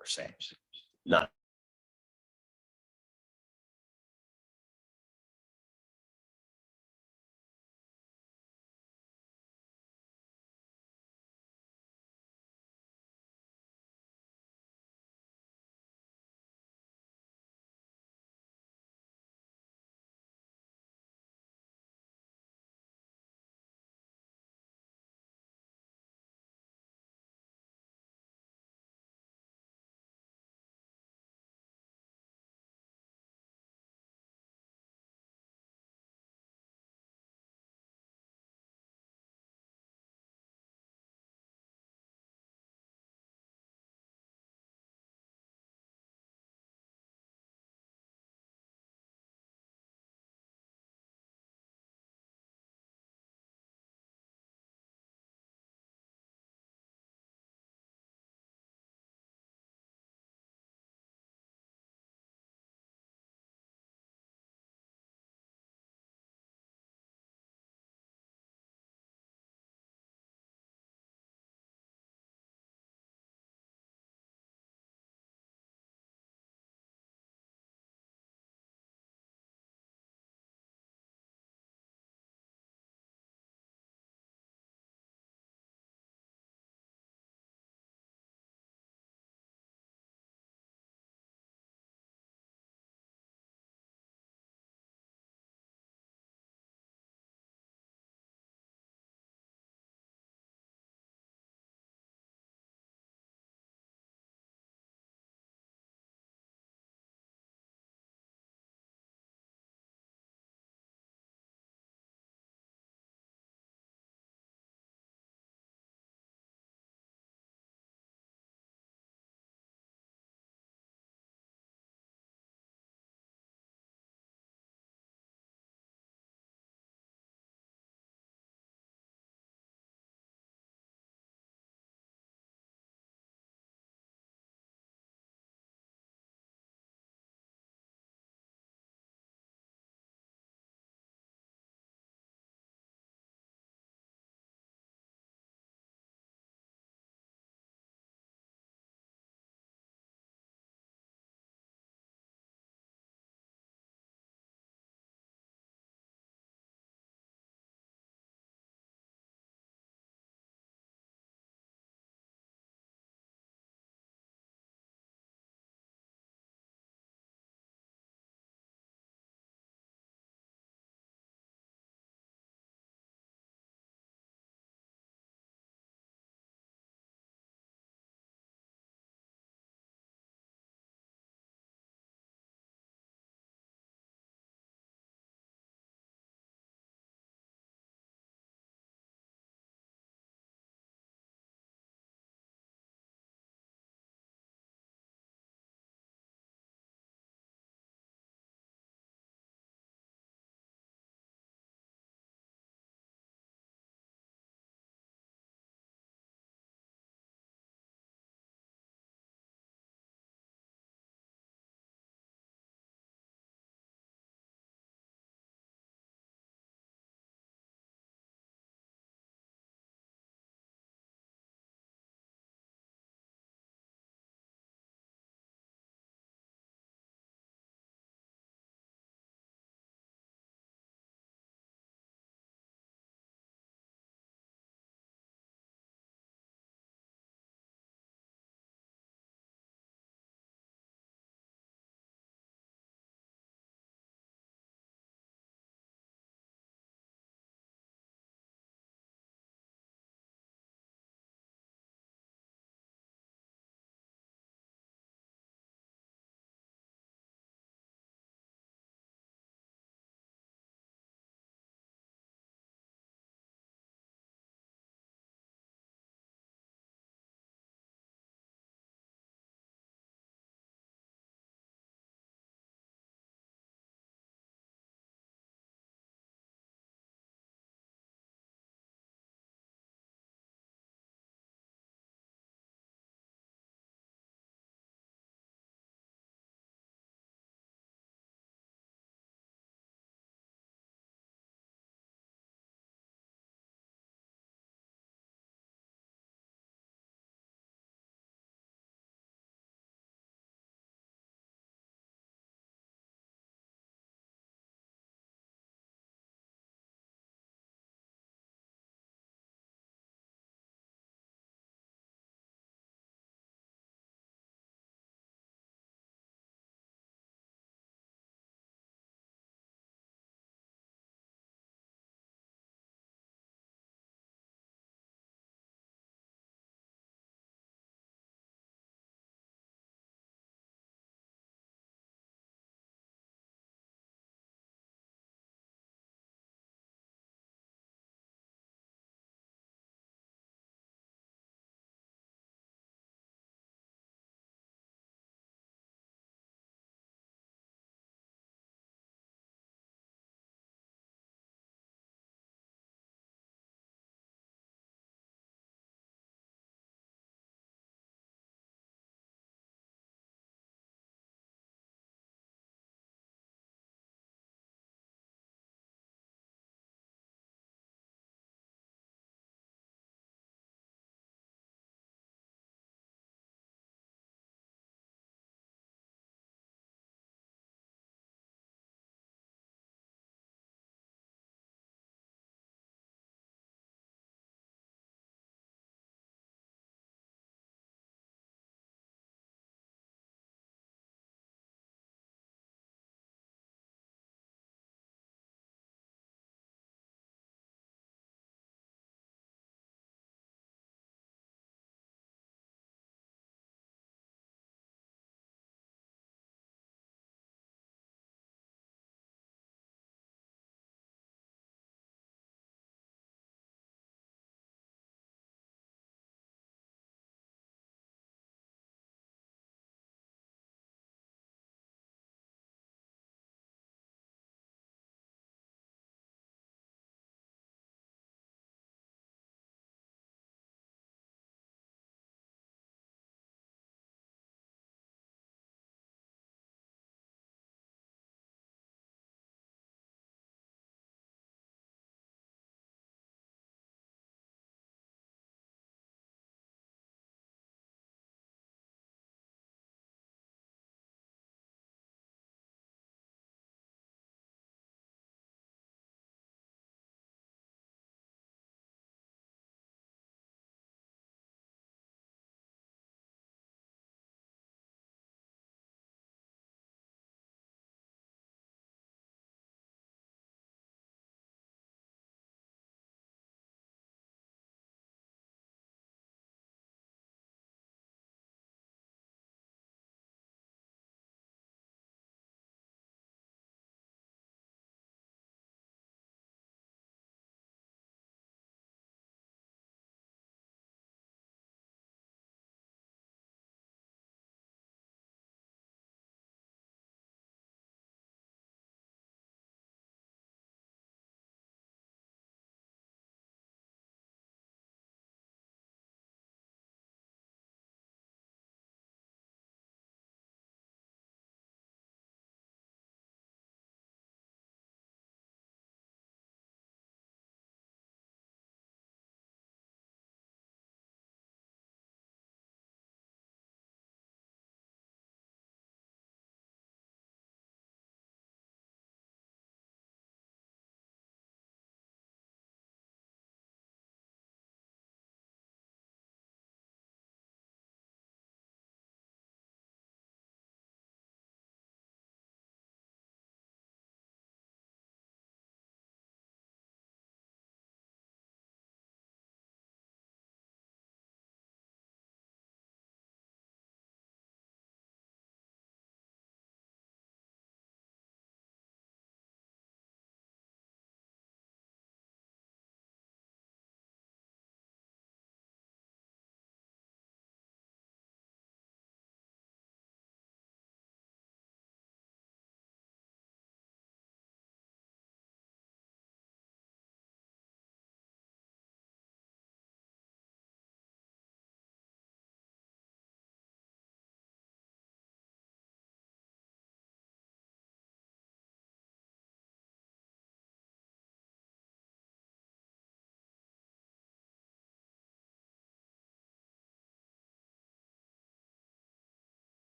we're saying. Not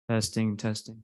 Testing, testing.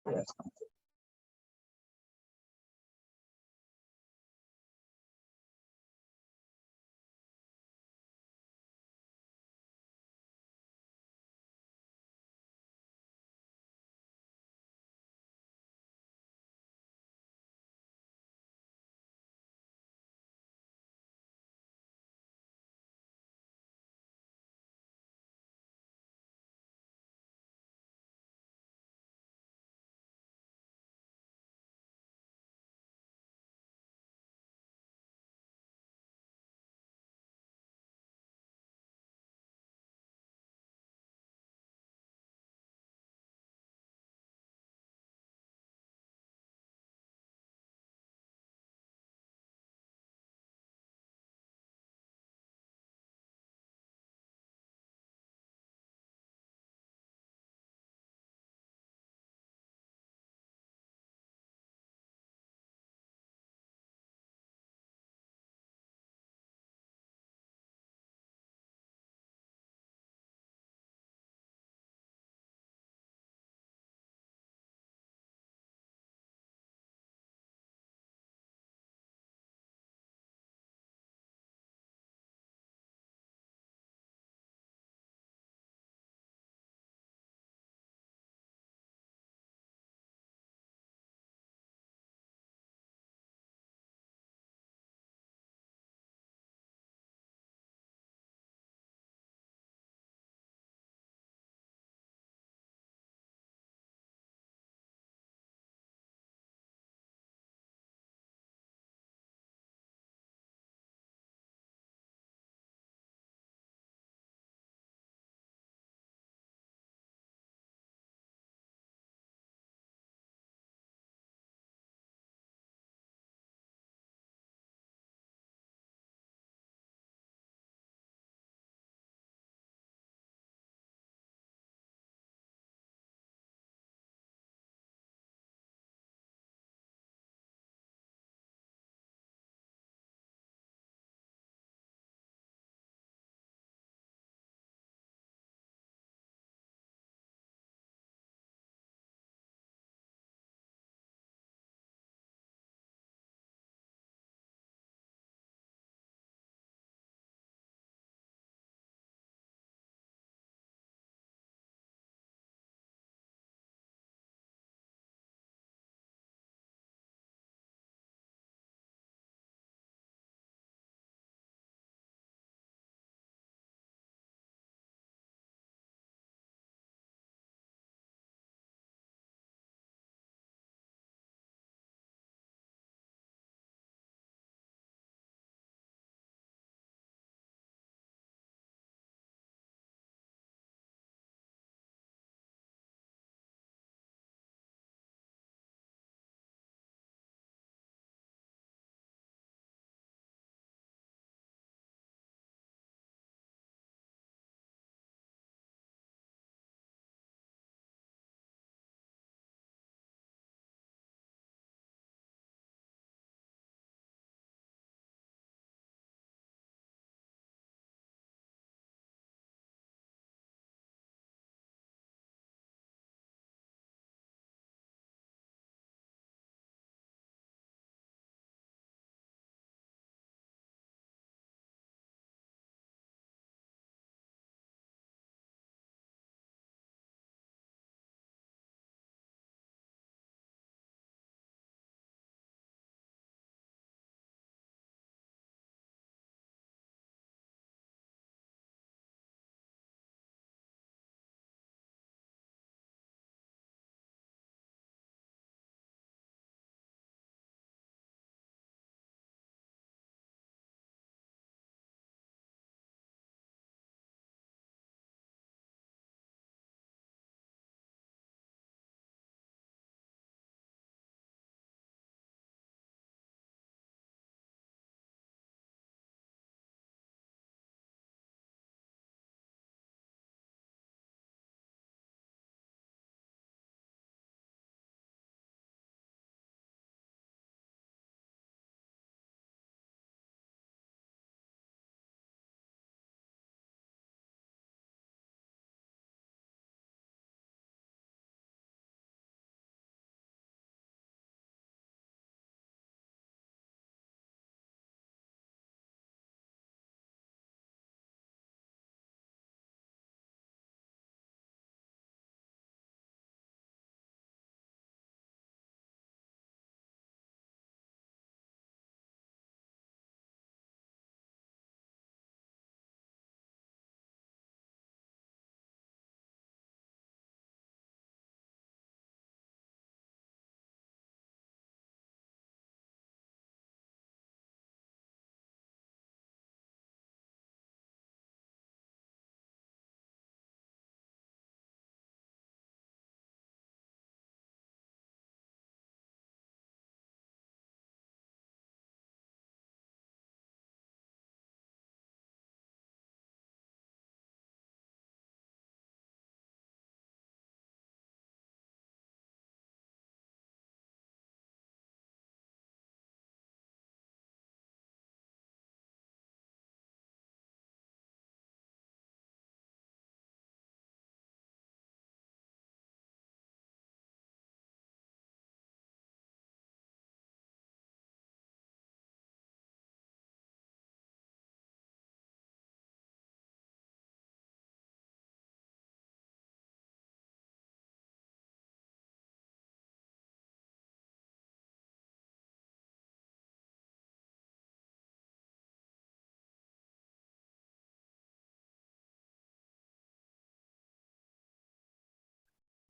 Yes.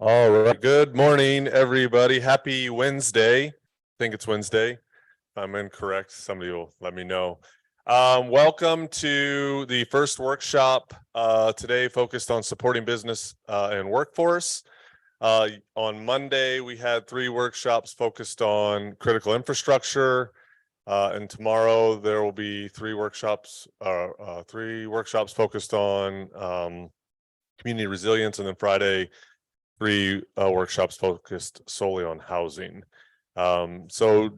All right. Good morning, everybody. Happy Wednesday. I think it's Wednesday. If I'm incorrect, somebody will let me know. Welcome to the first workshop today focused on supporting business and workforce. On Monday, we had 3 workshops focused on critical infrastructure. And tomorrow there will be 3 workshops focused on community resilience, and then Friday 3 workshops focused solely on housing. So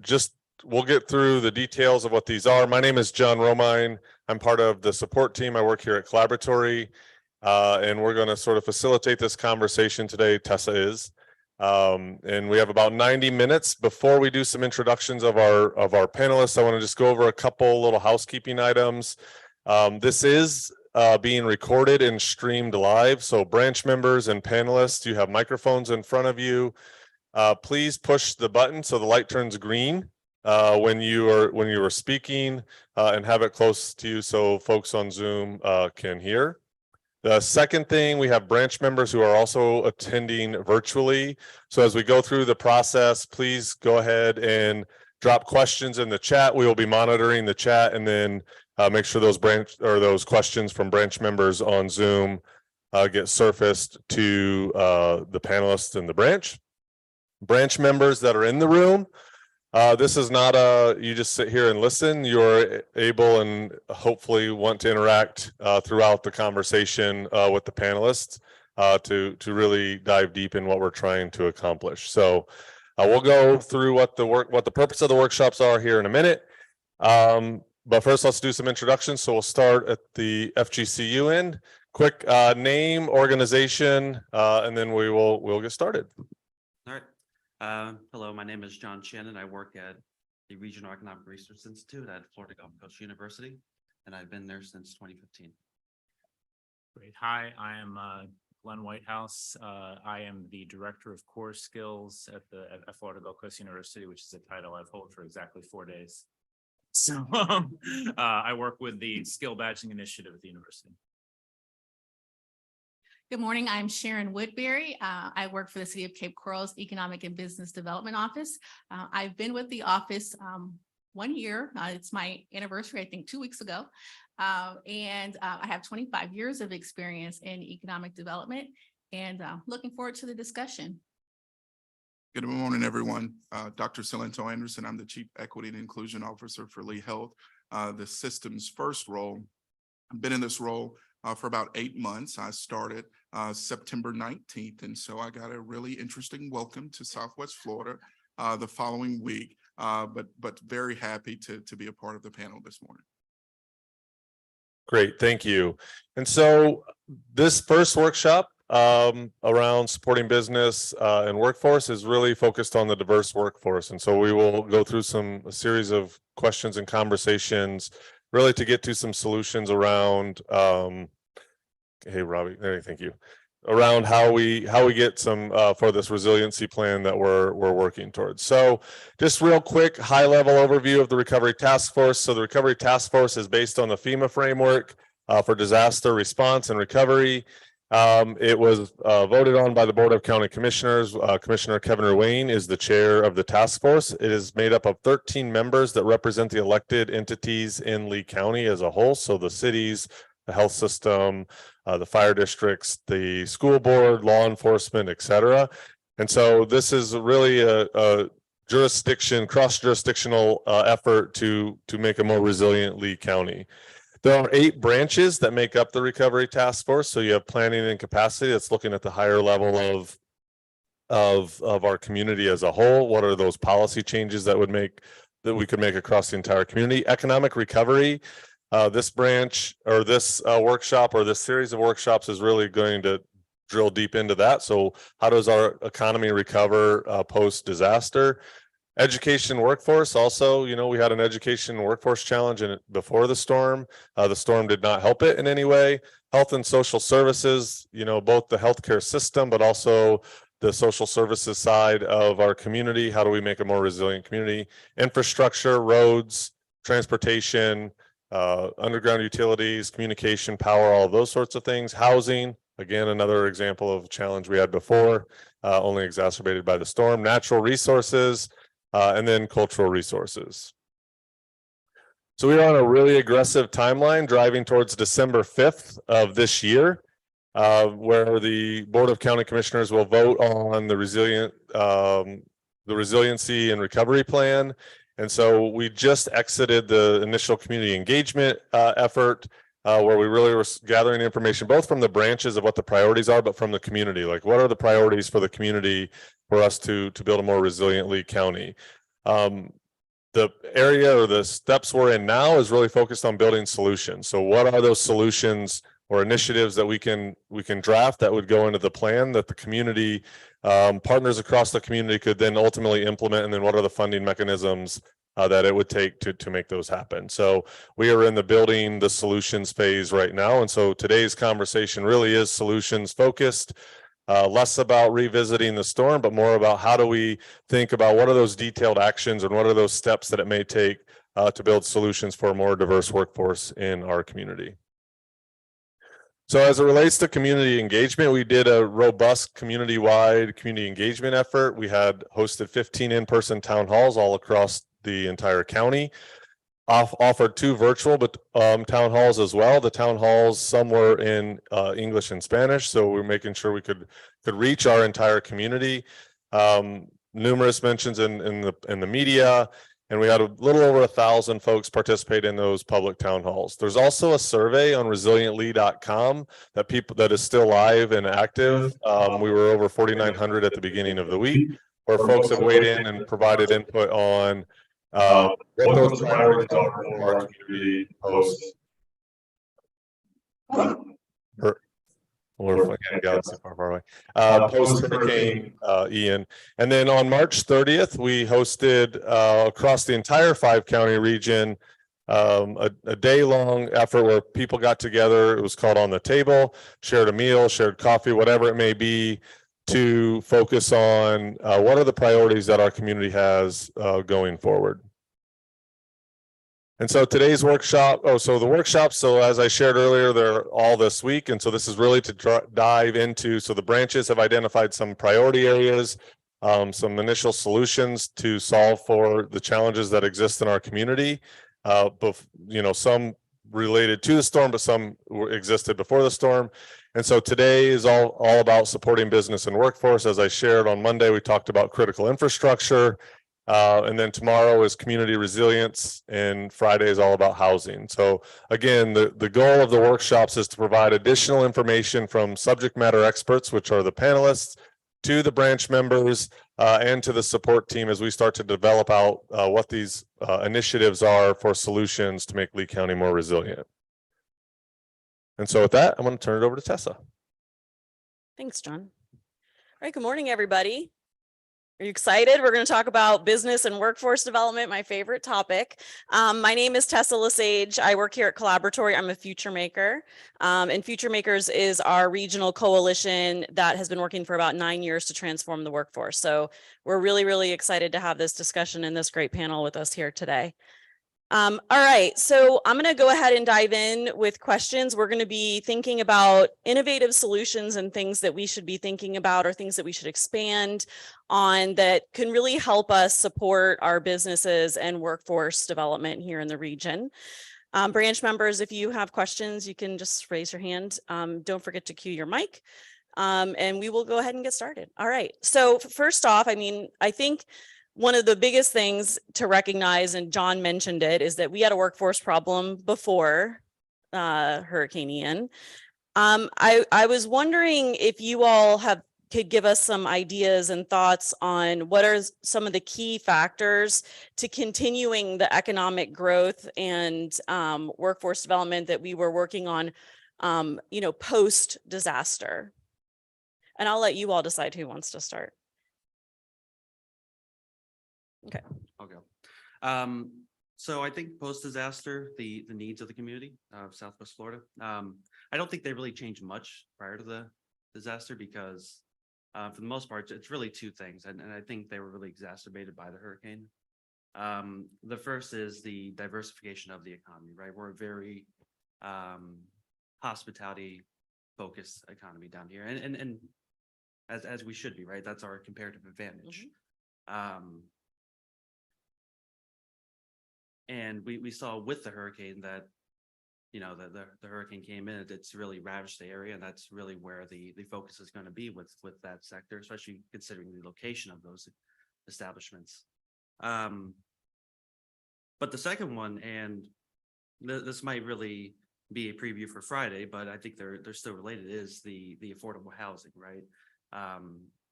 we'll get through the details of what these are. My name is John Romine. I'm part of the support team. I work here at Collaboratory, and we're going to sort of facilitate this conversation today. Tessa is. And we have about 90 minutes. Before we do some introductions of our panelists, I want to just go over a couple little housekeeping items. This is being recorded and streamed live. So branch members and panelists, you have microphones in front of you. Please push the button so the light turns green when you are speaking, and have it close to you so folks on Zoom can hear. The second thing, we have branch members who are also attending virtually. So as we go through the process, please go ahead and drop questions in the chat. We will be monitoring the chat, and then make sure those questions from branch members on Zoom get surfaced to the panelists in the branch. Branch members that are in the room, this is not you just sit here and listen. You're able and hopefully want to interact throughout the conversation with the panelists to really dive deep in what we're trying to accomplish. So we'll go through what the purpose of the workshops are here in a minute. But first, let's do some introductions. So we'll start at the FGCU end. Quick name, organization, and then we'll get started. All right. Hello, my name is John Shannon. I work at the Regional Economic Research Institute at Florida Gulf Coast University, and I've been there since 2015. Great. Hi, I am Glenn Whitehouse. I am the Director of Core Skills at Florida Gulf Coast University, which is a title I've held for exactly 4 days. So I work with the Skill Badging Initiative at the university. Good morning. I'm Sharon Woodbury. I work for the City of Cape Coral's Economic and Business Development Office. I've been with the office 1 year. It's my anniversary, I think 2 weeks ago. And I have 25 years of experience in economic development, and looking forward to the discussion. Good morning, everyone. Dr. Cilento Anderson. I'm the Chief Equity and Inclusion Officer for Lee Health, the system's first role. I've been in this role for about 8 months. I started September 19th, and so I got a really interesting welcome to Southwest Florida the following week, but very happy to be a part of the panel this morning. Great, thank you. And so this first workshop around supporting business and workforce is really focused on the diverse workforce. And so we will go through a series of questions and conversations really to get to some solutions around, hey, Robbie, thank you, around how we get some for this resiliency plan that we're working towards. So just real quick, high level overview of the Recovery Task Force. So the Recovery Task Force is based on the FEMA framework for disaster response and recovery. It was voted on by the Board of County Commissioners. Commissioner Kevin Ruane is the chair of the task force. It is made up of 13 members that represent the elected entities in Lee County as a whole. So the cities, the health system, the fire districts, the school board, law enforcement, et cetera. And so this is really a cross-jurisdictional effort to make a more resilient Lee County. There are 8 branches that make up the Recovery Task Force. So you have planning and capacity that's looking at the higher level of our community as a whole. What are those policy changes that we could make across the entire community? Economic recovery. This branch or this workshop or this series of workshops is really going to drill deep into that. So how does our economy recover post-disaster? Education workforce also, we had an education workforce challenge before the storm. The storm did not help it in any way. Health and social services, both the healthcare system, but also the social services side of our community. How do we make a more resilient community? Infrastructure, roads, transportation, underground utilities, communication, power, all of those sorts of things. Housing, Again, another example of a challenge we had before, only exacerbated by the storm. Natural resources, and then cultural resources. So we are on a really aggressive timeline driving towards December 5th of this year, where the Board of County Commissioners will vote on the resiliency and recovery plan. And so we just exited the initial community engagement effort, where we really were gathering information both from the branches of what the priorities are, but from the community, like what are the priorities for the community for us to build a more resilient Lee County. The area or the steps we're in now is really focused on building solutions. So what are those solutions or initiatives that we can draft that would go into the plan that the community, partners across the community could then ultimately implement, and then what are the funding mechanisms that it would take to make those happen. So we are in the building the solutions phase right now. And so today's conversation really is solutions focused. Less about revisiting the storm, but more about how do we think about what are those detailed actions and what are those steps that it may take to build solutions for a more diverse workforce in our community. So as it relates to community engagement, we did a robust community-wide community engagement effort. We had hosted 15 in-person town halls all across the entire county. Offered 2 virtual town halls as well. The town halls, some were in English and Spanish, so we're making sure we could reach our entire community. Numerous mentions in the media, and we had a little over 1,000 folks participate in those public town halls. There's also a survey on resiliently.com that is still live and active. We were over 4,900 at the beginning of the week, where folks have weighed in and provided input on what those priorities are for our community post. Or again, galaxy far away. Post Hurricane Ian. And then on March 30th, we hosted across the entire 5-county region a day-long effort where people got together. It was called On the Table, shared a meal, shared coffee, whatever it may be, to focus on what are the priorities that our community has going forward. And so today's workshop, so as I shared earlier, they're all this week. And so this is really to dive into, so the branches have identified some priority areas, some initial solutions to solve for the challenges that exist in our community. Some related to the storm, but some existed before the storm. And so today is all about supporting business and workforce. As I shared on Monday, we talked about critical infrastructure. And then tomorrow is community resilience, and Friday is all about housing. So again, the goal of the workshops is to provide additional information from subject matter experts, which are the panelists, to the branch members and to the support team as we start to develop out what these initiatives are for solutions to make Lee County more resilient. And so with that, I'm going to turn it over to Tessa. Thanks, John. All right, good morning, everybody. Are you excited? We're going to talk about business and workforce development, my favorite topic. My name is Tessa Lesage. I work here at Collaboratory. I'm a future maker. And Future Makers is our regional coalition that has been working for about 9 years to transform the workforce. So we're really, really excited to have this discussion and this great panel with us here today. All right, so I'm going to go ahead and dive in with questions. We're going to be thinking about innovative solutions and things that we should be thinking about, or things that we should expand on that can really help us support our businesses and workforce development here in the region. Branch members, if you have questions, you can just raise your hand. Don't forget to cue your mic. And we will go ahead and get started. All right, so first off, I think one of the biggest things to recognize, and John mentioned it, is that we had a workforce problem before Hurricane Ian. I was wondering if you all could give us some ideas and thoughts on what are some of the key factors to continuing the economic growth and workforce development that we were working on, post disaster. And I'll let you all decide who wants to start. Okay. I'll go. So I think post-disaster, the needs of the community of Southwest Florida, I don't think they really changed much prior to the disaster, because for the most part, it's really 2 things. And I think they were really exacerbated by the hurricane. The first is the diversification of the economy, right? We're a very hospitality focused economy down here and as we should be, right? That's our comparative advantage. And we saw with the hurricane that, you know, the hurricane came in, it's really ravaged the area, and that's really where the focus is going to be with that sector, especially considering the location of those establishments. But the second one, and this might really be a preview for Friday, but I think they're still related, is the affordable housing, right?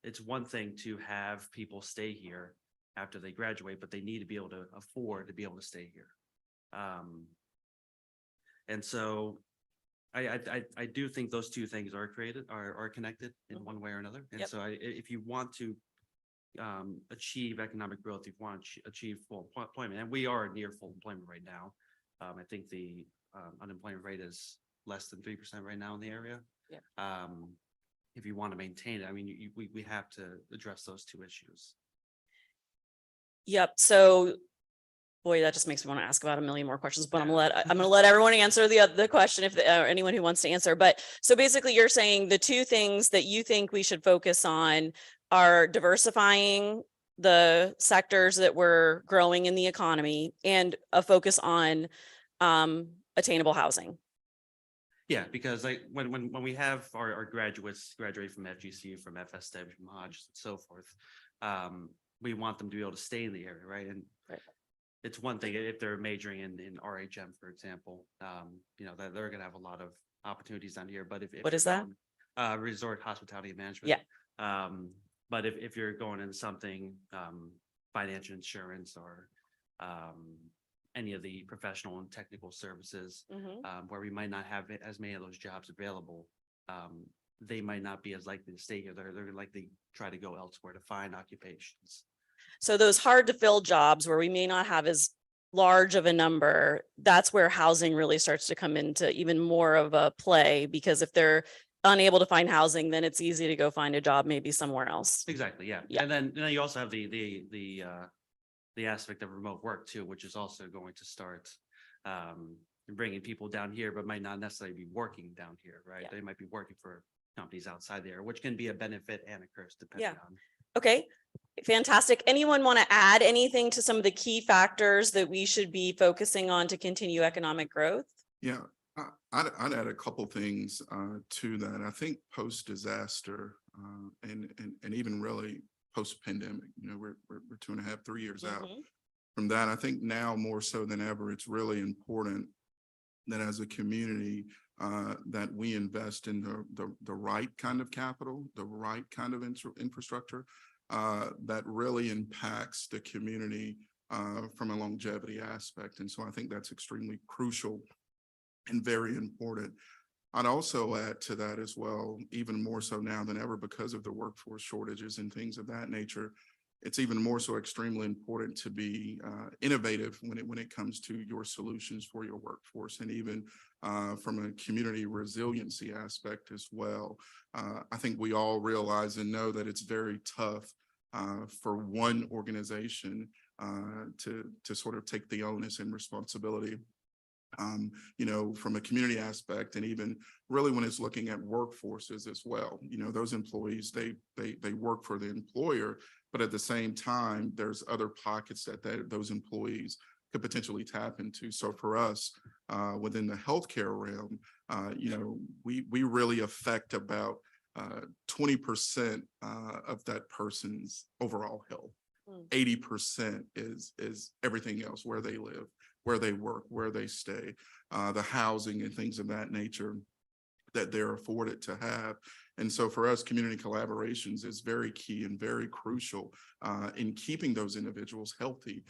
It's one thing to have people stay here after they graduate, but they need to be able to afford to be able to stay here. And so I do think those two things are connected in one way or another. And Yep. so if you want to achieve economic growth, if you want to achieve full employment, and we are near full employment right now. I think the unemployment rate is less than 3% right now in the area. Yep. If you want to maintain it, I mean, we have to address those two issues. Yep. So, boy, that just makes me want to ask about a million more questions, but I'm gonna let everyone answer the question if anyone who wants to answer. But so basically you're saying the two things that you think we should focus on are diversifying the sectors that we're growing in the economy and a focus on attainable housing. Yeah, because like when we have our graduates graduate from FGCU, from FSW, from Hodge, and so forth, we want them to be able to stay in the area, right? And Right. it's one thing if they're majoring in RHM, for example, you know, that they're gonna have a lot of opportunities down here. But if What is that? Resort hospitality and management. Yeah. But if you're going into something, financial insurance or any of the professional and technical services, where we might not have as many of those jobs available, they might not be as likely to stay here. They're likely to try to go elsewhere to find occupations. So those hard to fill jobs where we may not have as large of a number, that's where housing really starts to come into even more of a play, because if they're unable to find housing, then it's easy to go find a job maybe somewhere else. Exactly, yeah. Yeah. And then you also have the aspect of remote work too, which is also going to start bringing people down here, but might not necessarily be working down here, right? Yeah. They might be working for companies outside there, which can be a benefit and a curse depending on. Okay, fantastic. Anyone want to add anything to some of the key factors that we should be focusing on to continue economic growth? Yeah, I'd add a couple things to that. I think post-disaster and even really post-pandemic, you know, we're 2.5, 3 years out Mhm. from that. I think now more so than ever, it's really important that as a community that we invest in the right kind of capital, the right kind of infrastructure that really impacts the community from a longevity aspect. And so I think that's extremely crucial and very important. I'd also add to that as well, even more so now than ever because of the workforce shortages and things of that nature. It's even more so extremely important to be innovative when it comes to your solutions for your workforce, and even from a community resiliency aspect as well. I think we all realize and know that it's very tough for one organization to sort of take the onus and responsibility. You know, from a community aspect, and even really when it's looking at workforces as well, you know, those employees, they work for the employer, but at the same time, there's other pockets that those employees could potentially tap into. So for us, within the healthcare realm, you know, we really affect about 20% of that person's overall health. 80% is everything else, where they live, where they work, where they stay, the housing and things of that nature that they're afforded to have. And so for us, community collaborations is very key and very crucial in keeping those individuals healthy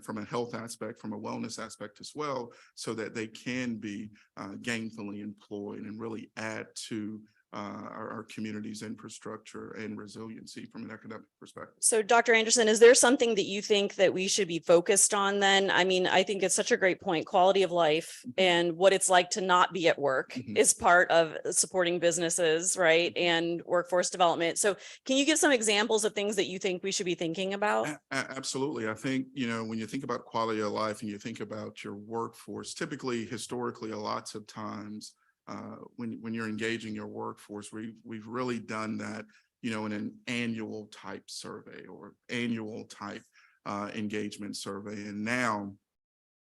from a health aspect, from a wellness aspect as well, so that they can be gainfully employed and really add to our community's infrastructure and resiliency from an economic perspective. So Dr. Anderson, is there something that you think that we should be focused on then? I mean, I think it's such a great point. Quality of life and what it's like to not be at work is part of supporting businesses, right? And workforce development. So can you give some examples of things that you think we should be thinking about? Absolutely. I think, you know, when you think about quality of life and you think about your workforce, typically, historically, lots of times, when you're engaging your workforce, we've really done that, you know, in an annual type survey or annual type engagement survey. And now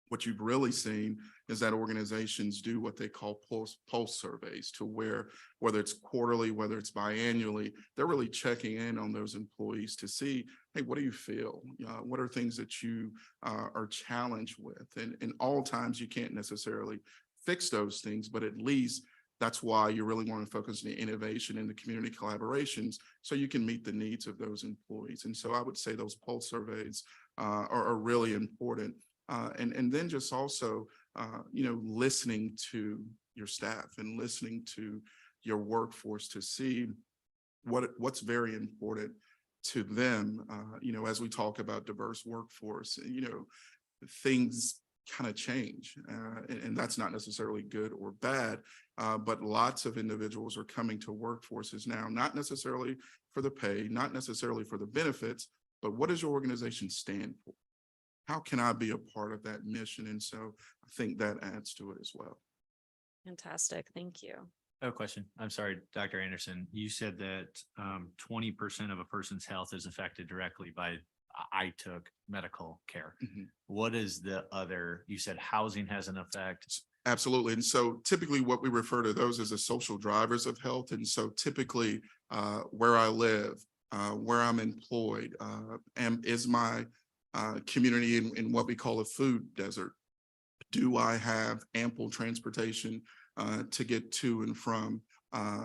what you've really seen is that organizations do what they call pulse surveys, to where, whether it's quarterly, whether it's biannually, they're really checking in on those employees to see, hey, what do you feel? What are things that you are challenged with? And in all times, you can't necessarily fix those things, but at least that's why you really want to focus on the innovation and the community collaborations, so you can meet the needs of those employees. And so I would say those pulse surveys are really important. And then just also, you know, listening to your staff and listening to your workforce to see what's very important to them. You know, as we talk about diverse workforce, you know, things kind of change, and that's not necessarily good or bad, but lots of individuals are coming to workforces now, not necessarily for the pay, not necessarily for the benefits, but what does your organization stand for? How can I be a part of that mission? And so I think that adds to it as well. Fantastic. Thank you. I have a question. I'm sorry, Dr. Anderson. You said that 20% of a person's health is affected directly by I took medical care. Mhm. What is the other? You said housing has an effect. Absolutely. And so typically what we refer to those as the social drivers of health. And so typically where I live, where I'm employed, is my community in what we call a food desert? Do I have ample transportation to get to and from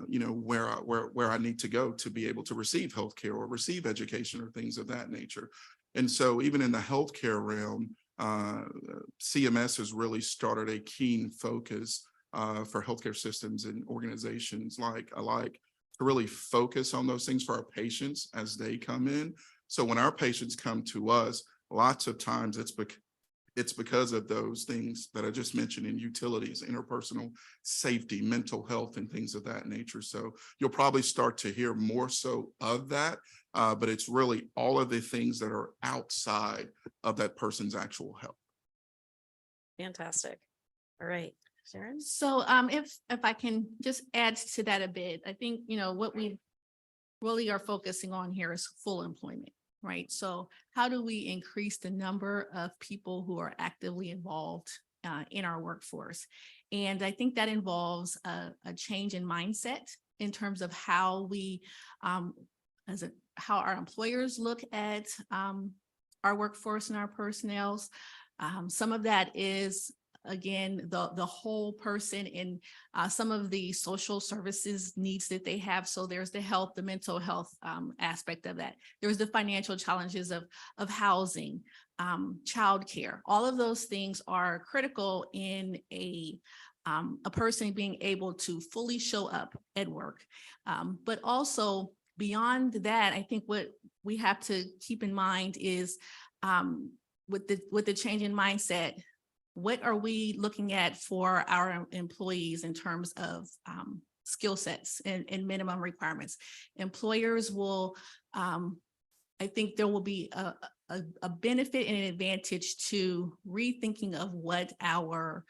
you know, where I need to go to be able to receive healthcare or receive education or things of that nature? And so even in the healthcare realm, CMS has really started a keen focus for healthcare systems and organizations like alike to really focus on those things for our patients as they come in. So when our patients come to us, lots of times it's because of those things that I just mentioned in utilities, interpersonal safety, mental health, and things of that nature. So you'll probably start to hear more so of that, but it's really all of the things that are outside of that person's actual health. Fantastic. All right, Sharon. So if I can just add to that a bit, I think, you know, what we really are focusing on here is full employment, right? So how do we increase the number of people who are actively involved in our workforce? And I think that involves a change in mindset in terms of how we, how our employers look at our workforce and our personnel. Some of that is, again, the whole person in some of the social services needs that they have. So there's the health, the mental health aspect of that. There's the financial challenges of housing, childcare. All of those things are critical in a person being able to fully show up at work. But also beyond that, I think what we have to keep in mind is with the change in mindset, what are we looking at for our employees in terms of skill sets and minimum requirements? Employers will, I think there will be a benefit and an advantage to rethinking of what our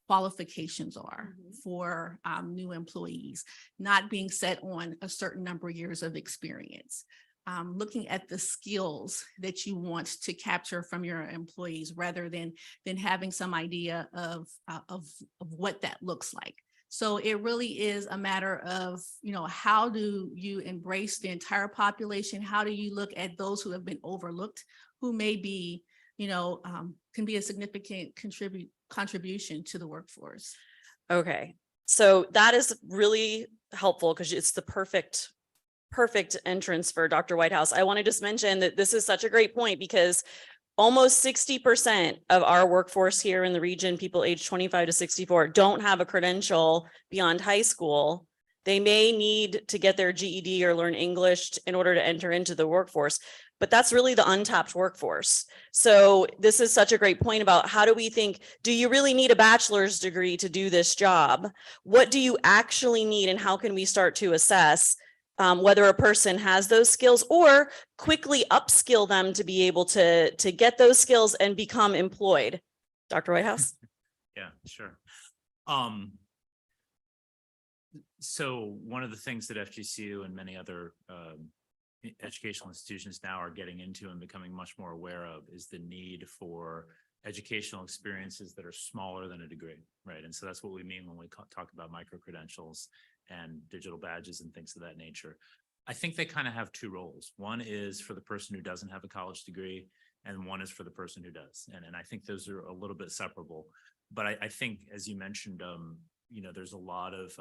qualifications are for new employees, not being set on a certain number of years of experience. Looking at the skills that you want to capture from your employees rather than having some idea of what that looks like. So it really is a matter of, you know, how do you embrace the entire population? How do you look at those who have been overlooked, who may be, you know, can be a significant contribution to the workforce? Okay, so that is really helpful because it's the perfect entrance for Dr. Whitehouse. I want to just mention that this is such a great point because almost 60% of our workforce here in the region, people aged 25 to 64, don't have a credential beyond high school. They may need to get their GED or learn English in order to enter into the workforce, but that's really the untapped workforce. So this is such a great point about how do we think, do you really need a bachelor's degree to do this job? What do you actually need and how can we start to assess whether a person has those skills or quickly upskill them to be able to get those skills and become employed? Dr. Whitehouse? Yeah, sure. So one of the things that FGCU and many other educational institutions now are getting into and becoming much more aware of is the need for educational experiences that are smaller than a degree, right? And so that's what we mean when we talk about micro-credentials and digital badges and things of that nature. I think they kind of have two roles. One is for the person who doesn't have a college degree, and one is for the person who does. And I think those are a little bit separable. But I think, as you mentioned, you know, there's a lot of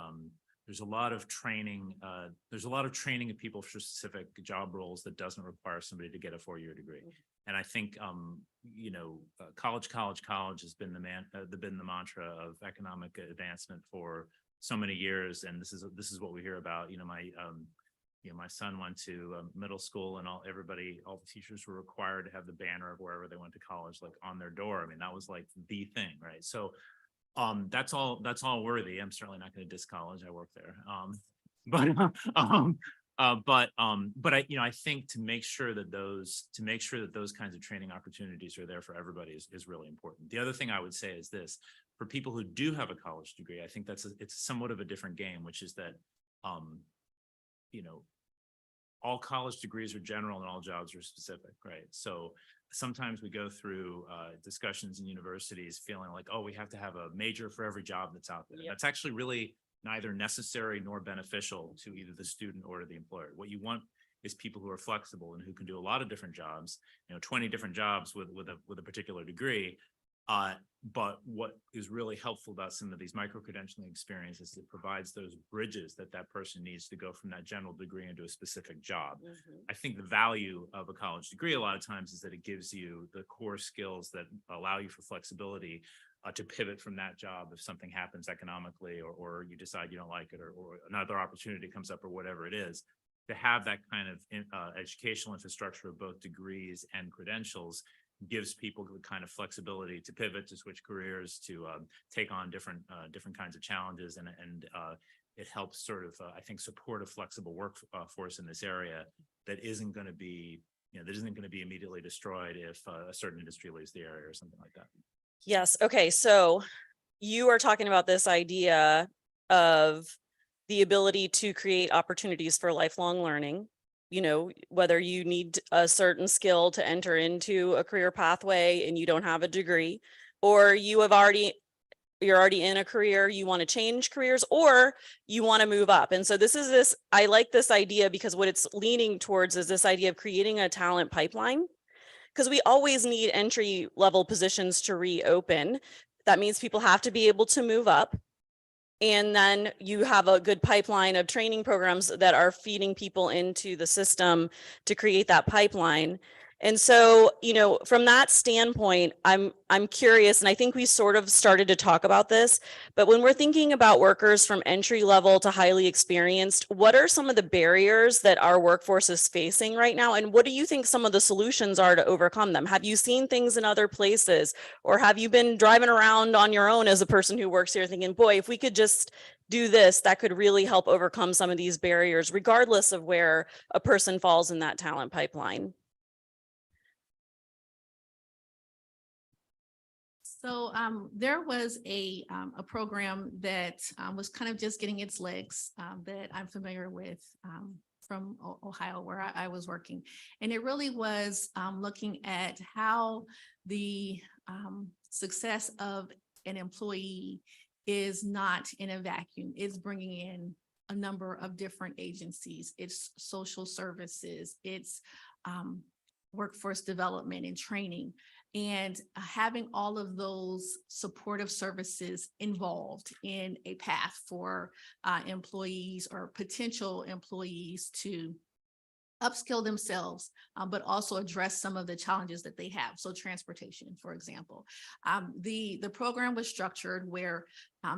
training. There's a lot of training of people for specific job roles that doesn't require somebody to get a 4-year degree. And I think, you know, college has been the mantra of economic advancement for so many years. And this is what we hear about. You know, my son went to middle school, and all the teachers were required to have the banner of wherever they went to college, like on their door. I mean, that was like the thing, right? So that's all worthy. I'm certainly not going to diss college. I work there. But I, you know, I think to make sure that those kinds of training opportunities are there for everybody is really important. The other thing I would say is this: for people who do have a college degree, I think it's somewhat of a different game, which is that, you know, all college degrees are general and all jobs are specific, right? So sometimes we go through discussions in universities feeling like, oh, we have to have a major for every job that's out there. Yep. That's actually really neither necessary nor beneficial to either the student or to the employer. What you want is people who are flexible and who can do a lot of different jobs, you know, 20 different jobs with a particular degree. But what is really helpful about some of these micro-credentialing experiences, it provides those bridges that person needs to go from that general degree into a specific job. I think the value of a college degree a lot of times is that it gives you the core skills that allow you for flexibility to pivot from that job if something happens economically, or you decide you don't like it, or another opportunity comes up, or whatever it is. To have that kind of educational infrastructure of both degrees and credentials gives people the kind of flexibility to pivot, to switch careers, to take on different kinds of challenges, and it helps sort of I think support a flexible workforce in this area that isn't going to be immediately destroyed if a certain industry leaves the area or something like that. Yes. Okay. So you are talking about this idea of the ability to create opportunities for lifelong learning. You know, whether you need a certain skill to enter into a career pathway and you don't have a degree, or you're already in a career, you want to change careers, or you want to move up. And so I like this idea because what it's leaning towards is this idea of creating a talent pipeline, because we always need entry level positions to reopen. That means people have to be able to move up. And then you have a good pipeline of training programs that are feeding people into the system to create that pipeline. And so, you know, from that standpoint, I'm curious, and I think we sort of started to talk about this, but when we're thinking about workers from entry level to highly experienced, what are some of the barriers that our workforce is facing right now? And what do you think some of the solutions are to overcome them? Have you seen things in other places, or have you been driving around on your own as a person who works here thinking, boy, if we could just do this, that could really help overcome some of these barriers, regardless of where a person falls in that talent pipeline? So there was a program that was kind of just getting its legs that I'm familiar with from Ohio, where I was working. And it really was looking at how the success of an employee is not in a vacuum. It's bringing in a number of different agencies. It's social services, it's workforce development and training. And having all of those supportive services involved in a path for employees or potential employees to upskill themselves, but also address some of the challenges that they have. So transportation, for example. The program was structured where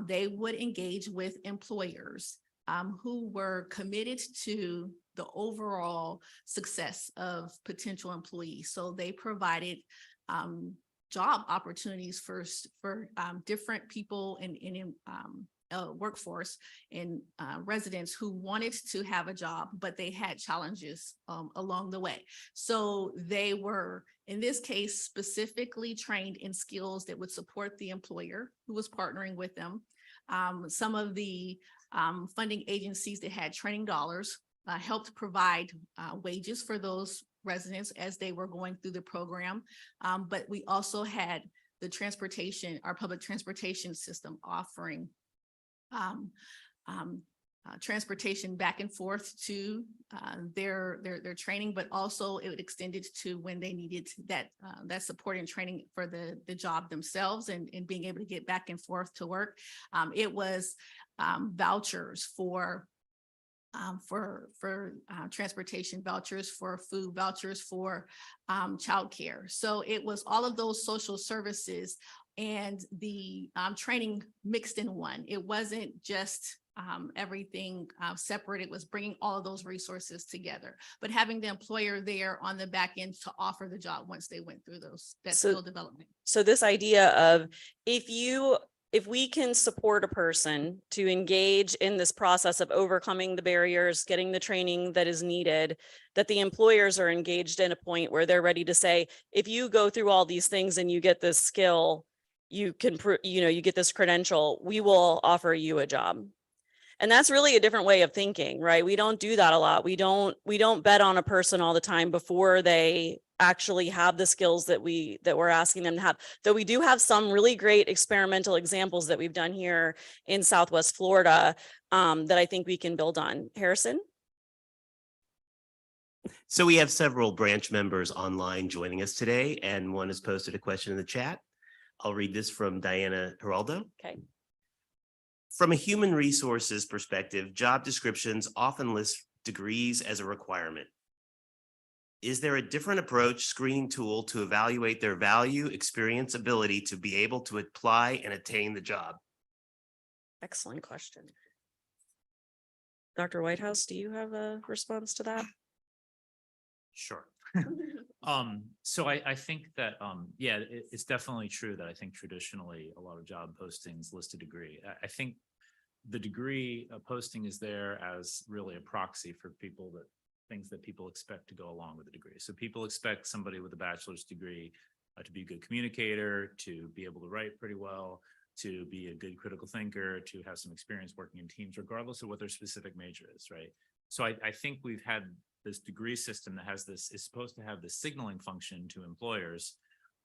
they would engage with employers who were committed to the overall success of potential employees. So they provided job opportunities for different people in workforce and residents who wanted to have a job, but they had challenges along the way. So they were, in this case, specifically trained in skills that would support the employer who was partnering with them. Some of the funding agencies that had training dollars, helped provide wages for those residents as they were going through the program. But we also had the transportation, our public transportation system offering transportation back and forth to their training, but also it extended to when they needed that support and training for the job themselves and being able to get back and forth to work. It was vouchers for transportation, vouchers for food, vouchers for childcare. So it was all of those social services and the training mixed in one. It wasn't just everything separate. It was bringing all of those resources together, but having the employer there on the back end to offer the job once they went through that So- skill development. So this idea of if we can support a person to engage in this process of overcoming the barriers, getting the training that is needed, that the employers are engaged in a point where they're ready to say, if you go through all these things and you get this skill, you can, you get this credential, we will offer you a job. And that's really a different way of thinking, right? We don't do that a lot. We don't bet on a person all the time before they actually have the skills that we're asking them to have. Though we do have some really great experimental examples that we've done here in Southwest Florida that I think we can build on. Harrison? So we have several branch members online joining us today, and one has posted a question in the chat. I'll read this from Diana Geraldo. Okay. From a human resources perspective, job descriptions often list degrees as a requirement. Is there a different approach screening tool to evaluate their value, experience, ability to be able to apply and attain the job? Excellent question. Dr. Whitehouse, do you have a response to that? Sure. So I think that, yeah, it's definitely true that I think traditionally a lot of job postings list a degree. I think the degree posting is there as really a proxy for things that people expect to go along with the degree. So people expect somebody with a bachelor's degree to be a good communicator, to be able to write pretty well, to be a good critical thinker, to have some experience working in teams, regardless of what their specific major is, right? So I think we've had this degree system that is supposed to have the signaling function to employers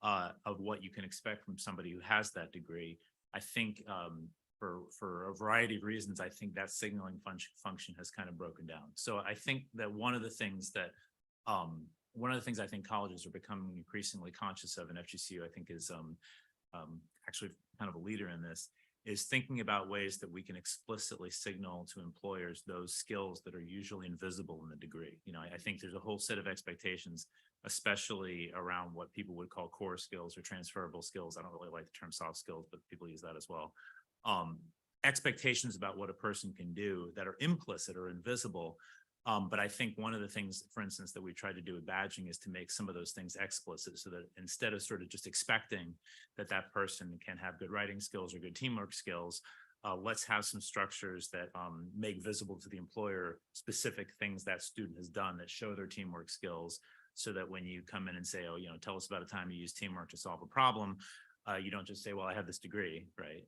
of what you can expect from somebody who has that degree. I think for a variety of reasons, I think that signaling function has kind of broken down. So I think that one of the things I think colleges are becoming increasingly conscious of, and FGCU I think is actually kind of a leader in this, is thinking about ways that we can explicitly signal to employers those skills that are usually invisible in the degree. I think there's a whole set of expectations, especially around what people would call core skills or transferable skills. I don't really like the term soft skills, but people use that as well. Expectations about what a person can do that are implicit or invisible. But I think one of the things, for instance, that we tried to do with badging is to make some of those things explicit so that instead of sort of just expecting that that person can have good writing skills or good teamwork skills, let's have some structures that make visible to the employer specific things that student has done that show their teamwork skills, so that when you come in and say, oh, tell us about a time you used teamwork to solve a problem, you don't just say, well, I have this degree, right?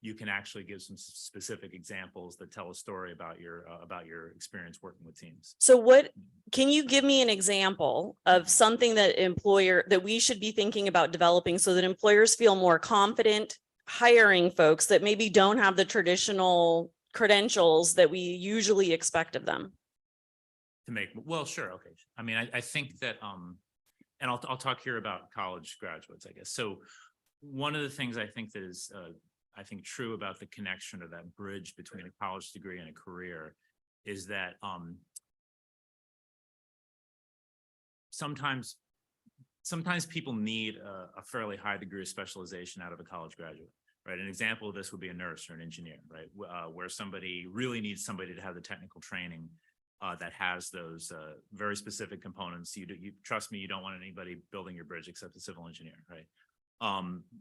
You can actually give some specific examples that tell a story about your experience working with teams. So can you give me an example of something that we should be thinking about developing so that employers feel more confident hiring folks that maybe don't have the traditional credentials that we usually expect of them? Well, sure. Okay. I mean, I think that, and I'll talk here about college graduates, I guess. So one of the things I think that is, I think true about the connection or that bridge between a college degree and a career is that sometimes people need a fairly high degree of specialization out of a college graduate, right? An example of this would be a nurse or an engineer, right? Where somebody really needs somebody to have the technical training that has those very specific components. You trust me, you don't want anybody building your bridge except a civil engineer, right?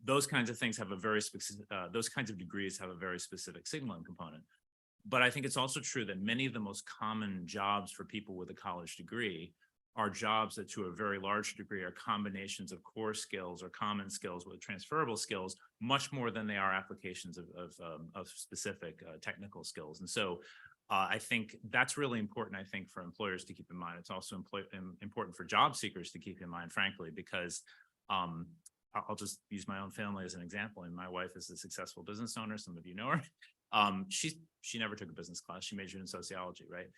Those kinds of things have a very specific, those kinds of degrees have a very specific signaling component. But I think it's also true that many of the most common jobs for people with a college degree are jobs that to a very large degree are combinations of core skills or common skills with transferable skills, much more than they are applications of specific technical skills. And so I think that's really important, I think, for employers to keep in mind. It's also important for job seekers to keep in mind, frankly, because I'll just use my own family as an example. And my wife is a successful business owner. Some of you know her. She never took a business class. She majored in sociology, right?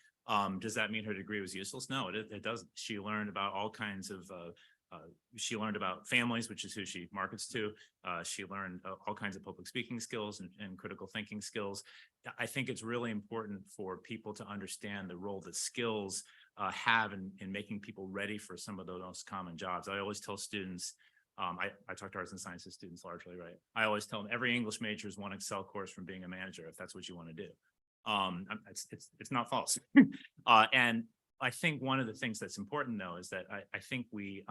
Does that mean her degree was useless? No, it doesn't. She learned about all kinds of, she learned about families, which is who she markets to. She learned all kinds of public speaking skills and critical thinking skills. I think it's really important for people to understand the role that skills have in making people ready for some of those most common jobs. I always tell students, I talk to arts and sciences students largely, right? I always tell them every English major is one Excel course from being a manager, if that's what you want to do. It's not false. And I think one of the things that's important though, is that I think we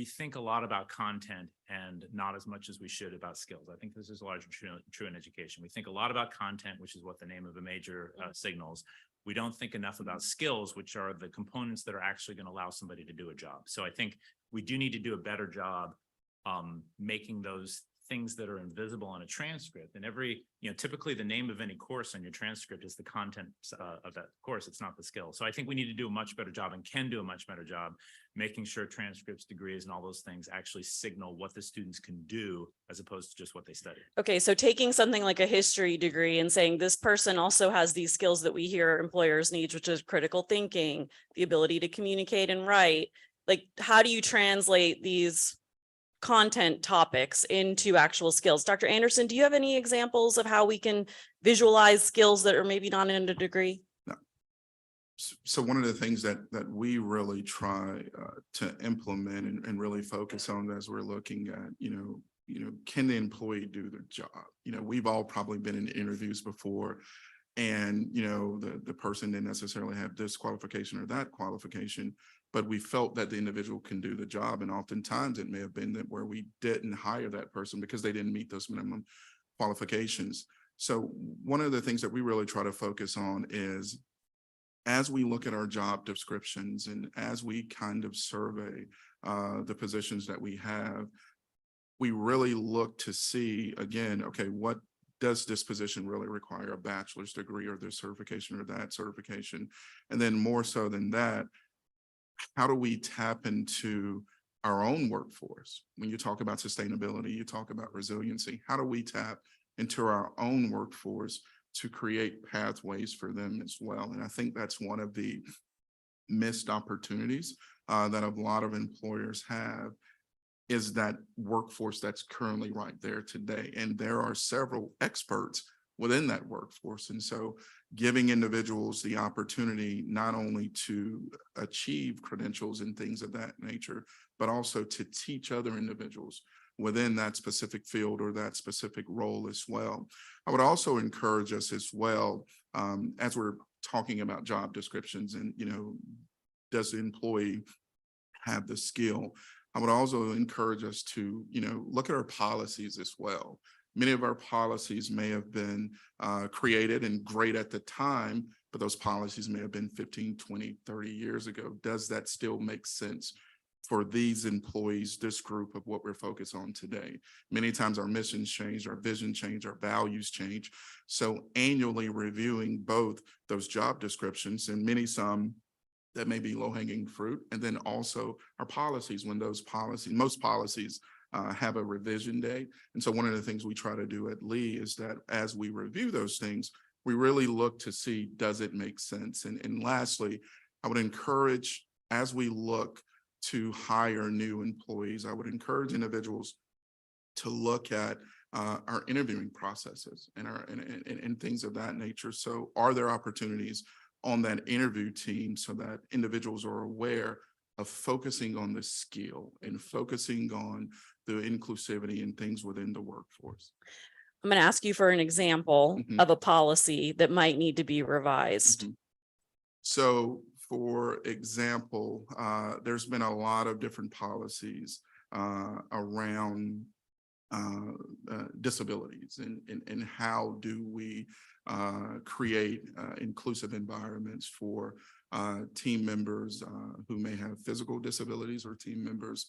think a lot about content and not as much as we should about skills. I think this is largely true in education. We think a lot about content, which is what the name of a major signals. We don't think enough about skills, which are the components that are actually going to allow somebody to do a job. So I think we do need to do a better job making those things that are invisible on a transcript. And typically the name of any course on your transcript is the content of that course. It's not the skill. So I think we need to do a much better job and can do a much better job making sure transcripts, degrees, and all those things actually signal what the students can do as opposed to just what they studied. Okay, so taking something like a history degree and saying this person also has these skills that we hear employers need, which is critical thinking, the ability to communicate and write. Like, how do you translate these content topics into actual skills? Dr. Anderson, do you have any examples of how we can visualize skills that are maybe not in a degree? No. So one of the things that we really try to implement and really focus on as we're looking at, can the employee do their job? We've all probably been in interviews before, and the person didn't necessarily have this qualification or that qualification, but we felt that the individual can do the job. And oftentimes it may have been that where we didn't hire that person because they didn't meet those minimum qualifications. So one of the things that we really try to focus on is, as we look at our job descriptions and as we kind of survey the positions that we have, we really look to see, again, okay, what does this position really require? A bachelor's degree or this certification or that certification? And then more so than that, how do we tap into our own workforce? When you talk about sustainability, you talk about resiliency. How do we tap into our own workforce to create pathways for them as well? And I think that's one of the missed opportunities that a lot of employers have, is that workforce that's currently right there today. And there are several experts within that workforce. And so giving individuals the opportunity not only to achieve credentials and things of that nature, but also to teach other individuals within that specific field or that specific role as well. I would also encourage us as well, as we're talking about job descriptions and, does the employee have the skill? I would also encourage us to, look at our policies as well. Many of our policies may have been created and great at the time, but those policies may have been 15, 20, 30 years ago. Does that still make sense for these employees, this group of what we're focused on today? Many times our missions change, our vision change, our values change. So annually reviewing both those job descriptions and some that may be low-hanging fruit, and then also our policies, when most policies have a revision date. And so one of the things we try to do at Lee is that as we review those things, we really look to see, does it make sense? And lastly, I would encourage, as we look to hire new employees, I would encourage individuals to look at our interviewing processes and things of that nature. So are there opportunities on that interview team so that individuals are aware of focusing on the skill and focusing on the inclusivity and things within the workforce? I'm going to ask you for an example of a policy that might need to be revised. So for example, there's been a lot of different policies around disabilities and how do we create inclusive environments for team members who may have physical disabilities or team members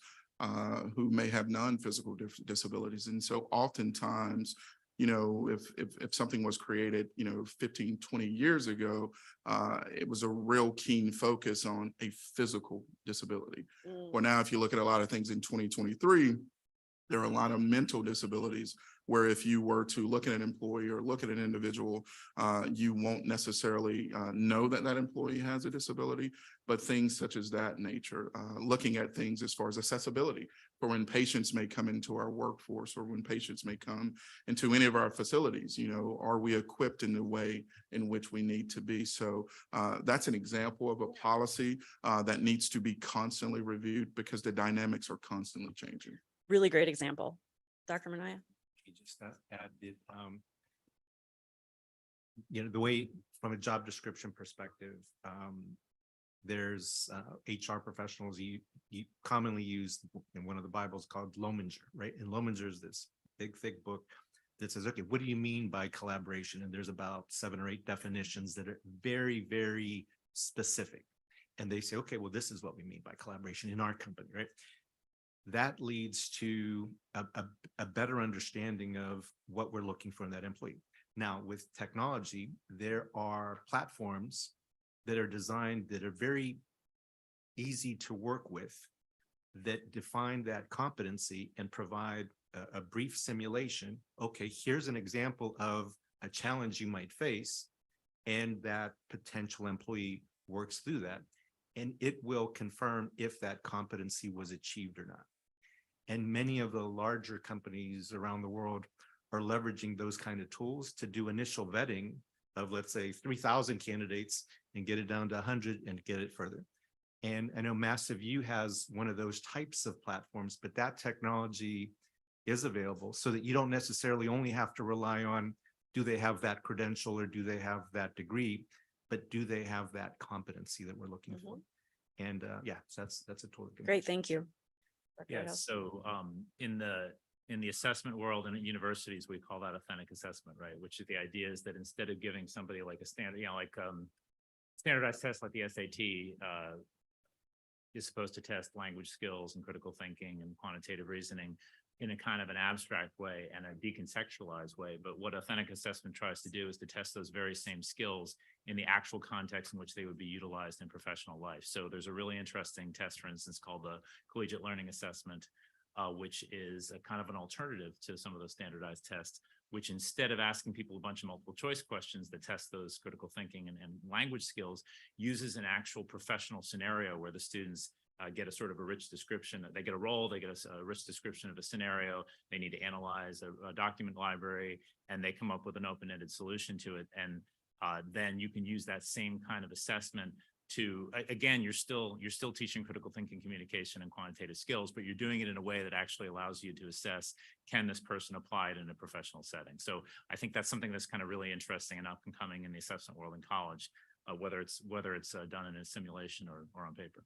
who may have non-physical disabilities. And so oftentimes, you know, if something was created, you know, 15, 20 years ago, it was a real keen focus on a physical disability. Well, now, if you look at a lot of things in 2023, there are a lot of mental disabilities where if you were to look at an employee or look at an individual, you won't necessarily know that that employee has a disability, but things such as that nature, looking at things as far as accessibility for when patients may come into our workforce or when patients may come into any of our facilities, you know, are we equipped in the way in which we need to be? So that's an example of a policy that needs to be constantly reviewed because the dynamics are constantly changing. Really great example. Dr. Manaya. Just add that, you know, the way from a job description perspective, there's HR professionals you commonly use in one of the Bibles called Lominger, right? And Lominger is this big, thick book that says, okay, what do you mean by collaboration? And there's about 7 or 8 definitions that are very, very specific. And they say, okay, well, this is what we mean by collaboration in our company, right? That leads to a better understanding of what we're looking for in that employee. Now, with technology, there are platforms that are designed that are very easy to work with that define that competency and provide a brief simulation. Okay, here's an example of a challenge you might face, and that potential employee works through that, and it will confirm if that competency was achieved or not. And many of the larger companies around the world are leveraging those kind of tools to do initial vetting of, let's say, 3,000 candidates and get it down to 100 and get it further. And I know Massive U has one of those types of platforms, but that technology is available so that you don't necessarily only have to rely on, do they have that credential or do they have that degree, but do they have that competency that we're looking for? And yeah, so that's a tool. Great, thank you. Dr. Yeah, Whitehouse. so in the assessment world and at universities, we call that authentic assessment, right? Which is the idea is that instead of giving somebody like a standard, you know, like standardized test like the SAT is supposed to test language skills and critical thinking and quantitative reasoning in a kind of an abstract way and a decontextualized way. But what authentic assessment tries to do is to test those very same skills in the actual context in which they would be utilized in professional life. So there's a really interesting test, for instance, called the Collegiate Learning Assessment, which is a kind of an alternative to some of those standardized tests, which instead of asking people a bunch of multiple choice questions that test those critical thinking and language skills, uses an actual professional scenario where the students get a sort of a rich description. They get a role, they get a rich description of a scenario, they need to analyze a document library, and they come up with an open-ended solution to it. And then you can use that same kind of assessment to, again, you're still teaching critical thinking, communication, and quantitative skills, but you're doing it in a way that actually allows you to assess, can this person apply it in a professional setting? So I think that's something that's kind of really interesting and up and coming in the assessment world in college, whether it's done in a simulation or on paper.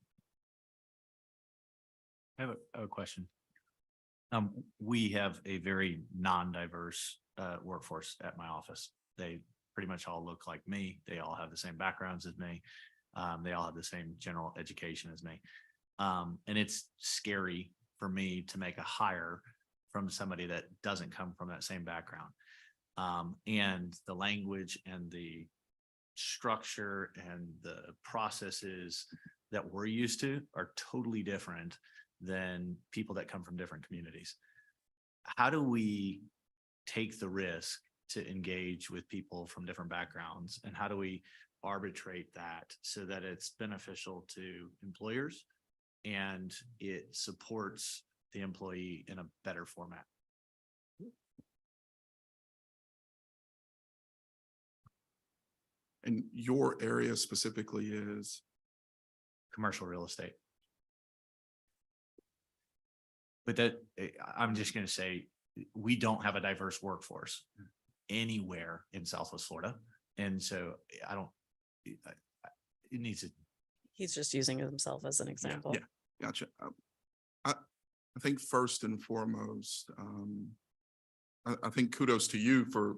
I have a question. We have a very non-diverse workforce at my office. They pretty much all look like me. They all have the same backgrounds as me. They all have the same general education as me. And it's scary for me to make a hire from somebody that doesn't come from that same background. And the language and the structure and the processes that we're used to are totally different than people that come from different communities. How do we take the risk to engage with people from different backgrounds, and how do we arbitrate that so that it's beneficial to employers and it supports the employee in a better format? And your area specifically is? Commercial real estate. But that, I'm just going to say, we don't have a diverse workforce anywhere in Southwest Florida. And so it needs to. He's just using himself as an example. Yeah, gotcha. I think first and foremost, I think kudos to you for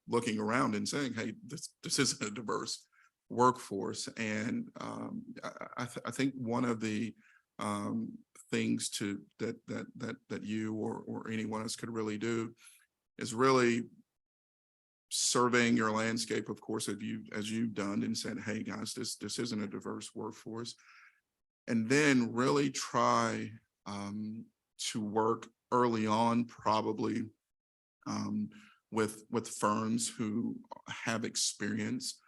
looking around and saying, hey, this isn't a diverse workforce. And I think one of the things that you or anyone else could really do is really surveying your landscape, of course, as you've done, and said, hey guys, this isn't a diverse workforce. And then really try to work early on, probably with firms who have experience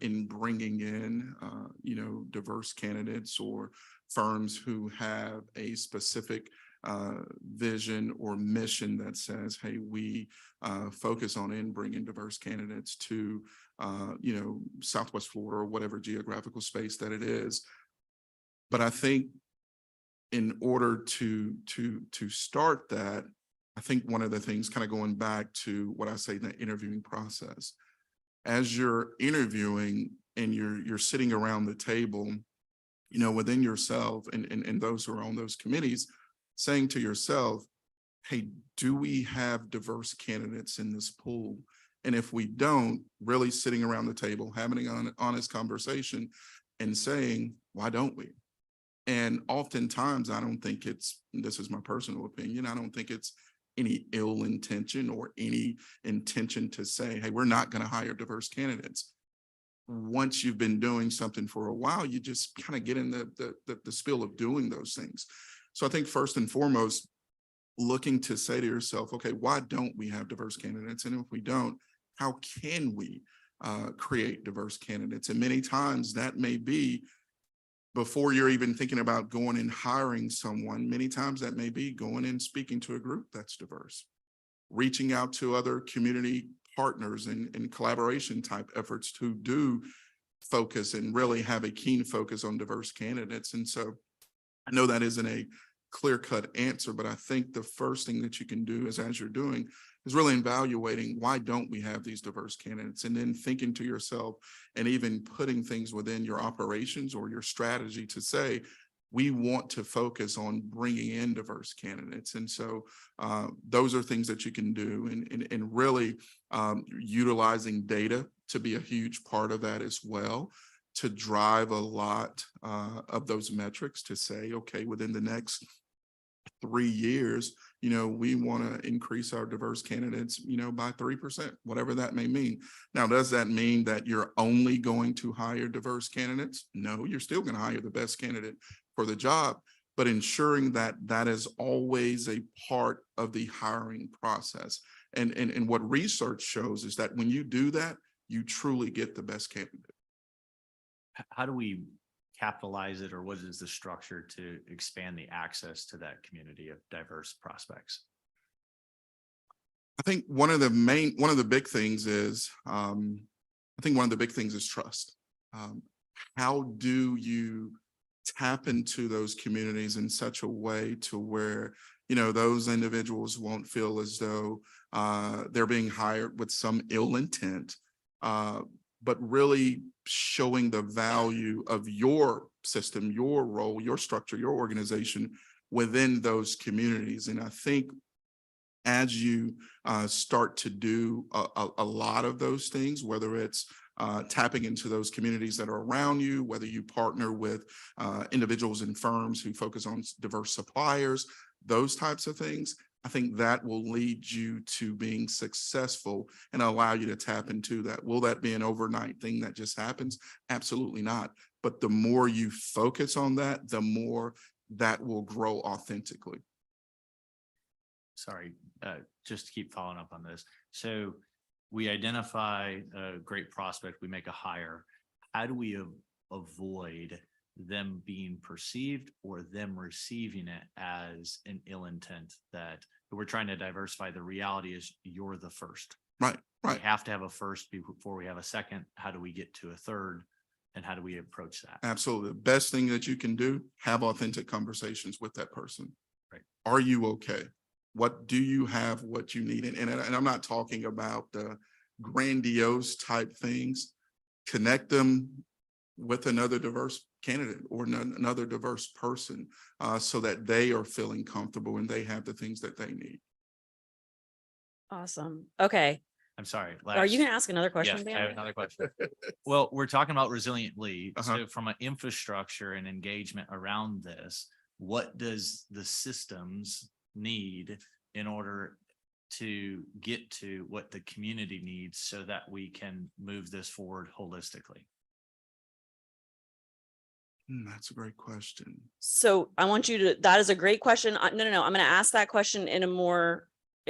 in bringing in, diverse candidates, or firms who have a specific vision or mission that says, hey, we focus on in bringing diverse candidates to, Southwest Florida or whatever geographical space that it is. But I think in order to start that, I think one of the things, kind of going back to what I say in the interviewing process, as you're interviewing and you're sitting around the table, within yourself and those who are on those committees, saying to yourself, hey, do we have diverse candidates in this pool? And if we don't, really sitting around the table, having an honest conversation and saying, why don't we? And oftentimes, I don't think this is my personal opinion, I don't think it's any ill intention or any intention to say, hey, we're not going to hire diverse candidates. Once you've been doing something for a while, you just kind of get in the spiel of doing those things. So I think first and foremost, looking to say to yourself, okay, why don't we have diverse candidates? And if we don't, how can we create diverse candidates? And many times that may be before you're even thinking about going and hiring someone. Many times that may be going and speaking to a group that's diverse, reaching out to other community partners and collaboration type efforts who do focus and really have a keen focus on diverse candidates. And so I know that isn't a clear-cut answer, but I think the first thing that you can do is, as you're doing, is really evaluating, why don't we have these diverse candidates? And then thinking to yourself and even putting things within your operations or your strategy to say, we want to focus on bringing in diverse candidates. And so those are things that you can do, and really utilizing data to be a huge part of that as well, to drive a lot of those metrics to say, okay, within the next 3 years, we want to increase our diverse candidates, by 3%, whatever that may mean. Now, does that mean that you're only going to hire diverse candidates? No, you're still going to hire the best candidate for the job, but ensuring that that is always a part of the hiring process. And what research shows is that when you do that, you truly get the best candidate. How do we capitalize it, or what is the structure to expand the access to that community of diverse prospects? I think one of the big things is, trust. How do you tap into those communities in such a way to where, those individuals won't feel as though they're being hired with some ill intent, but really showing the value of your system, your role, your structure, your organization within those communities. And I think as you start to do a lot of those things, whether it's tapping into those communities that are around you, whether you partner with individuals and firms who focus on diverse suppliers, those types of things, I think that will lead you to being successful and allow you to tap into that. Will that be an overnight thing that just happens? Absolutely not. But the more you focus on that, the more that will grow authentically. Sorry, just to keep following up on this. So we identify a great prospect, we make a hire. How do we avoid them being perceived or them receiving it as an ill intent, that we're trying to diversify? The reality is you're the first. Right. We have to have a first before we have a second. How do we get to a third? And how do we approach that? Absolutely. The best thing that you can do, have authentic conversations with that person. Right. Are you okay? What do you have, what you need? And I'm not talking about the grandiose type things. Connect them with another diverse candidate or another diverse person so that they are feeling comfortable and they have the things that they need. Awesome. Okay. I'm sorry. Are you last- gonna ask another question? Yes, I Dan? have another question. Well, we're talking about resilient lead. Uh-huh. So from an infrastructure and engagement around this, what does the systems need in order to get to what the community needs so that we can move this forward holistically? That's a great question. So I want you to, that is a great question. No, I'm gonna ask that question in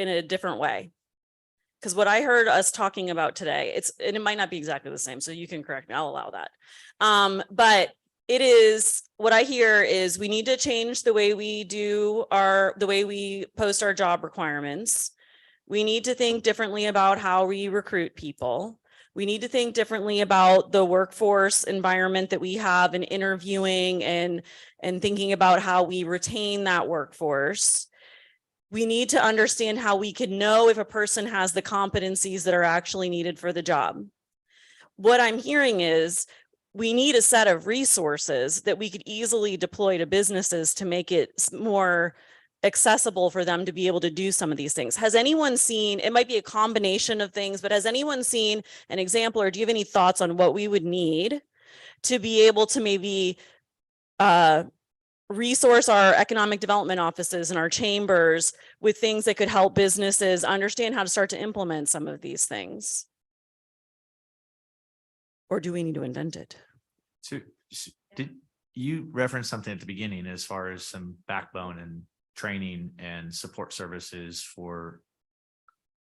a different way. Because what I heard us talking about today, and it might not be exactly the same, so you can correct me, I'll allow that. But it is, what I hear is we need to change the way we the way we post our job requirements. We need to think differently about how we recruit people. We need to think differently about the workforce environment that we have in interviewing and thinking about how we retain that workforce. We need to understand how we can know if a person has the competencies that are actually needed for the job. What I'm hearing is we need a set of resources that we could easily deploy to businesses to make it more accessible for them to be able to do some of these things. Has anyone seen, it might be a combination of things, but has anyone seen an example, or do you have any thoughts on what we would need to be able to maybe resource our economic development offices and our chambers with things that could help businesses understand how to start to implement some of these things? Or do we need to invent it? So did you reference something at the beginning as far as some backbone and training and support services for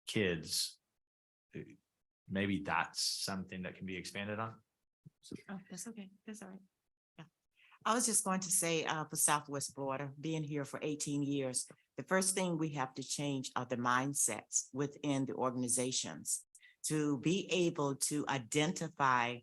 kids? Maybe that's something that can be expanded on? Oh, that's okay. That's all right. Yeah. I was just going to say, for Southwest Florida, being here for 18 years, the first thing we have to change are the mindsets within the organizations to be able to identify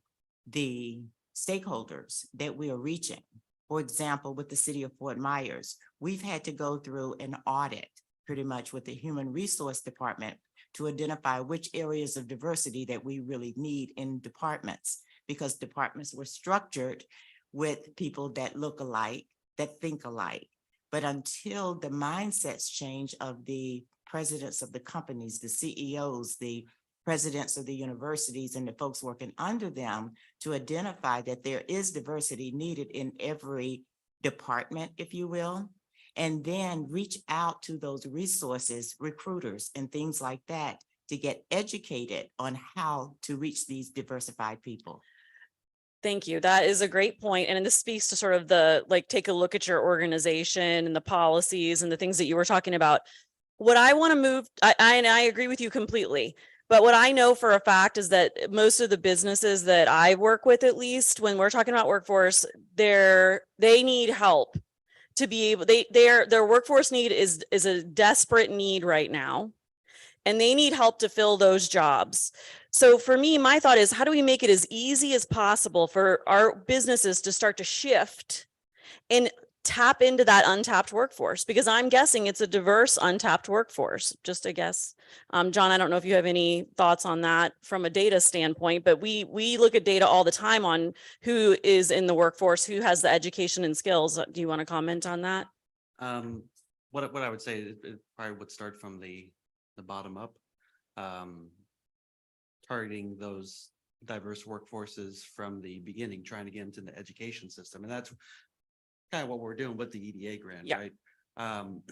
the stakeholders that we are reaching. For example, with the city of Fort Myers, we've had to go through an audit pretty much with the Human Resource Department to identify which areas of diversity that we really need in departments, because departments were structured with people that look alike, that think alike. But until the mindsets change of the presidents of the companies, the CEOs, the presidents of the universities, and the folks working under them to identify that there is diversity needed in every department, if you will, and then reach out to those resources, recruiters and things like that, to get educated on how to reach these diversified people. Thank you. That is a great point. And this speaks to sort of the, like, take a look at your organization and the policies and the things that you were talking about. What I want to move, and I agree with you completely. But what I know for a fact is that most of the businesses that I work with, at least when we're talking about workforce, they need help to be able, their workforce need is a desperate need right now. And they need help to fill those jobs. So for me, my thought is, how do we make it as easy as possible for our businesses to start to shift and tap into that untapped workforce? Because I'm guessing it's a diverse, untapped workforce, just a guess. John, I don't know if you have any thoughts on that from a data standpoint, but we look at data all the time on who is in the workforce, who has the education and skills. Do you want to comment on that? What I would say, it probably would start from the bottom up. Targeting those diverse workforces from the beginning, trying to get into the education system. And that's kind of what we're doing with the EDA grant, Yeah. right?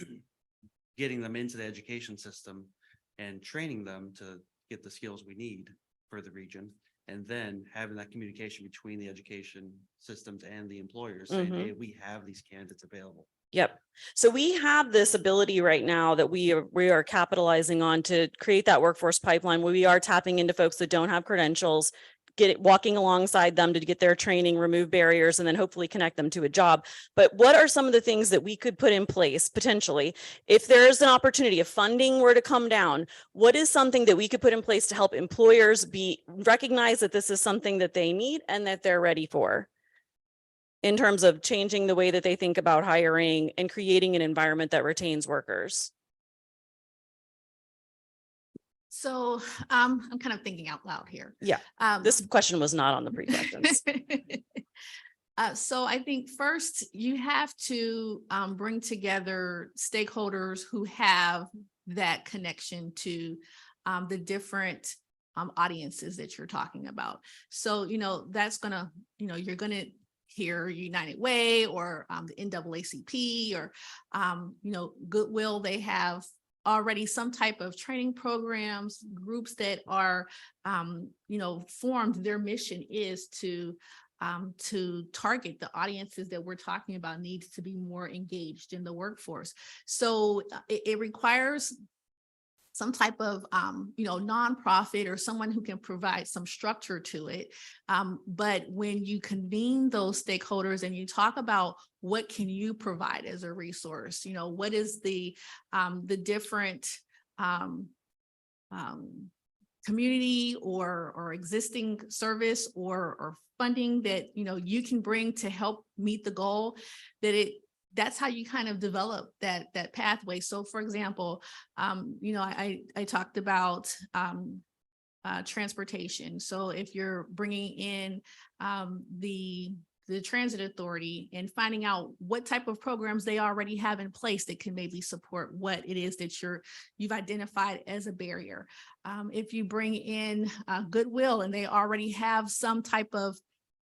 Getting them into the education system and training them to get the skills we need for the region. And then having that communication between the education systems and the employers saying, hey, we have these candidates available. Yep. So we have this ability right now that we are capitalizing on to create that workforce pipeline where we are tapping into folks that don't have credentials, walking alongside them to get their training, remove barriers, and then hopefully connect them to a job. But what are some of the things that we could put in place potentially if there is an opportunity, if funding were to come down? What is something that we could put in place to help employers recognize that this is something that they need and that they're ready for, in terms of changing the way that they think about hiring and creating an environment that retains workers? So I'm kind of thinking out loud here. Yeah, this question was not on the pre-questions. So I think first you have to bring together stakeholders who have that connection to the different audiences that you're talking about. So, that's gonna, you're gonna hear United Way or the NAACP or, Goodwill. They have already some type of training programs, groups that are, formed. Their mission is to target the audiences that we're talking about needs to be more engaged in the workforce. So it requires some type of, nonprofit or someone who can provide some structure to it. But when you convene those stakeholders and you talk about what can you provide as a resource, what is the different community or existing service or funding that, you can bring to help meet the goal, that's how you kind of develop that pathway. So for example, I talked about transportation. So if you're bringing in the transit authority and finding out what type of programs they already have in place that can maybe support what it is that you've identified as a barrier. If you bring in Goodwill and they already have some type of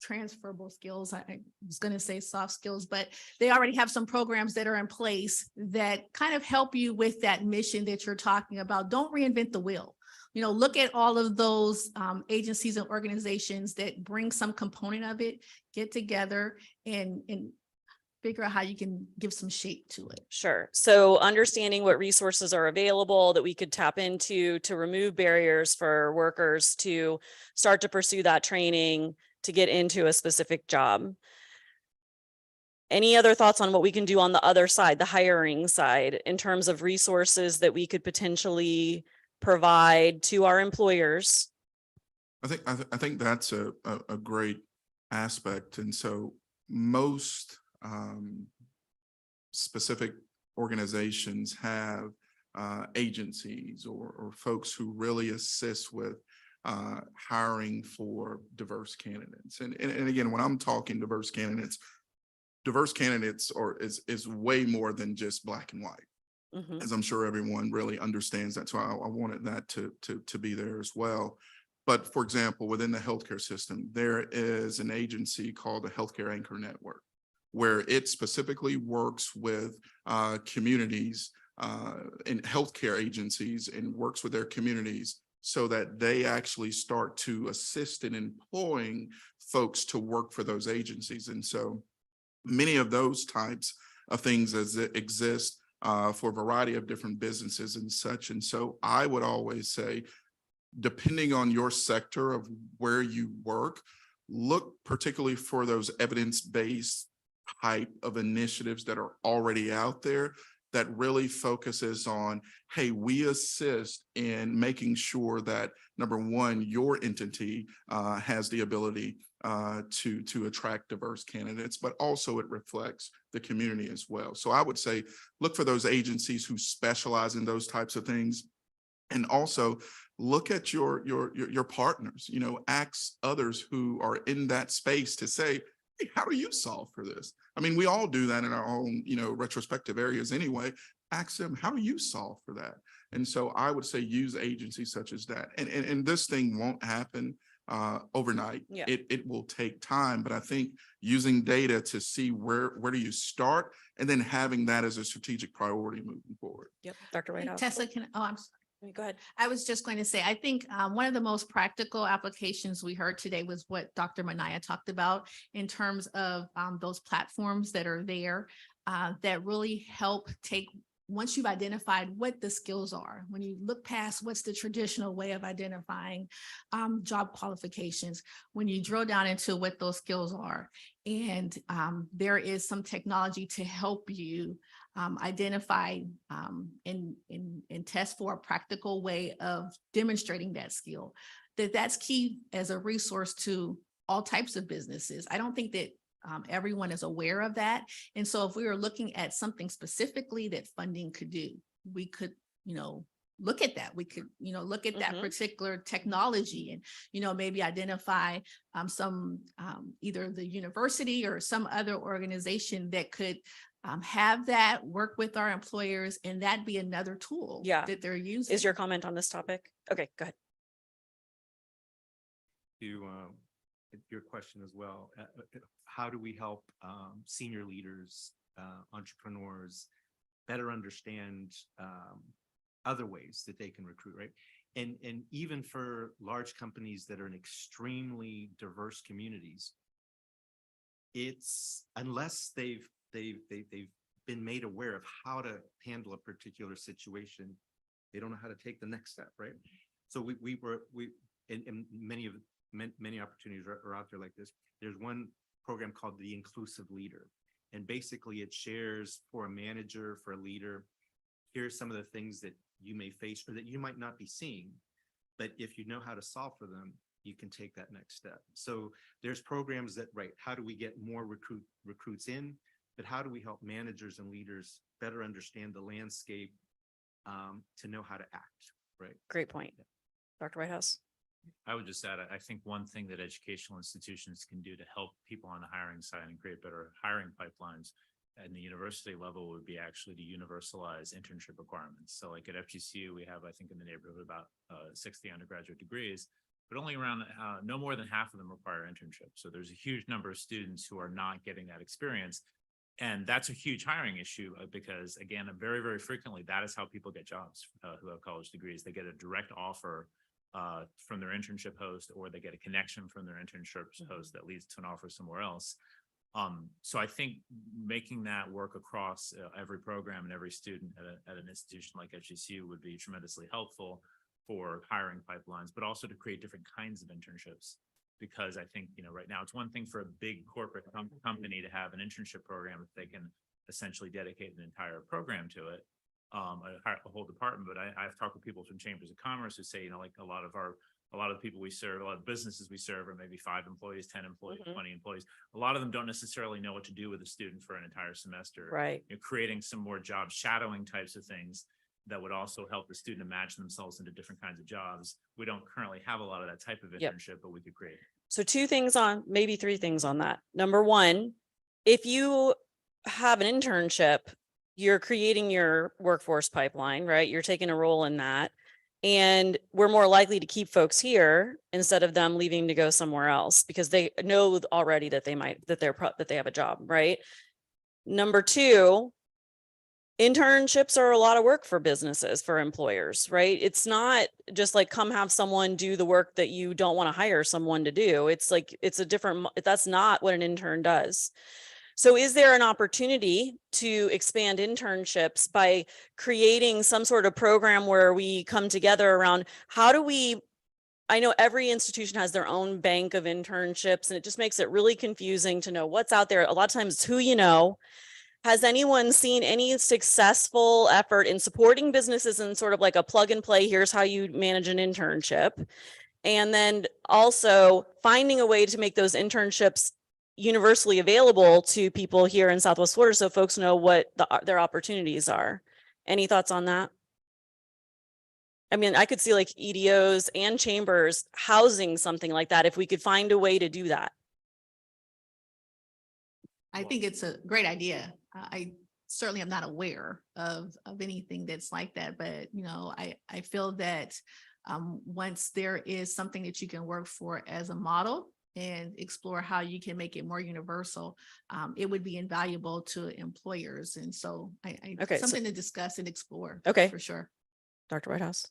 transferable skills. I was going to say soft skills, but they already have some programs that are in place that kind of help you with that mission that you're talking about. Don't reinvent the wheel. Look at all of those agencies and organizations that bring some component of it, get together and figure out how you can give some shape to it. Sure. So understanding what resources are available that we could tap into to remove barriers for workers to start to pursue that training to get into a specific job. Any other thoughts on what we can do on the other side, the hiring side, in terms of resources that we could potentially provide to our employers? I think that's a great aspect. And so most specific organizations have agencies or folks who really assist with hiring for diverse candidates. And again, when I'm talking diverse candidates is way more than just black and white, as I'm sure everyone really understands that. So I wanted that to be there as well. But for example, within the healthcare system, there is an agency called the Healthcare Anchor Network, where it specifically works with communities and healthcare agencies and works with their communities so that they actually start to assist in employing folks to work for those agencies. And so many of those types of things exist for a variety of different businesses and such. And so I would always say, depending on your sector of where you work, look particularly for those evidence-based type of initiatives that are already out there that really focuses on, hey, we assist in making sure that, number one, your entity has the ability to attract diverse candidates, but also it reflects the community as well. So I would say, look for those agencies who specialize in those types of things. And also look at your partners, ask others who are in that space to say, hey, how do you solve for this? I mean, we all do that in our own, retrospective areas anyway. Ask them, how do you solve for that? And so I would say use agencies such as that. And this thing won't happen overnight. Yeah. It will take time, but I think using data to see where do you start and then having that as a strategic priority moving forward. Yep. Dr. Whitehouse. Tessa, I'm sorry. Go ahead. I was just going to say, I think one of the most practical applications we heard today was what Dr. Manaya talked about in terms of those platforms that are there that really help take, once you've identified what the skills are, when you look past what's the traditional way of identifying job qualifications, when you drill down into what those skills are, and there is some technology to help you identify and test for a practical way of demonstrating that skill, that's key as a resource to all types of businesses. I don't think that everyone is aware of that. And so if we were looking at something specifically that funding could do, we could, look at that. We could, look at that particular technology and, maybe identify some either the university or some other organization that could have that, work with our employers, and that'd be another tool Yeah. that they're using. Is your comment on this topic? Okay, go ahead. To your question as well, how do we help senior leaders, entrepreneurs better understand other ways that they can recruit, right? And even for large companies that are in extremely diverse communities, it's unless they've been made aware of how to handle a particular situation, they don't know how to take the next step, right? So we and many opportunities are out there like this. There's one program called the Inclusive Leader. And basically it shares for a manager, for a leader, here's some of the things that you may face or that you might not be seeing. But if you know how to solve for them, you can take that next step. So there's programs that, right, how do we get more recruits in? But how do we help managers and leaders better understand the landscape to know how to act, right? Great point. Dr. Whitehouse? I would just add, I think one thing that educational institutions can do to help people on the hiring side and create better hiring pipelines at the university level would be actually to universalize internship requirements. So like at FGCU, we have, I think in the neighborhood of about 60 undergraduate degrees, but only around no more than half of them require internships. So there's a huge number of students who are not getting that experience. And that's a huge hiring issue because again, very, very frequently, that is how people get jobs who have college degrees. They get a direct offer from their internship host, or they get a connection from their internship host that leads to an offer somewhere else. So I think making that work across every program and every student at an institution like FGCU would be tremendously helpful for hiring pipelines, but also to create different kinds of internships. Because I think, right now it's one thing for a big corporate company to have an internship program if they can essentially dedicate an entire program to it, a whole department. But I've talked with people from chambers of commerce who say, like a lot of the people we serve, a lot of businesses we serve are maybe 5 employees, 10 employees, 20 employees. A lot of them don't necessarily know what to do with a student for an entire semester. Right. Creating some more job shadowing types of things that would also help the student imagine themselves into different kinds of jobs. We don't currently have a lot of that type of internship, but we could create. So 2 things on, maybe 3 things on that. Number 1, if you have an internship, you're creating your workforce pipeline, right? You're taking a role in that. And we're more likely to keep folks here instead of them leaving to go somewhere else because they know already that they have a job, right? Number 2, internships are a lot of work for businesses, for employers, right? It's not just like come have someone do the work that you don't want to hire someone to do. It's like, that's not what an intern does. So is there an opportunity to expand internships by creating some sort of program where we come together around I know every institution has their own bank of internships and it just makes it really confusing to know what's out there. A lot of times it's who you know. Has anyone seen any successful effort in supporting businesses in sort of like a plug and play, here's how you manage an internship? And then also finding a way to make those internships universally available to people here in Southwest Florida so folks know what their opportunities are. Any thoughts on that? I mean, I could see like EDOs and chambers housing something like that if we could find a way to do that. I think it's a great idea. I certainly am not aware of anything that's like that, but I feel that once there is something that you can work for as a model and explore how you can make it more universal, it would be invaluable to employers. And so Okay, something to discuss and explore. Okay. For sure. Dr. Whitehouse?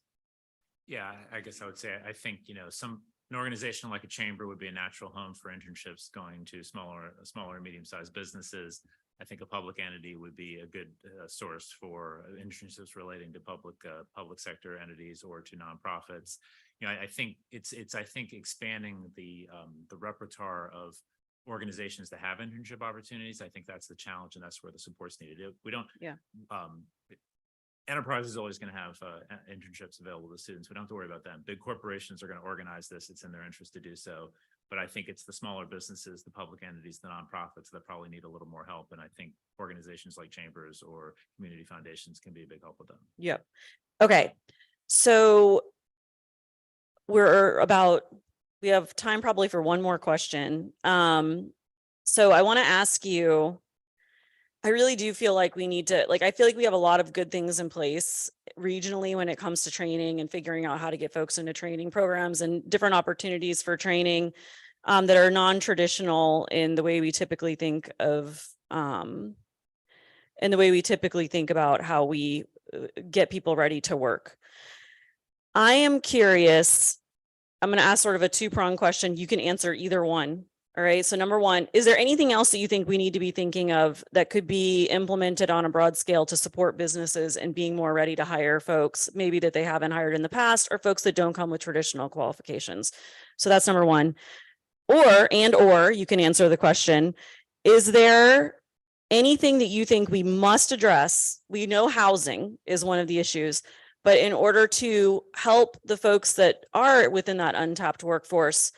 Yeah, I guess I would say, I think, an organization like a chamber would be a natural home for internships going to smaller and medium-sized businesses. I think a public entity would be a good source for internships relating to public sector entities or to nonprofits. I think it's expanding the repertoire of organizations that have internship opportunities. I think that's the challenge, and that's where the support's needed. We don't. Yeah. Enterprise is always going to have internships available to students. We don't have to worry about them. Big corporations are going to organize this. It's in their interest to do so. But I think it's the smaller businesses, the public entities, the nonprofits that probably need a little more help. And I think organizations like chambers or community foundations can be a big help with them. Yep. Okay. So we have time probably for one more question. So I want to ask you, I really do feel like we need to, like, I feel like we have a lot of good things in place regionally when it comes to training and figuring out how to get folks into training programs and different opportunities for training that are non-traditional in the way we typically think of, in the way we typically think about how we get people ready to work. I am curious, I'm going to ask sort of a two-pronged question. You can answer either one. All right. So number one, is there anything else that you think we need to be thinking of that could be implemented on a broad scale to support businesses and being more ready to hire folks, maybe that they haven't hired in the past, or folks that don't come with traditional qualifications? So that's number one. Or you can answer the question, is there anything that you think we must address? We know housing is one of the issues, but in order to help the folks that are within that untapped workforce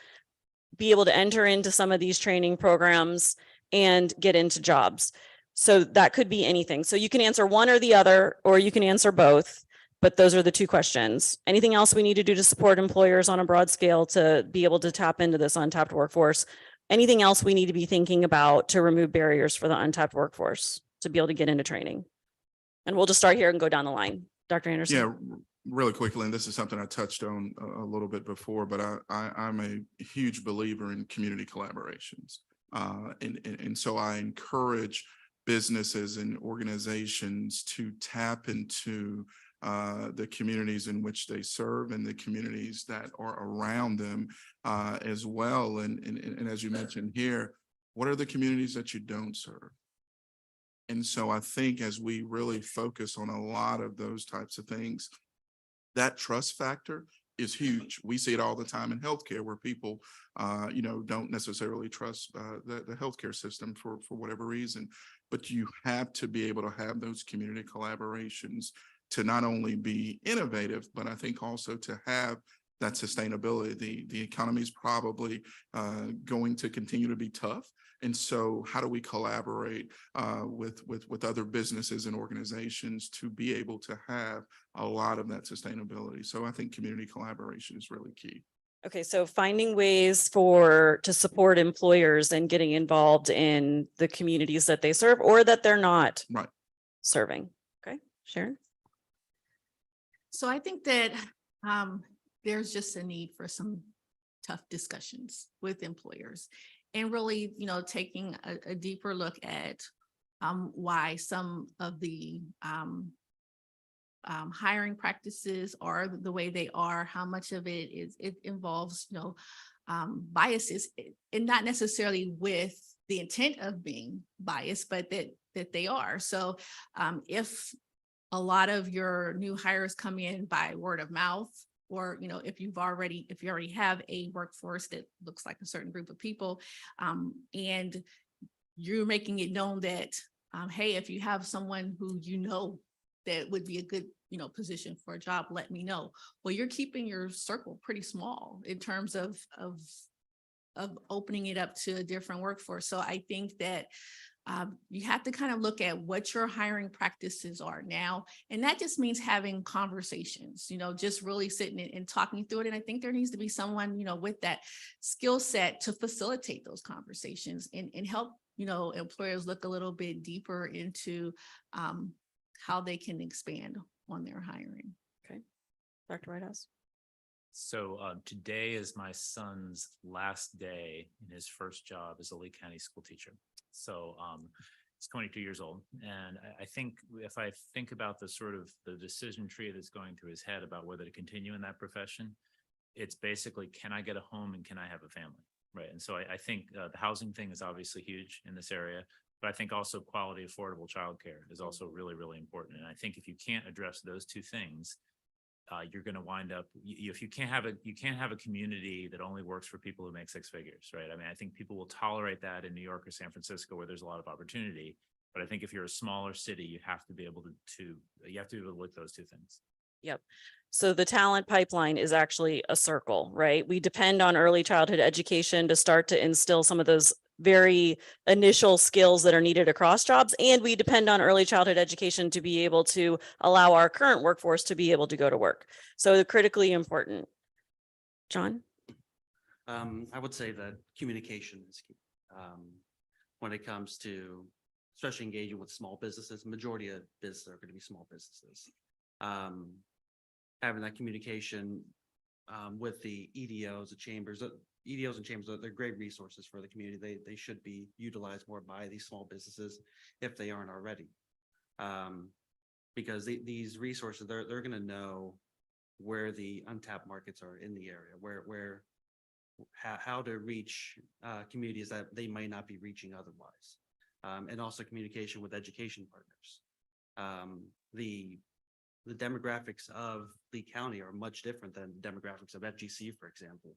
be able to enter into some of these training programs and get into jobs. So that could be anything. So you can answer one or the other, or you can answer both, but those are the two questions. Anything else we need to do to support employers on a broad scale to be able to tap into this untapped workforce? Anything else we need to be thinking about to remove barriers for the untapped workforce to be able to get into training? And we'll just start here and go down the line. Dr. Anderson. Yeah, really quickly, and this is something I touched on a little bit before, but I'm a huge believer in community collaborations. And so I encourage businesses and organizations to tap into the communities in which they serve and the communities that are around them as well. And as you mentioned here, what are the communities that you don't serve? And so I think as we really focus on a lot of those types of things, that trust factor is huge. We see it all the time in healthcare where people, don't necessarily trust the healthcare system for whatever reason. But you have to be able to have those community collaborations to not only be innovative, but I think also to have that sustainability. The economy is probably going to continue to be tough. And so how do we collaborate with other businesses and organizations to be able to have a lot of that sustainability? So I think community collaboration is really key. Okay, so finding ways to support employers and getting involved in the communities that they serve or that they're not Right. serving. Okay, Sharon? So I think that there's just a need for some tough discussions with employers and really, taking a deeper look at why some of the hiring practices are the way they are, how much of it involves, biases, and not necessarily with the intent of being biased, but that they are. So if a lot of your new hires come in by word of mouth, or, if you already have a workforce that looks like a certain group of people, and you're making it known that, hey, if you have someone who that would be a good, position for a job, let me know. Well, you're keeping your circle pretty small in terms of opening it up to a different workforce. So I think that you have to kind of look at what your hiring practices are now. And that just means having conversations, just really sitting and talking through it. And I think there needs to be someone, with that skill set to facilitate those conversations and help, employers look a little bit deeper into how they can expand on their hiring. Okay, Dr. Whitehouse. So today is my son's last day in his first job as a Lee County school teacher. So he's 22 years old. And I think if I think about the decision tree that's going through his head about whether to continue in that profession, it's basically, can I get a home and can I have a family? Right. And so I think the housing thing is obviously huge in this area, but I think also quality, affordable childcare is also really, really important. And I think if you can't address those two things, you're going to wind up, if you can't have a community that only works for people who make six figures, right? I mean, I think people will tolerate that in New York or San Francisco where there's a lot of opportunity. But I think if you're a smaller city, you have to be able to look at those two things. Yep. So the talent pipeline is actually a circle, right? We depend on early childhood education to start to instill some of those very initial skills that are needed across jobs. And we depend on early childhood education to be able to allow our current workforce to be able to go to work. So critically important. John? I would say that communication is key. When it comes to especially engaging with small businesses. Majority of businesses are going to be small businesses. Having that communication with the EDOs, the chambers, EDOs and chambers, they're great resources for the community. They should be utilized more by these small businesses if they aren't already. Because these resources, they're going to know where the untapped markets are in the area, how to reach communities that they might not be reaching otherwise. And also communication with education partners. The demographics of Lee County are much different than the demographics of FGC, for example.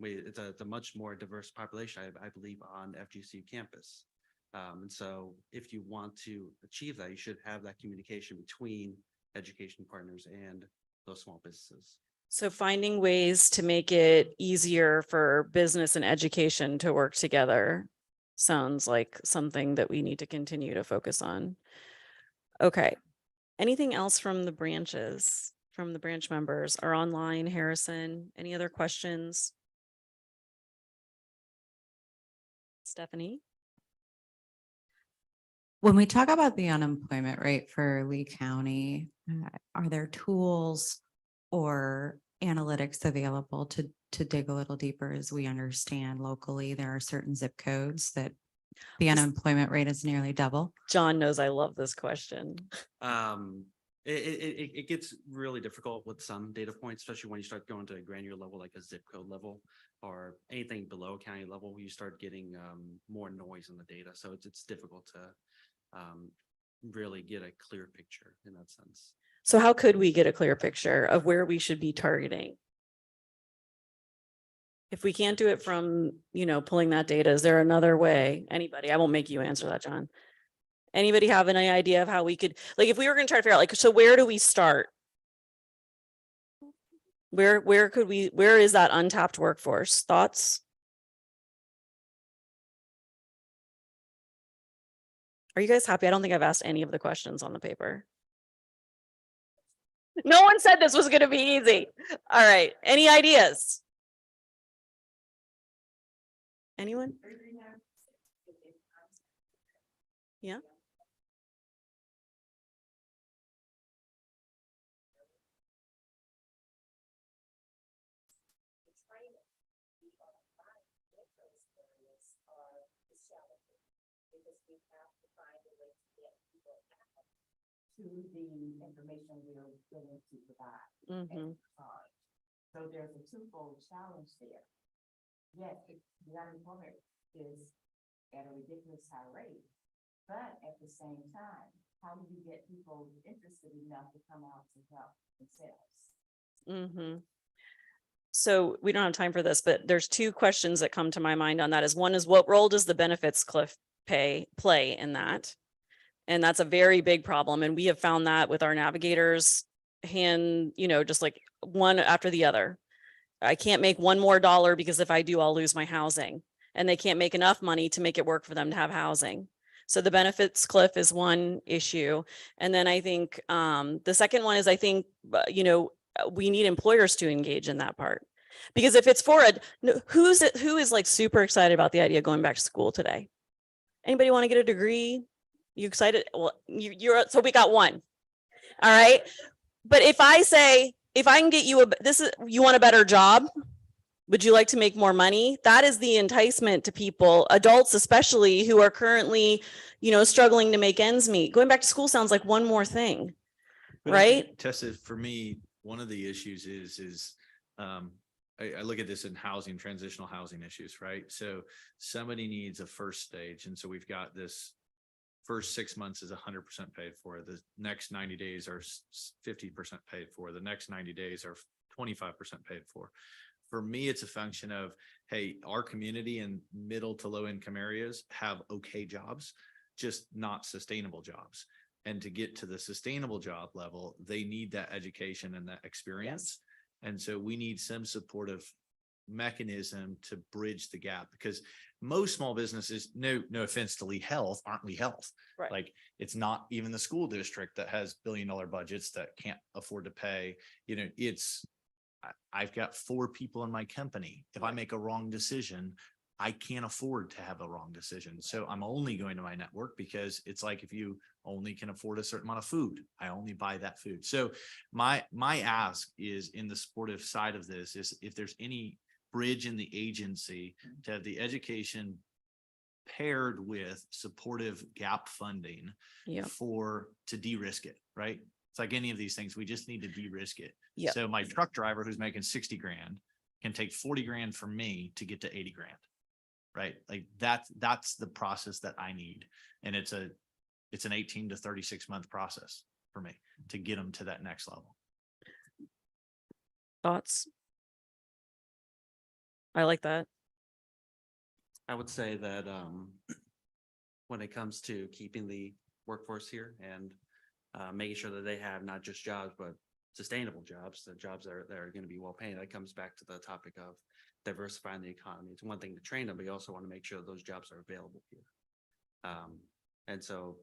It's a much more diverse population, I believe, on FGC campus. And so if you want to achieve that, you should have that communication between education partners and those small businesses. So finding ways to make it easier for business and education to work together sounds like something that we need to continue to focus on. Okay. Anything else from the branches, from the branch members or online, Harrison? Any other questions? Stephanie? When we talk about the unemployment rate for Lee County, are there tools or analytics available to dig a little deeper? As we understand locally, there are certain zip codes that the unemployment rate is nearly double. John knows I love this question. It gets really difficult with some data points, especially when you start going to a granular level, like a zip code level or anything below county level, you start getting more noise in the data. So it's difficult to really get a clear picture in that sense. So how could we get a clear picture of where we should be targeting? If we can't do it from, pulling that data, is there another way? Anybody? I won't make you answer that, John. Anybody have any idea of how we could, like, if we were going to try to figure out, like, so where do we start? Where is that untapped workforce? Thoughts? Are you guys happy? I don't think I've asked any of the questions on the paper. No one said this was going to be easy. All right. Any ideas? Anyone? Yeah. To the information we're willing to provide. Mhm. So there's a twofold challenge there. Yes, the unemployment is at a ridiculous high rate, but at the same time, how do you get people interested enough to come out to help themselves? Mm-hmm. So we don't have time for this, but there's two questions that come to my mind on that. One is, what role does the benefits cliff play in that? And that's a very big problem. And we have found that with our navigators just like one after the other. I can't make one more dollar because if I do, I'll lose my housing, and they can't make enough money to make it work for them to have housing. So the benefits cliff is one issue. And then I think the second one is, I think, we need employers to engage in that part, because if it's for who is like super excited about the idea of going back to school today? Anybody want to get a degree? You excited? Well, so we got one. All right. But if I say, if I can get you you want a better job? Would you like to make more money? That is the enticement to people, adults especially, who are currently, struggling to make ends meet. Going back to school sounds like one more thing, But I think, right? Tessa, for me, one of the issues is I look at this in housing, transitional housing issues, right? So somebody needs a first stage. And so we've got this first 6 months is 100% paid for. The next 90 days are 50% paid for. The next 90 days are 25% paid for. For me, it's a function of, hey, our community in middle to low income areas have okay jobs, just not sustainable jobs. And to get to the sustainable job level, they need that education and that experience. And so we need some supportive mechanism to bridge the gap, because most small businesses, no offense to Lee Health, aren't Lee Health. Right. Like, it's not even the school district that has billion-dollar budgets that can't afford to pay. I've got 4 people in my company. If I make a wrong decision, I can't afford to have a wrong decision. So I'm only going to my network because it's like if you only can afford a certain amount of food, I only buy that food. So my ask is in the supportive side of this is if there's any bridge in the agency to have the education paired with supportive gap funding Yeah. to de-risk it, right? It's like any of these things, we just need to de-risk it. Yep. So my truck driver who's making 60 grand can take 40 grand from me to get to 80 grand. Right? Like that's the process that I need. And it's an 18 to 36 month process for me to get them to that next level. Thoughts? I like that. I would say that when it comes to keeping the workforce here and making sure that they have not just jobs, but sustainable jobs, the jobs that are going to be well paid, that comes back to the topic of diversifying the economy. It's one thing to train them, but you also want to make sure those jobs are available here. And so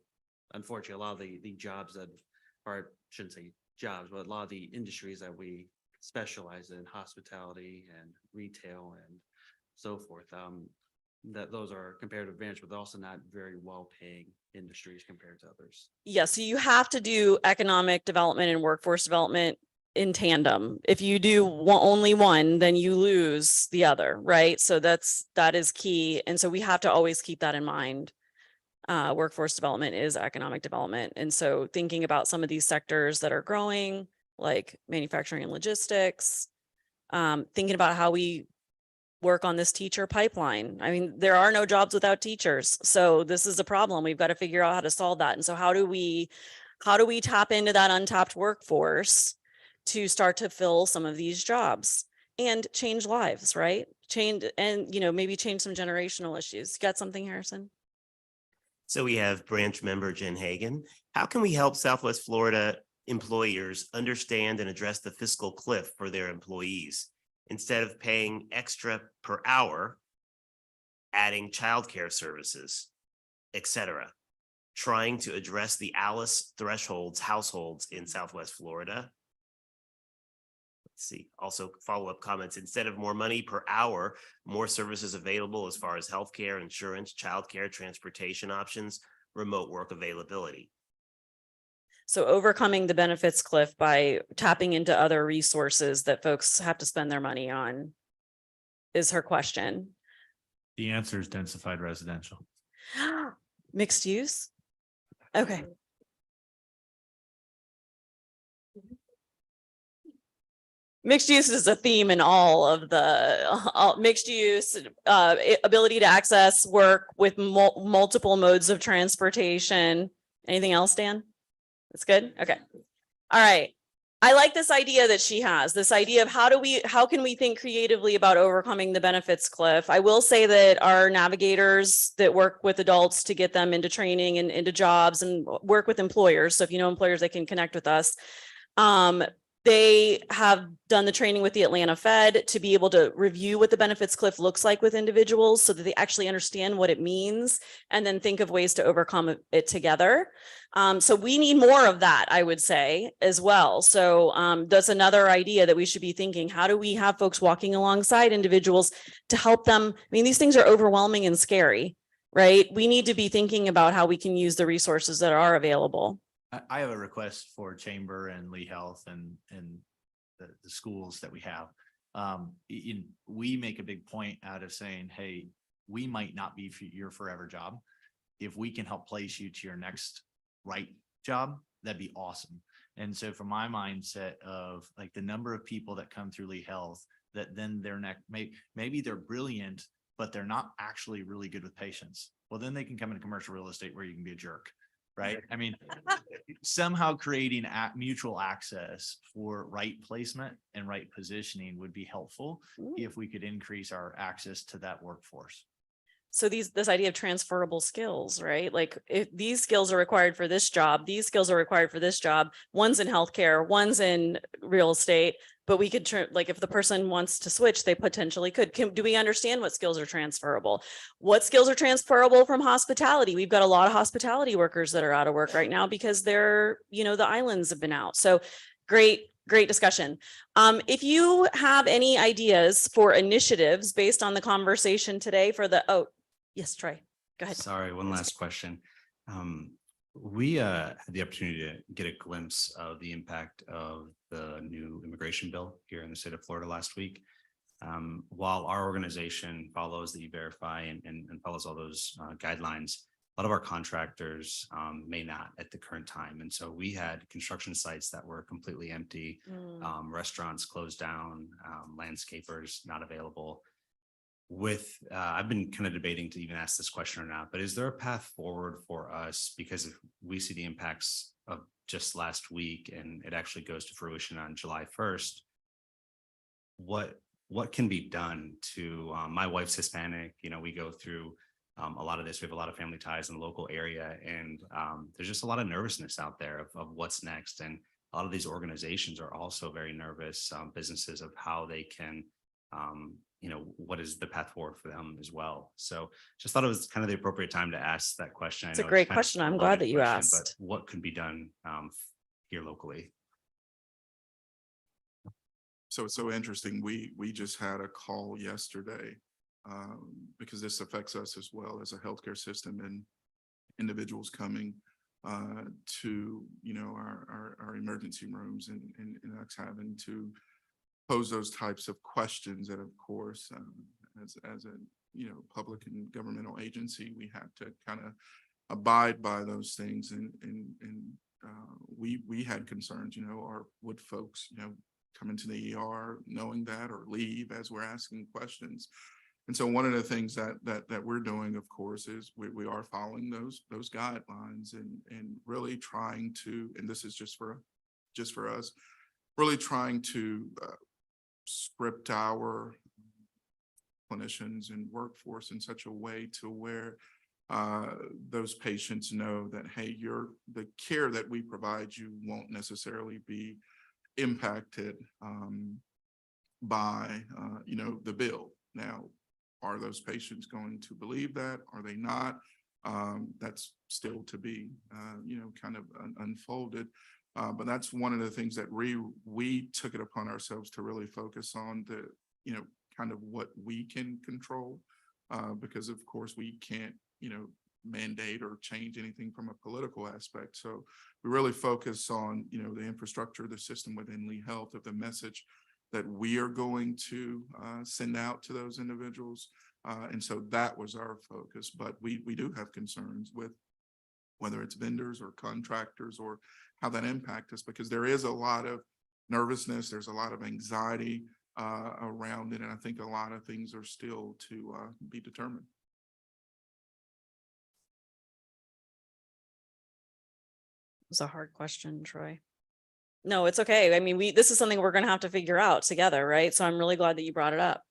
unfortunately, a lot of the jobs that, or I shouldn't say jobs, but a lot of the industries that we specialize in, hospitality and retail and so forth, that those are comparative advantage, but they're also not very well paying industries compared to others. Yeah, so you have to do economic development and workforce development in tandem. If you do only one, then you lose the other, right? So that is key. And so we have to always keep that in mind. Workforce development is economic development. And so thinking about some of these sectors that are growing, like manufacturing and logistics, thinking about how we work on this teacher pipeline. I mean, there are no jobs without teachers. So this is a problem. We've got to figure out how to solve that. And so how do we tap into that untapped workforce to start to fill some of these jobs and change lives, right? Change and, maybe change some generational issues. Got something, Harrison? So we have branch member Jen Hagan. How can we help Southwest Florida employers understand and address the fiscal cliff for their employees? Instead of paying extra per hour, adding childcare services, etc., trying to address the ALICE households in Southwest Florida. Let's see, also follow-up comments. Instead of more money per hour, more services available as far as healthcare, insurance, childcare, transportation options, remote work availability. So overcoming the benefits cliff by tapping into other resources that folks have to spend their money on is her question. The answer is densified residential. Mixed use? Okay. Mixed use is a theme in all of the mixed use, ability to access work with multiple modes of transportation. Anything else, Dan? That's good. Okay. All right. I like this idea that she has, this idea of how can we think creatively about overcoming the benefits cliff? I will say that our navigators that work with adults to get them into training and into jobs and work with employers. So if you know employers, they can connect with us. They have done the training with the Atlanta Fed to be able to review what the benefits cliff looks like with individuals so that they actually understand what it means and then think of ways to overcome it together. So we need more of that, I would say, as well. So that's another idea that we should be thinking. How do we have folks walking alongside individuals to help them? I mean, these things are overwhelming and scary, right? We need to be thinking about how we can use the resources that are available. I have a request for Chamber and Lee Health and the schools that we have. We make a big point out of saying, hey, we might not be your forever job. If we can help place you to your next right job, that'd be awesome. And so from my mindset of like the number of people that come through Lee Health, that then their next, maybe they're brilliant, but they're not actually really good with patients. Well, then they can come into commercial real estate where you can be a jerk. Right? I mean, somehow creating mutual access for right placement and right positioning would be helpful if we could increase our access to that workforce. So this idea of transferable skills, right? Like if these skills are required for this job, these skills are required for this job, one's in healthcare, one's in real estate, but we could like if the person wants to switch, they potentially could. Do we understand what skills are transferable? What skills are transferable from hospitality? We've got a lot of hospitality workers that are out of work right now because they're, the islands have been out. So great Great discussion. If you have any ideas for initiatives based on the conversation today for the, oh, yes, Troy, go ahead. Sorry, one last question. We had the opportunity to get a glimpse of the impact of the new immigration bill here in the state of Florida last week. While our organization follows the E-Verify and follows all those guidelines, a lot of our contractors may not at the current time. And so we had construction sites that were completely empty, restaurants closed down, landscapers not available. I've been kind of debating to even ask this question or not, but is there a path forward for us? Because if we see the impacts of just last week and it actually goes to fruition on July 1st, what can be done to, my wife's Hispanic, we go through a lot of this. We have a lot of family ties in the local area, and there's just a lot of nervousness out there of what's next. And a lot of these organizations are also very nervous, businesses, of how they can, what is the path forward for them as well. So just thought it was kind of the appropriate time to ask that question. It's a great question. I'm glad that you asked. But what could be done here locally? So it's so interesting. We just had a call yesterday because this affects us as well as a healthcare system and individuals coming to, our emergency rooms and us having to pose those types of questions that, of course, as a, public and governmental agency, we have to kind of abide by those things. And we had concerns, would folks, come into the ER knowing that or leave as we're asking questions. And so one of the things that we're doing, of course, is we are following those guidelines and really trying to, and this is just for us, really trying to script our clinicians and workforce in such a way to where those patients know that, hey, the care that we provide you won't necessarily be impacted by the bill. Now, are those patients going to believe that? Are they not? That's still to be kind of unfolded. But that's one of the things that we took it upon ourselves to really focus on, the kind of what we can control, because of course we can't mandate or change anything from a political aspect. So we really focus on the infrastructure, the system within Lee Health, of the message that we are going to send out to those individuals. And so that was our focus. But we do have concerns with whether it's vendors or contractors or how that impacts us, because there is a lot of nervousness, there's a lot of anxiety around it. And I think a lot of things are still to be determined. It was a hard question, Troy. No, it's okay. I mean, this is something we're going to have to figure out together, right? So I'm really glad that you brought it up.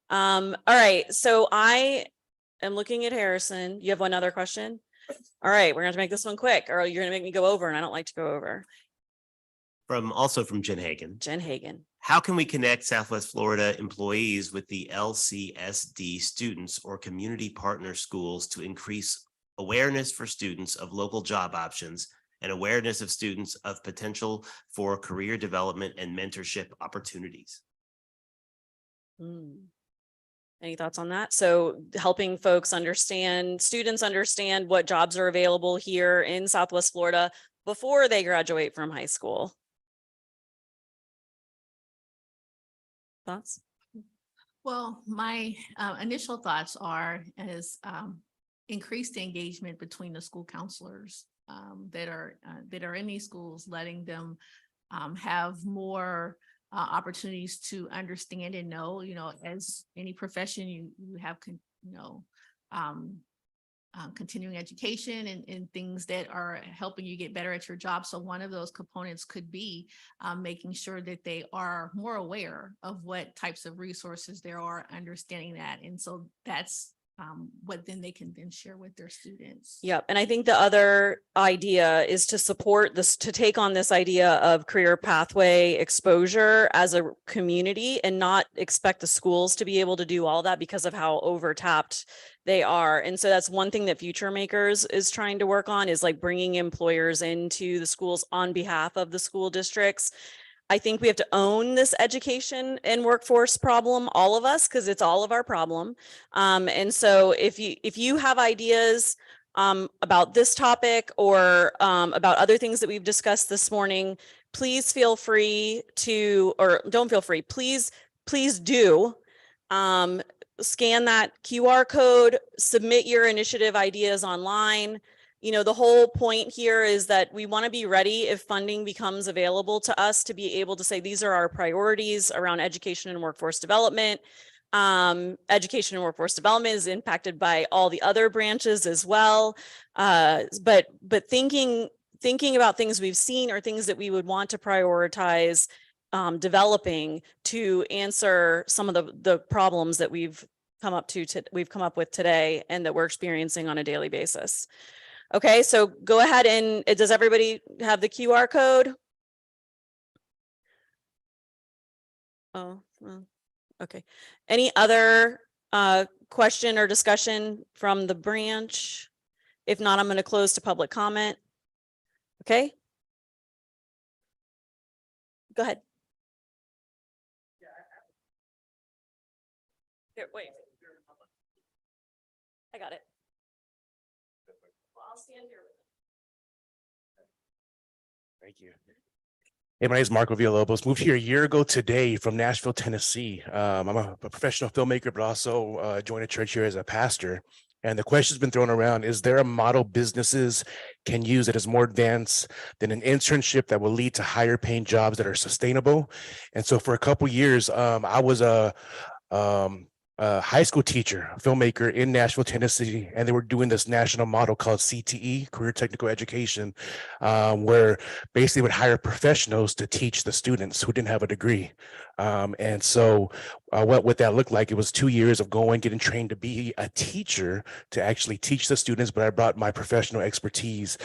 All right. So I am looking at Harrison. You have one other question? All right. We're going to make this one quick, or you're going to make me go over, and I don't like to go over. Also from Jen Hagan. Jen Hagan. How can we connect Southwest Florida employees with the LCSD students or community partner schools to increase awareness for students of local job options and awareness of students of potential for career development and mentorship opportunities? Any thoughts on that? So helping folks understand, students understand what jobs are available here in Southwest Florida before they graduate from high school. Thoughts? Well, my initial thoughts is increased engagement between the school counselors that are in these schools, letting them have more opportunities to understand and know, as any profession, you have, continuing education and things that are helping you get better at your job. So one of those components could be making sure that they are more aware of what types of resources there are, understanding that. And so that's what then they can then share with their students. Yep. And I think the other idea is to support this, to take on this idea of career pathway exposure as a community and not expect the schools to be able to do all that because of how overtapped they are. And so that's one thing that Future Makers is trying to work on, is like bringing employers into the schools on behalf of the school districts. I think we have to own this education and workforce problem, all of us, because it's all of our problem. And so if you have ideas about this topic or about other things that we've discussed this morning, please feel free to, or don't feel free, please do scan that QR code, submit your initiative ideas online. You know, the whole point here is that we want to be ready if funding becomes available to us to be able to say, these are our priorities around education and workforce development. Education and workforce development is impacted by all the other branches as well. But thinking about things we've seen or things that we would want to prioritize developing to answer some of the problems that we've come up with today and that we're experiencing on a daily basis. Okay, so go ahead and does everybody have the QR code? Oh, well, okay. Any other question or discussion from the branch? If not, I'm going to close to public comment. Okay. Go ahead. Here, wait. I got it. Well, I'll stand here with it. Thank you. Hey, my name is Marco Villalobos. Moved here a year ago today from Nashville, Tennessee. I'm a professional filmmaker, but also joined a church here as a pastor. And the question's been thrown around, is there a model businesses can use that is more advanced than an internship that will lead to higher paying jobs that are sustainable? And so for a couple of years, I was a high school teacher, a filmmaker in Nashville, Tennessee, and they were doing this national model called CTE, Career Technical Education, where basically would hire professionals to teach the students who didn't have a degree. And so what that looked like, it was 2 years of getting trained to be a teacher to actually teach the students, but I brought my professional expertise.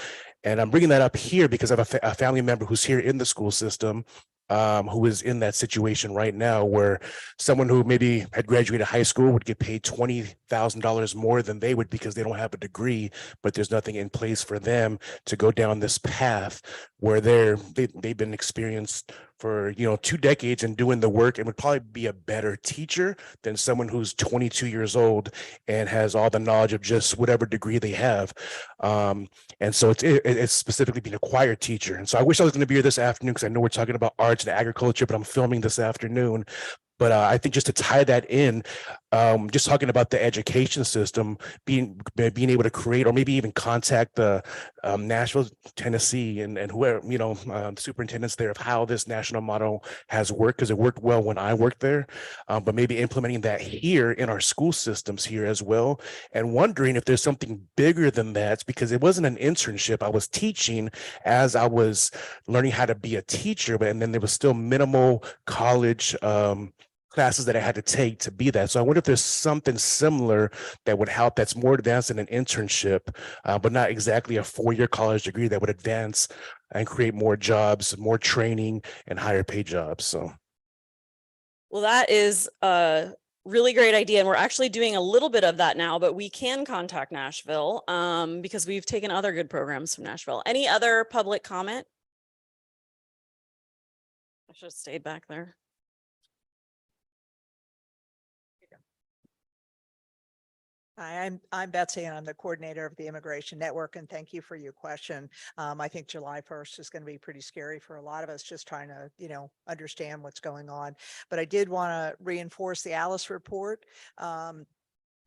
And I'm bringing that up here because I have a family member who's here in the school system, who is in that situation right now where someone who maybe had graduated high school would get paid $20,000 more than they would because they don't have a degree, but there's nothing in place for them to go down this path where they've been experienced for 2 decades and doing the work and would probably be a better teacher than someone who's 22 years old and has all the knowledge of just whatever degree they have. And so it's specifically being a choir teacher. And so I wish I was going to be here this afternoon because I know we're talking about arts and agriculture, but I'm filming this afternoon. But I think just to tie that in, just talking about the education system, being able to create or maybe even contact the Nashville, Tennessee and whoever, the superintendents there of how this national model has worked, because it worked well when I worked there, but maybe implementing that here in our school systems here as well. And wondering if there's something bigger than that, because it wasn't an internship. I was teaching as I was learning how to be a teacher, and then there was still minimal college classes that I had to take to be that. So I wonder if there's something similar that would help, that's more advanced than an internship, but not exactly a 4-year college degree, that would advance and create more jobs, more training and higher paid jobs. So. Well, that is a really great idea. And we're actually doing a little bit of that now, but we can contact Nashville because we've taken other good programs from Nashville. Any other public comment? I should have stayed back there. Hi, I'm Betsy and I'm the coordinator of the Immigration Network, and thank you for your question. I think July 1st is going to be pretty scary for a lot of us just trying to, understand what's going on. But I did want to reinforce the Alice report.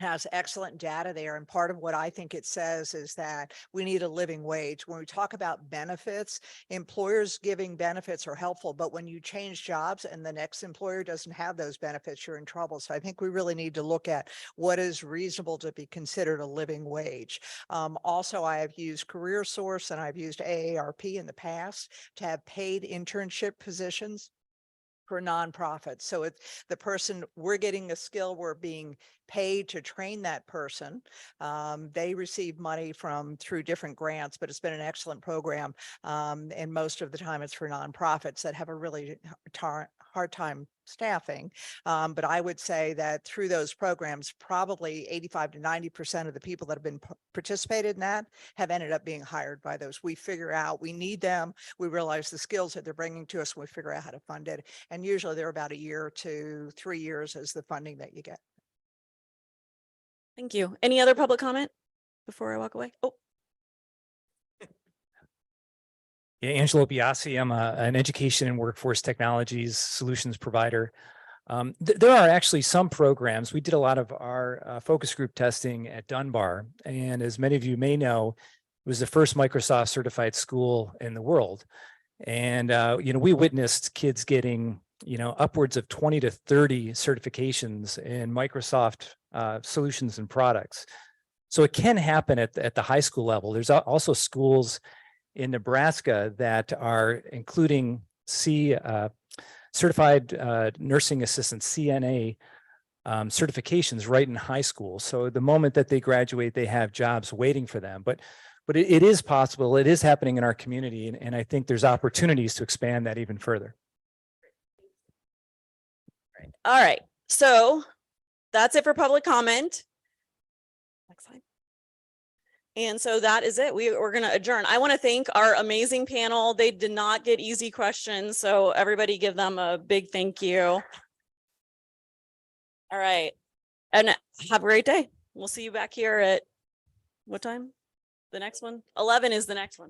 Has excellent data there. And part of what I think it says is that we need a living wage. When we talk about benefits, employers giving benefits are helpful, but when you change jobs and the next employer doesn't have those benefits, you're in trouble. So I think we really need to look at what is reasonable to be considered a living wage. Also, I have used CareerSource and I've used AARP in the past to have paid internship positions for nonprofits. So it's the person, we're getting a skill, we're being paid to train that person. They receive money through different grants, but it's been an excellent program. And most of the time it's for nonprofits that have a really hard time staffing. But I would say that through those programs, probably 85 to 90% of the people that have been participated in that have ended up being hired by those. We figure out we need them. We realize the skills that they're bringing to us. We figure out how to fund it. And usually they're about a year to 3 years as the funding that you get. Thank you. Any other public comment before I walk away? Oh, Yeah, Angelo Biasi. I'm an education and workforce technologies solutions provider. There are actually some programs. We did a lot of our focus group testing at Dunbar. And as many of you may know, it was the first Microsoft certified school in the world. And, we witnessed kids getting, upwards of 20 to 30 certifications in Microsoft solutions and products. So it can happen at the high school level. There's also schools in Nebraska that are including certified nursing assistant, CNA certifications right in high school. So the moment that they graduate, they have jobs waiting for them. But it is possible. It is happening in our community. And I think there's opportunities to expand that even further. all right. So that's it for public comment. Next slide. And so that is it. We're going to adjourn. I want to thank our amazing panel. They did not get easy questions. So everybody give them a big thank you. All right. And have a great day. We'll see you back here at what time? The next one? 11 is the next one.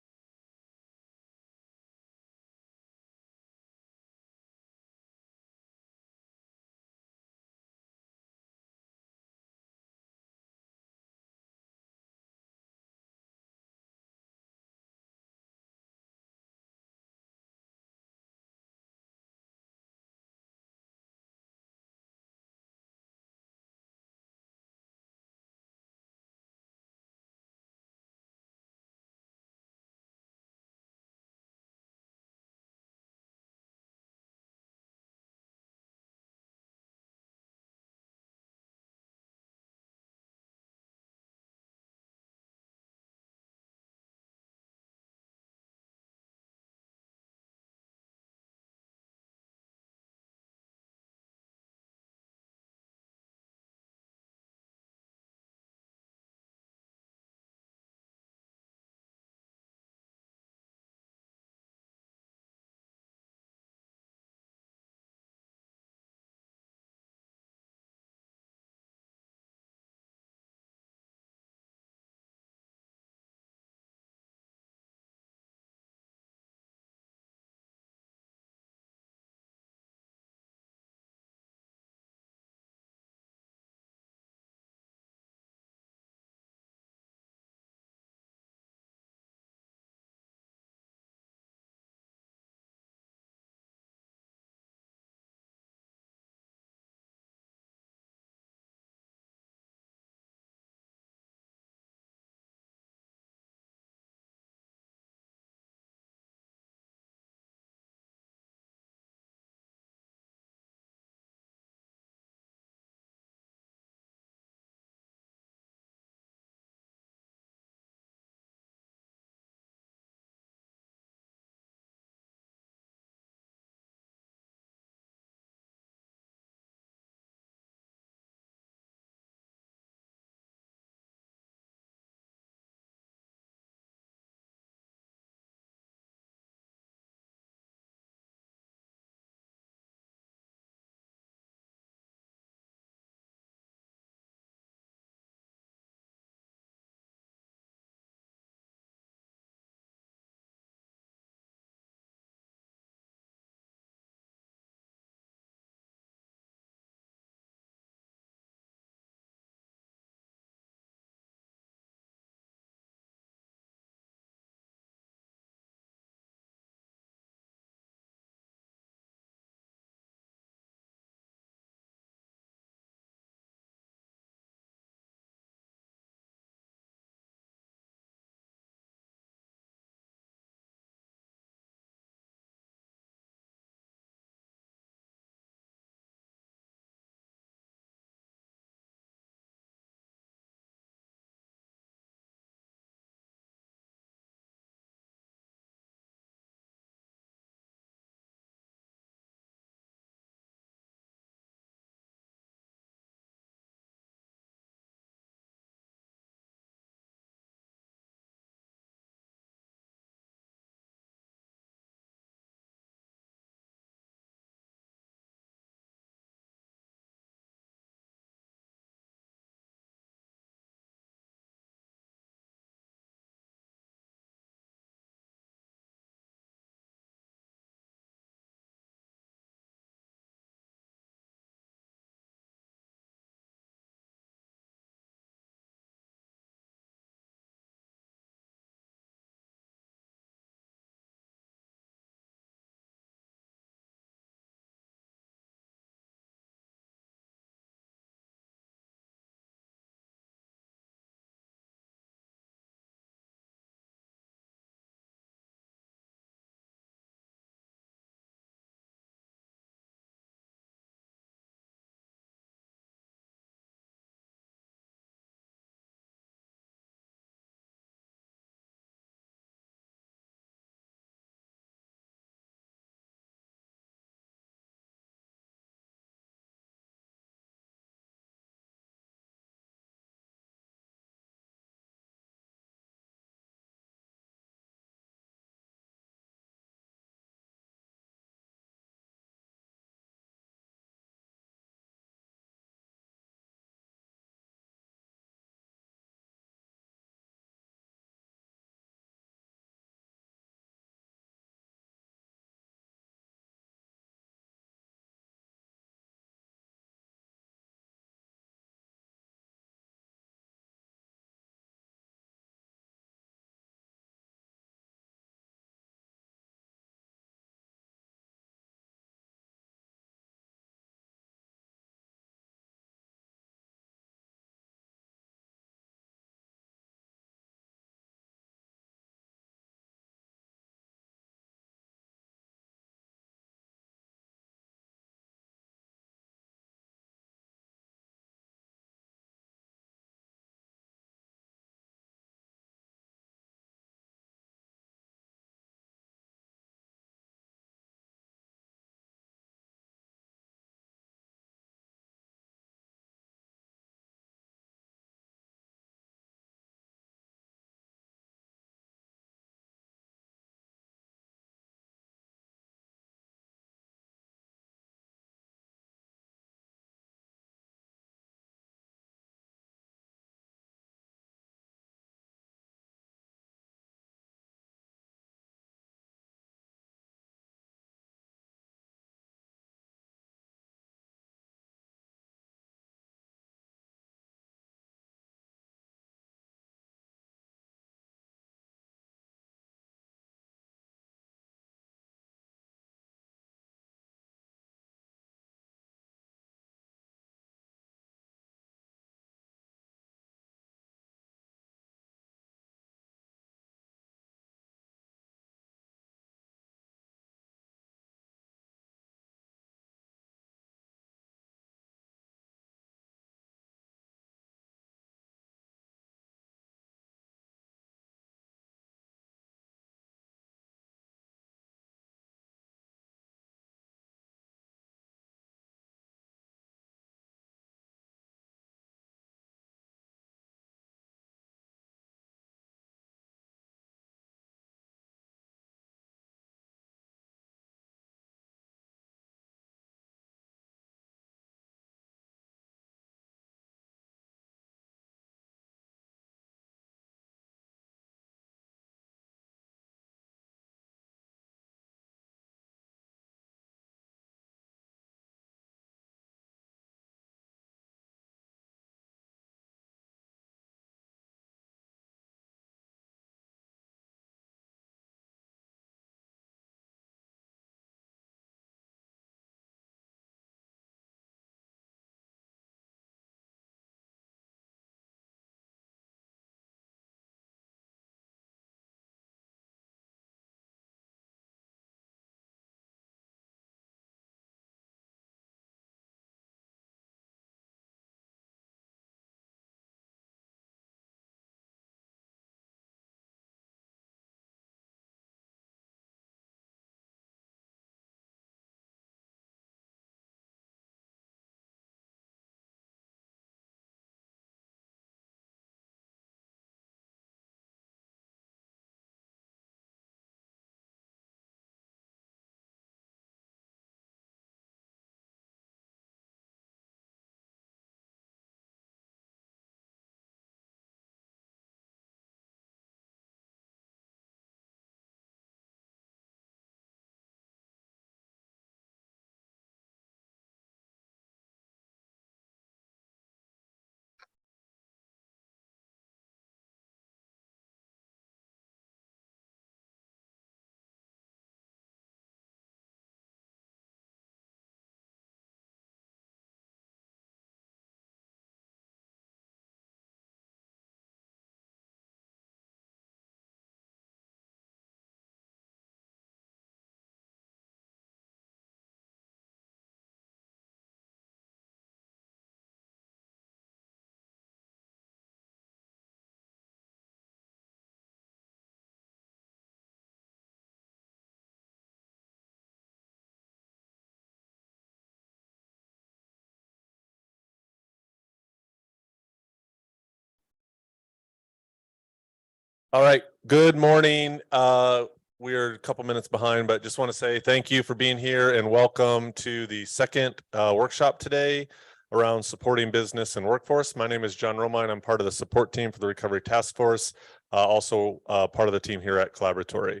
All right, good morning. We're a couple minutes behind, but just want to say thank you for being here and welcome to the second workshop today around supporting business and workforce. My name is John Romine. I'm part of the support team for the Recovery Task Force, also part of the team here at Collaboratory.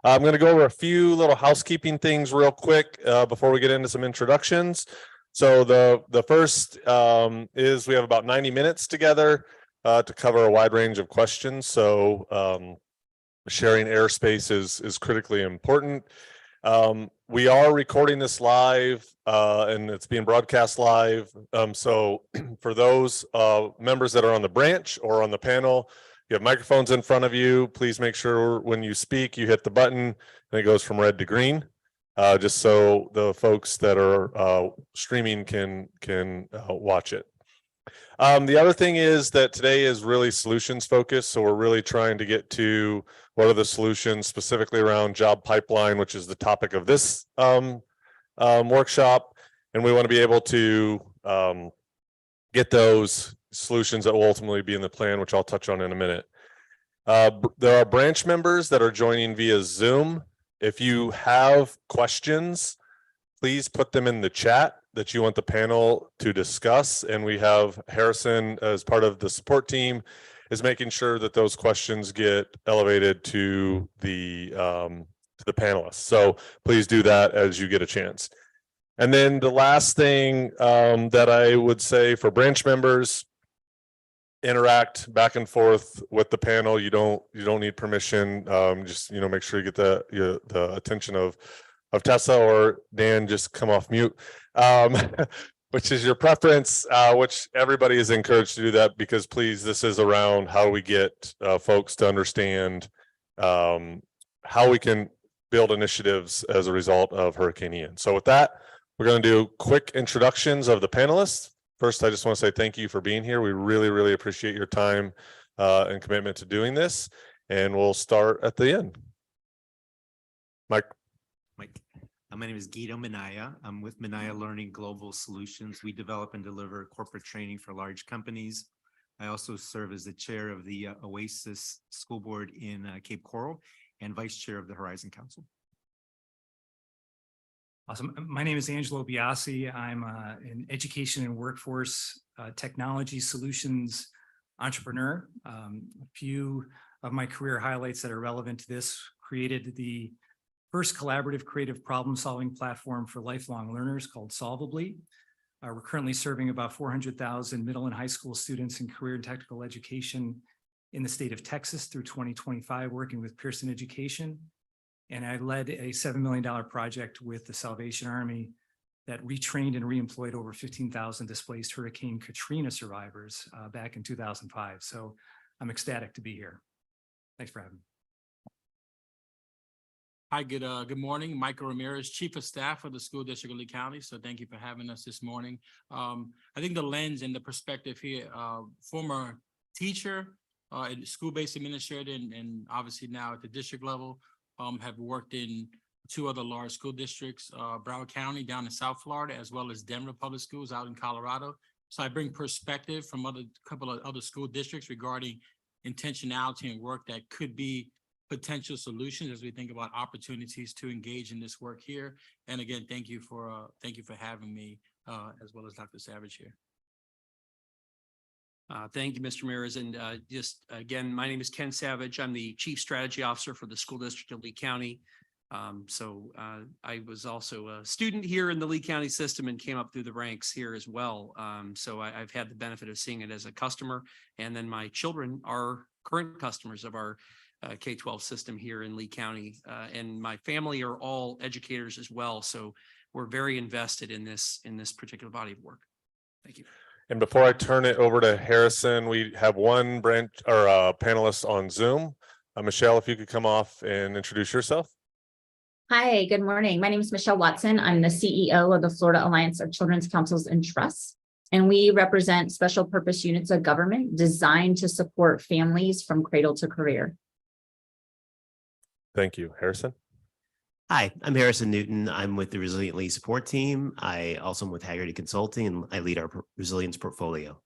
I'm going to go over a few little housekeeping things real quick before we get into some introductions. So the first is we have about 90 minutes together to cover a wide range of questions. So sharing airspace is critically important. We are recording this live and it's being broadcast live. So for those members that are on the branch or on the panel, you have microphones in front of you. Please make sure when you speak, you hit the button and it goes from red to green. Just so the folks that are streaming can watch it. The other thing is that today is really solutions focused. So we're really trying to get to what are the solutions specifically around job pipeline, which is the topic of this workshop. And we want to be able to get those solutions that will ultimately be in the plan, which I'll touch on in a minute. There are branch members that are joining via Zoom. If you have questions, please put them in the chat that you want the panel to discuss. And we have Harrison as part of the support team is making sure that those questions get elevated to the panelists. So please do that as you get a chance. And then the last thing that I would say for branch members, interact back and forth with the panel. You don't need permission. Just make sure you get the attention of Tessa or Dan. Just come off mute, which is your preference. Which everybody is encouraged to do that because please, this is around how we get folks to understand how we can build initiatives as a result of Hurricane Ian. So with that, we're going to do quick introductions of the panelists. First, I just want to say thank you for being here. We really, really appreciate your time and commitment to doing this. And we'll start at the end. Mike. My name is Guido Minaya. I'm with Minaya Learning Global Solutions. We develop and deliver corporate training for large companies. I also serve as the chair of the Oasis School Board in Cape Coral and vice chair of the Horizon Council. Awesome. My name is Angelo Biasi. I'm an education and workforce technology solutions entrepreneur. A few of my career highlights that are relevant to this: created the first collaborative creative problem-solving platform for lifelong learners called Solvably. We're currently serving about 400,000 middle and high school students in career and technical education in the state of Texas through 2025, working with Pearson Education. And I led a $7 million project with the Salvation Army that retrained and reemployed over 15,000 displaced Hurricane Katrina survivors back in 2005. So I'm ecstatic to be here. Thanks for having me. Hi, good morning. Michael Ramirez, Chief of Staff for the School District of Lee County. So thank you for having us this morning. I think the lens and the perspective here, former teacher, school-based administrator, and obviously now at the district level, have worked in 2 other large school districts, Broward County down in South Florida, as well as Denver Public Schools out in Colorado. So I bring perspective from couple of other school districts regarding intentionality and work that could be potential solutions as we think about opportunities to engage in this work here. And again, thank you for having me, as well as Dr. Savage here. Thank you, Mr. Ramirez. And just again, my name is Ken Savage. I'm the Chief Strategy Officer for the School District of Lee County. I was also a student here in the Lee County system and came up through the ranks here as well. I've had the benefit of seeing it as a customer. And then my children are current customers of our K-12 system here in Lee County. And my family are all educators as well. So we're very invested in this particular body of work. Thank you. And before I turn it over to Harrison, we have one branch or panelist on Zoom. Michelle, if you could come off and introduce yourself. Hi, good morning. My name is Michelle Watson. I'm the CEO of the Florida Alliance of Children's Councils and Trusts, and we represent special purpose units of government designed to support families from cradle to career. Thank you. Harrison. Hi, I'm Harrison Newton. I'm with the Resilient Lee support team. I also am with Haggerty Consulting, and I lead our resilience portfolio.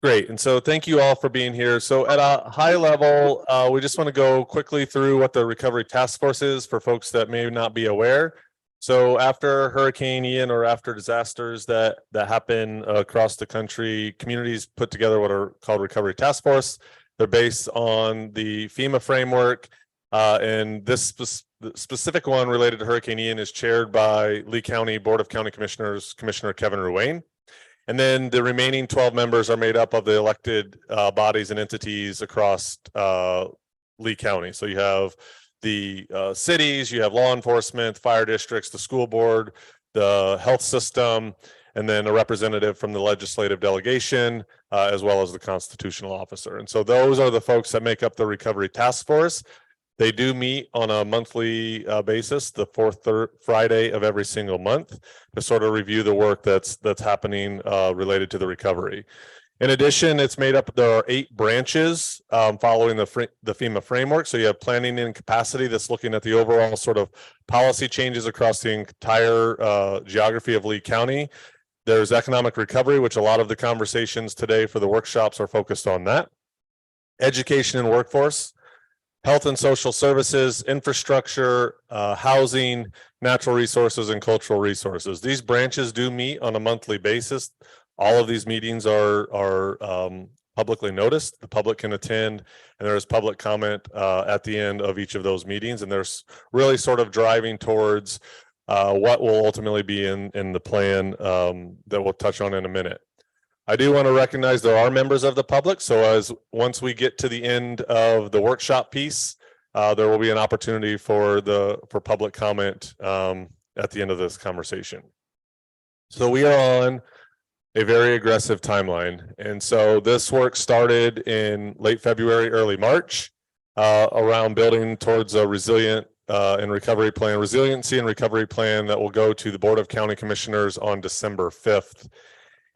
Great. And so thank you all for being here. So at a high level, we just want to go quickly through what the Recovery Task Force is for folks that may not be aware. So after Hurricane Ian or after disasters that happen across the country, communities put together what are called Recovery Task Force. They're based on the FEMA framework. And this specific one related to Hurricane Ian is chaired by Lee County Board of County Commissioners, Commissioner Kevin Ruane. And then the remaining 12 members are made up of the elected bodies and entities across Lee County. So you have the cities, you have law enforcement, fire districts, the school board, the health system, and then a representative from the legislative delegation, as well as the constitutional officer. And so those are the folks that make up the Recovery Task Force. They do meet on a monthly basis, the fourth Friday of every single month, to sort of review the work that's happening related to the recovery. In addition, it's made up, there are 8 branches following the FEMA framework. So you have planning and capacity that's looking at the overall sort of policy changes across the entire geography of Lee County. There's economic recovery, which a lot of the conversations today for the workshops are focused on that. Education and workforce, health and social services, infrastructure, housing, natural resources, and cultural resources. These branches do meet on a monthly basis. All of these meetings are publicly noticed. The public can attend, and there is public comment at the end of each of those meetings. And there's really sort of driving towards what will ultimately be in the plan that we'll touch on in a minute. I do want to recognize there are members of the public. So once we get to the end of the workshop piece, there will be an opportunity for public comment at the end of this conversation. So we are on a very aggressive timeline. And so this work started in late February, early March, around building towards a resilient and recovery plan, resiliency and recovery plan that will go to the Board of County Commissioners on December 5th.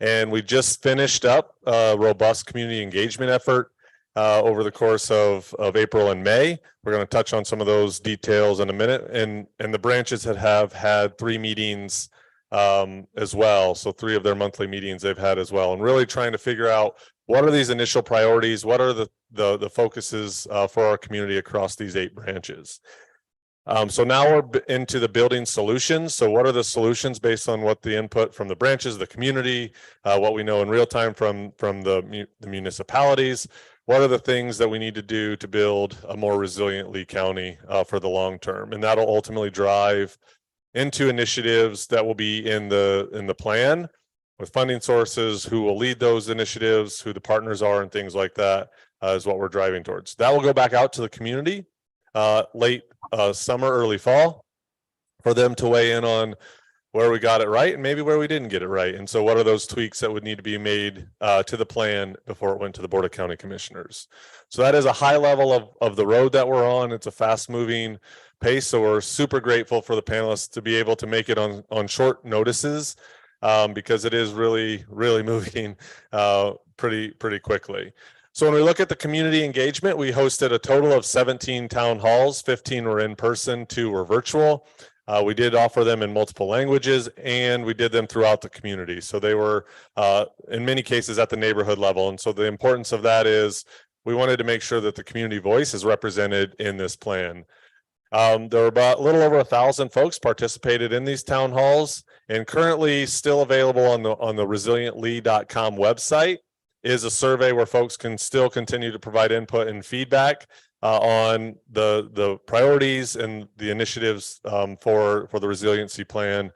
And we just finished up a robust community engagement effort over the course of April and May. We're going to touch on some of those details in a minute. And the branches have had 3 meetings as well. So 3 of their monthly meetings they've had as well. And really trying to figure out what are these initial priorities? What are the focuses for our community across these 8 branches? So now we're into the building solutions. So what are the solutions based on what the input from the branches, the community, what we know in real time from the municipalities? What are the things that we need to do to build a more resilient Lee County for the long term? And that'll ultimately drive into initiatives that will be in the plan with funding sources, who will lead those initiatives, who the partners are, and things like that is what we're driving towards. That will go back out to the community late summer, early fall, for them to weigh in on where we got it right and maybe where we didn't get it right. And so what are those tweaks that would need to be made to the plan before it went to the Board of County Commissioners? So that is a high level of the road that we're on. It's a fast moving pace. So we're super grateful for the panelists to be able to make it on short notices because it is really moving pretty quickly. So when we look at the community engagement, we hosted a total of 17 town halls, 15 were in person, 2 were virtual. We did offer them in multiple languages, and we did them throughout the community. So they were in many cases at the neighborhood level. And so the importance of that is we wanted to make sure that the community voice is represented in this plan. There were about a little over 1,000 folks participated in these town halls, and currently still available on the resilientlee.com website is a survey where folks can still continue to provide input and feedback on the priorities and the initiatives for the resiliency plan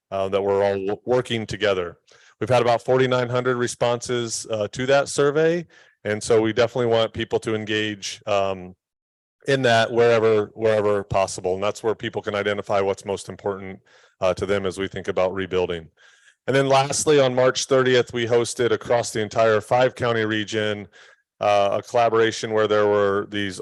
that we're all working together. We've had about 4,900 responses to that survey. And so we definitely want people to engage in that wherever possible. And that's where people can identify what's most important to them as we think about rebuilding. And then lastly, on March 30th, we hosted across the entire 5-county region a collaboration where there were these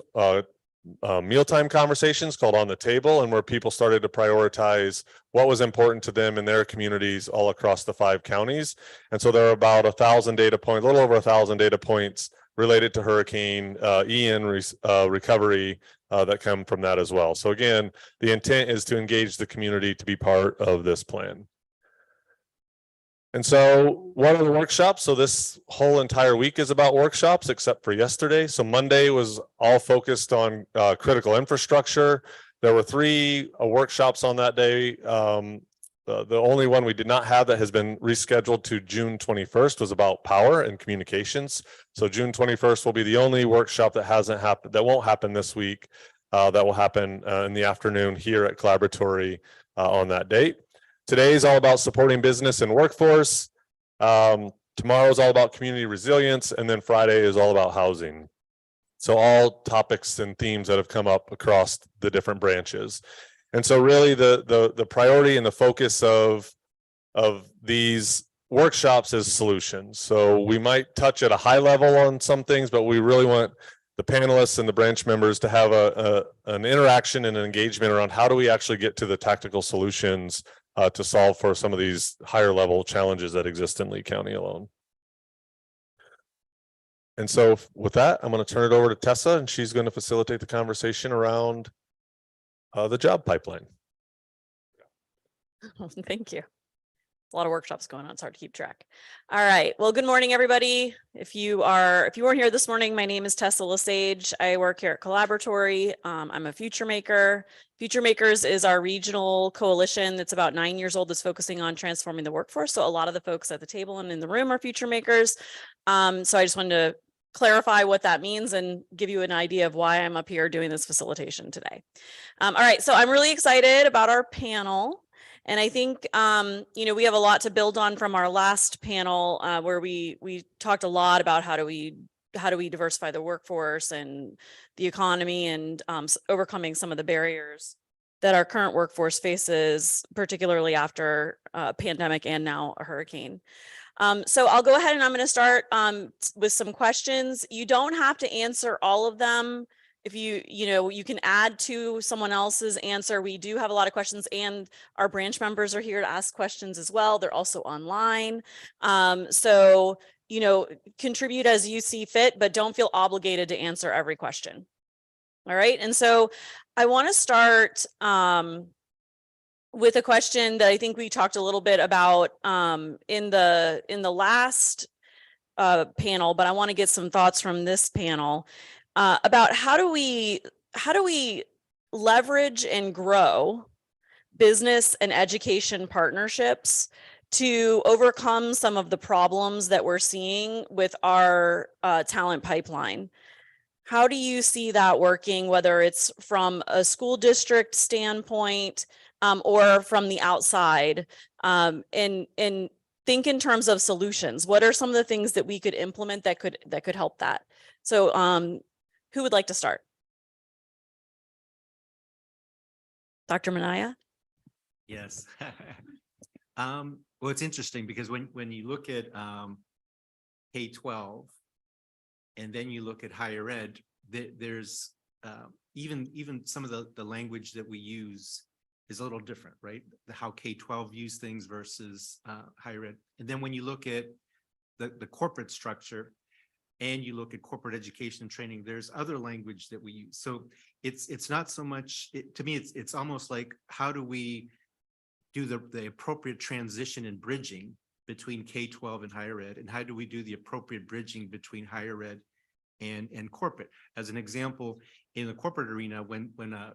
mealtime conversations called On the Table, and where people started to prioritize what was important to them in their communities all across the 5 counties. And so there are about 1,000 data points, a little over 1,000 data points related to Hurricane Ian recovery that come from that as well. So again, the intent is to engage the community to be part of this plan. And so what are the workshops? So this whole entire week is about workshops except for yesterday. So Monday was all focused on critical infrastructure. There were 3 workshops on that day. The only one we did not have that has been rescheduled to June 21st was about power and communications. So June 21st will be the only workshop that hasn't happened, that won't happen this week. That will happen in the afternoon here at Collaboratory on that date. Today is all about supporting business and workforce. Tomorrow is all about community resilience, and then Friday is all about housing. So all topics and themes that have come up across the different branches. And so really the priority and the focus of these workshops is solutions. So we might touch at a high level on some things, but we really want the panelists and the branch members to have an interaction and an engagement around how do we actually get to the tactical solutions to solve for some of these higher level challenges that exist in Lee County alone. And so with that, I'm going to turn it over to Tessa, and she's going to facilitate the conversation around the job pipeline. Thank you. A lot of workshops going on. It's hard to keep track. All right. Well, good morning, everybody. If you weren't here this morning, my name is Tessa Lesage. I work here at Collaboratory. I'm a future maker. Future Makers is our regional coalition that's about 9 years old, that's focusing on transforming the workforce. So a lot of the folks at the table and in the room are future makers. So I just wanted to clarify what that means and give you an idea of why I'm up here doing this facilitation today. All right. So I'm really excited about our panel. And I think, we have a lot to build on from our last panel where we talked a lot about how do we diversify the workforce and the economy and overcoming some of the barriers that our current workforce faces, particularly after a pandemic and now a hurricane. So I'll go ahead and I'm going to start with some questions. You don't have to answer all of them. If you can add to someone else's answer. We do have a lot of questions, and our branch members are here to ask questions as well. They're also online. So, contribute as you see fit, but don't feel obligated to answer every question. All right. And so I want to start with a question that I think we talked a little bit about in the last panel, but I want to get some thoughts from this panel. About how do we leverage and grow business and education partnerships to overcome some of the problems that we're seeing with our talent pipeline? How do you see that working, whether it's from a school district standpoint or from the outside? And think in terms of solutions. What are some of the things that we could implement that could help that? So who would like to start? Dr. Minaya? Yes. Well, it's interesting because when you look at K-12 and then you look at higher ed, there's even some of the language that we use is a little different, right? How K-12 use things versus higher ed. And then when you look at the corporate structure, and you look at corporate education and training, there's other language that we use. So it's not so much, to me, it's almost like, how do we do the appropriate transition and bridging between K-12 and higher ed? And how do we do the appropriate bridging between higher ed and corporate? As an example, in the corporate arena, when a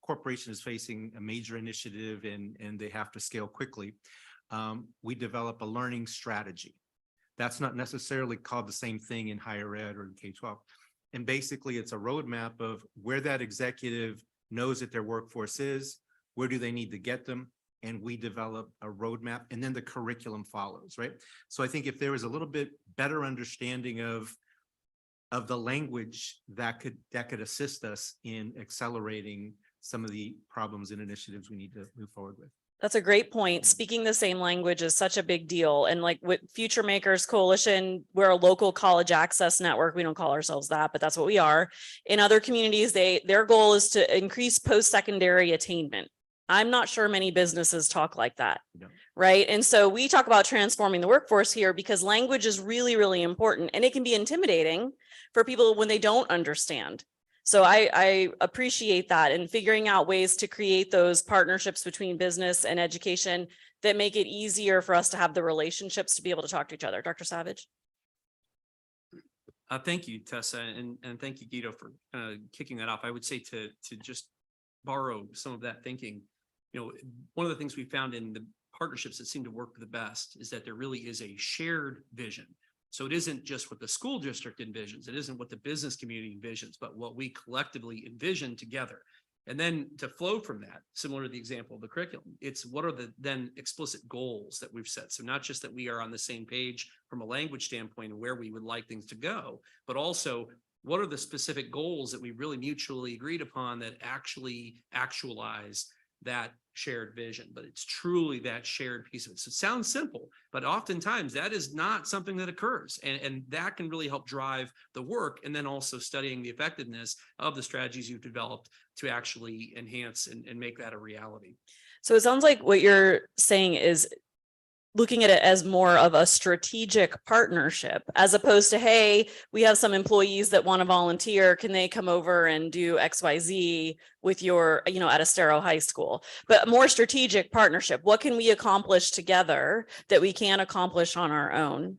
corporation is facing a major initiative and they have to scale quickly, we develop a learning strategy. That's not necessarily called the same thing in higher ed or in K-12. And basically it's a roadmap of where that executive knows that their workforce is, where do they need to get them, and we develop a roadmap, and then the curriculum follows, right? So I think if there was a little bit better understanding of the language that could assist us in accelerating some of the problems and initiatives we need to move forward with. That's a great point. Speaking the same language is such a big deal. And like with Future Makers Coalition, we're a local college access network. We don't call ourselves that, but that's what we are. In other communities, their goal is to increase post-secondary attainment. I'm not sure many businesses talk like that, right? And so we talk about transforming the workforce here because language is really, really important, and it can be intimidating for people when they don't understand. So I appreciate that and figuring out ways to create those partnerships between business and education that make it easier for us to have the relationships to be able to talk to each other. Dr. Savage? Thank you, Tessa, and thank you, Guido, for kicking that off. I would say to just borrow some of that thinking. You know, one of the things we found in the partnerships that seem to work the best is that there really is a shared vision. So it isn't just what the school district envisions, it isn't what the business community envisions, but what we collectively envision together. And then to flow from that, similar to the example of the curriculum, it's what are the then explicit goals that we've set? So not just that we are on the same page from a language standpoint and where we would like things to go, but also what are the specific goals that we really mutually agreed upon that actually actualize that shared vision, but it's truly that shared piece of it. So it sounds simple, but oftentimes that is not something that occurs. And that can really help drive the work. And then also studying the effectiveness of the strategies you've developed to actually enhance and make that a reality. So it sounds like what you're saying is looking at it as more of a strategic partnership as opposed to, hey, we have some employees that want to volunteer. Can they come over and do XYZ with your, you know, at Estero High School? But a more strategic partnership. What can we accomplish together that we can't accomplish on our own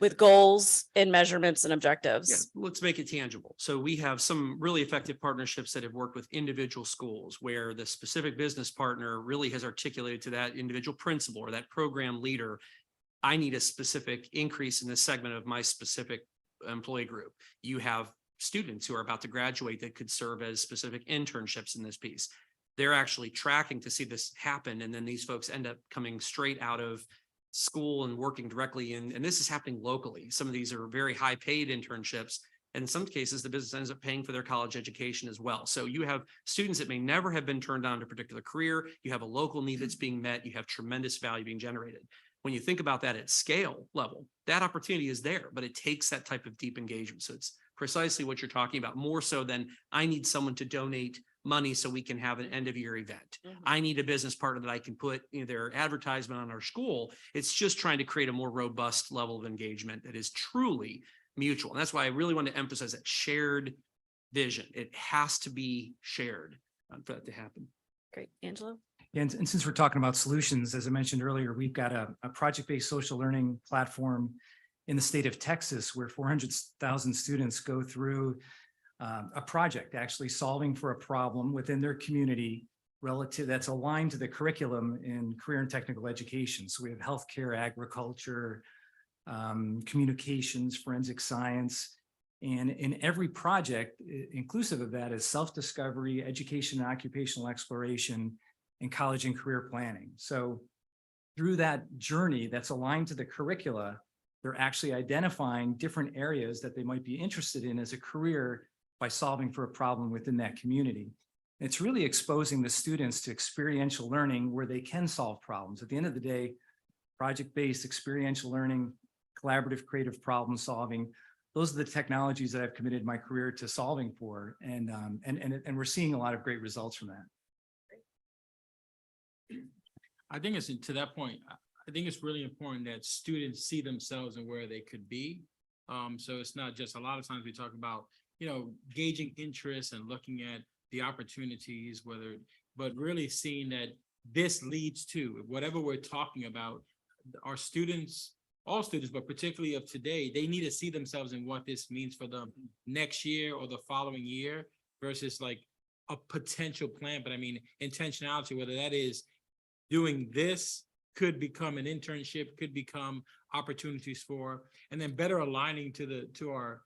with goals and measurements and objectives? Yeah, let's make it tangible. So we have some really effective partnerships that have worked with individual schools where the specific business partner really has articulated to that individual principal or that program leader, I need a specific increase in this segment of my specific employee group. You have students who are about to graduate that could serve as specific internships in this piece. They're actually tracking to see this happen. And then these folks end up coming straight out of school and working directly and this is happening locally. Some of these are very high paid internships. And in some cases, the business ends up paying for their college education as well. So you have students that may never have been turned on to a particular career. You have a local need that's being met. You have tremendous value being generated. When you think about that at scale level, that opportunity is there, but it takes that type of deep engagement. So it's precisely what you're talking about, more so than I need someone to donate money so we can have an end of year event. I need a business partner that I can put their advertisement on our school. It's just trying to create a more robust level of engagement that is truly mutual. And that's why I really want to emphasize that shared vision. It has to be shared for that to happen. Great. Angelo? And since we're talking about solutions, as I mentioned earlier, we've got a project-based social learning platform in the state of Texas where 400,000 students go through a project actually solving for a problem within their community relative that's aligned to the curriculum in career and technical education. So we have healthcare, agriculture, communications, forensic science, and in every project, inclusive of that is self-discovery, education, and occupational exploration, and college and career planning. So through that journey that's aligned to the curricula, they're actually identifying different areas that they might be interested in as a career by solving for a problem within that community. It's really exposing the students to experiential learning where they can solve problems. At the end of the day, project-based experiential learning, collaborative creative problem solving, those are the technologies that I've committed my career to solving for. And we're seeing a lot of great results from that. I think it's to that point, I think it's really important that students see themselves and where they could be. So it's not just, a lot of times we talk about, gauging interest and looking at the opportunities, but really seeing that this leads to whatever we're talking about. Our students, all students, but particularly of today, they need to see themselves in what this means for them next year or the following year versus like a potential plan. But I mean, intentionality, whether that is doing this could become an internship, could become opportunities for, and then better aligning to our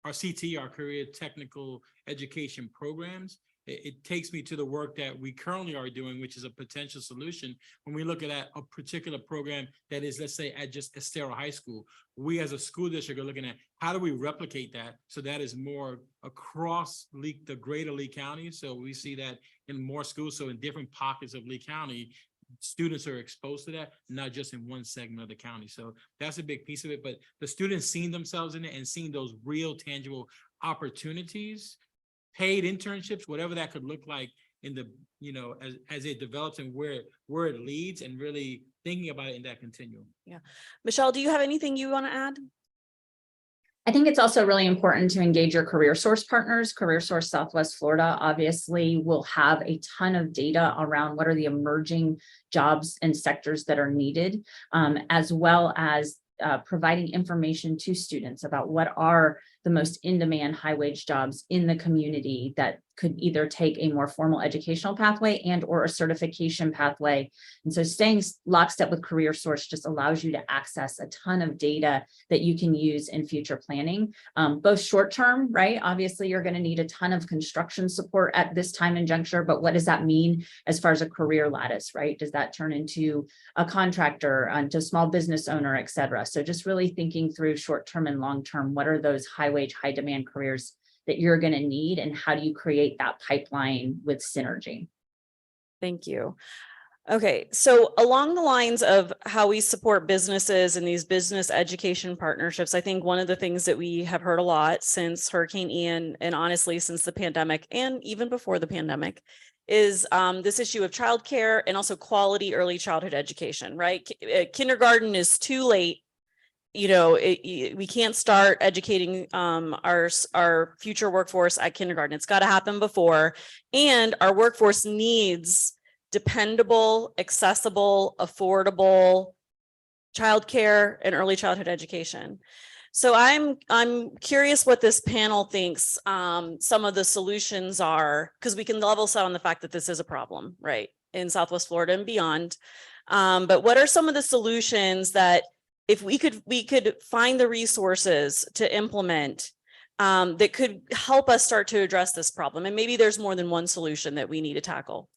CT, our career technical education programs. It takes me to the work that we currently are doing, which is a potential solution. When we look at a particular program that is, let's say, at just Estero High School, we as a school district are looking at how do we replicate that so that is more across the greater Lee County. So we see that in more schools. So in different pockets of Lee County, students are exposed to that, not just in one segment of the county. So that's a big piece of it. But the students seeing themselves in it and seeing those real tangible opportunities, paid internships, whatever that could look like in the, as it develops and where it leads, and really thinking about it in that continuum. Yeah. Michelle, do you have anything you want to add? I think it's also really important to engage your career source partners. Career Source Southwest Florida obviously will have a ton of data around what are the emerging jobs and sectors that are needed, as well as providing information to students about what are the most in-demand high-wage jobs in the community that could either take a more formal educational pathway and or a certification pathway. And so staying lockstep with Career Source just allows you to access a ton of data that you can use in future planning, both short-term, right? Obviously, you're going to need a ton of construction support at this time and juncture, but what does that mean as far as a career lattice, right? Does that turn into a contractor, into a small business owner, et cetera? So just really thinking through short-term and long-term, what are those high-wage, high-demand careers that you're going to need, and how do you create that pipeline with synergy? Thank you. Okay, so along the lines of how we support businesses and these business education partnerships, I think one of the things that we have heard a lot since Hurricane Ian, and honestly since the pandemic and even before the pandemic, is this issue of childcare and also quality early childhood education, right? Kindergarten is too late. You know, we can't start educating our future workforce at kindergarten. It's got to happen before, and our workforce needs dependable, accessible, affordable childcare and early childhood education. So I'm curious what this panel thinks some of the solutions are, because we can level set on the fact that this is a problem, right, in Southwest Florida and beyond. But what are some of the solutions that, if we could find the resources to implement that could help us start to address this problem? And maybe there's more than one solution that we need to tackle.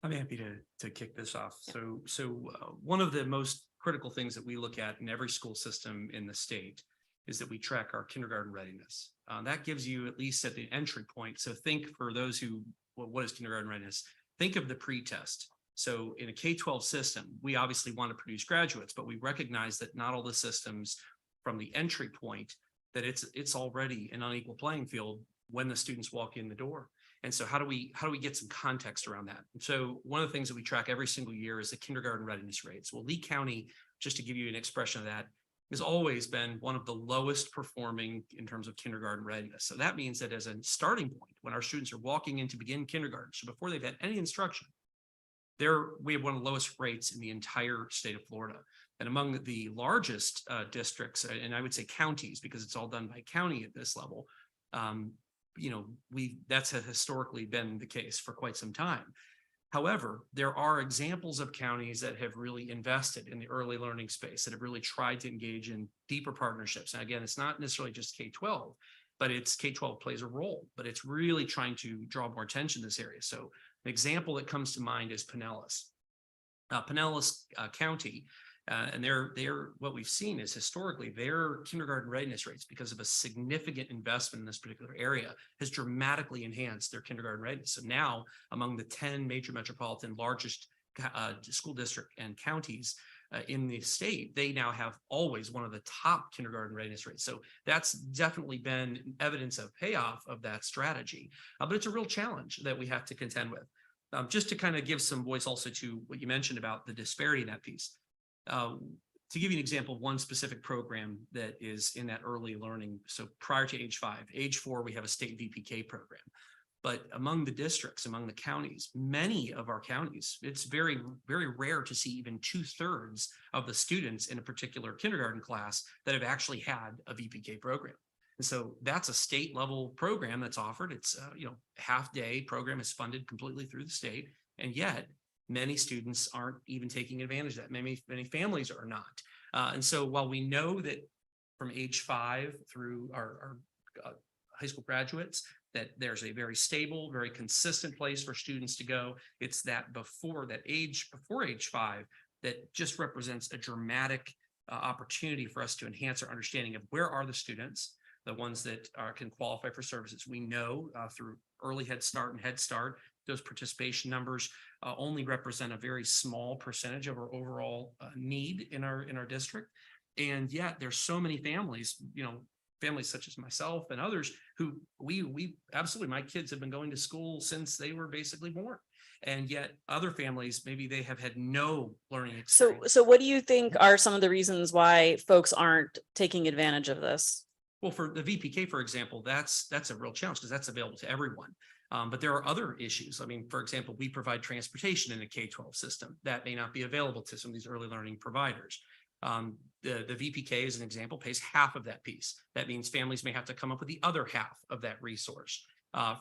I'm happy to kick this off. So one of the most critical things that we look at in every school system in the state is that we track our kindergarten readiness. That gives you, at least at the entry point. So think, for those who, well, what is kindergarten readiness? Think of the pre-test. So in a K-12 system, we obviously want to produce graduates, but we recognize that not all the systems from the entry point, that it's already an unequal playing field when the students walk in the door. And so how do we get some context around that? And so one of the things that we track every single year is the kindergarten readiness rates. Well, Lee County, just to give you an expression of that, has always been one of the lowest performing in terms of kindergarten readiness. So that means that as a starting point, when our students are walking in to begin kindergarten, so before they've had any instruction, we have one of the lowest rates in the entire state of Florida. And among the largest districts, and I would say counties, because it's all done by county at this level, you know, that's historically been the case for quite some time. However, there are examples of counties that have really invested in the early learning space, that have really tried to engage in deeper partnerships. And again, it's not necessarily just K-12, but it's K-12 plays a role, but it's really trying to draw more attention to this area. So an example that comes to mind is Pinellas. Pinellas County, and they're what we've seen is historically their kindergarten readiness rates, because of a significant investment in this particular area, has dramatically enhanced their kindergarten readiness. So now, among the 10 major metropolitan largest school district and counties in the state, they now have always one of the top kindergarten readiness rates. So that's definitely been evidence of payoff of that strategy. But it's a real challenge that we have to contend with. Just to kind of give some voice also to what you mentioned about the disparity in that piece. To give you an example of one specific program that is in that early learning, so prior to age 5, age 4, we have a state VPK program. But among the districts, among the counties, many of our counties, it's very, very rare to see even 2/3 of the students in a particular kindergarten class that have actually had a VPK program. And so that's a state level program that's offered. It's half day program is funded completely through the state, and yet many students aren't even taking advantage of that. Many families are not. And so while we know that from age 5 through our high school graduates, that there's a very stable, very consistent place for students to go, it's that before age 5 that just represents a dramatic opportunity for us to enhance our understanding of where are the students, the ones that can qualify for services. We know through early Head Start and Head Start, those participation numbers only represent a very small percentage of our overall need in our district. And yet there's so many families, families such as myself and others who we absolutely, my kids have been going to school since they were basically born. And yet other families, maybe they have had no learning So, experience. so what do you think are some of the reasons why folks aren't taking advantage of this? Well, for the VPK, for example, that's a real challenge because that's available to everyone. But there are other issues. I mean, for example, we provide transportation in a K-12 system that may not be available to some of these early learning providers. The VPK, as an example, pays half of that piece. That means families may have to come up with the other half of that resource.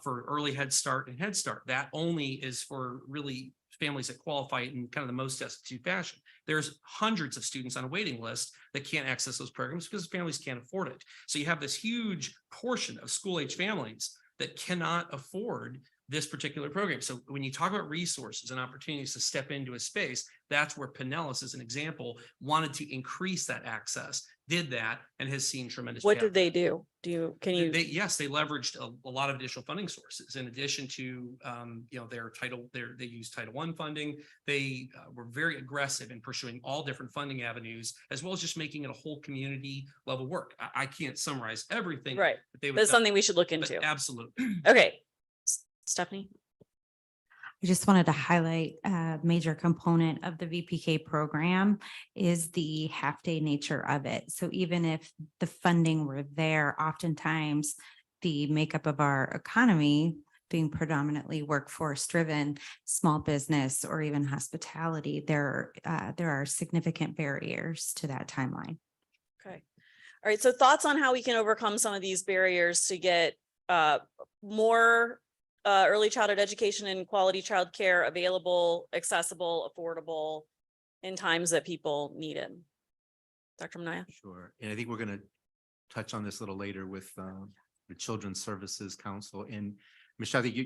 For early Head Start and Head Start, that only is for really families that qualify in kind of the most destitute fashion. There's hundreds of students on a waiting list that can't access those programs because families can't afford it. So you have this huge portion of school-age families that cannot afford this particular program. So when you talk about resources and opportunities to step into a space, that's where Pinellas, as an example, wanted to increase that access, did that, and has seen tremendous. What did they do? Can you? Yes, they leveraged a lot of additional funding sources in addition to, they use Title I funding. They were very aggressive in pursuing all different funding avenues, as well as just making it a whole community level work. I can't summarize everything. Right. that they would That's done, something we should look but into. absolutely. Okay. Stephanie? I just wanted to highlight a major component of the VPK program is the half-day nature of it. So even if the funding were there, oftentimes the makeup of our economy being predominantly workforce driven, small business, or even hospitality, there are significant barriers to that timeline. Okay. All right. So thoughts on how we can overcome some of these barriers to get more early childhood education and quality childcare available, accessible, affordable in times that people need it. Dr. Manaya? Sure. And I think we're going to touch on this a little later with the Children's Services Council. And Michelle, I think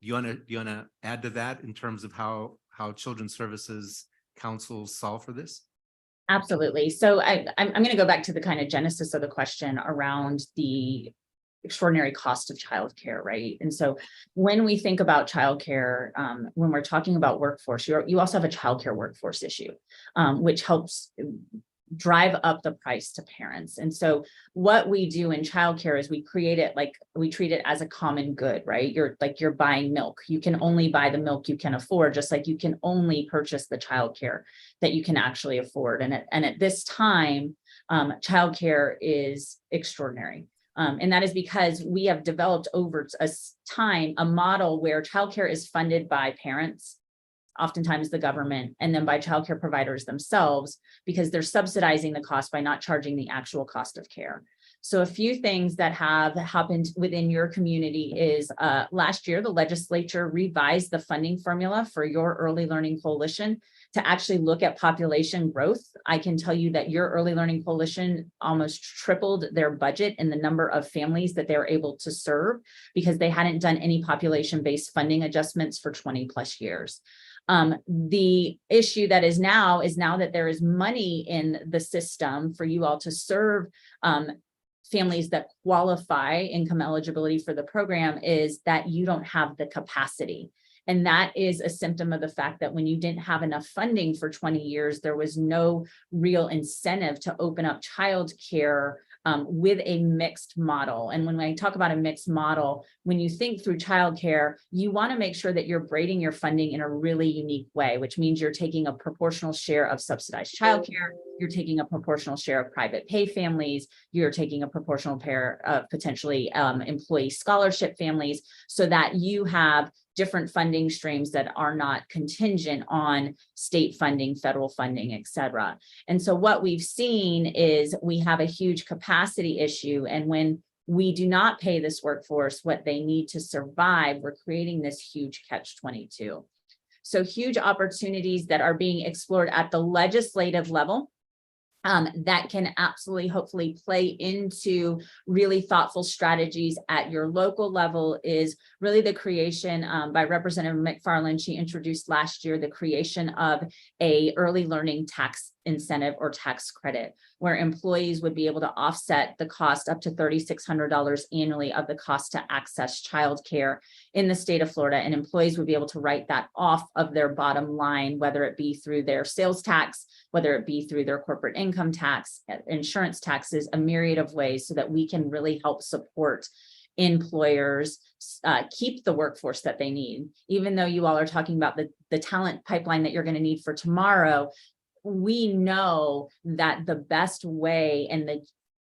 you want to add to that in terms of how Children's Services Councils solve for this? Absolutely. So I'm going to go back to the kind of genesis of the question around the extraordinary cost of childcare, right? And so when we think about childcare, when we're talking about workforce, you also have a childcare workforce issue, which helps drive up the price to parents. And so what we do in childcare is we treat it as a common good, right? You're buying milk. You can only buy the milk you can afford, just like you can only purchase the childcare that you can actually afford. And at this time, childcare is extraordinary. And that is because we have developed over time a model where childcare is funded by parents, oftentimes the government, and then by childcare providers themselves, because they're subsidizing the cost by not charging the actual cost of care. So a few things that have happened within your community is last year, the legislature revised the funding formula for your Early Learning Coalition to actually look at population growth. I can tell you that your Early Learning Coalition almost tripled their budget in the number of families that they're able to serve because they hadn't done any population-based funding adjustments for 20 plus years. The issue that is now that there is money in the system for you all to serve families that qualify income eligibility for the program, is that you don't have the capacity. And that is a symptom of the fact that when you didn't have enough funding for 20 years, there was no real incentive to open up childcare with a mixed model. And when I talk about a mixed model, when you think through childcare, you want to make sure that you're braiding your funding in a really unique way, which means you're taking a proportional share of subsidized childcare, you're taking a proportional share of private pay families, you're taking a proportional share of potentially employee scholarship families, so that you have different funding streams that are not contingent on state funding, federal funding, et cetera. And so what we've seen is we have a huge capacity issue. And when we do not pay this workforce what they need to survive, we're creating this huge catch-22. So huge opportunities that are being explored at the legislative level that can absolutely, hopefully, play into really thoughtful strategies at your local level is really the creation by Representative McFarland. She introduced last year the creation of a early learning tax incentive or tax credit, where employees would be able to offset the cost up to $3,600 annually of the cost to access childcare in the state of Florida. And employees would be able to write that off of their bottom line, whether it be through their sales tax, whether it be through their corporate income tax, insurance taxes, a myriad of ways, so that we can really help support employers keep the workforce that they need. Even though you all are talking about the talent pipeline that you're going to need for tomorrow, we know that the best way and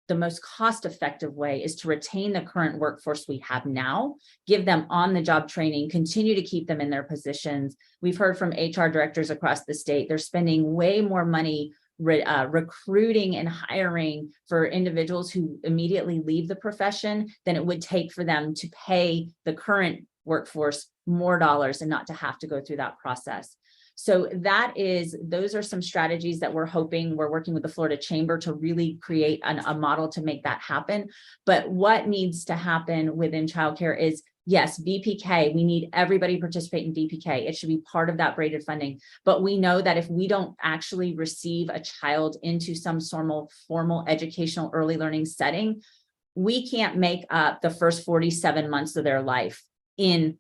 the most cost-effective way is to retain the current workforce we have now, give them on-the-job training, continue to keep them in their positions. We've heard from HR directors across the state, they're spending way more money recruiting and hiring for individuals who immediately leave the profession than it would take for them to pay the current workforce more dollars and not to have to go through that process. So those are some strategies that we're working with the Florida Chamber to really create a model to make that happen. But what needs to happen within childcare is, yes, VPK, we need everybody to participate in VPK. It should be part of that braided funding. But we know that if we don't actually receive a child into some formal educational early learning setting, we can't make up the first 47 months of their life in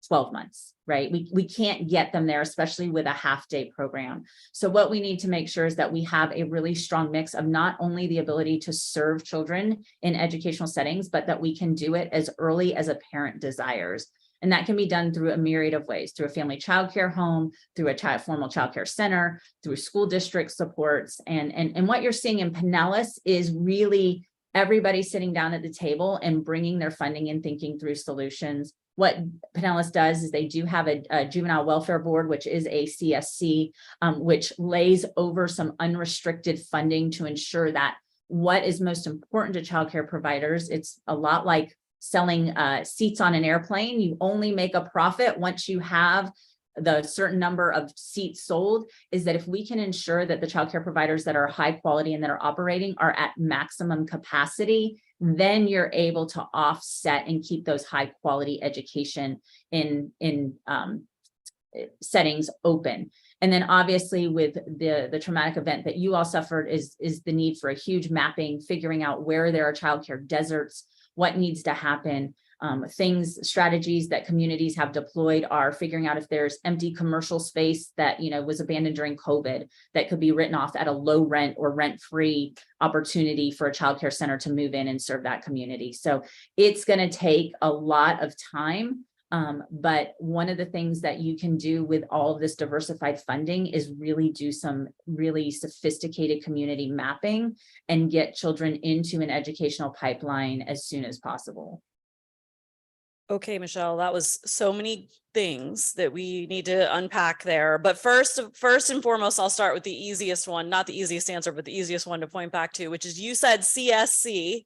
12 months, right? We can't get them there, especially with a half-day program. So what we need to make sure is that we have a really strong mix of not only the ability to serve children in educational settings, but that we can do it as early as a parent desires. And that can be done through a myriad of ways, through a family childcare home, through a formal childcare center, through school district supports. And what you're seeing in Pinellas is really everybody sitting down at the table and bringing their funding and thinking through solutions. What Pinellas does is they do have a juvenile welfare board, which is a CSC, which lays over some unrestricted funding to ensure that what is most important to childcare providers, it's a lot like selling seats on an airplane. You only make a profit once you have the certain number of seats sold, is that if we can ensure that the childcare providers that are high quality and that are operating are at maximum capacity, then you're able to offset and keep those high quality education in settings open. And then obviously with the traumatic event that you all suffered is the need for a huge mapping, figuring out where there are childcare deserts, what needs to happen. Strategies that communities have deployed are figuring out if there's empty commercial space that, was abandoned during COVID that could be written off at a low rent or rent-free opportunity for a childcare center to move in and serve that community. So it's going to take a lot of time. But one of the things that you can do with all of this diversified funding is really do some really sophisticated community mapping and get children into an educational pipeline as soon as possible. Okay, Michelle, that was so many things that we need to unpack there. But first and foremost, I'll start with the easiest one, not the easiest answer, but the easiest one to point back to, which is you said CSC.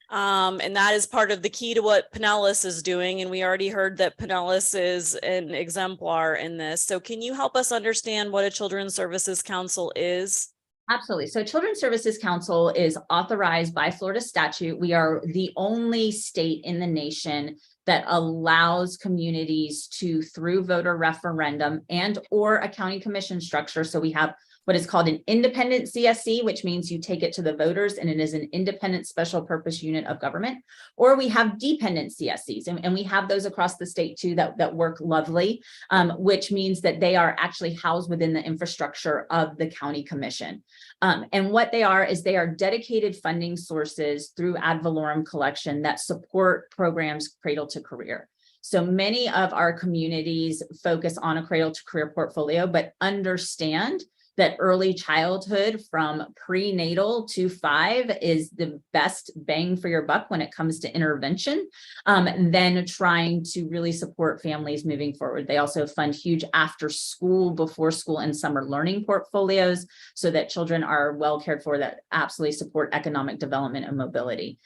And that is part of the key to what Pinellas is doing. And we already heard that Pinellas is an exemplar in this. So can you help us understand what a Children's Services Council is? Absolutely. So Children's Services Council is authorized by Florida statute. We are the only state in the nation that allows communities to, through voter referendum and or a county commission structure. So we have what is called an independent CSC, which means you take it to the voters and it is an independent special purpose unit of government, or we have dependent CSCs, and we have those across the state too that work lovely, which means that they are actually housed within the infrastructure of the county commission. And what they are is they are dedicated funding sources through ad valorem collection that support programs cradle to career. So many of our communities focus on a cradle to career portfolio, but understand that early childhood from prenatal to 5 is the best bang for your buck when it comes to intervention, then trying to really support families moving forward. They also fund huge after school, before school, and summer learning portfolios so that children are well cared for that absolutely support economic development and mobility.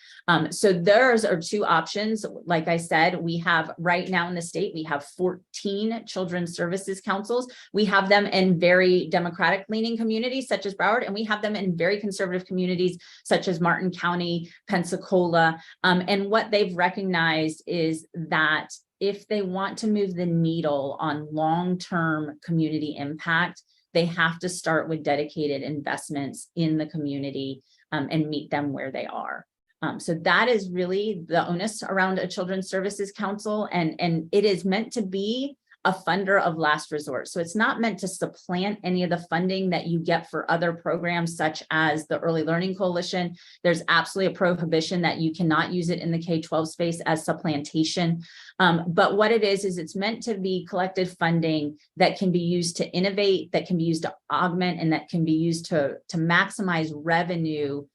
So those are two options. Like I said, we have right now in the state, we have 14 children's services councils. We have them in very democratic leaning communities such as Broward, and we have them in very conservative communities such as Martin County, Pensacola. And what they've recognized is that if they want to move the needle on long-term community impact, they have to start with dedicated investments in the community and meet them where they are. So that is really the onus around a Children's Services Council, and it is meant to be a funder of last resort. So it's not meant to supplant any of the funding that you get for other programs such as the Early Learning Coalition. There's absolutely a prohibition that you cannot use it in the K-12 space as supplantation. But what it is it's meant to be collected funding that can be used to innovate, that can be used to augment, and that can be used to maximize revenue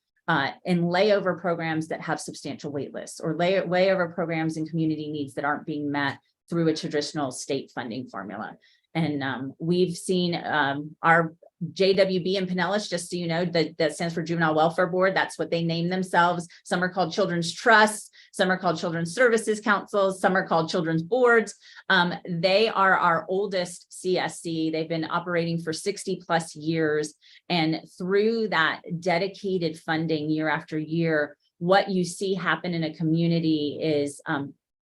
in layover programs that have substantial wait lists, or layover programs and community needs that aren't being met through a traditional state funding formula. And we've seen our JWB in Pinellas, just so you know, that stands for Juvenile Welfare Board. That's what they name themselves. Some are called Children's Trusts, some are called Children's Services Councils, some are called Children's Boards. They are our oldest CSC. They've been operating for 60+ years. And through that dedicated funding year after year, what you see happen in a community is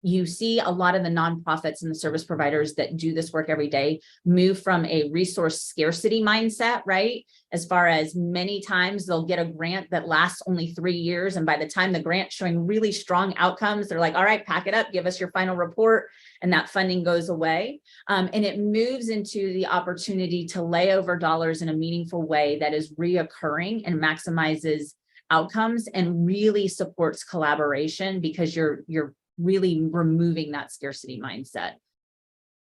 you see a lot of the nonprofits and the service providers that do this work every day move from a resource scarcity mindset, right? As far as many times they'll get a grant that lasts only 3 years. And by the time the grant's showing really strong outcomes, they're like, all right, pack it up, give us your final report. And that funding goes away. And it moves into the opportunity to lay over dollars in a meaningful way that is reoccurring and maximizes outcomes and really supports collaboration, because you're really removing that scarcity mindset.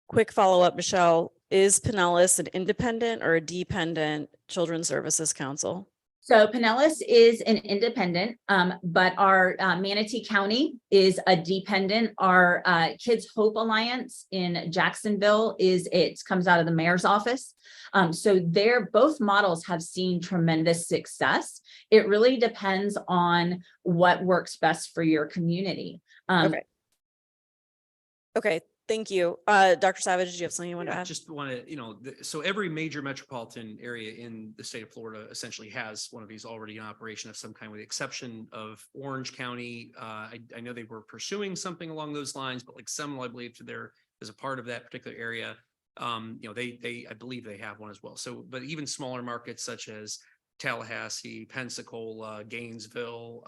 Quick follow-up, Michelle, is Pinellas an independent or a dependent Children's Services Council? So Pinellas is an independent, but our Manatee County is a dependent. Our Kids Hope Alliance in Jacksonville comes out of the mayor's office. So both models have seen tremendous success. It really depends on what works best for your community. Okay, thank you. Dr. Savage, did you have something you want to Yeah, add? just want to, so every major metropolitan area in the state of Florida essentially has one of these already in operation of some kind, with the exception of Orange County. I know they were pursuing something along those lines, but like Seminole, I believe, there is a part of that particular area. I believe they have one as well. So, but even smaller markets such as Tallahassee, Pensacola, Gainesville,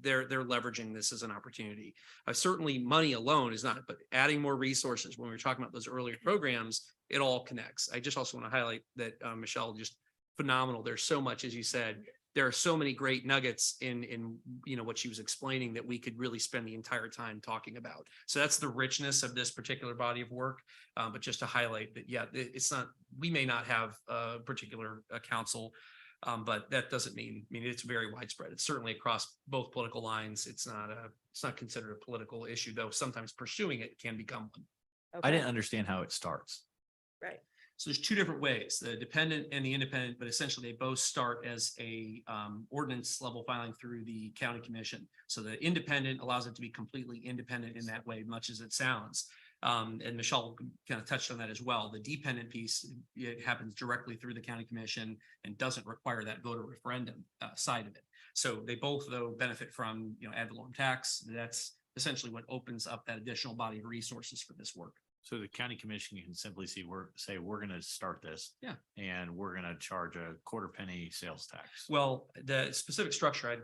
they're leveraging this as an opportunity. Certainly money alone is not, but adding more resources, when we were talking about those earlier programs, it all connects. I just also want to highlight that Michelle, just phenomenal. There's so much, as you said, there are so many great nuggets in what she was explaining that we could really spend the entire time talking about. So that's the richness of this particular body of work. But just to highlight that, yeah, it's not, we may not have a particular council, but that doesn't mean, it's very widespread. It's certainly across both political lines. It's not considered a political issue, though sometimes pursuing it can become one. I didn't understand how it starts. Right. So there's two different ways, the dependent and the independent, but essentially they both start as a ordinance level filing through the county commission. So the independent allows it to be completely independent in that way, much as it sounds. And Michelle kind of touched on that as well. The dependent piece, it happens directly through the county commission and doesn't require that voter referendum side of it. So they both, though, benefit from, ad valorem tax. That's essentially what opens up that additional body of resources for this work. So the county commission can simply say, we're going to start this. Yeah. And we're going to charge a quarter penny sales tax. Well, the specific structure,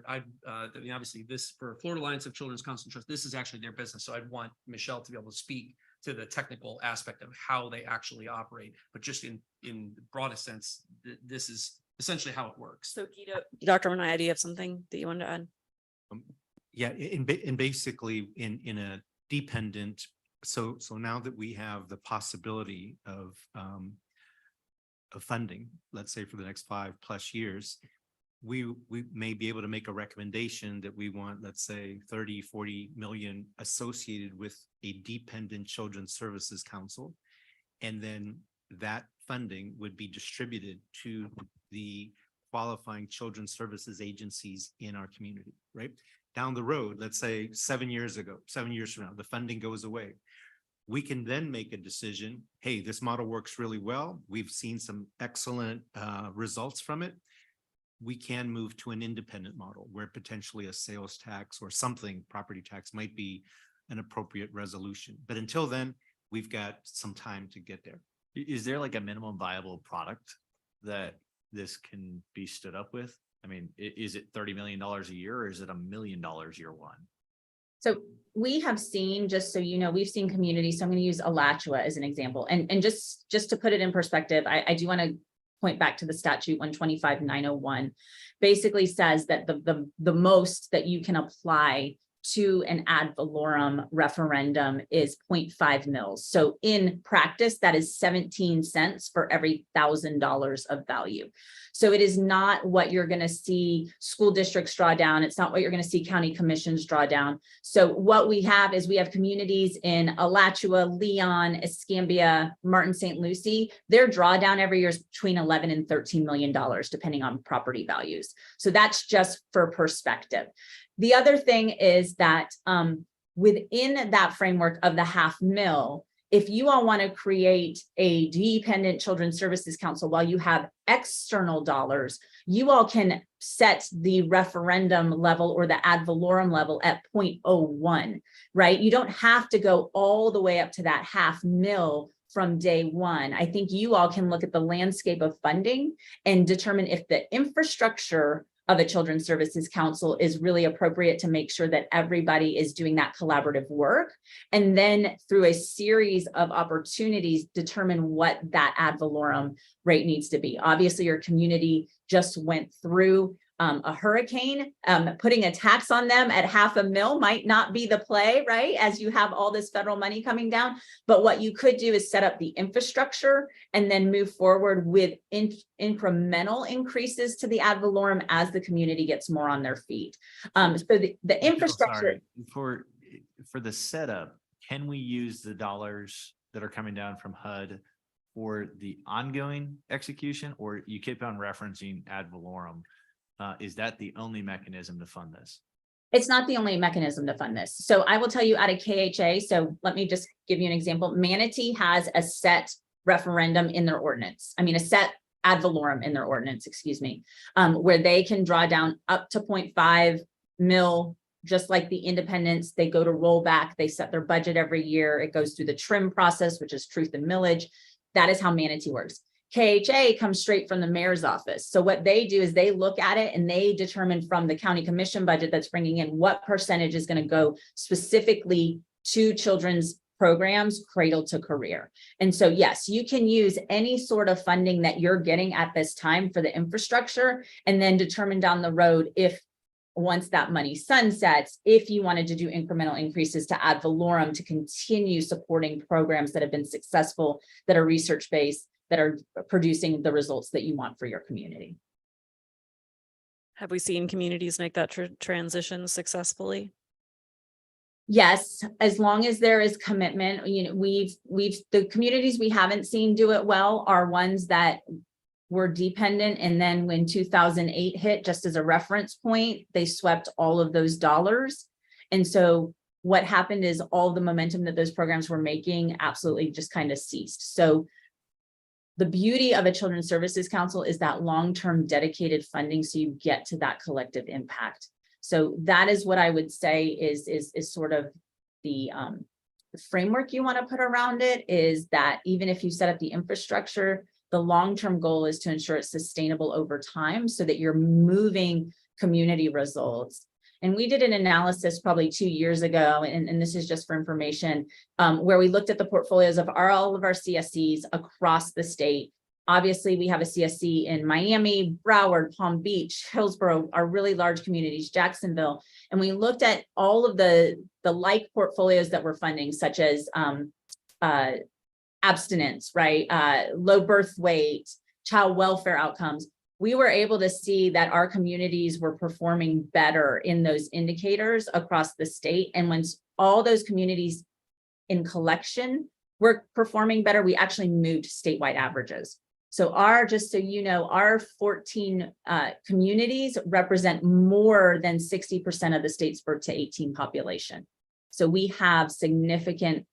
obviously this for Florida Alliance of Children's Council Trust, this is actually their business. So I'd want Michelle to be able to speak to the technical aspect of how they actually operate, but just in the broadest sense, this is essentially how it works. So Dr. Manaya, do you have something that you wanted to add? Yeah, and basically in a dependent, so now that we have the possibility of funding, let's say for the next 5+ years, we may be able to make a recommendation that we want, let's say 30-40 million associated with a dependent Children's Services Council. And then that funding would be distributed to the qualifying children's services agencies in our community, right? Down the road, let's say 7 years from now, the funding goes away. We can then make a decision, hey, this model works really well. We've seen some excellent results from it. We can move to an independent model where potentially a sales tax or something, property tax, might be an appropriate resolution. But until then, we've got some time to get there. Is there like a minimum viable product that this can be stood up with? Is it $30 million a year, or is it $1 million year one? So we have seen, just so you know, we've seen communities, so I'm going to use Alachua as an example. And just to put it in perspective, I do want to point back to the statute 125-901, basically says that the most that you can apply to an ad valorem referendum is 0.5 mils. So in practice, that is 17 cents for every $1,000 of value. So it is not what you're going to see school districts draw down. It's not what you're going to see county commissions draw down. So what we have is we have communities in Alachua, Leon, Escambia, Martin, St. Lucie. Their drawdown every year is between 11 and $13 million, depending on property values. So that's just for perspective. The other thing is that within that framework of the $500,000, if you all want to create a dependent Children's Services Council while you have external dollars, you all can set the referendum level or the ad valorem level at 0.01, right? You don't have to go all the way up to that $500,000 from day one. I think you all can look at the landscape of funding and determine if the infrastructure of a Children's Services Council is really appropriate to make sure that everybody is doing that collaborative work. And then through a series of opportunities, determine what that ad valorem rate needs to be. Obviously, your community just went through a hurricane. Putting a tax on them at $500,000 might not be the play, right? As you have all this federal money coming down. But what you could do is set up the infrastructure and then move forward with incremental increases to the ad valorem as the community gets more on their feet. So the infrastructure. Sorry, for the setup, can we use the dollars that are coming down from HUD for the ongoing execution, or you keep on referencing ad valorem? Is that the only mechanism to fund this? It's not the only mechanism to fund this. So I will tell you out of KHA, so let me just give you an example. Manatee has a set referendum in their ordinance. I mean, a set ad valorem in their ordinance, excuse me, where they can draw down up to 0.5 mil, just like the independents. They go to rollback, they set their budget every year. It goes through the trim process, which is truth and millage. That is how Manatee works. KHA comes straight from the mayor's office. So what they do is they look at it and they determine from the county commission budget that's bringing in what percentage is going to go specifically to children's programs, cradle to career. And so, yes, you can use any sort of funding that you're getting at this time for the infrastructure and then determine down the road if once that money sunsets, if you wanted to do incremental increases to ad valorem to continue supporting programs that have been successful, that are research-based, that are producing the results that you want for your community. Have we seen communities make that transition successfully? Yes, as long as there is commitment, you know, the communities we haven't seen do it well are ones that were dependent. And then when 2008 hit, just as a reference point, they swept all of those dollars. And so what happened is all the momentum that those programs were making absolutely just kind of ceased. So the beauty of a Children's Services Council is that long-term dedicated funding, so you get to that collective impact. So that is what I would say is sort of the framework you want to put around it, is that even if you set up the infrastructure, the long-term goal is to ensure it's sustainable over time so that you're moving community results. And we did an analysis probably 2 years ago, and this is just for information, where we looked at the portfolios of all of our CSCs across the state. Obviously, we have a CSC in Miami, Broward, Palm Beach, Hillsborough, our really large communities, Jacksonville. And we looked at all of the like portfolios that we're funding, such as abstinence, right? Low birth weight, child welfare outcomes. We were able to see that our communities were performing better in those indicators across the state. And when all those communities in collection were performing better, we actually moved statewide averages. So just so you know, our 14 communities represent more than 60% of the state's birth to 18 population. So we have significant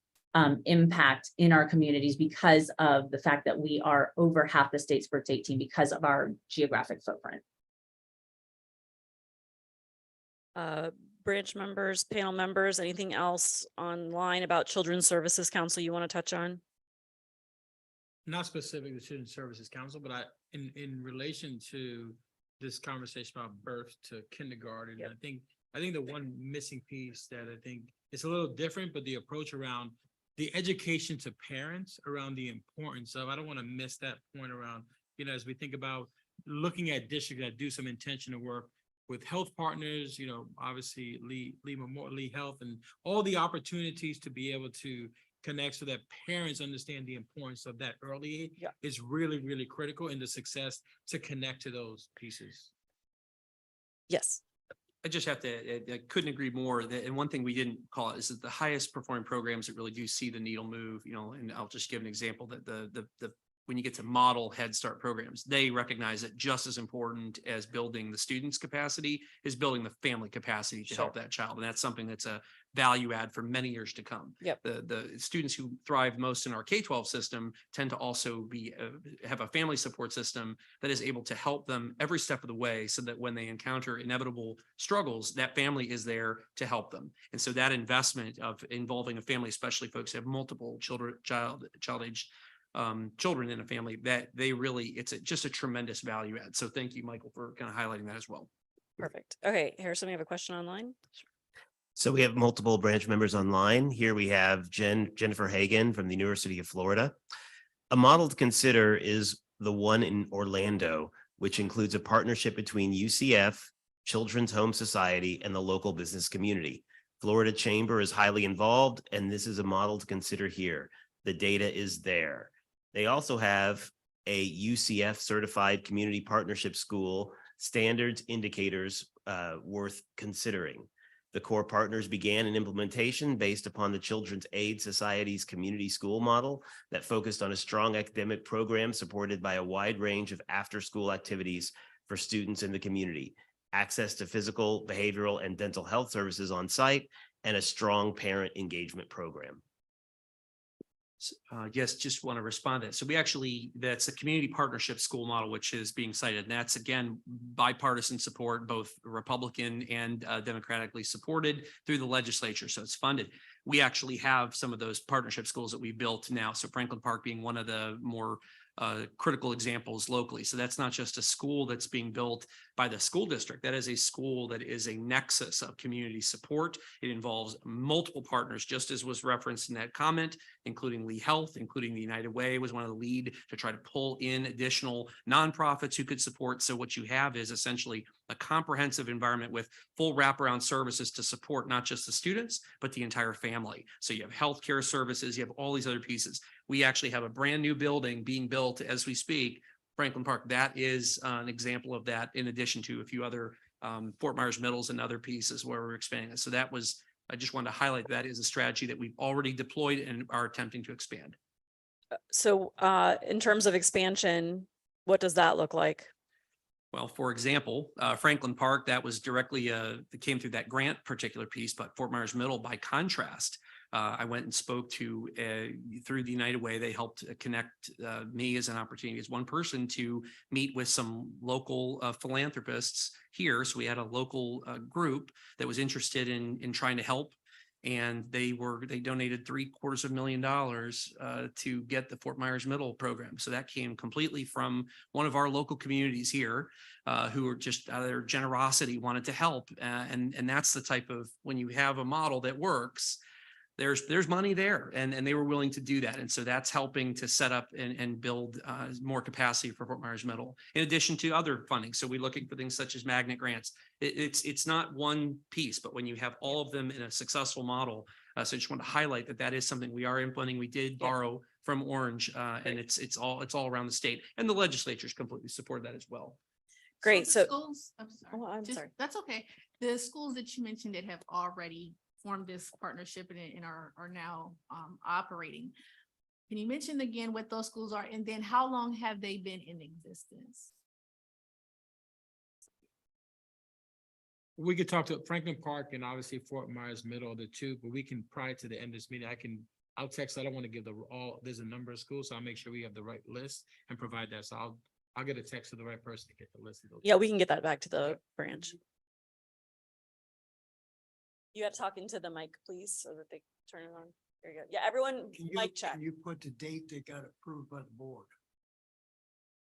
impact in our communities because of the fact that we are over half the state's birth to 18 because of our geographic footprint. Branch members, panel members, anything else online about Children's Services Council you want to touch on? Not specific to Children's Services Council, but in relation to this conversation about birth to kindergarten, I think I think the one missing piece that I think it's a little different, but the approach around the education to parents around the importance of, I don't want to miss that point around, you know, as we think about looking at districts that do some intentional work with health partners, you know, obviously Lee Memorial, Lee Health, and all the opportunities to be able to connect so that parents understand the importance of that early is really, really critical in the success to connect to those pieces. Yes. I just have to, I couldn't agree more. And one thing we didn't call it is that the highest performing programs that really do see the needle move, you know, and I'll just give an example that when you get to model Head Start programs, they recognize that just as important as building the student's capacity is building the family capacity to help that child. And that's something that's a value add for many years to come. Yep. The students who thrive most in our K-12 system tend to also have a family support system that is able to help them every step of the way so that when they encounter inevitable struggles, that family is there to help them. And so that investment of involving a family, especially folks who have multiple child age children in a family, that they really, it's just a tremendous value add. So thank you, Michael, for kind of highlighting that as well. Perfect. Okay, Harrison, we have a question online. So we have multiple branch members online. Here we have Jennifer Hagan from the University of Florida. A model to consider is the one in Orlando, which includes a partnership between UCF, Children's Home Society, and the local business community. Florida Chamber is highly involved, and this is a model to consider here. The data is there. They also have a UCF certified community partnership school standards indicators worth considering. The core partners began an implementation based upon the Children's Aid Society's community school model that focused on a strong academic program supported by a wide range of after-school activities for students in the community, access to physical, behavioral, and dental health services on site, and a strong parent engagement program. Yes, just want to respond to that. So we actually, that's a community partnership school model, which is being cited. And that's, again, bipartisan support, both Republican and democratically supported through the legislature. So it's funded. We actually have some of those partnership schools that we built now. So Franklin Park being one of the more critical examples locally. So that's not just a school that's being built by the school district. That is a school that is a nexus of community support. It involves multiple partners, just as was referenced in that comment, including Lee Health, including the United Way was one of the lead to try to pull in additional nonprofits who could support. So what you have is essentially a comprehensive environment with full wraparound services to support not just the students, but the entire family. So you have healthcare services, you have all these other pieces. We actually have a brand new building being built as we speak, Franklin Park. That is an example of that, in addition to a few other Fort Myers Middles and other pieces where we're expanding it. So that was, I just wanted to highlight that is a strategy that we've already deployed and are attempting to expand. So in terms of expansion, what does that look like? Well, for example, Franklin Park, that was directly, that came through that grant particular piece, but Fort Myers Middle, by contrast, I went and spoke to, through the United Way, they helped connect me as an opportunity as one person to meet with some local philanthropists here. So we had a local group that was interested in trying to help. And they donated $750,000 to get the Fort Myers Middle program. So that came completely from one of our local communities here who were just out of their generosity wanted to help. And that's the type of, when you have a model that works, there's money there, and they were willing to do that. And so that's helping to set up and build more capacity for Fort Myers Middle, in addition to other funding. So we're looking for things such as magnet grants. It's not one piece, but when you have all of them in a successful model. So I just want to highlight that is something we are implementing. We did borrow from Orange, and it's all around the state, and the legislatures completely support that as well. Great. the So, schools, I'm sorry. oh, I'm Just- sorry. That's okay. The schools that you mentioned that have already formed this partnership and are now operating. Can you mention again what those schools are, and then how long have they been in existence? We could talk to Franklin Park and obviously Fort Myers Middle, the two, but we can, prior to the end of this meeting, I'll text, I don't want to give there's a number of schools, so I'll make sure we have the right list and provide that. So I'll get a text to the right person to get the list of those. Yeah, we can get that back to the branch. You got to talk into the mic, please, so that they turn it on. There you go. Yeah, everyone, mic check. You put the date that got approved by the board.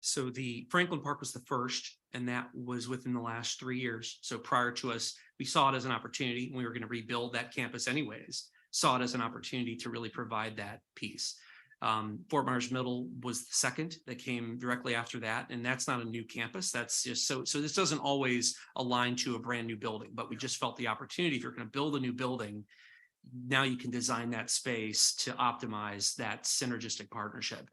So the Franklin Park was the first, and that was within the last 3 years. So prior to us, we saw it as an opportunity, and we were going to rebuild that campus anyways, saw it as an opportunity to really provide that piece. Fort Myers Middle was the second that came directly after that. And that's not a new campus. That's just so this doesn't always align to a brand new building, but we just felt the opportunity, if you're going to build a new building, now you can design that space to optimize that synergistic partnership.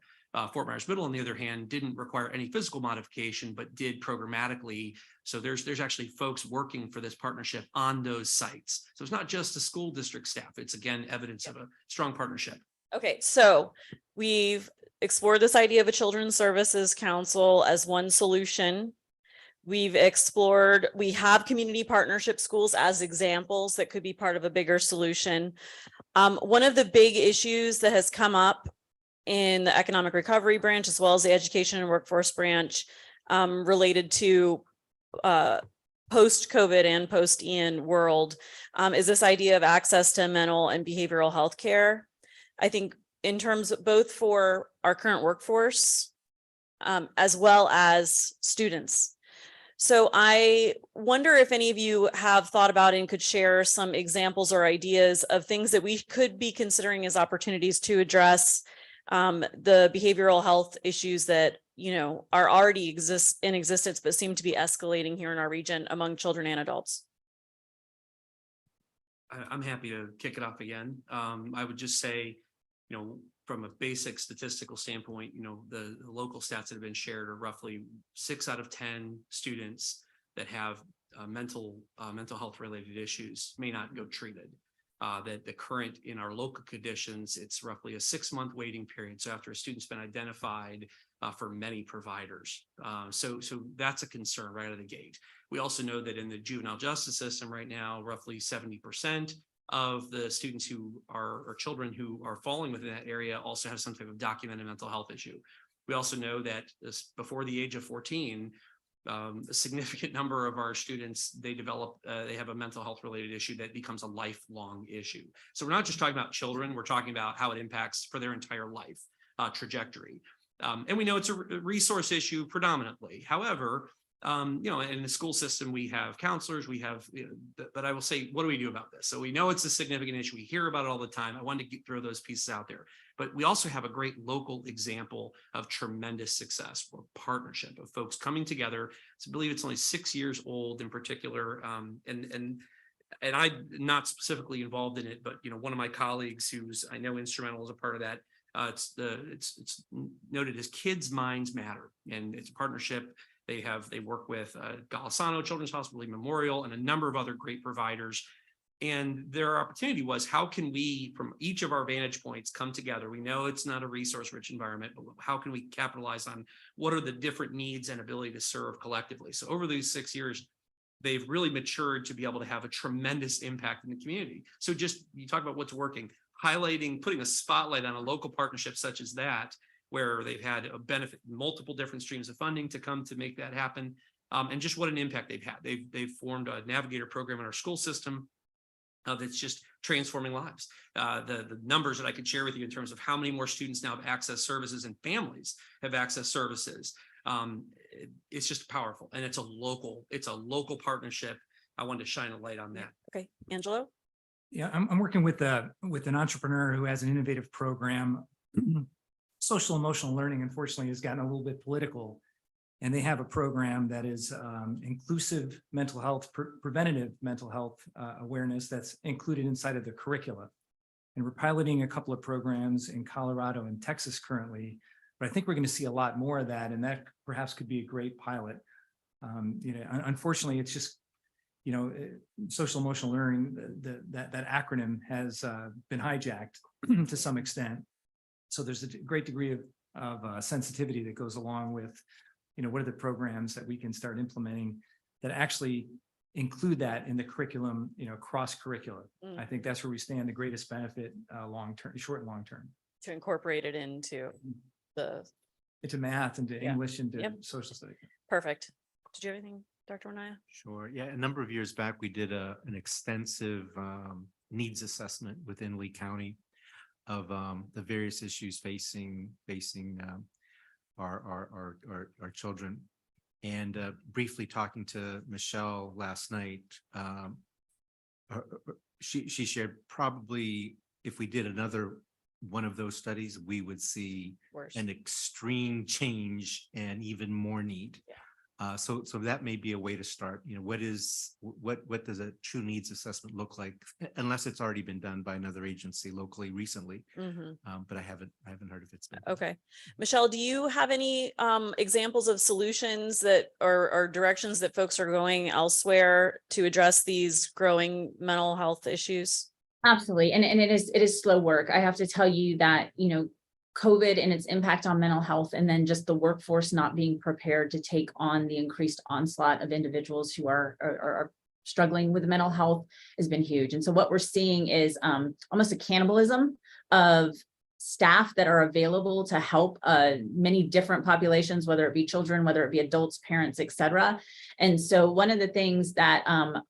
Fort Myers Middle, on the other hand, didn't require any physical modification, but did programmatically. So there's actually folks working for this partnership on those sites. So it's not just the school district staff. It's again, evidence of a strong partnership. Okay, so we've explored this idea of a Children's Services Council as one solution. We have community partnership schools as examples that could be part of a bigger solution. One of the big issues that has come up in the economic recovery branch, as well as the education and workforce branch, related to post-COVID and post-Ian world, is this idea of access to mental and behavioral health care. I think in terms of both for our current workforce, as well as students. So I wonder if any of you have thought about and could share some examples or ideas of things that we could be considering as opportunities to address the behavioral health issues that, you know, are already in existence, but seem to be escalating here in our region among children and adults. I'm happy to kick it off again. I would just say, you know, from a basic statistical standpoint, you know, the local stats that have been shared are roughly 6 out of 10 students that have mental health related issues may not go treated. That the current in our local conditions, it's roughly a 6-month waiting period. So after a student's been identified for many providers. So that's a concern right out of the gate. We also know that in the juvenile justice system right now, roughly 70% of the students who are, or children who are falling within that area also have some type of documented mental health issue. We also know that before the age of 14, a significant number of our students, they have a mental health related issue that becomes a lifelong issue. So we're not just talking about children, we're talking about how it impacts for their entire life trajectory. And we know it's a resource issue predominantly. However, you know, in the school system, we have counselors, we have, but I will say, what do we do about this? So we know it's a significant issue. We hear about it all the time. I wanted to throw those pieces out there, but we also have a great local example of tremendous success or partnership of folks coming together. So I believe it's only 6 years old in particular. And I'm not specifically involved in it, but, you know, one of my colleagues who's, I know, instrumental as a part of that, it's noted as Kids Minds Matter, and it's a partnership. They work with Golisano Children's Hospital, Memorial, and a number of other great providers. And their opportunity was, how can we, from each of our vantage points, come together? We know it's not a resource-rich environment, but how can we capitalize on what are the different needs and ability to serve collectively? So over these 6 years, they've really matured to be able to have a tremendous impact in the community. So just, you talk about what's working, highlighting, putting a spotlight on a local partnership such as that, where they've had a benefit, multiple different streams of funding to come to make that happen. And just what an impact they've had. They've formed a navigator program in our school system that's just transforming lives. The numbers that I could share with you in terms of how many more students now have access services and families have access services. It's just powerful, and it's a local partnership. I wanted to shine a light on that. Okay, Angelo? Yeah, I'm working with an entrepreneur who has an innovative program. Social emotional learning, unfortunately, has gotten a little bit political, and they have a program that is inclusive mental health, preventative mental health awareness that's included inside of the curricula. And we're piloting a couple of programs in Colorado and Texas currently, but I think we're going to see a lot more of that, and that perhaps could be a great pilot. You know, unfortunately, it's just, you know, social emotional learning, that acronym has been hijacked to some extent. So there's a great degree of sensitivity that goes along with, you know, what are the programs that we can start implementing that actually include that in the curriculum, you know, cross curricular. I think that's where we stand the greatest benefit long-term, short and long-term. To incorporate it into into math, into English, into social studies. Perfect. Did you have anything, Dr. Anaya? Sure. Yeah, a number of years back, we did an extensive needs assessment within Lee County of the various issues facing our children. And briefly talking to Michelle last night, she shared probably if we did another one of those studies, we would see Worse. an extreme change and even more need. So that may be a way to start. You know, what does a true needs assessment look like, unless it's already been done by another agency locally recently? But I haven't heard of it. Okay. Michelle, do you have any examples of solutions that or directions that folks are going elsewhere to address these growing mental health issues? Absolutely. And it is slow work. I have to tell you that, you know, COVID and its impact on mental health, and then just the workforce not being prepared to take on the increased onslaught of individuals who are struggling with mental health has been huge. And so what we're seeing is almost a cannibalism of staff that are available to help many different populations, whether it be children, whether it be adults, parents, et cetera. And so one of the things that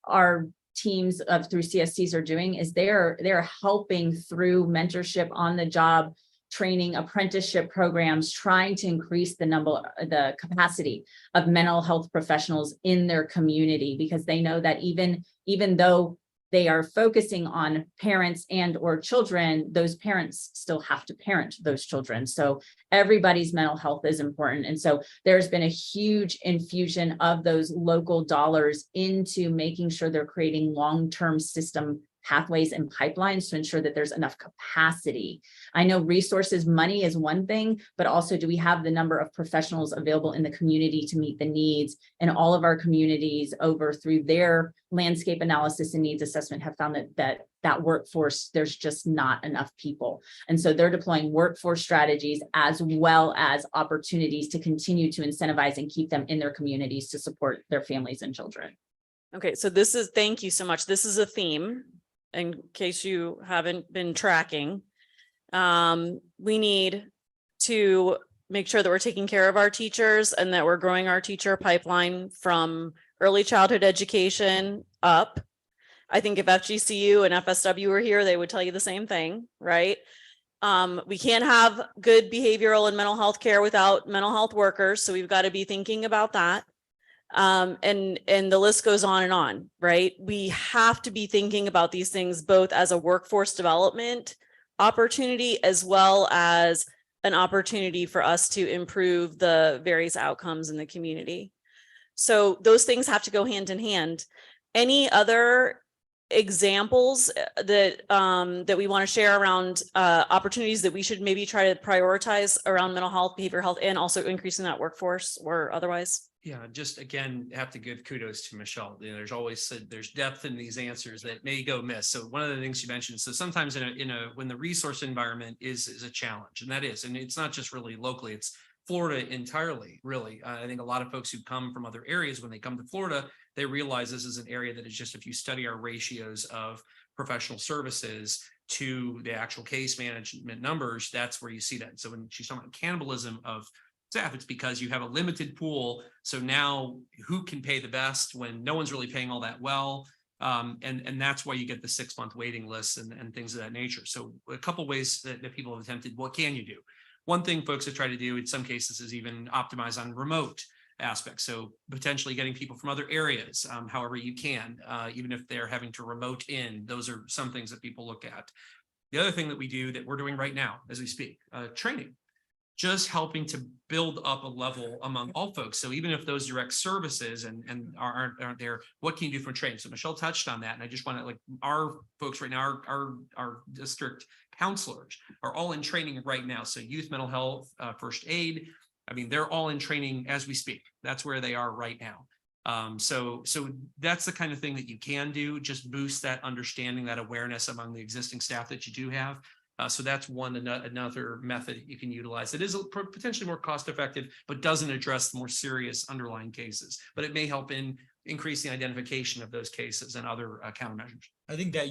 our teams through CSCs are doing is they're helping through mentorship, on the job training, apprenticeship programs, trying to increase the capacity of mental health professionals in their community, because they know that even though they are focusing on parents and or children, those parents still have to parent those children. So everybody's mental health is important. And so there's been a huge infusion of those local dollars into making sure they're creating long-term system pathways and pipelines to ensure that there's enough capacity. I know resources, money is one thing, but also do we have the number of professionals available in the community to meet the needs? And all of our communities over through their landscape analysis and needs assessment have found that workforce, there's just not enough people. And so they're deploying workforce strategies as well as opportunities to continue to incentivize and keep them in their communities to support their families and children. Okay, so thank you so much. This is a theme, in case you haven't been tracking. We need to make sure that we're taking care of our teachers and that we're growing our teacher pipeline from early childhood education up. I think if FGCU and FSW were here, they would tell you the same thing, right? We can't have good behavioral and mental health care without mental health workers. So we've got to be thinking about that. And the list goes on, right? We have to be thinking about these things both as a workforce development opportunity as well as an opportunity for us to improve the various outcomes in the community. So those things have to go hand in hand. Any other examples that we want to share around opportunities that we should maybe try to prioritize around mental health, behavioral health, and also increasing that workforce or otherwise? Yeah, just again, have to give kudos to Michelle. You know, there's always there's depth in these answers that may go miss. So one of the things you mentioned, so sometimes when the resource environment is a challenge, and it's not just really locally, it's Florida entirely, really. I think a lot of folks who come from other areas, when they come to Florida, they realize this is an area that is just, if you study our ratios of professional services to the actual case management numbers, that's where you see that. So when she's talking about cannibalism of staff, it's because you have a limited pool. So now who can pay the best when no one's really paying all that well? And that's why you get the 6-month waiting lists and things of that nature. So a couple of ways that people have attempted, what can you do? One thing folks have tried to do in some cases is even optimize on remote aspects. So potentially getting people from other areas, however you can, even if they're having to remote in, those are some things that people look at. The other thing that we do that we're doing right now as we speak, training. Just helping to build up a level among all folks. So even if those direct services and aren't there, what can you do from training? So Michelle touched on that. And I just want to, like, our folks right now, our district counselors are all in training right now. So youth mental health, first aid. I mean, they're all in training as we speak. That's where they are right now. So that's the kind of thing that you can do. Just boost that understanding, that awareness among the existing staff that you do have. So that's another method you can utilize. It is potentially more cost effective, but doesn't address the more serious underlying cases. But it may help in increasing identification of those cases and other countermeasures. I think that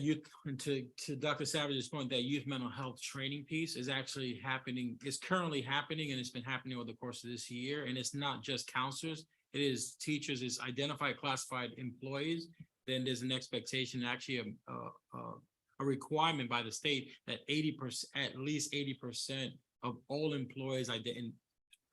to Dr. Savage's point, that youth mental health training piece is actually happening, is currently happening, and it's been happening over the course of this year. And it's not just counselors, it is teachers, it's identified classified employees. Then there's an expectation, actually a requirement by the state that at least 80% of all employees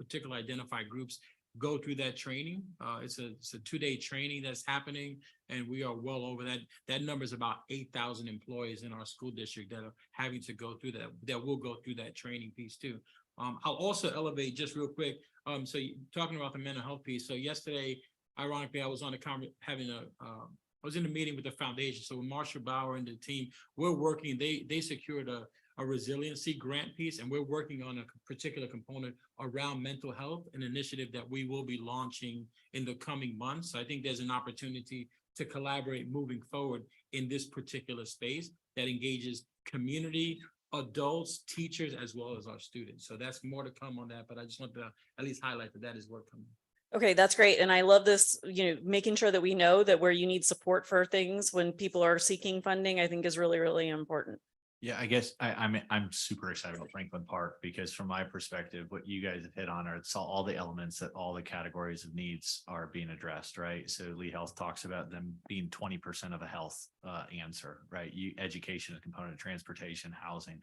particular identified groups go through that training. It's a 2-day training that's happening, and we are well over that. That number is about 8,000 employees in our school district that are having to go through that will go through that training piece too. I'll also elevate just real quick. So talking about the mental health piece. So yesterday, ironically, I was on I was in a meeting with the foundation. So with Marshall Bauer and the team, we're working, they secured a resiliency grant piece, and we're working on a particular component around mental health, an initiative that we will be launching in the coming months. So I think there's an opportunity to collaborate moving forward in this particular space that engages community, adults, teachers, as well as our students. So that's more to come on that, but I just want to at least highlight that is work coming. Okay, that's great. And I love this, making sure that we know that where you need support for things when people are seeking funding, I think is really, really important. Yeah, I guess I'm super excited about Franklin Park because from my perspective, what you guys have hit on are it's all the elements that all the categories of needs are being addressed, right? So Lee Health talks about them being 20% of a health answer, right? Education, a component, transportation, housing.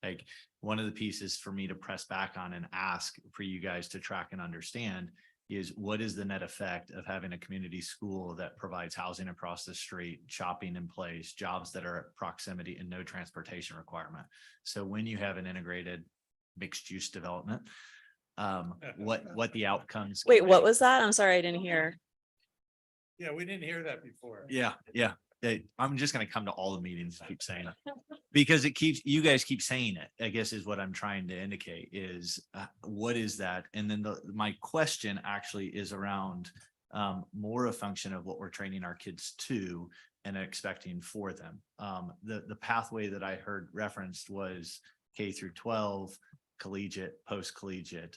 Like one of the pieces for me to press back on and ask for you guys to track and understand is what is the net effect of having a community school that provides housing across the street, shopping in place, jobs that are at proximity and no transportation requirement. So when you have an integrated mixed use development, what the outcomes. Wait, what was that? I'm sorry, I didn't hear. Yeah, we didn't hear that before. Yeah. I'm just going to come to all the meetings and keep saying it because you guys keep saying it, I guess is what I'm trying to indicate is what is that? And then my question actually is around more a function of what we're training our kids to and expecting for them. The pathway that I heard referenced was K through 12, collegiate, post-collegiate.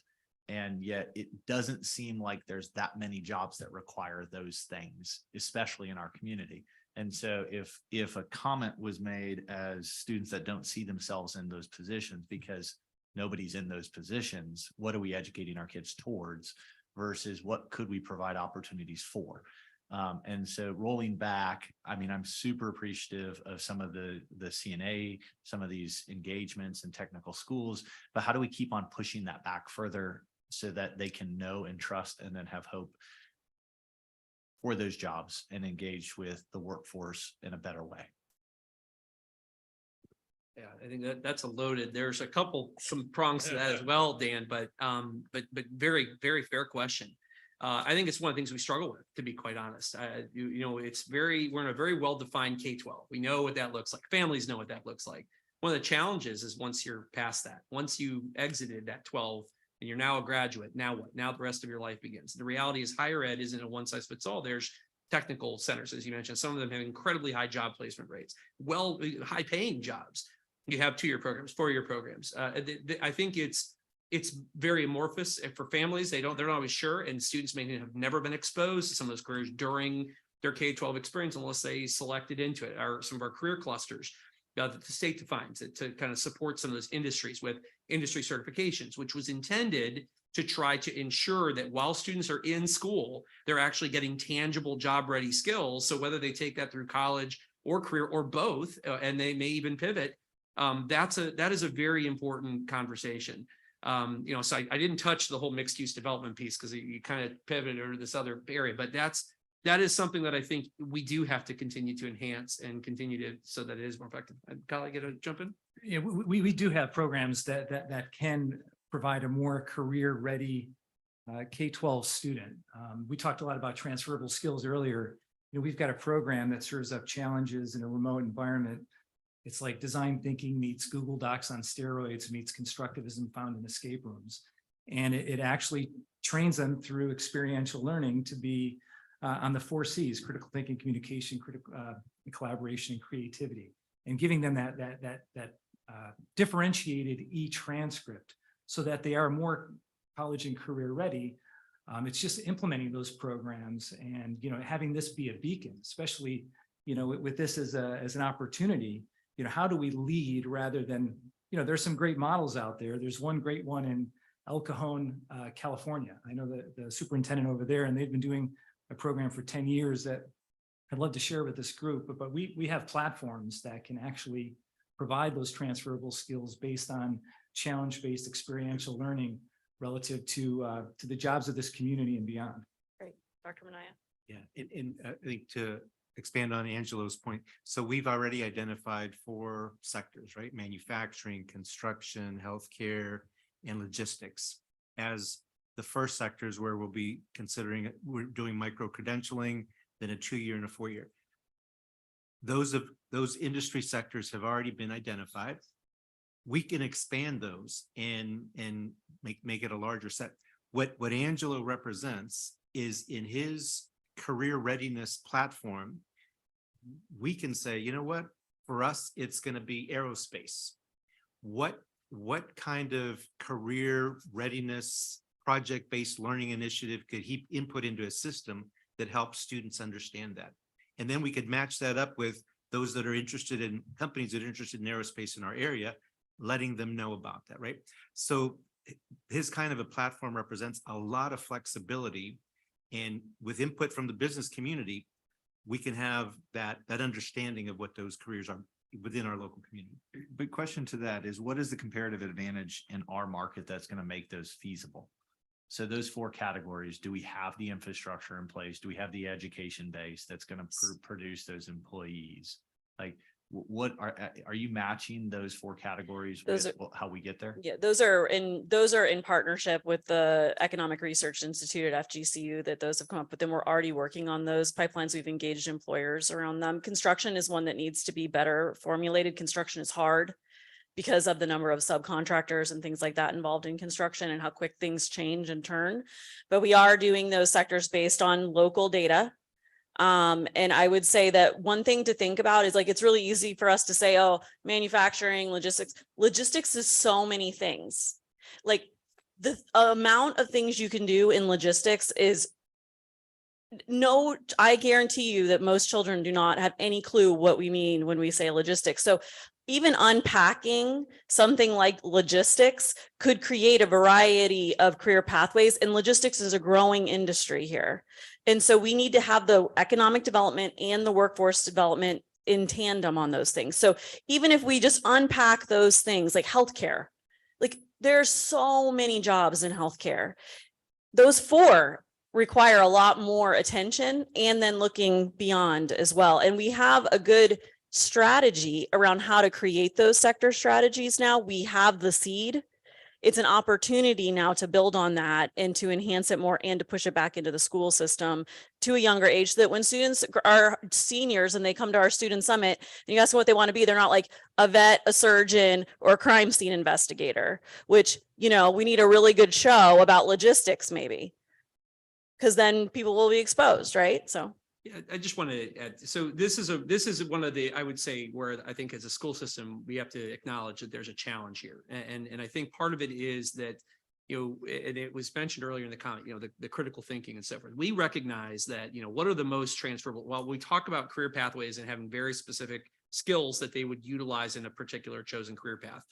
And yet it doesn't seem like there's that many jobs that require those things, especially in our community. And so if a comment was made as students that don't see themselves in those positions because nobody's in those positions, what are we educating our kids towards versus what could we provide opportunities for? And so rolling back, I mean, I'm super appreciative of some of the CNA, some of these engagements in technical schools, but how do we keep on pushing that back further so that they can know and trust and then have hope for those jobs and engage with the workforce in a better way? Yeah, I think that's there's some prongs to that as well, Dan, but very, very fair question. I think it's one of the things we struggle with, to be quite honest. We're in a very well-defined K-12. We know what that looks like. Families know what that looks like. One of the challenges is once you're past that, once you exited that 12 and you're now a graduate, now what? Now the rest of your life begins. The reality is higher ed isn't a one size fits all. There's technical centers, as you mentioned. Some of them have incredibly high job placement rates, high paying jobs. You have 2-year programs, 4-year programs. I think it's very amorphous for families. They're not always sure, and students may have never been exposed to some of those careers during their K-12 experience unless they selected into it. Or some of our career clusters that the state defines it to kind of support some of those industries with industry certifications, which was intended to try to ensure that while students are in school, they're actually getting tangible job ready skills. So whether they take that through college or career or both, and they may even pivot, that is a very important conversation. So I didn't touch the whole mixed use development piece because you kind of pivoted over this other area, but that is something that I think we do have to continue to enhance and continue to, so that it is more effective. Kyle, get a jump in? Yeah, we do have programs that can provide a more career-ready K-12 student. We talked a lot about transferable skills earlier. We've got a program that serves up challenges in a remote environment. It's like design thinking meets Google Docs on steroids meets constructivism found in escape rooms. And it actually trains them through experiential learning to be on the 4 C's: critical thinking, communication, collaboration, and creativity, and giving them that differentiated e-transcript so that they are more college and career ready. It's just implementing those programs and, having this be a beacon, especially, with this as an opportunity. How do we lead rather than, there's some great models out there. There's one great one in El Cajon, California. I know the superintendent over there, and they've been doing a program for 10 years that I'd love to share with this group, but we have platforms that can actually provide those transferable skills based on challenge-based experiential learning relative to the jobs of this community and beyond. Great. Dr. Manaya. Yeah, and I think to expand on Angelo's point, so we've already identified 4 sectors, right? Manufacturing, construction, healthcare, and logistics as the first sectors where we'll be considering, we're doing micro-credentialing, then a 2-year and a 4-year. Those industry sectors have already been identified. We can expand those and make it a larger set. What Angelo represents is in his career readiness platform, we can say, you know what, for us, it's going to be aerospace. What kind of career readiness project-based learning initiative could he input into a system that helps students understand that? And then we could match that up with those that are interested in companies that are interested in aerospace in our area, letting them know about that, right? So his kind of a platform represents a lot of flexibility, and with input from the business community, we can have that understanding of what those careers are within our local community. But question to that is, what is the comparative advantage in our market that's going to make those feasible? So those 4 categories, do we have the infrastructure in place? Do we have the education base that's going to produce those employees? Like, what are you matching those 4 categories Those with how we get there? Yeah, those are in partnership with the Economic Research Institute at FGCU that those have come up with, and we're already working on those pipelines. We've engaged employers around them. Construction is one that needs to be better formulated. Construction is hard because of the number of subcontractors and things like that involved in construction and how quick things change and turn. But we are doing those sectors based on local data. And I would say that one thing to think about is, like, it's really easy for us to say, oh, manufacturing, logistics is so many things. Like, the amount of things you can do in logistics is I guarantee you that most children do not have any clue what we mean when we say logistics. So even unpacking something like logistics could create a variety of career pathways, and logistics is a growing industry here. And so we need to have the economic development and the workforce development in tandem on those things. So even if we just unpack those things like healthcare, like, there's so many jobs in healthcare. Those 4 require a lot more attention, and then looking beyond as well. And we have a good strategy around how to create those sector strategies now. We have the seed. It's an opportunity now to build on that and to enhance it more, and to push it back into the school system to a younger age, so that when students are seniors and they come to our student summit and you ask them what they want to be, they're not like a vet, a surgeon, or a crime scene investigator, which, you know, we need a really good show about logistics maybe, because then people will be exposed, right? So. Yeah, I just want to add, so this is one of the, I would say, where I think as a school system, we have to acknowledge that there's a challenge here. And I think part of it is that, you know, and it was mentioned earlier in the comment, you know, the critical thinking and so forth. We recognize that, you know, what are the most transferable, while we talk about career pathways and having very specific skills that they would utilize in a particular chosen career path.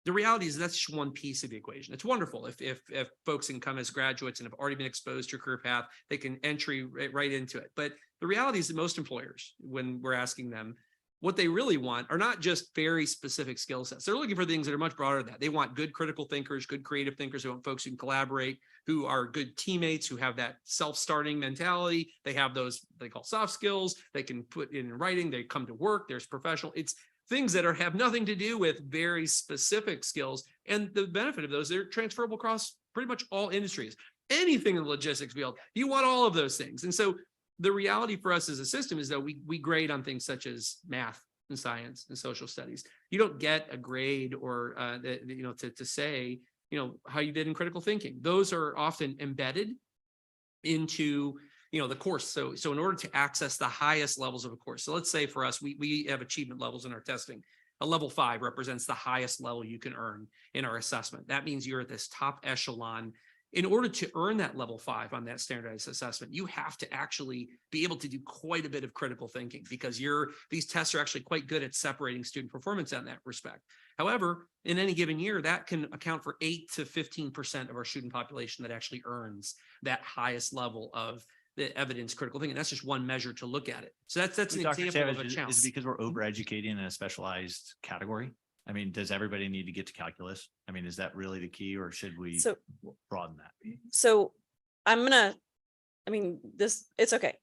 The reality is that's just one piece of the equation. It's wonderful if folks can come as graduates and have already been exposed to a career path, they can entry right into it. But the reality is that most employers, when we're asking them, what they really want are not just very specific skill sets. They're looking for things that are much broader than that. They want good critical thinkers, good creative thinkers. They want folks who can collaborate, who are good teammates, who have that self-starting mentality. They have those they call soft skills. They can put in writing. They come to work. There's professional. It's things that have nothing to do with very specific skills. And the benefit of those, they're transferable across pretty much all industries. Anything in the logistics field, you want all of those things. And so the reality for us as a system is that we grade on things such as math and science and social studies. You don't get a grade or you know, to say, you know, how you did in critical thinking. Those are often embedded into, you know, the course. So in order to access the highest levels of a course, so let's say for us, we have achievement levels in our testing. A level 5 represents the highest level you can earn in our assessment. That means you're at this top echelon. In order to earn that level 5 on that standardized assessment, you have to actually be able to do quite a bit of critical thinking, because these tests are actually quite good at separating student performance in that respect. However, in any given year, that can account for 8 to 15% of our student population that actually earns that highest level of the evidence critical thinking. That's just one measure to look at it. So that's an Dr. example Savage, of a challenge. is it because we're overeducating in a specialized category? I mean, does everybody need to get to calculus? I mean, is that really the key or should we So- broaden that? So it's okay.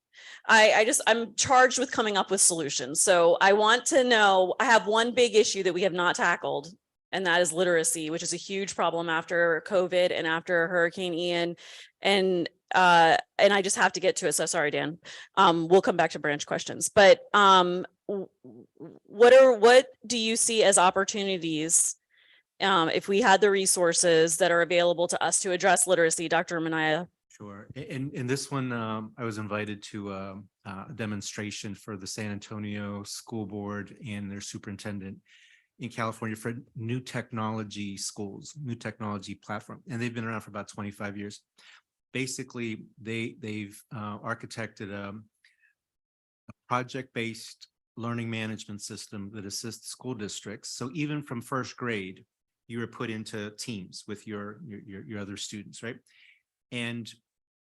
I'm charged with coming up with solutions. So I want to know, I have one big issue that we have not tackled, and that is literacy, which is a huge problem after COVID and after Hurricane Ian. And I just have to get to it. So sorry, Dan. We'll come back to branch questions, but what do you see as opportunities if we had the resources that are available to us to address literacy, Dr. Manaya? Sure. In this one, I was invited to a demonstration for the San Antonio School Board and their superintendent in California for new technology schools, new technology platform, and they've been around for about 25 years. Basically, they've architected a project-based learning management system that assists school districts. So even from first grade, you were put into teams with your other students, right? And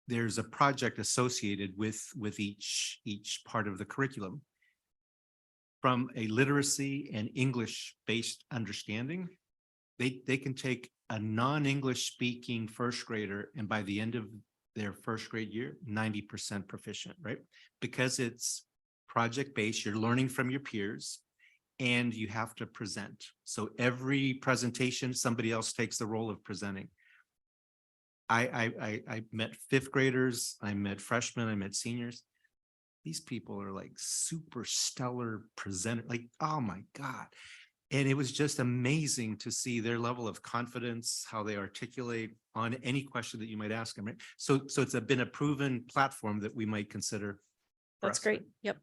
there's a project associated with each part of the curriculum. From a literacy and English-based understanding, they can take a non-English speaking first grader and by the end of their first grade year, 90% proficient, right? Because it's project-based, you're learning from your peers and you have to present. So every presentation, somebody else takes the role of presenting. I met fifth graders, I met freshmen, I met seniors. These people are like super stellar presenter, like, oh my God. And it was just amazing to see their level of confidence, how they articulate on any question that you might ask them, right? So it's been a proven platform that we might consider. for That's us, great. right?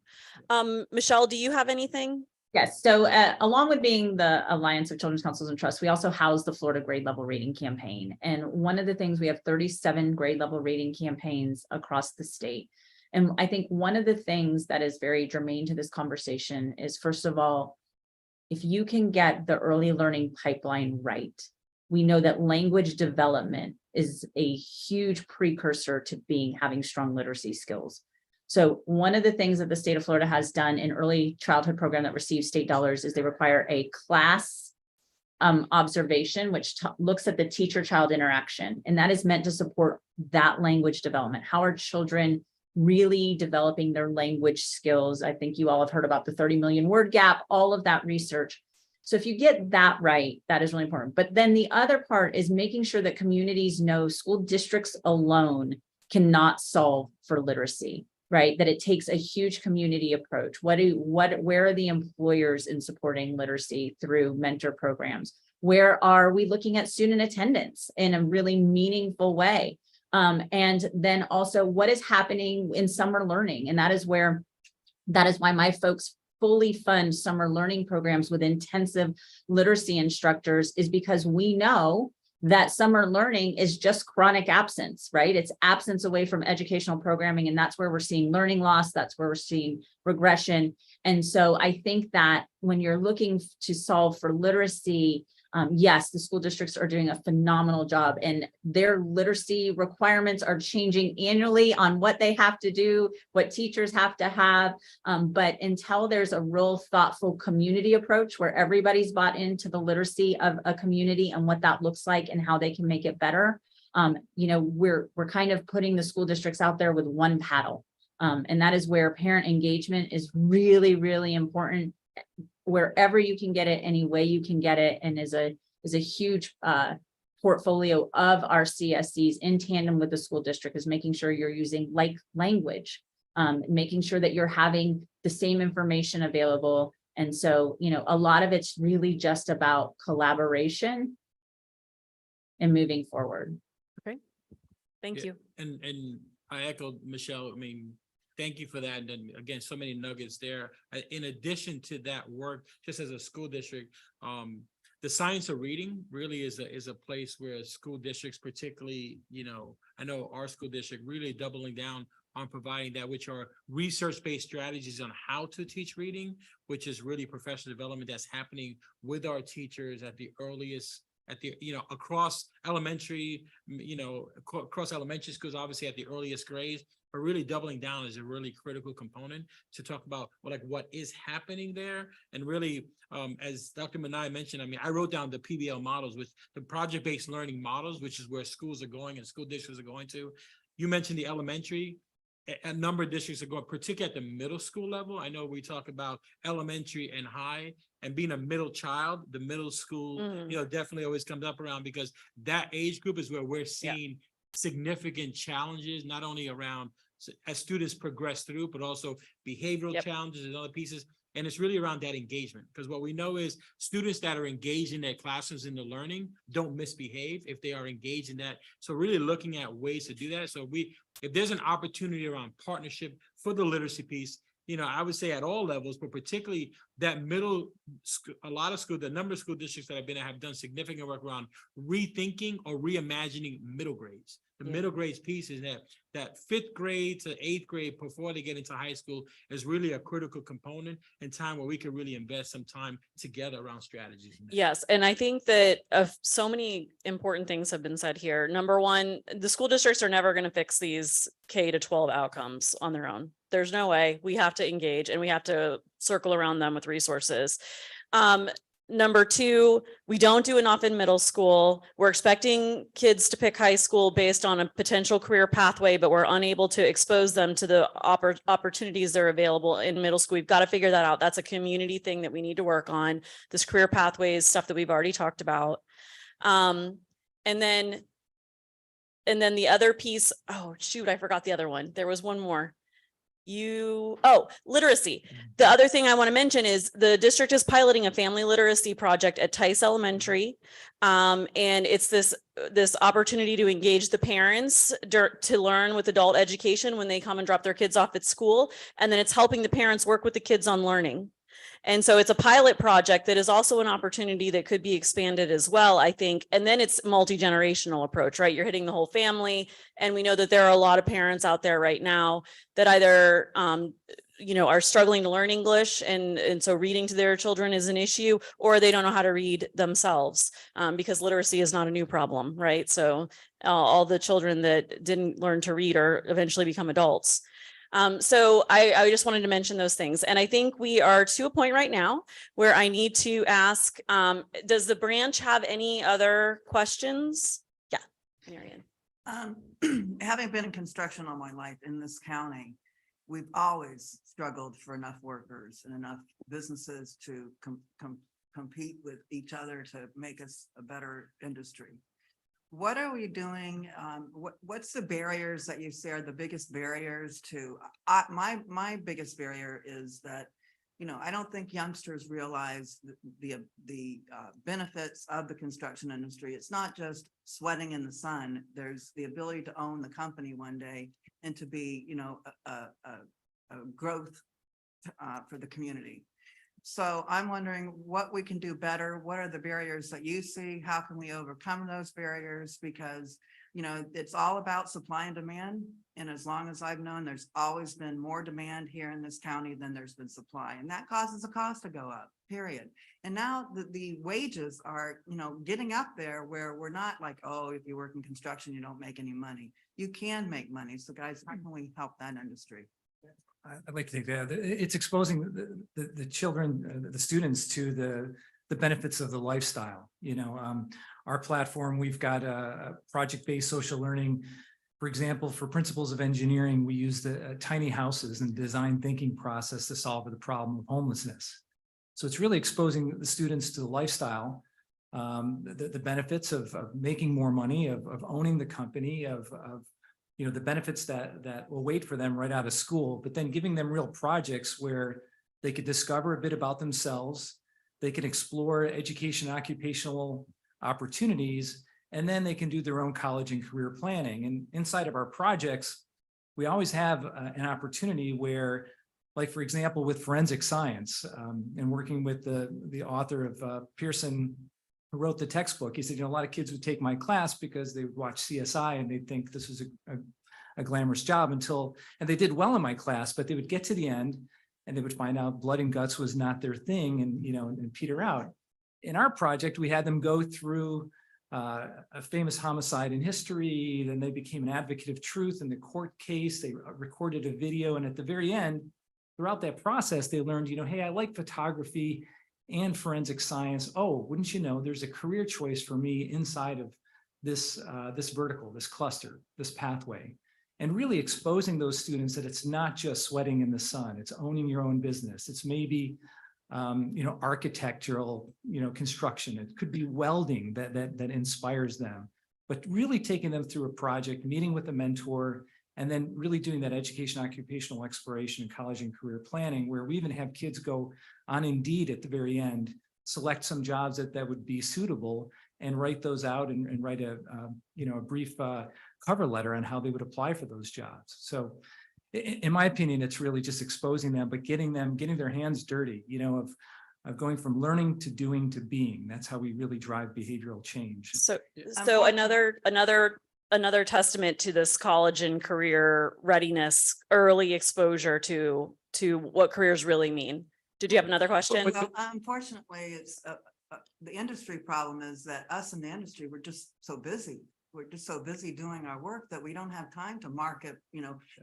Yep. Michelle, do you have anything? Yes, so along with being the Alliance of Children's Councils and Trusts, we also house the Florida Grade Level Rating Campaign. And one of the things, we have 37 grade level rating campaigns across the state. And I think one of the things that is very germane to this conversation is, first of all, if you can get the early learning pipeline right, we know that language development is a huge precursor to having strong literacy skills. So one of the things that the state of Florida has done in early childhood program that receives state dollars is they require a class observation, which looks at the teacher-child interaction. And that is meant to support that language development. How are children really developing their language skills? I think you all have heard about the 30 million word gap, all of that research. So if you get that right, that is really important. But then the other part is making sure that communities know school districts alone cannot solve for literacy, right? That it takes a huge community approach. Where are the employers in supporting literacy through mentor programs? Where are we looking at student attendance in a really meaningful way? And then also what is happening in summer learning? And that is why my folks fully fund summer learning programs with intensive literacy instructors, is because we know that summer learning is just chronic absence, right? It's absence away from educational programming. And that's where we're seeing learning loss. That's where we're seeing regression. And so I think that when you're looking to solve for literacy, yes, the school districts are doing a phenomenal job, and their literacy requirements are changing annually on what they have to do, what teachers have to have. But until there's a real thoughtful community approach where everybody's bought into the literacy of a community and what that looks like and how they can make it better, we're kind of putting the school districts out there with one paddle. And that is where parent engagement is really, really important. Wherever you can get it, any way you can get it, and is a huge portfolio of our CSCs in tandem with the school district, is making sure you're using like language, making sure that you're having the same information available. And so, a lot of it's really just about collaboration and moving forward. Okay, thank you. And I echoed Michelle. I mean, thank you for that. And then again, so many nuggets there. In addition to that work, just as a school district, the science of reading really is a place where school districts, particularly, I know our school district really doubling down on providing that, which are research-based strategies on how to teach reading, which is really professional development that's happening with our teachers at the earliest at the, across elementary, across elementary schools, obviously at the earliest grades, but really doubling down is a really critical component to talk about what is happening there. And really, as Dr. Manai mentioned, I mean, I wrote down the PBL models, which the project-based learning models, which is where schools are going and school districts are going to. You mentioned the elementary. A number of districts are going, particularly at the middle school level. I know we talk about elementary and high, and being a middle child, the middle school, definitely always comes up around, because that age group is where we're seeing significant challenges, not only around as students progress through, but also behavioral challenges and other pieces. And it's really around that engagement, because what we know is students that are engaged in their classrooms in the learning don't misbehave if they are engaged in that. So really looking at ways to do that. So if there's an opportunity around partnership for the literacy piece, I would say at all levels, but particularly that middle school, the number of school districts that I've been at have done significant work around rethinking or reimagining middle grades. The middle grades piece is that 5th grade to 8th grade before they get into high school is really a critical component and time where we can really invest some time together around strategies. Yes, and I think that so many important things have been said here. Number one, the school districts are never going to fix these K-12 outcomes on their own. There's no way. We have to engage and we have to circle around them with resources. Number two, we don't do enough in middle school. We're expecting kids to pick high school based on a potential career pathway, but we're unable to expose them to the opportunities that are available in middle school. We've got to figure that out. That's a community thing that we need to work on. This career pathways stuff that we've already talked about. And then the other piece, oh shoot, I forgot the other one. There was one more. Literacy. The other thing I want to mention is the district is piloting a family literacy project at Tice Elementary. And it's this opportunity to engage the parents to learn with adult education when they come and drop their kids off at school. And then it's helping the parents work with the kids on learning. And so it's a pilot project that is also an opportunity that could be expanded as well, I think. And then it's multi-generational approach, right? You're hitting the whole family. And we know that there are a lot of parents out there right now that either, are struggling to learn English. And so reading to their children is an issue, or they don't know how to read themselves because literacy is not a new problem, right? So all the children that didn't learn to read are eventually become adults. So I just wanted to mention those things. And I think we are to a point right now where I need to ask, does the branch have any other questions? Yeah, Marian. Having been in construction all my life in this county, we've always struggled for enough workers and enough businesses to compete with each other to make us a better industry. What are we doing? What's the barriers that you say are the biggest barriers to, my biggest barrier is that, I don't think youngsters realize the benefits of the construction industry. It's not just sweating in the sun. There's the ability to own the company one day and to be, a growth for the community. So I'm wondering what we can do better. What are the barriers that you see? How can we overcome those barriers? Because, it's all about supply and demand. And as long as I've known, there's always been more demand here in this county than there's been supply. And that causes the cost to go up, period. And now the wages are, getting up there where we're not like, oh, if you work in construction, you don't make any money. You can make money. So guys, how can we help that industry? I'd like to think that it's exposing the children, the students to the benefits of the lifestyle. Our platform, we've got a project-based social learning. For example, for principles of engineering, we use the tiny houses and design thinking process to solve the problem of homelessness. So it's really exposing the students to the lifestyle, the benefits of making more money, of owning the company, of the benefits that will wait for them right out of school, but then giving them real projects where they could discover a bit about themselves, they can explore education, occupational opportunities, and then they can do their own college and career planning. And inside of our projects, we always have an opportunity where, like, for example, with forensic science and working with the author of Pearson, who wrote the textbook, he said, a lot of kids would take my class because they would watch CSI and they'd think this was a glamorous job and they did well in my class, but they would get to the end and they would find out blood and guts was not their thing and peter out. in our project, we had them go through a famous homicide in history, then they became an advocate of truth in the court case, they recorded a video, and at the very end, throughout that process, they learned, hey, I like photography and forensic science. Oh, wouldn't you know, there's a career choice for me inside of this vertical, this cluster, this pathway. And really exposing those students that it's not just sweating in the sun, it's owning your own business. It's maybe architectural, construction. It could be welding that inspires them, but really taking them through a project, meeting with a mentor, and then really doing that education, occupational exploration, college and career planning, where we even have kids go on Indeed at the very end, select some jobs that would be suitable and write those out and write a brief cover letter on how they would apply for those jobs. So in my opinion, it's really just exposing them, but getting their hands dirty, of going from learning to doing to being. That's how we really drive behavioral change. So another testament to this college and career readiness, early exposure to what careers really mean. Did you have another question? Well, unfortunately, it's the industry problem is that us in the industry, we're just so busy. We're just so busy doing our work that we don't have time to market,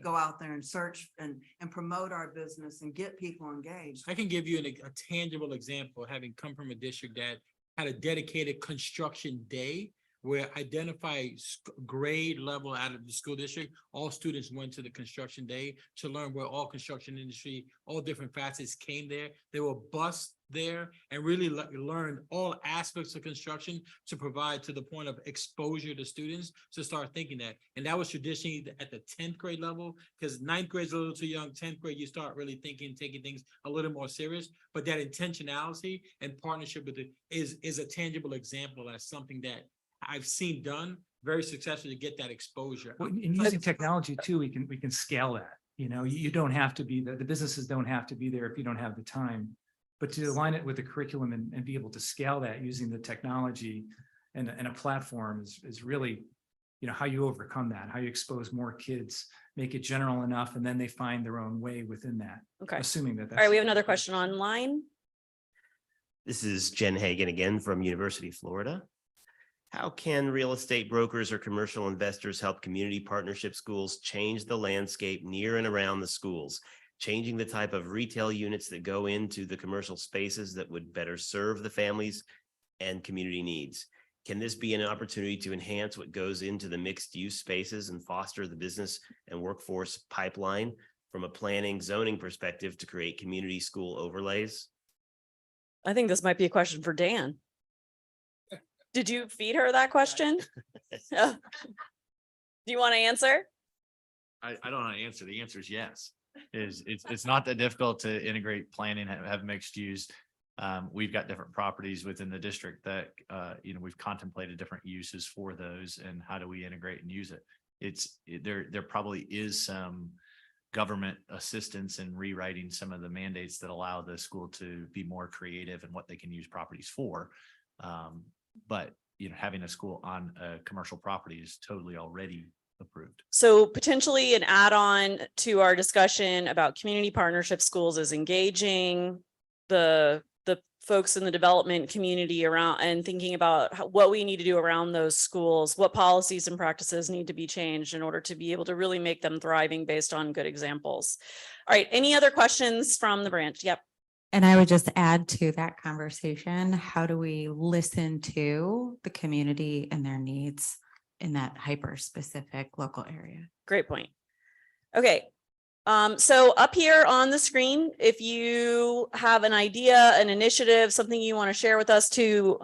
go out there and search and promote our business and get people engaged. I can give you a tangible example, having come from a district that had a dedicated construction day where identify grade level out of the school district. All students went to the construction day to learn where all construction industry, all different facets came there. They were bused there and really learned all aspects of construction to provide to the point of exposure to students to start thinking that. And that was traditionally at the 10th grade level, because 9th grade is a little too young. 10th grade, you start really thinking, taking things a little more serious. But that intentionality and partnership with it is a tangible example as something that I've seen done very successfully to get that exposure. Well, and using technology too, we can scale that. You don't have to be the businesses don't have to be there if you don't have the time, but to align it with the curriculum and be able to scale that using the technology and a platform is really, how you overcome that, how you expose more kids, make it general enough, and then they find their own way within that. Okay. Assuming that. All right, we have another question online. This is Jen Hagan again from University of Florida. How can real estate brokers or commercial investors help community partnership schools change the landscape near and around the schools, changing the type of retail units that go into the commercial spaces that would better serve the families and community needs? Can this be an opportunity to enhance what goes into the mixed use spaces and foster the business and workforce pipeline from a planning zoning perspective to create community school overlays? I think this might be a question for Dan. Did you feed her that question? Do you want to answer? I don't know how to answer. The answer is yes. It's not that difficult to integrate planning, have mixed use. We've got different properties within the district that, we've contemplated different uses for those and how do we integrate and use it. There probably is some government assistance in rewriting some of the mandates that allow the school to be more creative in what they can use properties for. But, having a school on a commercial property is totally already approved. So potentially an add-on to our discussion about community partnership schools is engaging the folks in the development community around and thinking about what we need to do around those schools, what policies and practices need to be changed in order to be able to really make them thriving based on good examples. All right, any other questions from the branch? Yep. And I would just add to that conversation, how do we listen to the community and their needs in that hyper specific local area? Great point. Okay. So up here on the screen, if you have an idea, an initiative, something you want to share with us to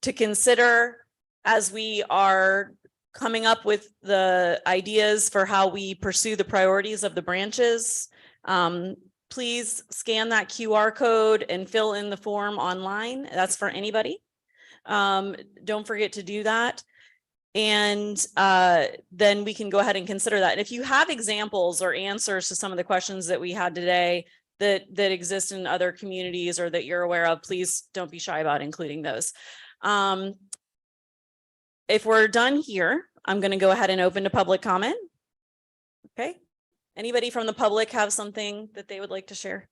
consider as we are coming up with the ideas for how we pursue the priorities of the branches, please scan that QR code and fill in the form online. That's for anybody. Don't forget to do that. And then we can go ahead and consider that. And if you have examples or answers to some of the questions that we had today that exist in other communities or that you're aware of, please don't be shy about including those. If we're done here, I'm going to go ahead and open to public comment. Okay. Anybody from the public have something that they would like to share?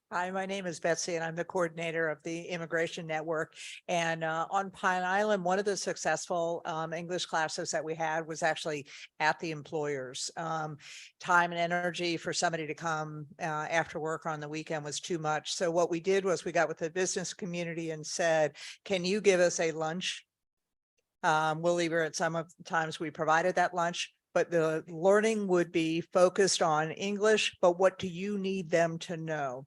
Hi, my name is Betsy and I'm the coordinator of the Immigration Network. And on Pine Island, one of the successful English classes that we had was actually at the employers. Time and energy for somebody to come after work on the weekend was too much. So what we did was we got with the business community and said, can you give us a lunch? We'll leave her at some of the times we provided that lunch, but the learning would be focused on English, but what do you need them to know?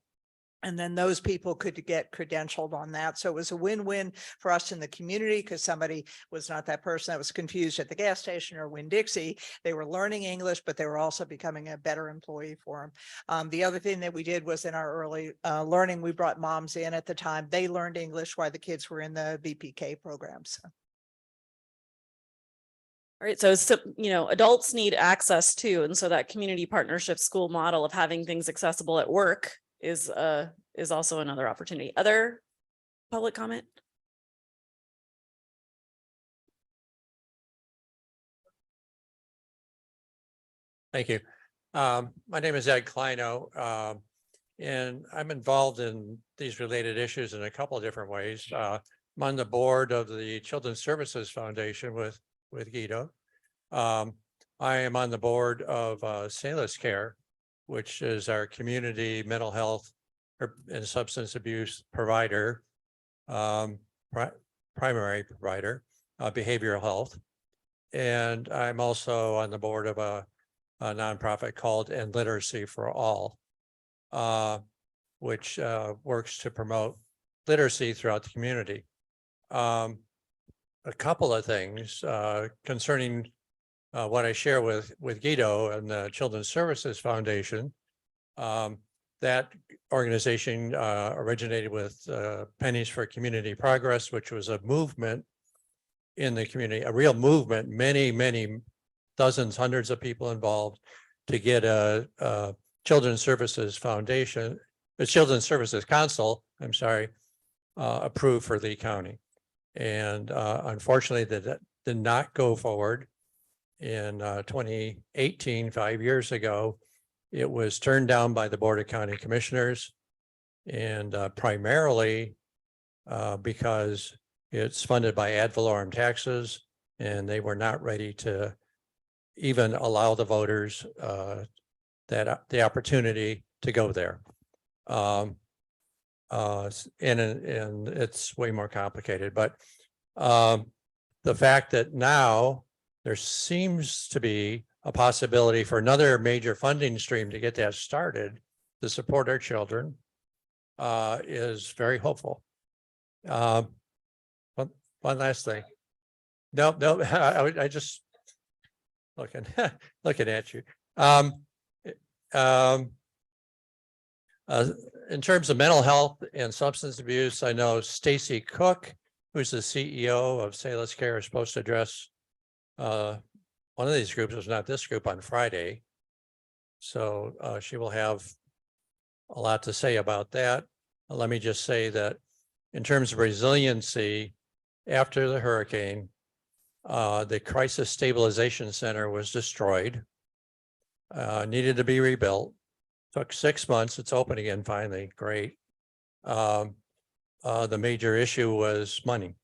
And then those people could get credentialed on that. So it was a win-win for us in the community because somebody was not that person that was confused at the gas station or Winn-Dixie. They were learning English, but they were also becoming a better employee for them. The other thing that we did was in our early learning, we brought moms in at the time. They learned English while the kids were in the VPK programs. All right, so, adults need access too. And so that community partnership school model of having things accessible at work is also another opportunity. Other public comment? Thank you. My name is Ed Kleino, and I'm involved in these related issues in a couple of different ways. I'm on the board of the Children's Services Foundation with Guido. I am on the board of Salus Care, which is our community mental health and substance abuse provider, primary provider, behavioral health. And I'm also on the board of a nonprofit called End Literacy for All, which works to promote literacy throughout the community. A couple of things concerning what I share with Guido and the Children's Services Foundation. That organization originated with Pennies for Community Progress, which was a movement in the community, a real movement, many dozens, hundreds of people involved to get a Children's Services Foundation, the Children's Services Council, I'm sorry, approved for Lee County. And unfortunately, that did not go forward. In 2018, 5 years ago, it was turned down by the Board of County Commissioners, and primarily because it's funded by ad valorem taxes, and they were not ready to even allow the voters that the opportunity to go there. And it's way more complicated, but the fact that now there seems to be a possibility for another major funding stream to get that started to support our children is very hopeful. One last thing. No, I just looking at you. In terms of mental health and substance abuse, I know Stacy Cook, who's the CEO of Salus Care, is supposed to address one of these groups. It was not this group on Friday. So she will have a lot to say about that. Let me just say that in terms of resiliency, after the hurricane, the Crisis Stabilization Center was destroyed, needed to be rebuilt. Took 6 months. It's open again finally. Great. The major issue was money.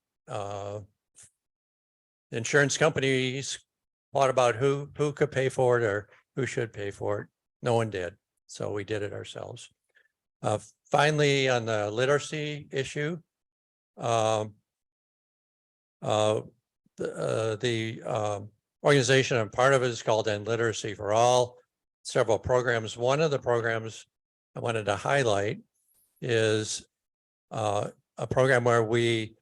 Insurance companies thought about who could pay for it or who should pay for it. No one did. So we did it ourselves. Finally, on the literacy issue, the organization I'm part of is called End Literacy for All. Several programs. One of the programs I wanted to highlight is a program where we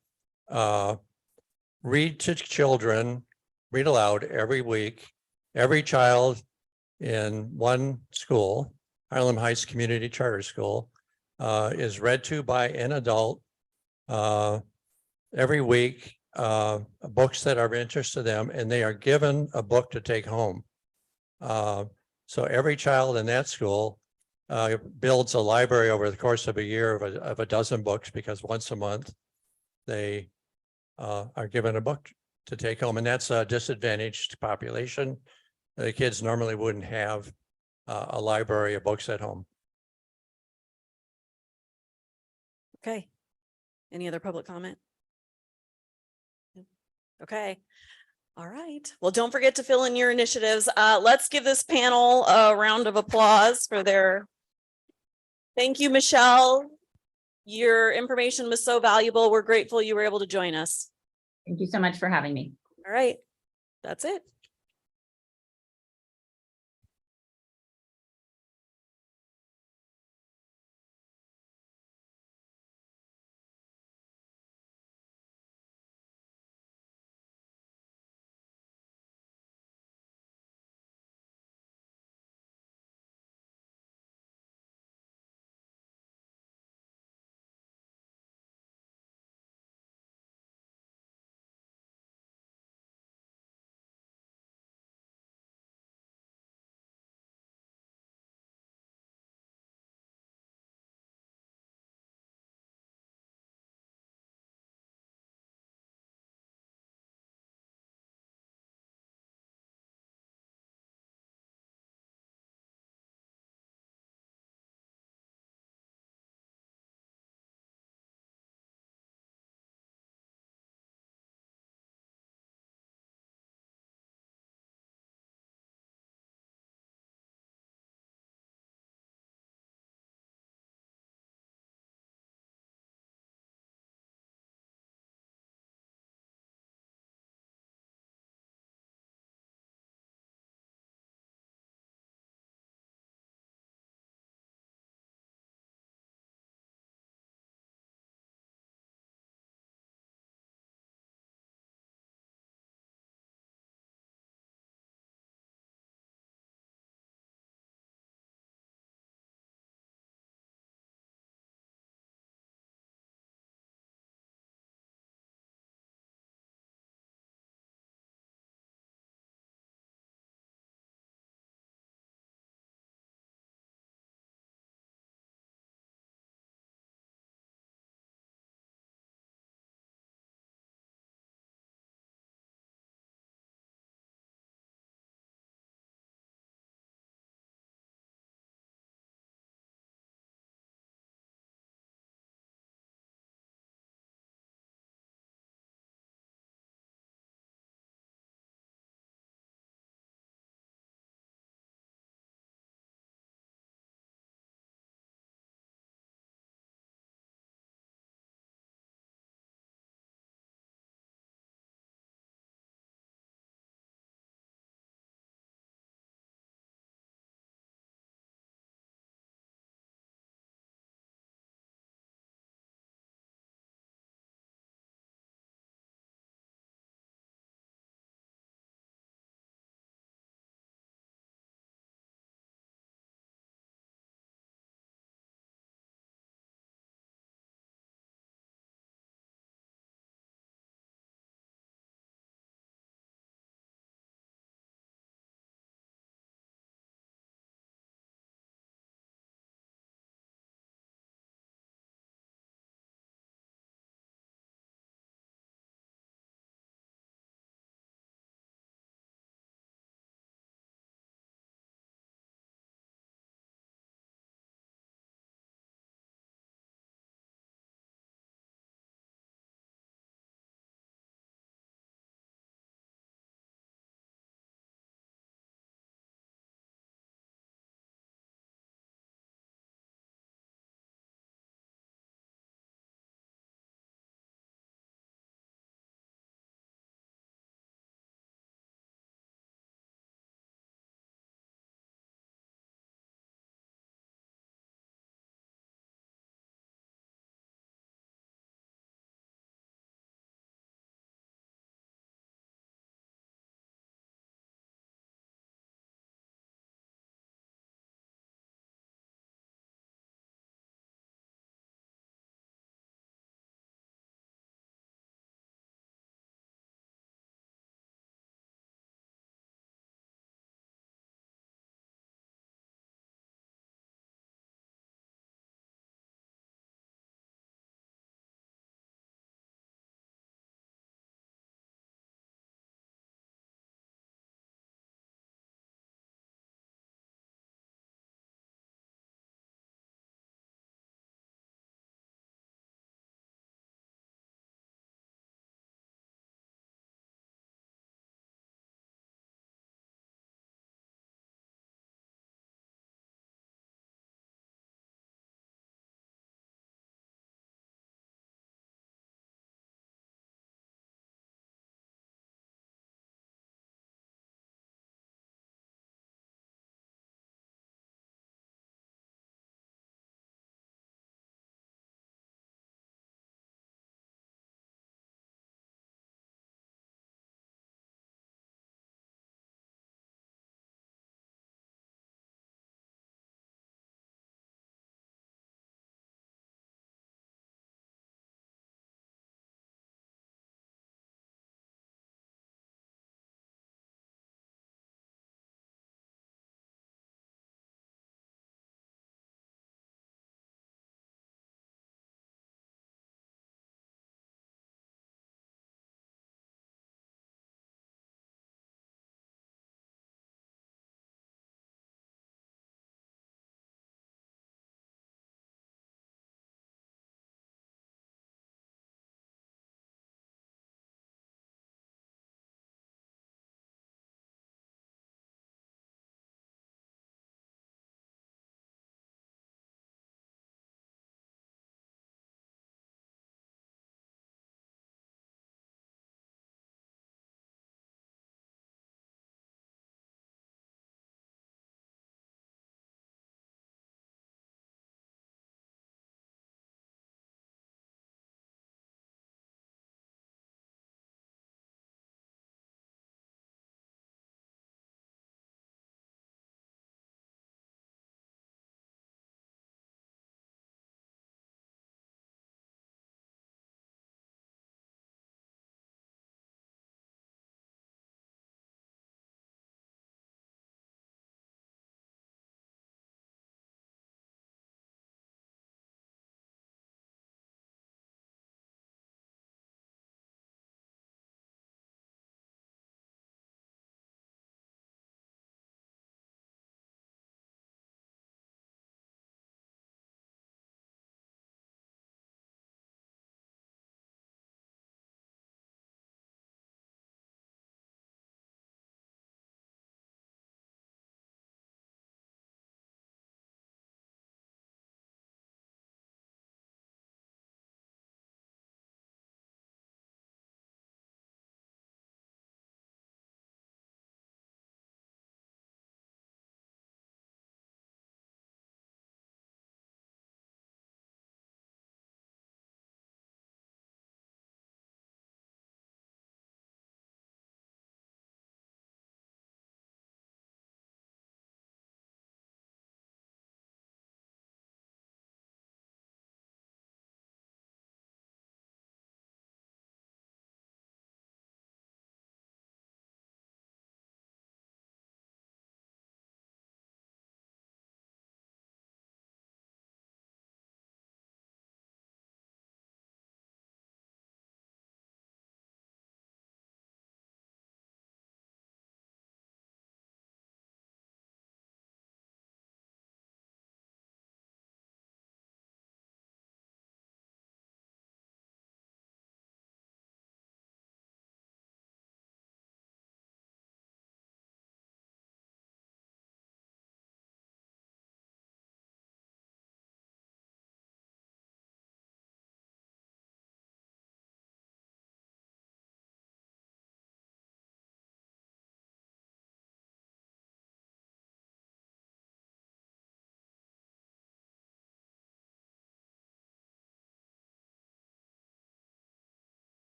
read to children, read aloud every week. Every child in one school, Harlem Heights Community Charter School, is read to by an adult every week, books that are of interest to them, and they are given a book to take home. So every child in that school builds a library over the course of a year of a dozen books, because once a month they are given a book to take home, and that's a disadvantaged population. The kids normally wouldn't have a library of books at home. Okay. Any other public comment? Okay. All right. Well, don't forget to fill in your initiatives. Let's give this panel a round of applause for their. Thank you, Michelle. Your information was so valuable. We're grateful you were able to join us. Thank you so much for having me. All right. That's it.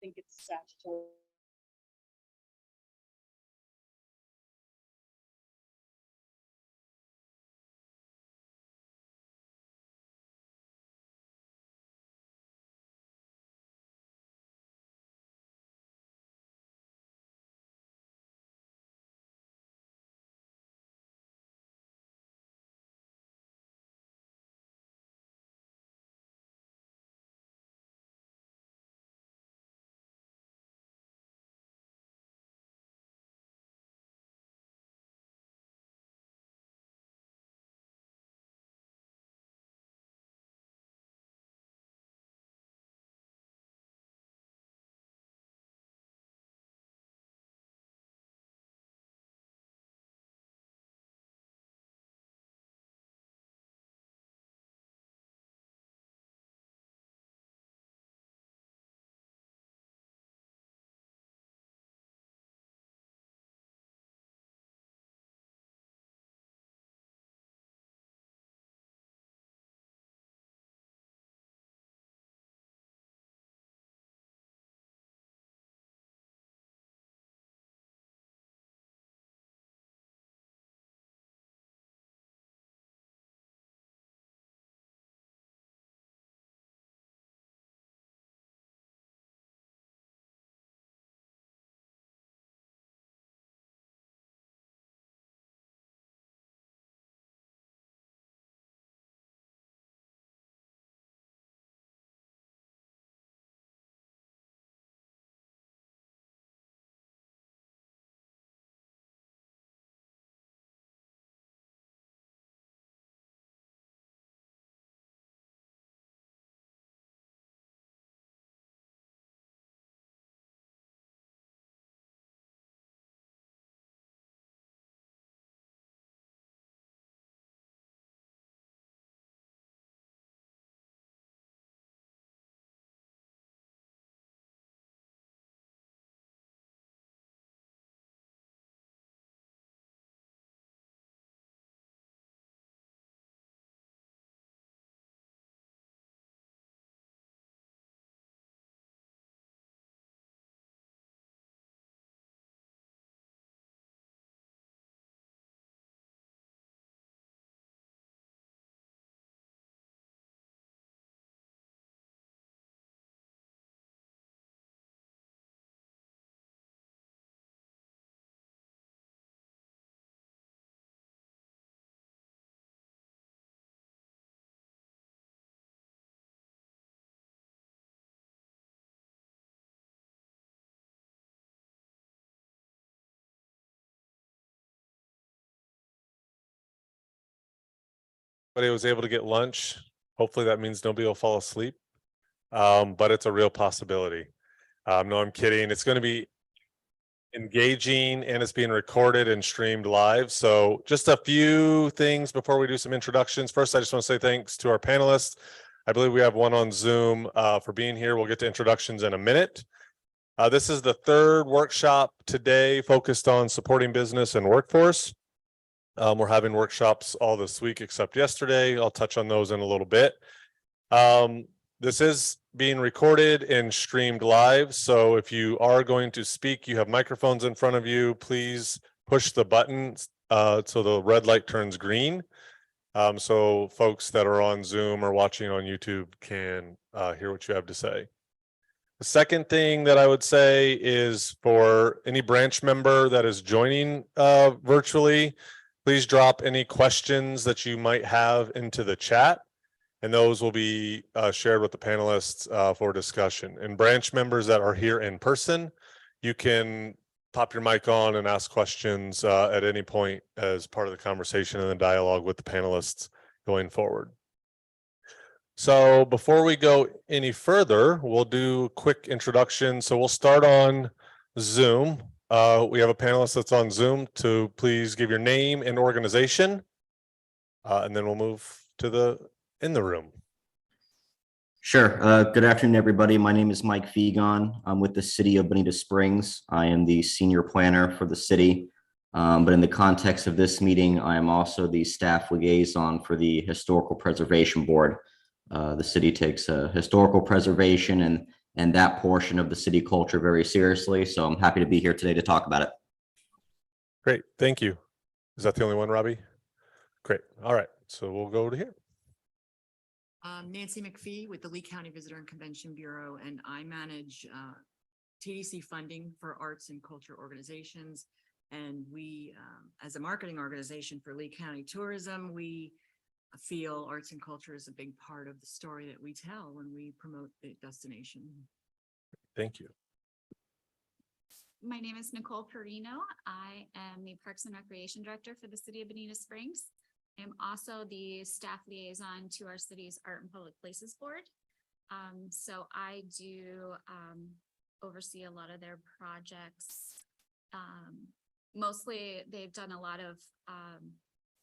think it's statutory. But was able to get lunch. Hopefully that means nobody will fall asleep. But it's a real possibility. No, I'm kidding. It's going to be engaging and it's being recorded and streamed live. So just a few things before we do some introductions. First, I just want to say thanks to our panelists. I believe we have one on Zoom for being here. We'll get to introductions in a minute. This is the third workshop today focused on supporting business and workforce. We're having workshops all this week except yesterday. I'll touch on those in a little bit. This is being recorded and streamed live. So if you are going to speak, you have microphones in front of you. Please push the button so the red light turns green. So folks that are on Zoom or watching on YouTube can hear what you have to say. The second thing that I would say is for any branch member that is joining virtually, please drop any questions that you might have into the chat, and those will be shared with the panelists for discussion. And branch members that are here in person, you can pop your mic on and ask questions at any point as part of the conversation and the dialogue with the panelists going forward. So before we go any further, we'll do a quick introduction. So we'll start on Zoom. We have a panelist that's on Zoom to please give your name and organization. And then we'll move to in the room. Sure. Good afternoon, everybody. My name is Mike Fegon. I'm with the City of Bonita Springs. I am the senior planner for the city. But in the context of this meeting, I am also the staff liaison for the Historical Preservation Board. The city takes historical preservation and and that portion of the city culture very seriously. So I'm happy to be here today to talk about it. Great, thank you. Is that the only one, Robbie? Great, all right, so we'll go to here. Nancy McPhee with the Lee County Visitor and Convention Bureau, and I manage TDC funding for arts and culture organizations. And we, as a marketing organization for Lee County Tourism, we feel arts and culture is a big part of the story that we tell when we promote the destination. Thank you. My name is Nicole Perino. I am the Parks and Recreation Director for the City of Bonita Springs. I'm also the staff liaison to our city's Art and Public Places Board. So I do oversee a lot of their projects. Mostly they've done a lot of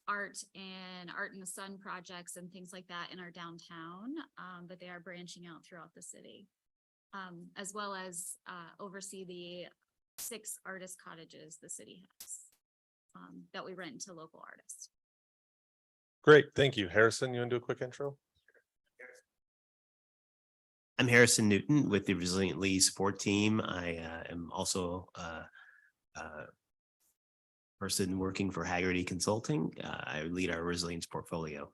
art in the sun projects and things like that in our downtown, but they are branching out throughout the city, as well as oversee the 6 artist cottages the city has that we rent to local artists. Great, thank you. Harrison, you want to do a quick intro? I'm Harrison Newton with the Resilient Lee support team. I am also a person working for Haggerty Consulting. I lead our resilience portfolio.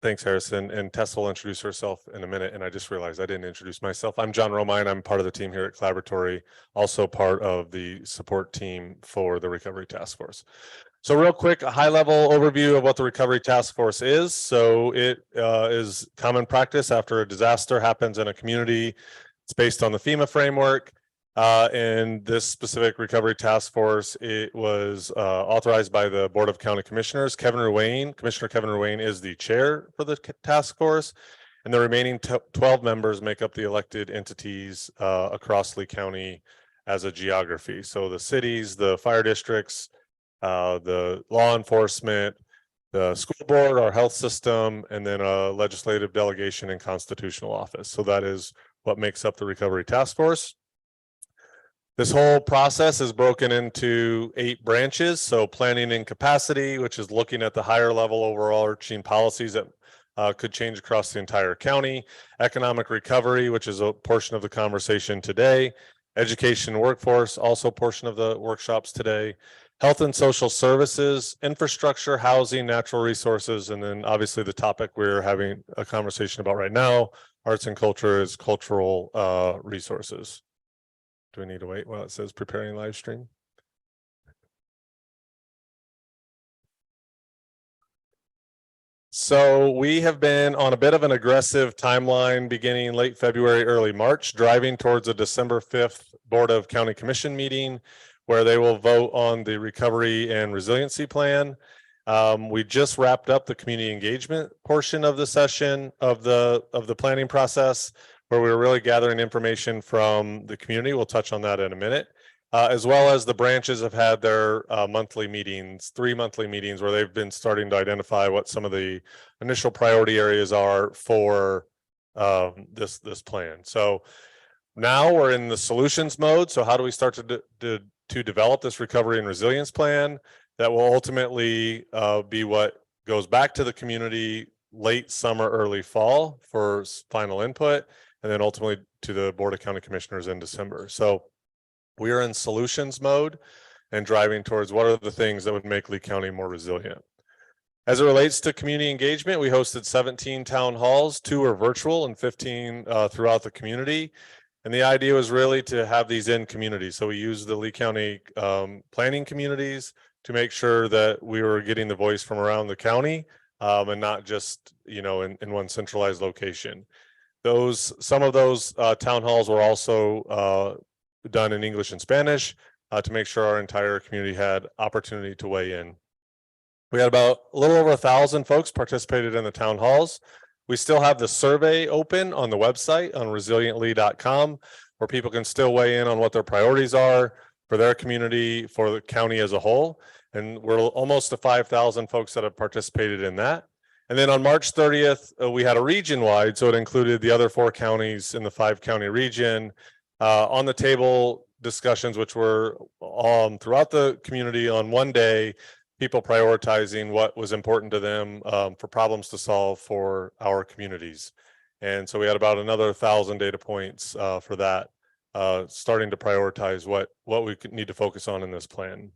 Thanks, Harrison. And Tessa will introduce herself in a minute. And I just realized I didn't introduce myself. I'm John Romine. I'm part of the team here at Collaboratory, also part of the support team for the Recovery Task Force. So real quick, a high level overview of what the Recovery Task Force is. So it is common practice after a disaster happens in a community. It's based on the FEMA framework. And this specific Recovery Task Force, it was authorized by the Board of County Commissioners. Commissioner Kevin Ruane is the chair for the task force, and the remaining 12 members make up the elected entities across Lee County as a geography. So the cities, the fire districts, the law enforcement, the school board, our health system, and then a legislative delegation and constitutional office. So that is what makes up the Recovery Task Force. This whole process is broken into 8 branches. So planning and capacity, which is looking at the higher level overarching policies that could change across the entire county. Economic recovery, which is a portion of the conversation today. Education and workforce, also a portion of the workshops today. Health and social services, infrastructure, housing, natural resources, and then obviously the topic we're having a conversation about right now, arts and culture, is cultural resources. Do we need to wait while it says preparing live stream? So we have been on a bit of an aggressive timeline beginning late February, early March, driving towards a December 5th Board of County Commission meeting where they will vote on the recovery and resiliency plan. We just wrapped up the community engagement portion of the session of the planning process, where we were really gathering information from the community. We'll touch on that in a minute, as well as the branches have had their monthly meetings, 3 monthly meetings, where they've been starting to identify what some of the initial priority areas are for this plan. So now we're in the solutions mode. So how do we start to develop this recovery and resilience plan that will ultimately be what goes back to the community late summer, early fall for final input, and then ultimately to the Board of County Commissioners in December. So we are in solutions mode and driving towards what are the things that would make Lee County more resilient. As it relates to community engagement, we hosted 17 town halls, 2 were virtual and 15 throughout the community. And the idea was really to have these in communities. So we used the Lee County planning communities to make sure that we were getting the voice from around the county and not just, in one centralized location. Some of those town halls were also done in English and Spanish to make sure our entire community had opportunity to weigh in. We had about a little over 1,000 folks participated in the town halls. We still have the survey open on the website on resiliently.com, where people can still weigh in on what their priorities are for their community, for the county as a whole. And we're almost to 5,000 folks that have participated in that. And then on March 30th, we had a region-wide, so it included the other 4 counties in the 5-county region on the table discussions, which were throughout the community on one day, people prioritizing what was important to them for problems to solve for our communities. And so we had about another 1,000 data points for that, starting to prioritize what we need to focus on in this plan.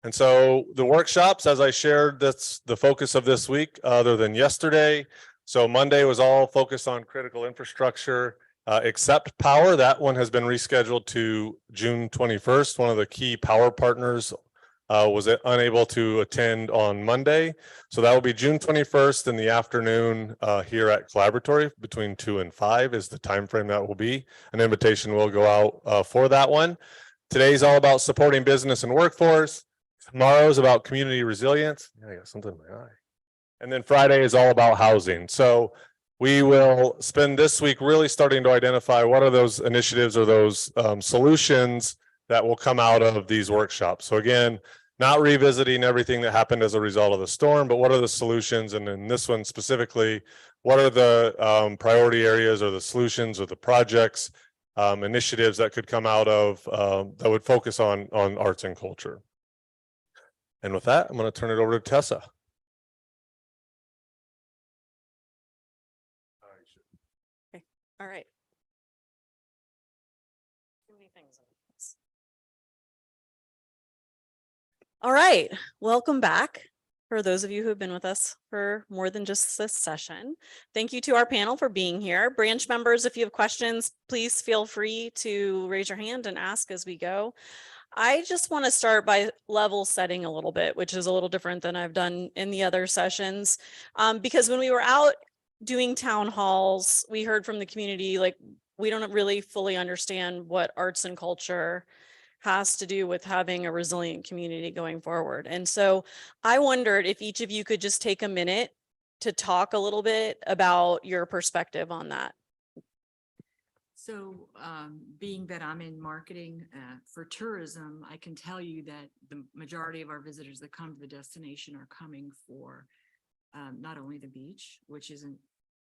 And so the workshops, as I shared, that's the focus of this week, other than yesterday. So Monday was all focused on critical infrastructure, except power. That one has been rescheduled to June 21st. One of the key power partners was unable to attend on Monday. So that will be June 21st in the afternoon here at Collaboratory between 2 and 5 is the time frame that will be. An invitation will go out for that one. Today's all about supporting business and workforce. Tomorrow's about community resilience. Yeah, I got something in my eye. And then Friday is all about housing. So we will spend this week really starting to identify what are those initiatives or those solutions that will come out of these workshops. So again, not revisiting everything that happened as a result of the storm, but what are the solutions? And in this one specifically, what are the priority areas or the solutions or the projects, initiatives that could come out of that would focus on arts and culture. And with that, I'm going to turn it over to Tessa. All right. Too many things on this. All right, welcome back. For those of you who have been with us for more than just this session, thank you to our panel for being here. Branch members, if you have questions, please feel free to raise your hand and ask as we go. I just want to start by level setting a little bit, which is a little different than I've done in the other sessions. Because when we were out doing town halls, we heard from the community, like, we don't really fully understand what arts and culture has to do with having a resilient community going forward. And so I wondered if each of you could just take a minute to talk a little bit about your perspective on that. So being that I'm in marketing for tourism, I can tell you that the majority of our visitors that come to the destination are coming for not only the beach, which isn't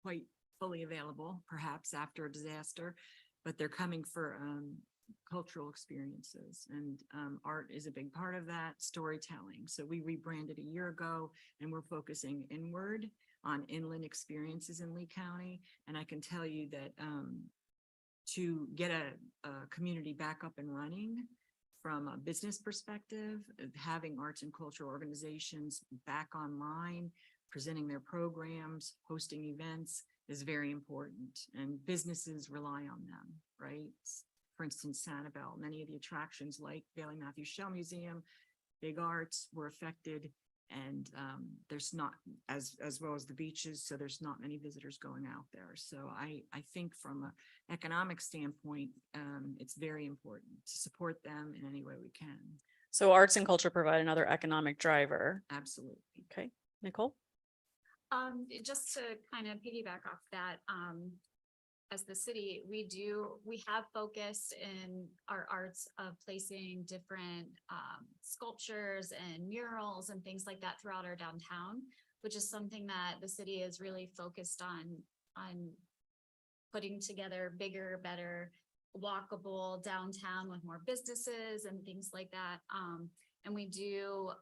quite fully available, perhaps after a disaster, but they're coming for cultural experiences, and art is a big part of that, storytelling. So we rebranded a year ago, and we're focusing inward on inland experiences in Lee County. And I can tell you that to get a community back up and running from a business perspective, having arts and cultural organizations back online, presenting their programs, hosting events is very important, and businesses rely on them, right? For instance, Sanibel, many of the attractions like Bailey Matthews Shell Museum, Big Arts were affected, and there's not, as well as the beaches, so there's not many visitors going out there. So I think from an economic standpoint, it's very important to support them in any way we can. So arts and culture provide another economic driver. Absolutely. Okay, Nicole? Just to kind of piggyback off that, as the city, we have focused in our arts of placing different sculptures and murals and things like that throughout our downtown, which is something that the city is really focused on putting together bigger, better, walkable downtown with more businesses and things like that. And we do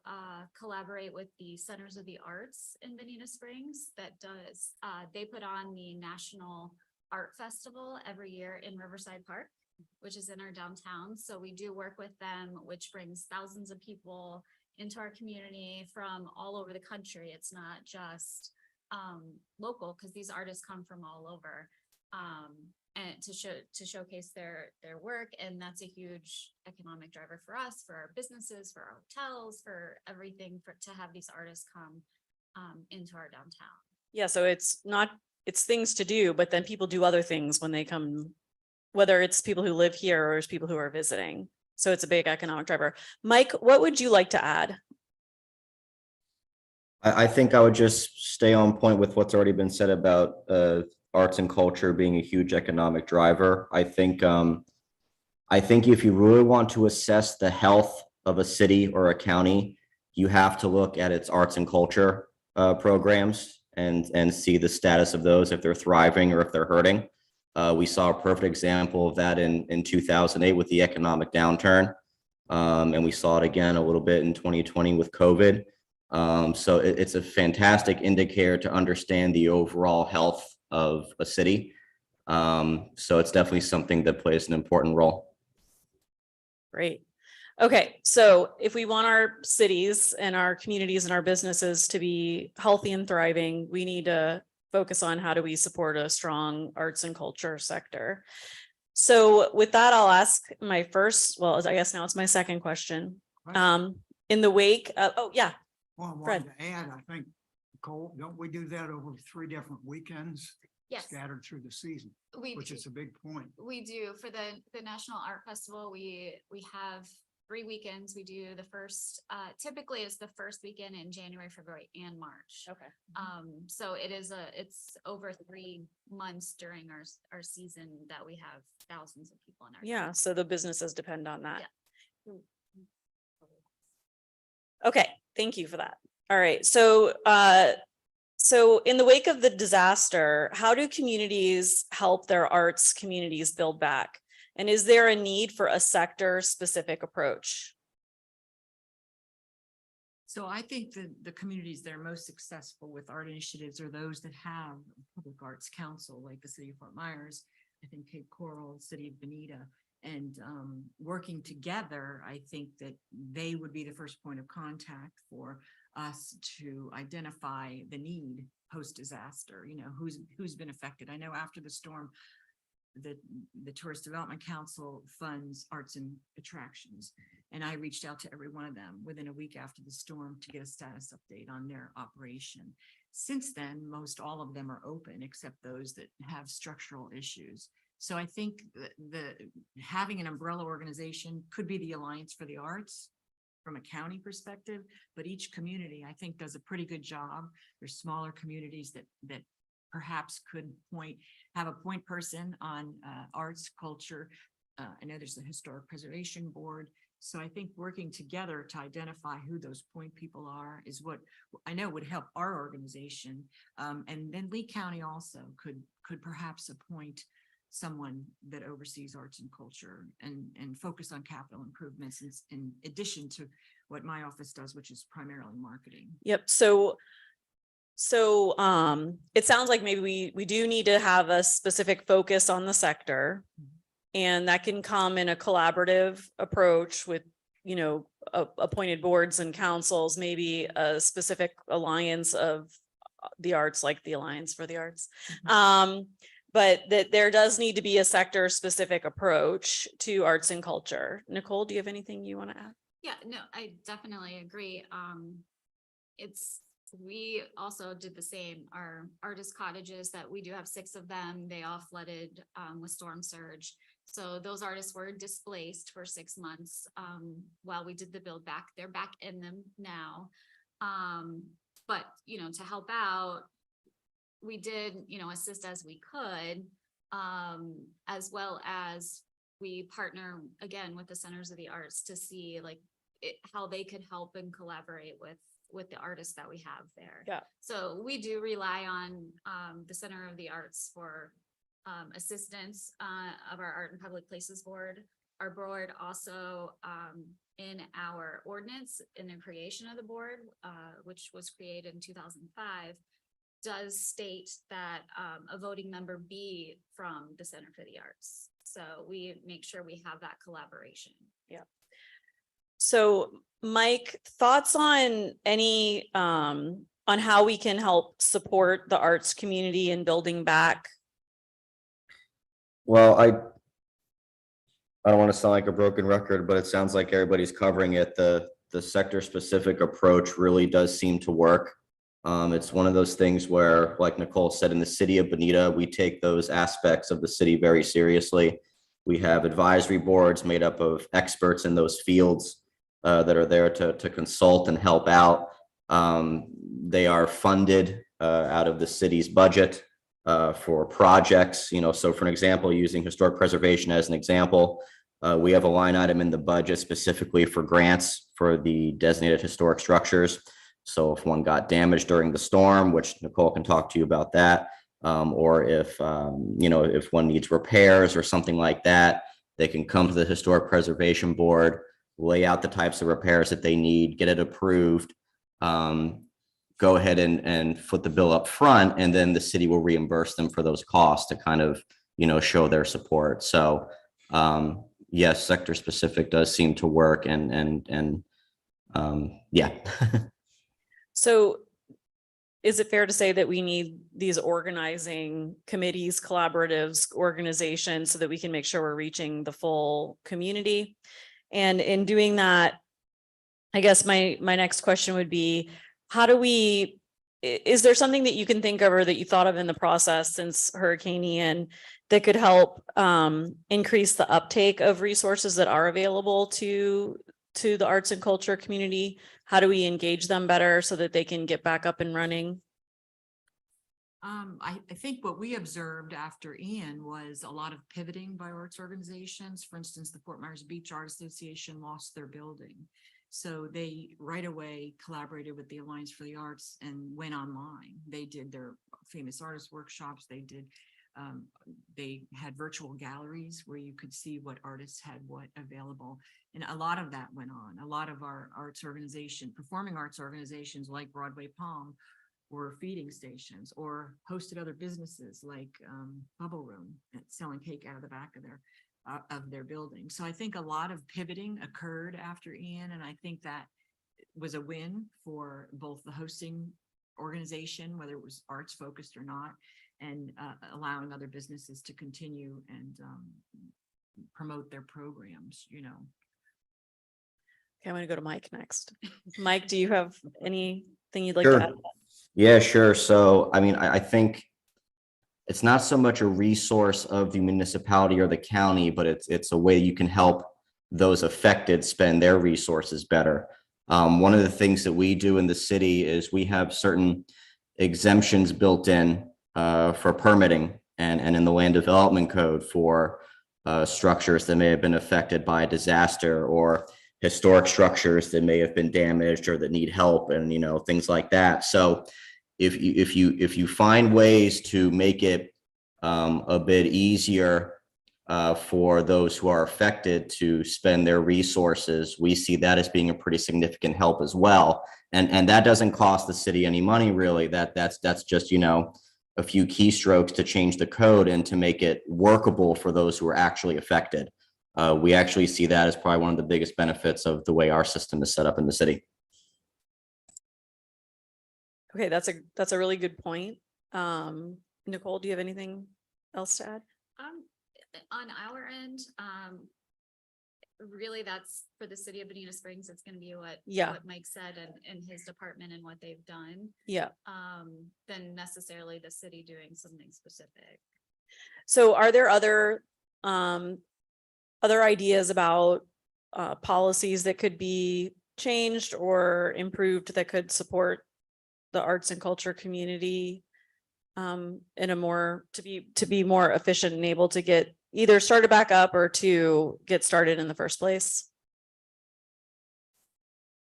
collaborate with the Centers of the Arts in Bonita Springs that does, they put on the National Art Festival every year in Riverside Park, which is in our downtown. So we do work with them, which brings thousands of people into our community from all over the country. It's not just local, because these artists come from all over, and to showcase their work. And that's a huge economic driver for us, for our businesses, for our hotels, for everything, to have these artists come into our downtown. Yeah, so it's things to do, but then people do other things when they come, whether it's people who live here or it's people who are visiting. So it's a big economic driver. Mike, what would you like to add? I think I would just stay on point with what's already been said about arts and culture being a huge economic driver. I think if you really want to assess the health of a city or a county, you have to look at its arts and culture programs and see the status of those, if they're thriving or if they're hurting. We saw a perfect example of that in 2008 with the economic downturn. And we saw it again a little bit in 2020 with COVID. So it's a fantastic indicator to understand the overall health of a city. So it's definitely something that plays an important role. Great. Okay, so if we want our cities and our communities and our businesses to be healthy and thriving, we need to focus on how do we support a strong arts and culture sector. So with that, I'll ask my first, well, I guess now it's my second question. In the wake of, oh, yeah. Well, I Fred. wanted to add, I think, Nicole, don't we do that over 3 different weekends? Yes. Scattered through the season, which is a big point. We do for the National Art Festival. We have 3 weekends. We do the first, typically it's the first weekend in January, February, and March. Okay. So it's over 3 months during our season that we have thousands of people in our. Yeah, so the businesses depend on that. Yeah. Okay, thank you for that. All right, so so in the wake of the disaster, how do communities help their arts communities build back? And is there a need for a sector specific approach? So I think that the communities that are most successful with art initiatives are those that have a public arts council, like the city of Fort Myers, I think Cape Coral, city of Bonita. And working together, I think that they would be the first point of contact for us to identify the need post-disaster, you know, who's been affected. I know after the storm, the Tourist Development Council funds arts and attractions. And I reached out to every one of them within a week after the storm to get a status update on their operation. Since then, most all of them are open except those that have structural issues. So I think the having an umbrella organization could be the Alliance for the Arts from a county perspective, but each community, I think, does a pretty good job. There's smaller communities that perhaps could have a point person on arts, culture. I know there's the Historic Preservation Board. So I think working together to identify who those point people are is what I know would help our organization. And then Lee County also could perhaps appoint someone that oversees arts and culture and focus on capital improvements in addition to what my office does, which is primarily marketing. Yep. So it sounds like maybe we do need to have a specific focus on the sector, and that can come in a collaborative approach with, you know, appointed boards and councils, maybe a specific alliance of the arts, like the Alliance for the Arts. But that there does need to be a sector specific approach to arts and culture. Nicole, do you have anything you want to add? Yeah, no, I definitely agree. We also did the same. Our artist cottages that we do have 6 of them, they all flooded with storm surge. So those artists were displaced for 6 months while we did the build back. They're back in them now. But, you know, to help out, we did, you know, assist as we could, as well as we partner again with the Centers of the Arts to see like how they could help and collaborate with the artists that we have there. Yeah. So we do rely on the Center of the Arts for assistance of our Art and Public Places Board. Our board also in our ordinance in the creation of the board, which was created in 2005, does state that a voting member be from the Center for the Arts. So we make sure we have that collaboration. Yeah. So Mike, thoughts on any on how we can help support the arts community in building back? Well, I don't want to sound like a broken record, but it sounds like everybody's covering it. The sector specific approach really does seem to work. It's one of those things where, like Nicole said, in the city of Bonita, we take those aspects of the city very seriously. We have advisory boards made up of experts in those fields that are there to consult and help out. They are funded out of the city's budget for projects, you know, so for an example, using historic preservation as an example, we have a line item in the budget specifically for grants for the designated historic structures. So if one got damaged during the storm, which Nicole can talk to you about that, or if, you know, if one needs repairs or something like that, they can come to the Historic Preservation Board, lay out the types of repairs that they need, get it approved. go ahead and foot the bill up front, and then the city will reimburse them for those costs to kind of, show their support. So yes, sector specific does seem to work, and yeah. So is it fair to say that we need these organizing committees, collaboratives, organizations, so that we can make sure we're reaching the full community? And in doing that, I guess my next question would be, is there something that you can think of or that you thought of in the process since Hurricane Ian that could help increase the uptake of resources that are available to the arts and culture community? How do we engage them better so that they can get back up and running? I think what we observed after Ian was a lot of pivoting by arts organizations. For instance, the Fort Myers Beach Art Association lost their building. So they right away collaborated with the Alliance for the Arts and went online. They did their famous artist workshops. They had virtual galleries where you could see what artists had what available. And a lot of that went on. A lot of our performing arts organizations like Broadway Palm were feeding stations or hosted other businesses like Bubble Room, selling cake out of the back of their building. So I think a lot of pivoting occurred after Ian, and I think that was a win for both the hosting organization, whether it was arts focused or not, and allowing other businesses to continue and promote their programs, Okay, I'm going to go to Mike next. Mike, do you have anything you'd like Sure. to add? Yeah, sure. So, I mean, I think it's not so much a resource of the municipality or the county, but it's a way you can help those affected spend their resources better. One of the things that we do in the city is we have certain exemptions built in for permitting and in the land development code for structures that may have been affected by a disaster, or historic structures that may have been damaged or that need help, and things like that. So if you find ways to make it a bit easier for those who are affected to spend their resources, we see that as being a pretty significant help as well. And that doesn't cost the city any money, really. That's just a few keystrokes to change the code and to make it workable for those who are actually affected. We actually see that as probably one of the biggest benefits of the way our system is set up in the city. Okay, that's a really good point. Nicole, do you have anything else to add? On our end, really that's for the city of Bonita Springs. It's going to be what Mike said and his department and what they've done. Yeah. Than necessarily the city doing something specific. So are there other ideas about policies that could be changed or improved that could support the arts and culture community in a to be more efficient and able to get either started back up or to get started in the first place?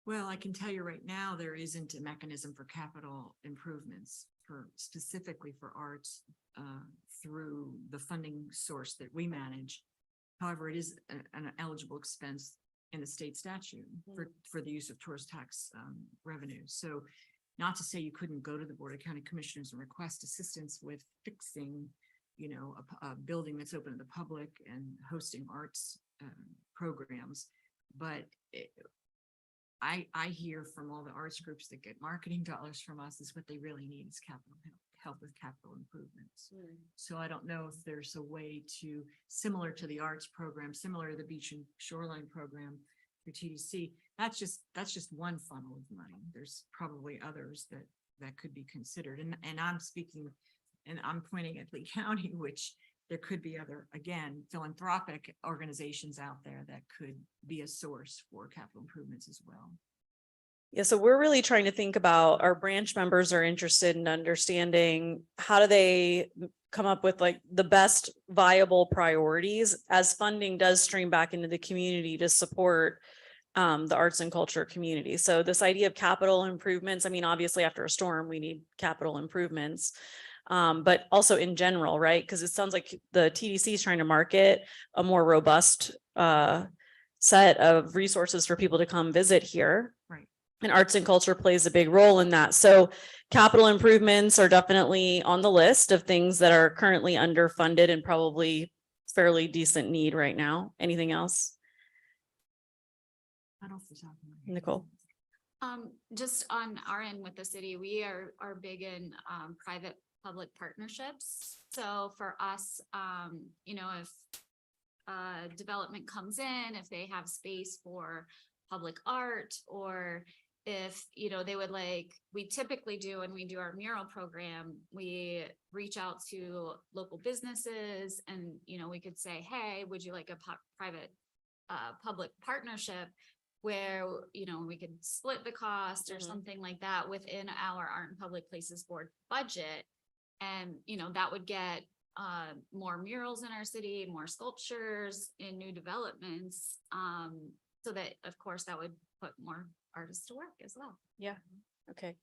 Well, I can tell you right now, there isn't a mechanism for capital improvements specifically for arts through the funding source that we manage. However, it is an eligible expense in the state statute for the use of tourist tax revenue. So not to say you couldn't go to the Board of County Commissioners and request assistance with fixing, a building that's open to the public and hosting arts programs. But I hear from all the arts groups that get marketing dollars from us is what they really need is help with capital improvements. So I don't know if there's a way to, similar to the arts program, similar to the beach and shoreline program through TDC, that's just one funnel of money. There's probably others that could be considered. And I'm speaking, and I'm pointing at Lee County, which there could be other, again, philanthropic organizations out there that could be a source for capital improvements as well. Yeah, so we're really trying to think about, our branch members are interested in understanding how do they come up with like the best viable priorities as funding does stream back into the community to support the arts and culture community. So this idea of capital improvements, I mean, obviously after a storm, we need capital improvements, but also in general, right? Because it sounds like the TDC is trying to market a more robust set of resources for people to come visit here. Right. And arts and culture plays a big role in that. So capital improvements are definitely on the list of things that are currently underfunded and probably fairly decent need right now. Anything else? Nicole? Just on our end with the city, we are big in private public partnerships. So for us, you know, if development comes in, if they have space for public art, or if, you know, they would like, we typically do when we do our mural program, we reach out to local businesses and, you know, we could say, hey, would you like a private public partnership where, you know, we could split the cost or something like that within our Art and Public Places Board budget. And, you know, that would get more murals in our city, more sculptures in new developments. So that, of course, that would put more artists to work as well. Yeah. Okay.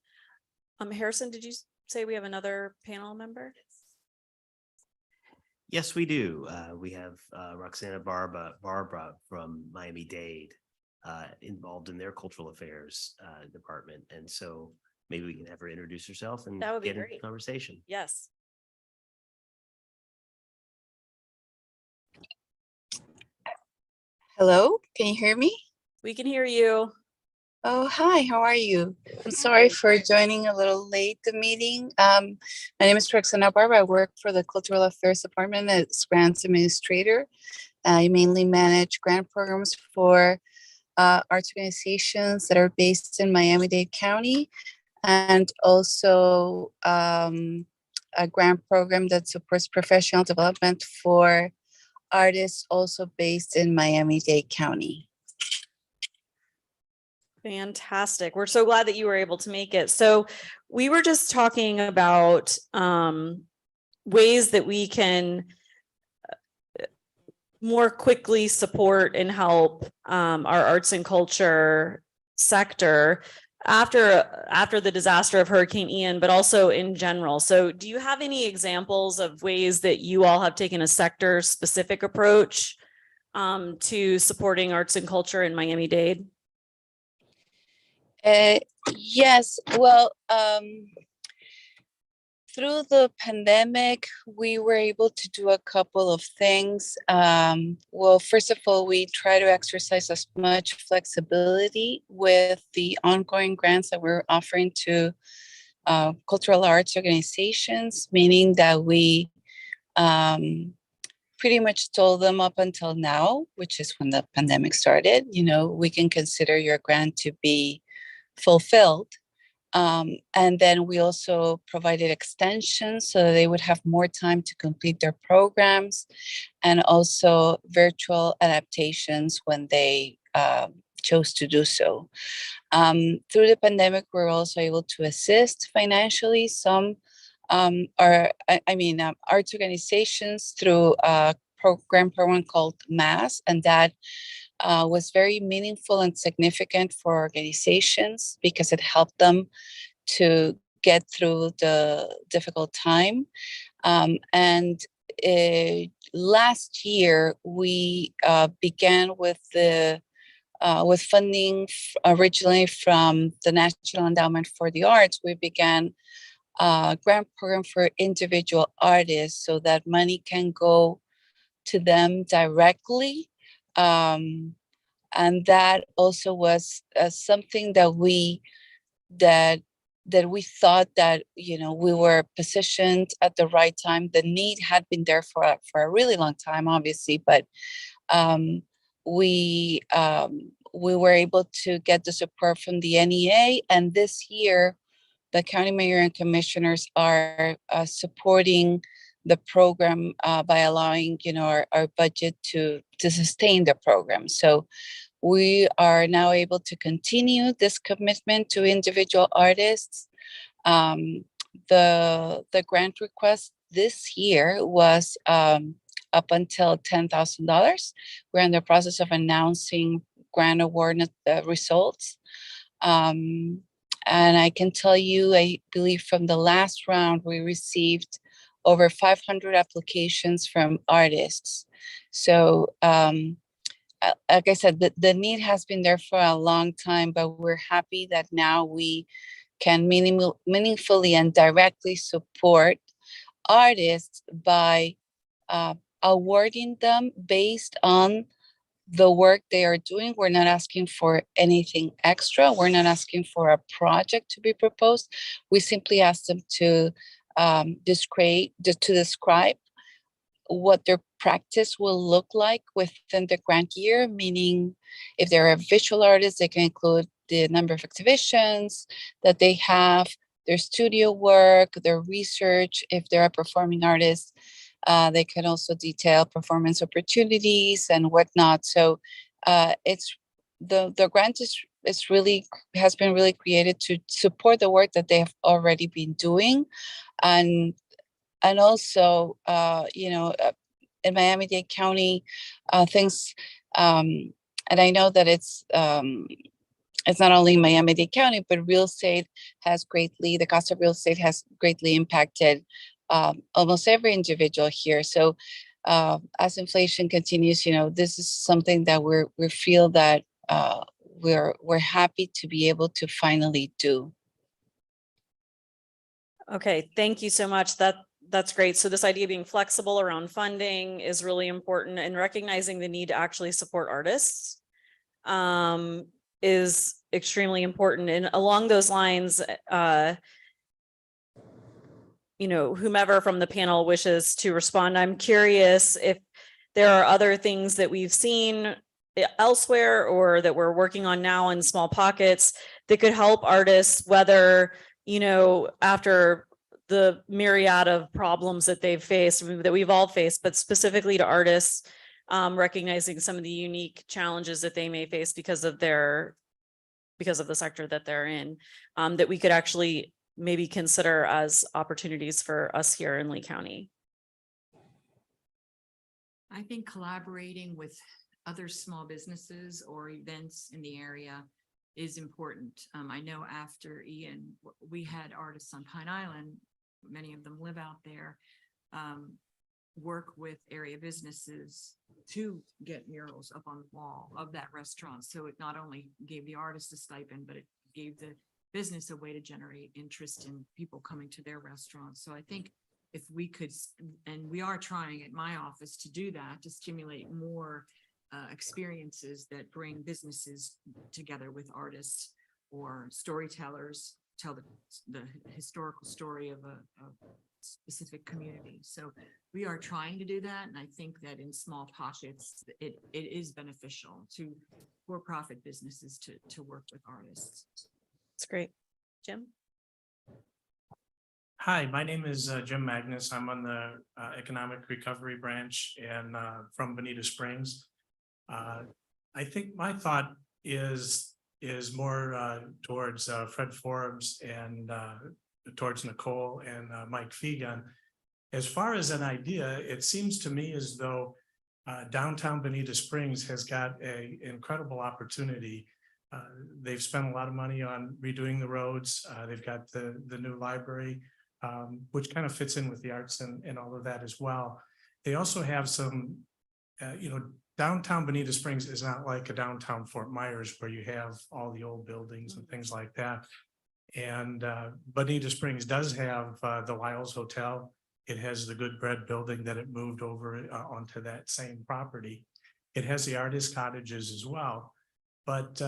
Harrison, did you say we have another panel member? Yes, we do. We have Roxana Barbara from Miami-Dade involved in their cultural affairs department. And so maybe we can have her introduce herself and That would be get into great. conversation. Yes. Hello, can you hear me? We can hear you. Oh, hi, how are you? I'm sorry for joining a little late the meeting. My name is Roxana Barba. I work for the Cultural Affairs Department as grants administrator. I mainly manage grant programs for arts organizations that are based in Miami-Dade County, and also a grant program that supports professional development for artists also based in Miami-Dade County. Fantastic. We're so glad that you were able to make it. So we were just talking about ways that we can more quickly support and help our arts and culture sector after the disaster of Hurricane Ian, but also in general. So do you have any examples of ways that you all have taken a sector specific approach to supporting arts and culture in Miami-Dade? Yes, well, through the pandemic, we were able to do a couple of things. Well, first of all, we try to exercise as much flexibility with the ongoing grants that we're offering to cultural arts organizations, meaning that we pretty much told them up until now, which is when the pandemic started, you know, we can consider your grant to be fulfilled. And then we also provided extensions so that they would have more time to complete their programs, and also virtual adaptations when they chose to do so. Through the pandemic, we're also able to assist financially some arts organizations through a program called MASS, and that was very meaningful and significant for organizations because it helped them to get through the difficult time. Last year, we began with funding originally from the National Endowment for the Arts. We began a grant program for individual artists so that money can go to them directly. And that also was something that we thought that, you know, we were positioned at the right time. The need had been there for a really long time, obviously, but we were able to get the support from the NEA, and this year the county mayor and commissioners are supporting the program by allowing, you know, our budget to sustain the program. So we are now able to continue this commitment to individual artists. The grant request this year was up until $10,000. We're in the process of announcing grant award results. And I can tell you, I believe from the last round, we received over 500 applications from artists. So like I said, the need has been there for a long time, but we're happy that now we can meaningfully and directly support artists by awarding them based on the work they are doing. We're not asking for anything extra. We're not asking for a project to be proposed. We simply ask them to describe what their practice will look like within the grant year, meaning if they're a visual artist, they can include the number of exhibitions that they have, their studio work, their research. If they're a performing artist, they can also detail performance opportunities and whatnot. So it's the grant has been really created to support the work that they have already been doing, and also in Miami-Dade County, things, and I know that it's not only Miami-Dade County, but real estate the cost of real estate has greatly impacted almost every individual here. So as inflation continues, this is something that we feel that we're happy to be able to finally do. Okay, thank you so much. That's great. So this idea of being flexible around funding is really important, and recognizing the need to actually support artists is extremely important. And along those lines, whomever from the panel wishes to respond, I'm curious if there are other things that we've seen elsewhere or that we're working on now in small pockets that could help artists, whether, after the myriad of problems that they've faced, that we've all faced, but specifically to artists, recognizing some of the unique challenges that they may face because of the sector that they're in, that we could actually maybe consider as opportunities for us here in Lee County. I think collaborating with other small businesses or events in the area is important. I know after Ian, we had artists on Pine Island, many of them live out there, work with area businesses to get murals up on the wall of that restaurant. So it not only gave the artist a stipend, but it gave the business a way to generate interest in people coming to their restaurants. So I think if we could, and we are trying at my office to do that, to stimulate more experiences that bring businesses together with artists or storytellers, tell the historical story of a specific community. So we are trying to do that. And I think that in small pockets, it is beneficial to for-profit businesses to work with artists. That's great. Jim? Hi, my name is Jim Magnus. I'm on the Economic Recovery Branch and from Bonita Springs. I think my thought is more towards Fred Forbes and towards Nicole and Mike Fegan. As far as an idea, it seems to me as though downtown Bonita Springs has got an incredible opportunity. They've spent a lot of money on redoing the roads. They've got the new library, which kind of fits in with the arts and all of that as well. They also have some, downtown Bonita Springs is not like a downtown Fort Myers where you have all the old buildings and things like that. And Bonita Springs does have the Lyles Hotel. It has the Good Bread building that it moved over onto that same property. It has the artist cottages as well. But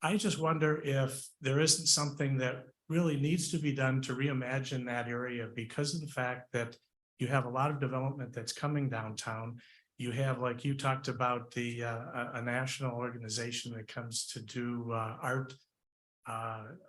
I just wonder if there isn't something that really needs to be done to reimagine that area, because of the fact that you have a lot of development that's coming downtown. You have, like you talked about, a national organization that comes to do art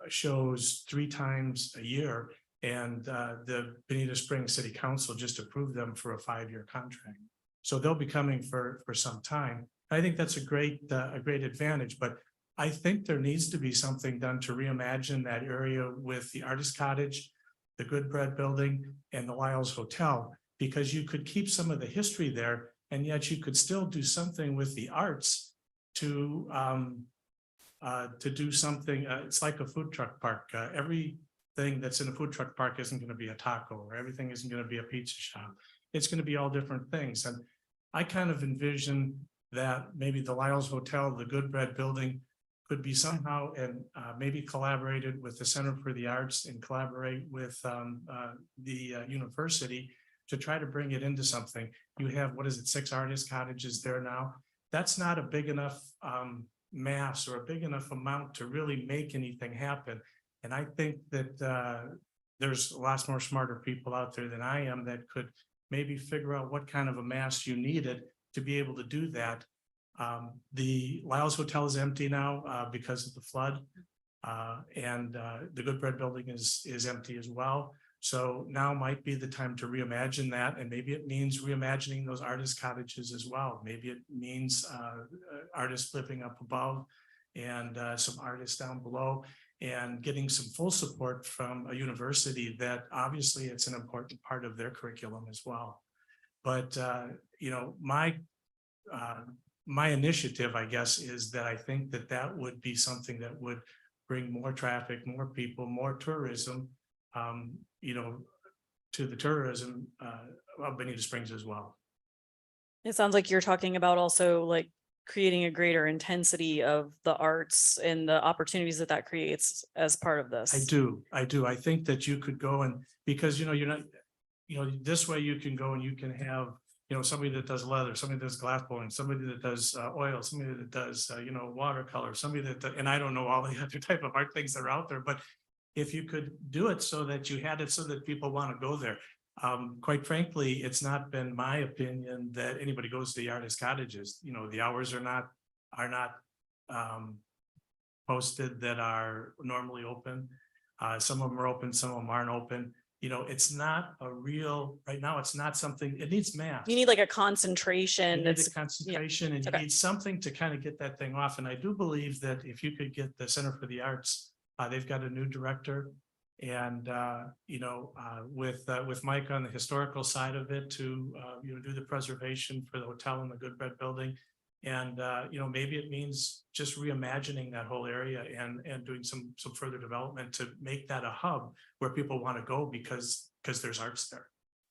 shows 3 times a year, and the Bonita Springs City Council just approved them for a 5-year contract. So they'll be coming for some time. I think that's a great advantage, but I think there needs to be something done to reimagine that area with the Artist Cottage, the Good Bread building, and the Lyles Hotel, because you could keep some of the history there, and yet you could still do something with the arts to do something. It's like a food truck park. Everything that's in a food truck park isn't going to be a taco, or everything isn't going to be a pizza shop. It's going to be all different things. And I kind of envision that maybe the Lyles Hotel, the Good Bread Building could be somehow and maybe collaborated with the Center for the Arts and collaborate with the university to try to bring it into something. You have, what is it, 6 artist cottages there now? That's not a big enough mass or a big enough amount to really make anything happen. And I think that there's lots more smarter people out there than I am that could maybe figure out what kind of a mass you needed to be able to do that. The Lyles Hotel is empty now because of the flood. And the Good Bread Building is empty as well. So now might be the time to reimagine that, and maybe it means reimagining those artist cottages as well. Maybe it means artists living up above and some artists down below, and getting some full support from a university that obviously it's an important part of their curriculum as well. But you know, my initiative, I guess, is that I think that that would be something that would bring more traffic, more people, more tourism, you know, to the tourism of Bonita Springs as well. It sounds like you're talking about also like creating a greater intensity of the arts and the opportunities that that creates as part of this. I do. I think that you could go and, because, you know, you're not, you know, this way you can go and you can have, you know, somebody that does leather, somebody that does glass blowing, somebody that does oil, somebody that does, you know, watercolor, somebody that, and I don't know all the other type of art things that are out there, but if you could do it so that you had it so that people want to go there. Quite frankly, it's not been my opinion that anybody goes to the artist cottages. You know, the hours are not posted that are normally open. Some of them are open, some of them aren't open. You know, it's not a real, right now, it's not something, it needs math. You need like a concentration. You need That's a concentration and you Okay. need something to kind of get that thing off. And I do believe that if you could get the Center for the Arts, they've got a new director. And, you know, with Mike on the historical side of it to, you know, do the preservation for the hotel and the Good Bread Building. And, you know, maybe it means just reimagining that whole area and doing some further development to make that a hub where people want to go because there's arts there.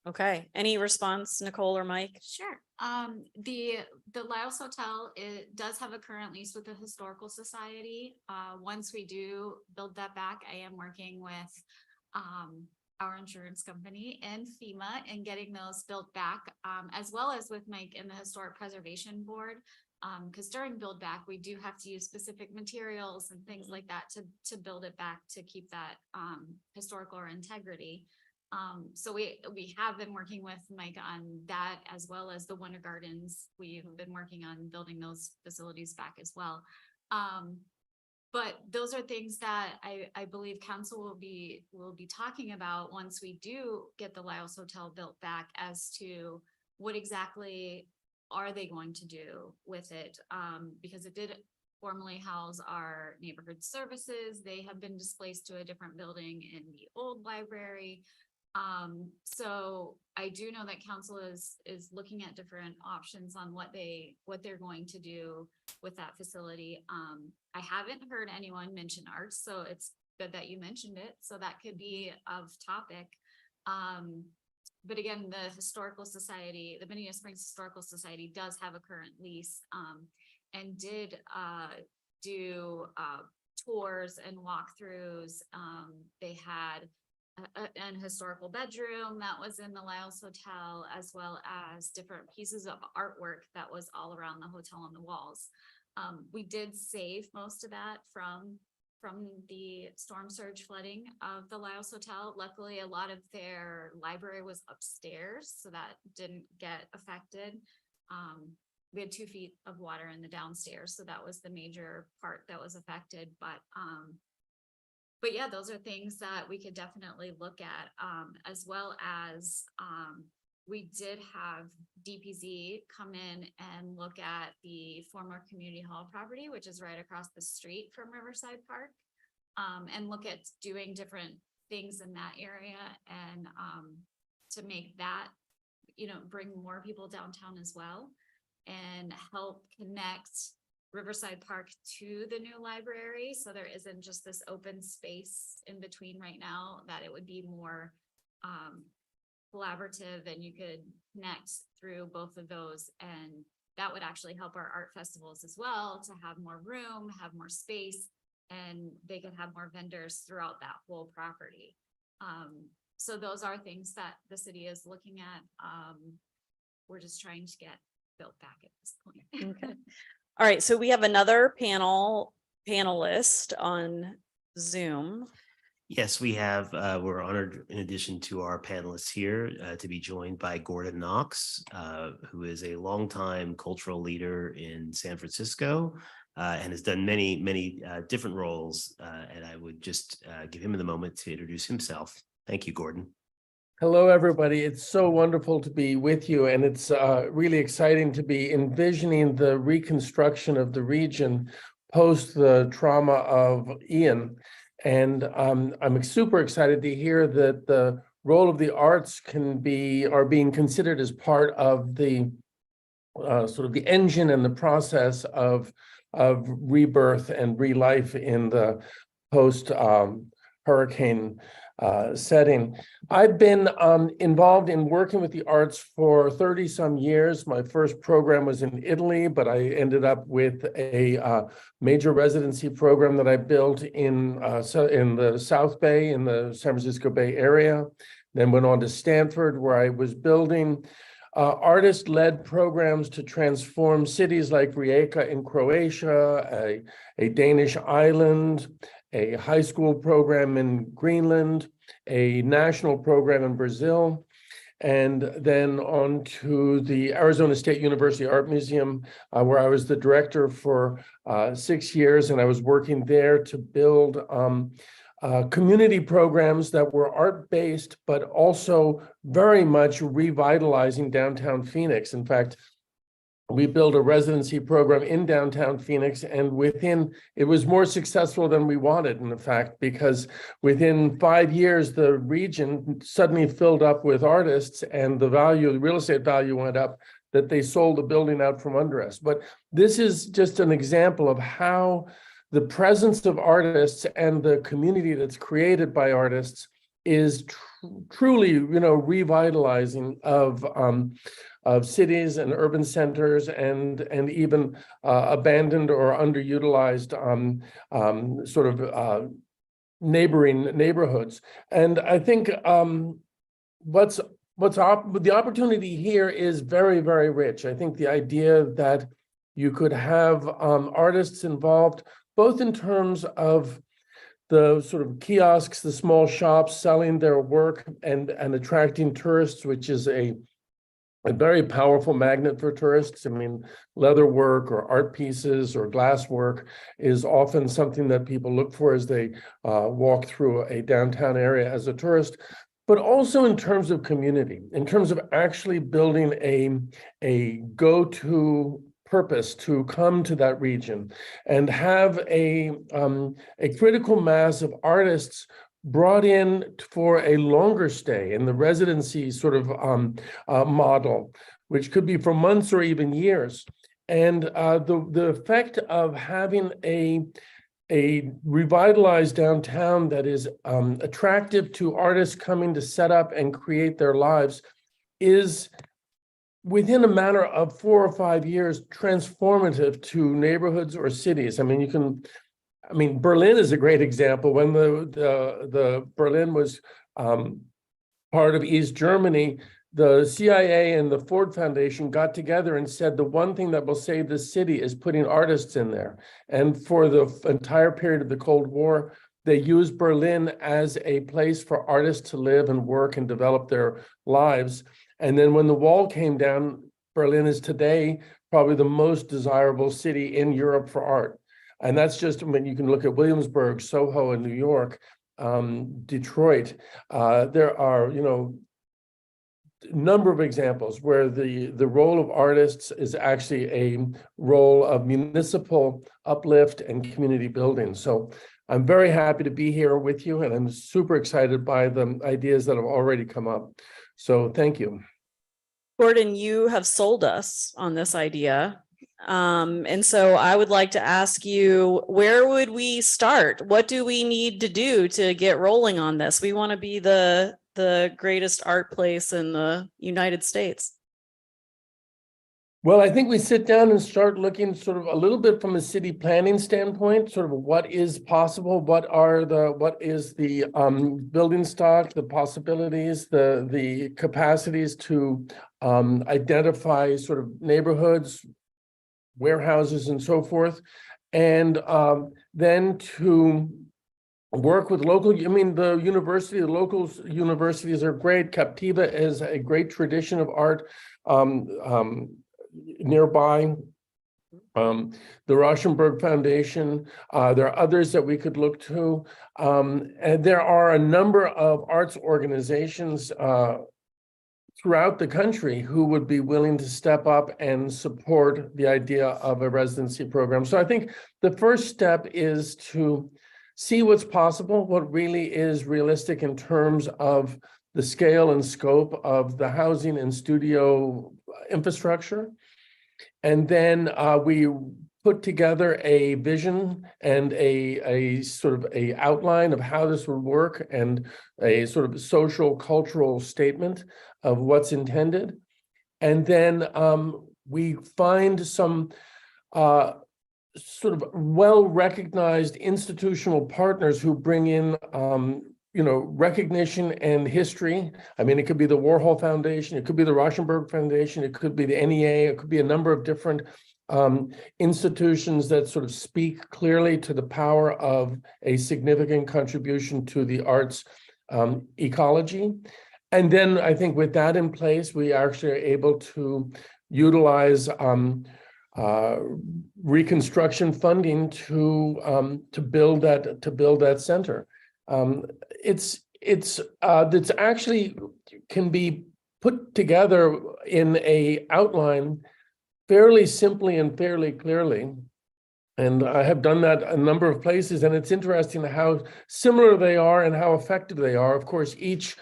okay. Any response, Nicole or Mike? Sure. The Lyles Hotel, it does have a current lease with the Historical Society. Once we do build that back, I am working with our insurance company and FEMA and getting those built back, as well as with Mike and the Historic Preservation Board. Because during build back, we do have to use specific materials and things like that to build it back to keep that historical or integrity. So we have been working with Mike on that, as well as the Wonder Gardens. We've been working on building those facilities back as well. But those are things that I believe council will be talking about once we do get the Lyles Hotel built back, as to what exactly are they going to do with it? Because it did formerly house our neighborhood services. They have been displaced to a different building in the old library. So I do know that council is looking at different options on what they're going to do with that facility. I haven't heard anyone mention arts, so it's good that you mentioned it. So that could be of topic. But again, the Historical Society, the Bonita Springs Historical Society does have a current lease, and did do tours and walkthroughs. They had an historical bedroom that was in the Lyles Hotel, as well as different pieces of artwork that was all around the hotel on the walls. We did save most of that from the storm surge flooding of the Lyles Hotel. Luckily, a lot of their library was upstairs, so that didn't get affected. We had 2 feet of water in the downstairs, so that was the major part that was affected. But yeah, those are things that we could definitely look at, as well as we did have DPZ come in and look at the former community hall property, which is right across the street from Riverside Park, and look at doing different things in that area, and to make that, you know, bring more people downtown as well, and help connect Riverside Park to the new library. So there isn't just this open space in between right now, that it would be more collaborative, and you could connect through both of those and that would actually help our art festivals as well to have more room, have more space, and they could have more vendors throughout that whole property. So those are things that the city is looking at. We're just trying to get built back at this point. Okay. All right, so we have another panelist on Zoom. Yes, we have, we're honored in addition to our panelists here to be joined by Gordon Knox, who is a longtime cultural leader in San Francisco and has done many different roles. And I would just give him the moment to introduce himself. Thank you, Gordon. Hello, everybody. It's so wonderful to be with you, and it's really exciting to be envisioning the reconstruction of the region post the trauma of Ian. And I'm super excited to hear that the role of the arts are being considered as part of the sort of the engine and the process of rebirth and relife in the post hurricane setting. I've been involved in working with the arts for 30 some years. My first program was in Italy, but I ended up with a major residency program that I built in the South Bay, in the San Francisco Bay Area. Then went on to Stanford, where I was building artist-led programs to transform cities like Rijeka in Croatia, a Danish island, a high school program in Greenland, a national program in Brazil, and then on to the Arizona State University Art Museum, where I was the director for 6 years, and I was working there to build community programs that were art-based, but also very much revitalizing downtown Phoenix. In fact, we built a residency program in downtown Phoenix, and it was more successful than we wanted, in fact, because within 5 years, the region suddenly filled up with artists, and the real estate value went up, that they sold the building out from under us. But this is just an example of how the presence of artists and the community that's created by artists is truly, revitalizing of cities and urban centers and even abandoned or underutilized sort of neighboring neighborhoods. And I think the opportunity here is very, very rich. I think the idea that you could have artists involved, both in terms of the sort of kiosks, the small shops selling their work and attracting tourists, which is a very powerful magnet for tourists. I mean, leather work or art pieces or glass work is often something that people look for as they walk through a downtown area as a tourist, but also in terms of community, in terms of actually building a go-to purpose to come to that region and have a critical mass of artists brought in for a longer stay in the residency sort of model, which could be for months or even years. And the effect of having a revitalized downtown that is attractive to artists coming to set up and create their lives is, within a matter of 4 or 5 years, transformative to neighborhoods or cities. I mean, Berlin is a great example. When the Berlin was part of East Germany, the CIA and the Ford Foundation got together and said the one thing that will save the city is putting artists in there. And for the entire period of the Cold War, they used Berlin as a place for artists to live and work and develop their lives. And then when the wall came down, Berlin is today probably the most desirable city in Europe for art. And that's just, you can look at Williamsburg, Soho in New York, Detroit. There are, number of examples where the role of artists is actually a role of municipal uplift and community building. So I'm very happy to be here with you, and I'm super excited by the ideas that have already come up. So thank you. Gordon, you have sold us on this idea. And so I would like to ask you, where would we start? What do we need to do to get rolling on this? We want to be the greatest art place in the United States. Well, I think we sit down and start looking sort of a little bit from a city planning standpoint, sort of what is possible, what is the building stock, the possibilities, the capacities to identify sort of neighborhoods, warehouses and so forth. And then to work with local, I mean, the local universities are great. Captiva is a great tradition of art. Nearby, the Rauschenberg Foundation. There are others that we could look to. And there are a number of arts organizations throughout the country who would be willing to step up and support the idea of a residency program. So I think the first step is to see what's possible, what really is realistic in terms of the scale and scope of the housing and studio infrastructure. And then we put together a vision and a sort of a outline of how this would work and a sort of social cultural statement of what's intended. And then we find some sort of well-recognized institutional partners who bring in recognition and history. I mean, it could be the Warhol Foundation, it could be the Rauschenberg Foundation, it could be the NEA, it could be a number of different institutions that sort of speak clearly to the power of a significant contribution to the arts ecology. And then I think with that in place, we actually are able to utilize reconstruction funding to build that center. It's actually can be put together in a outline fairly simply and fairly clearly. And I have done that a number of places, and it's interesting how similar they are and how effective they are. Of course, each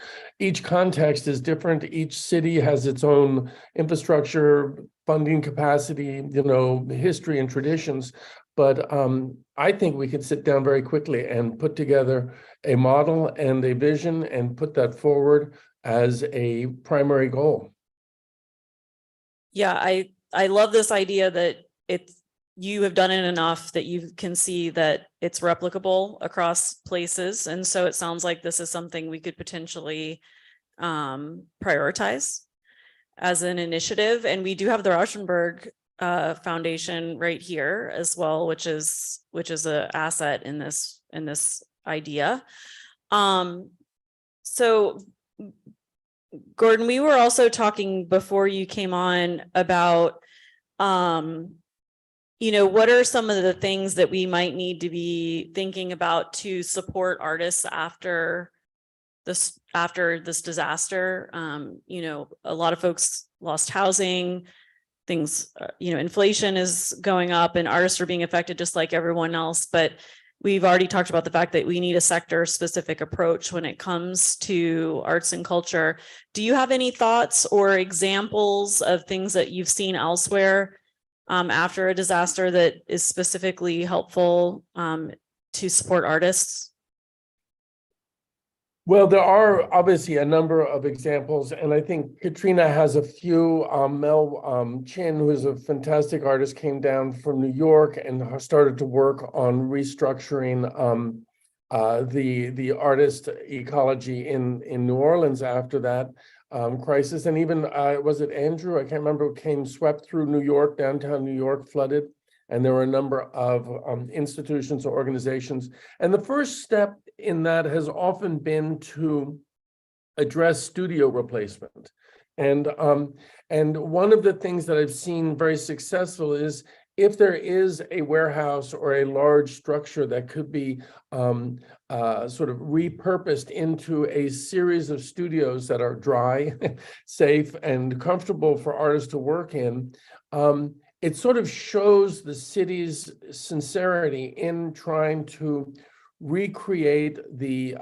context is different. Each city has its own infrastructure, funding capacity, history and traditions. But I think we could sit down very quickly and put together a model and a vision and put that forward as a primary goal. Yeah, I love this idea that you have done it enough that you can see that it's replicable across places. And so it sounds like this is something we could potentially prioritize as an initiative. And we do have the Rauschenberg Foundation right here as well, which is an asset in this idea. So Gordon, we were also talking before you came on about what are some of the things that we might need to be thinking about to support artists after this disaster? A lot of folks lost housing, things, inflation is going up and artists are being affected just like everyone else. But we've already talked about the fact that we need a sector specific approach when it comes to arts and culture. Do you have any thoughts or examples of things that you've seen elsewhere after a disaster that is specifically helpful to support artists? Well, there are obviously a number of examples, and I think Katrina has a few. Mel Chin, who is a fantastic artist, came down from New York and started to work on restructuring the artist ecology in New Orleans after that crisis. And even, was it Andrew? I can't remember, swept through New York, downtown New York, flooded. And there were a number of institutions or organizations. And the first step in that has often been to address studio replacement. And one of the things that I've seen very successful is if there is a warehouse or a large structure that could be sort of repurposed into a series of studios that are dry, safe, and comfortable for artists to work in, it sort of shows the city's sincerity in trying to recreate the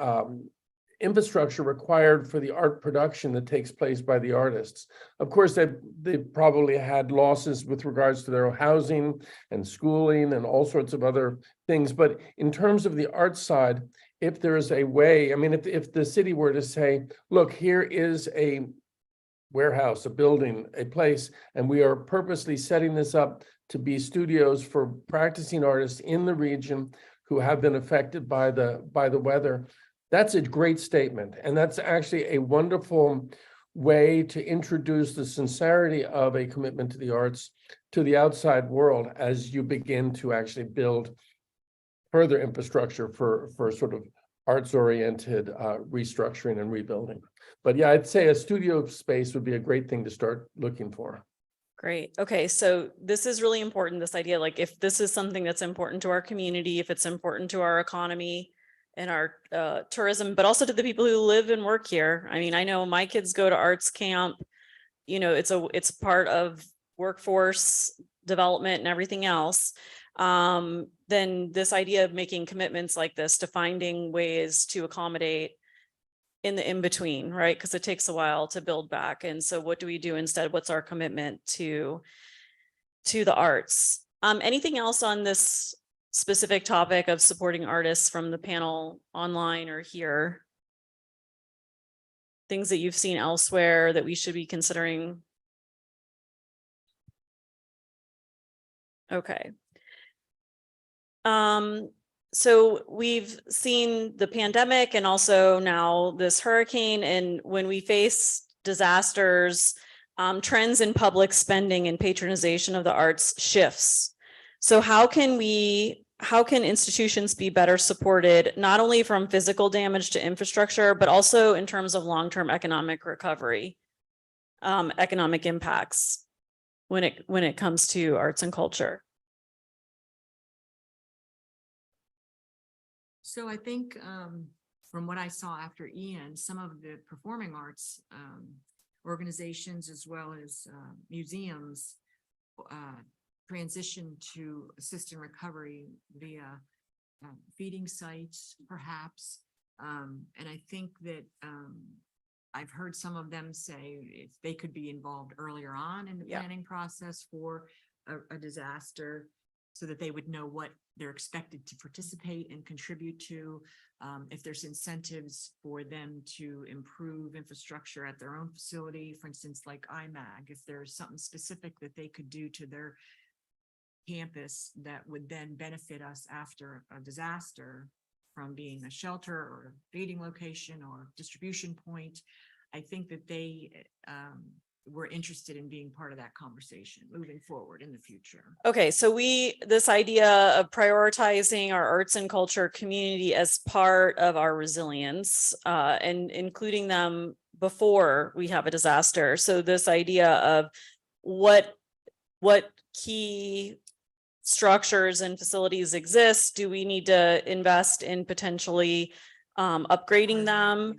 infrastructure required for the art production that takes place by the artists. Of course, they probably had losses with regards to their housing and schooling and all sorts of other things. But in terms of the art side, if there is a way, I mean, if the city were to say, look, here is a warehouse, a building, a place, and we are purposely setting this up to be studios for practicing artists in the region who have been affected by the weather. That's a great statement, and that's actually a wonderful way to introduce the sincerity of a commitment to the arts to the outside world as you begin to actually build further infrastructure for sort of arts-oriented restructuring and rebuilding. But yeah, I'd say a studio space would be a great thing to start looking for. Great. Okay, so this is really important, this idea, like if this is something that's important to our community, if it's important to our economy and our tourism, but also to the people who live and work here. I mean, I know my kids go to arts camp, you know, it's part of workforce development and everything else. Then this idea of making commitments like this to finding ways to accommodate in the in-between, right? Because it takes a while to build back. And so what do we do instead? What's our commitment to the arts? Anything else on this specific topic of supporting artists from the panel online or here? Things that you've seen elsewhere that we should be considering? Okay. So we've seen the pandemic and also now this hurricane, and when we face disasters, trends in public spending and patronization of the arts shifts. So how can institutions be better supported, not only from physical damage to infrastructure, but also in terms of long-term economic recovery, economic impacts when it comes to arts and culture? So I think from what I saw after Ian, some of the performing arts organizations as well as museums transition to assist in recovery via feeding sites, perhaps. And I think that I've heard some of them say if they could be involved earlier on in the planning process for a disaster, so that they would know what they're expected to participate and contribute to, if there's incentives for them to improve infrastructure at their own facility, for instance, like IMAG, if there's something specific that they could do to their campus that would then benefit us after a disaster, from being a shelter or a feeding location or distribution point. I think that they we're interested in being part of that conversation moving forward in the future. Okay, so this idea of prioritizing our arts and culture community as part of our resilience and including them before we have a disaster. So this idea of what key structures and facilities exist, do we need to invest in potentially upgrading them?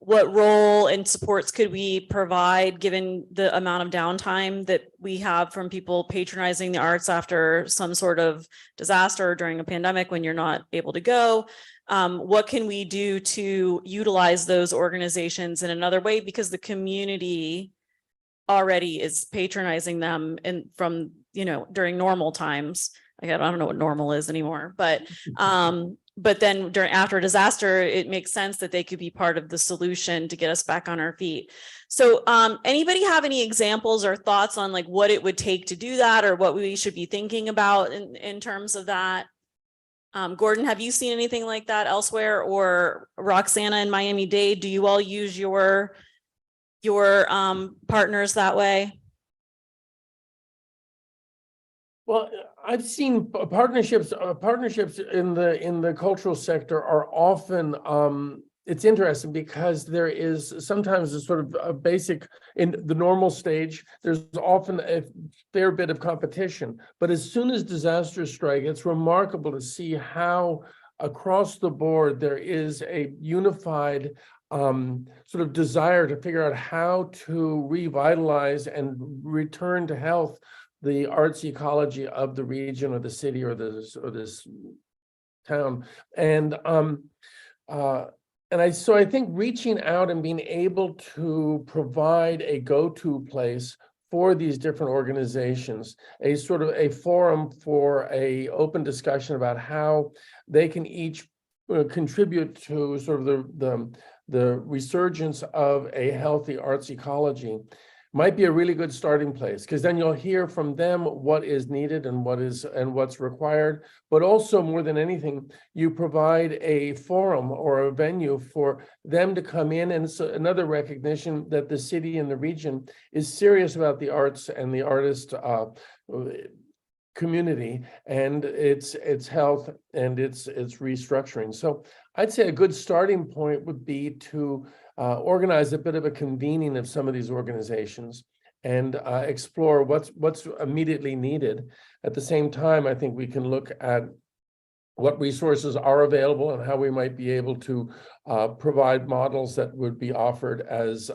What role and supports could we provide given the amount of downtime that we have from people patronizing the arts after some sort of disaster or during a pandemic when you're not able to go? What can we do to utilize those organizations in another way? Because the community already is patronizing them from, during normal times. I don't know what normal is anymore, but then after a disaster, it makes sense that they could be part of the solution to get us back on our feet. So anybody have any examples or thoughts on like what it would take to do that, or what we should be thinking about in terms of that? Gordon, have you seen anything like that elsewhere? Or Roxana in Miami-Dade, do you all use your partners that way? Well, I've seen partnerships in the cultural sector are often, it's interesting because there is sometimes a sort of a basic, in the normal stage, there's often a fair bit of competition. But as soon as disasters strike, it's remarkable to see how across the board there is a unified sort of desire to figure out how to revitalize and return to health the arts ecology of the region or the city or this town. And so I think reaching out and being able to provide a go-to place for these different organizations, a sort of a forum for a open discussion about how they can each contribute to sort of the resurgence of a healthy arts ecology might be a really good starting place, because then you'll hear from them what is needed and what's required. But also, more than anything, you provide a forum or a venue for them to come in, and it's another recognition that the city and the region is serious about the arts and the artist community and its health and its restructuring. So I'd say a good starting point would be to organize a bit of a convening of some of these organizations and explore what's immediately needed. At the same time, I think we can look at what resources are available and how we might be able to provide models that would be offered as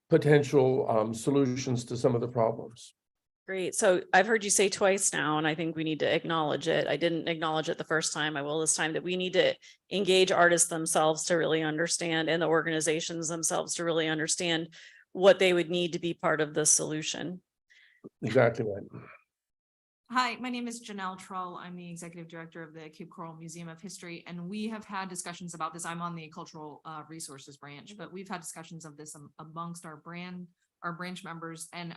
potential solutions to some of the problems. Great. So I've heard you say twice now, and I think we need to acknowledge it. I didn't acknowledge it the first time. I will this time, that we need to engage artists themselves to really understand, and the organizations themselves to really understand what they would need to be part of the solution. Exactly right. Hi, my name is Janelle Trull. I'm the executive director of the Cape Coral Museum of History, and we have had discussions about this. I'm on the cultural resources branch, but we've had discussions of this amongst our branch members, and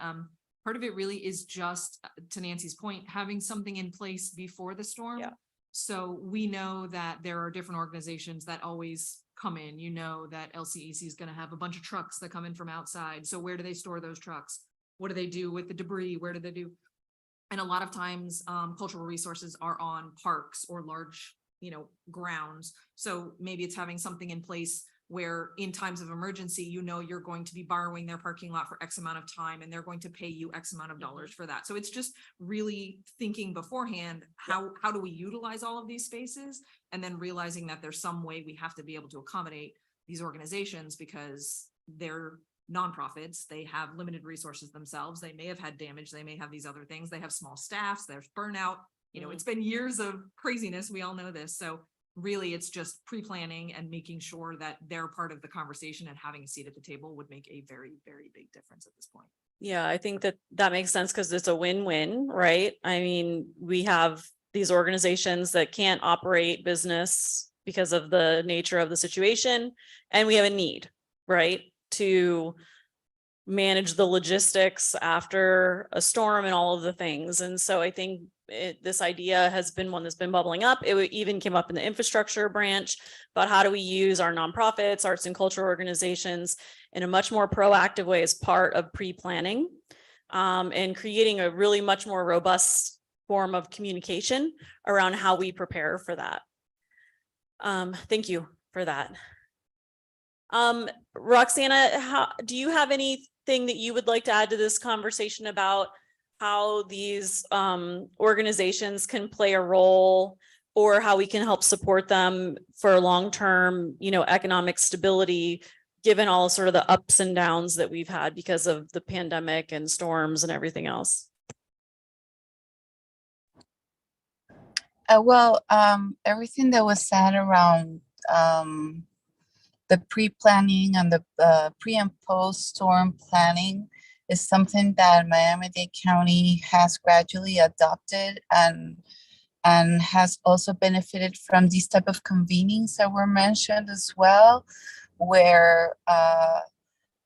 part of it really is just, to Nancy's point, having something in place before the storm. Yeah. So we know that there are different organizations that always come in. You know that LCEC is going to have a bunch of trucks that come in from outside. So where do they store those trucks? What do they do with the debris? Where do they do? And a lot of times cultural resources are on parks or large, grounds. So maybe it's having something in place where in times of emergency, you're going to be borrowing their parking lot for X amount of time, and they're going to pay you X amount of dollars for that. So it's just really thinking beforehand, how do we utilize all of these spaces? And then realizing that there's some way we have to be able to accommodate these organizations because they're nonprofits. They have limited resources themselves. They may have had damage. They may have these other things. They have small staffs. There's burnout. It's been years of craziness. We all know this. So really, it's just pre-planning and making sure that they're part of the conversation, and having a seat at the table would make a very, very big difference at this point. Yeah, I think that makes sense, because it's a win-win, right? I mean, we have these organizations that can't operate business because of the nature of the situation, and we have a need, right, to manage the logistics after a storm and all of the things. And so I think this idea has been one that's been bubbling up. It even came up in the infrastructure branch about how do we use our nonprofits, arts and culture organizations in a much more proactive way as part of pre-planning, and creating a really much more robust form of communication around how we prepare for that. Thank you for that. Roxana, do you have anything that you would like to add to this conversation about how these organizations can play a role, or how we can help support them for long-term, economic stability, given all sort of the ups and downs that we've had because of the pandemic and storms and everything else? Everything that was said around the pre-planning and the pre and post storm planning is something that Miami-Dade County has gradually adopted and has also benefited from these type of convenings that were mentioned as well, where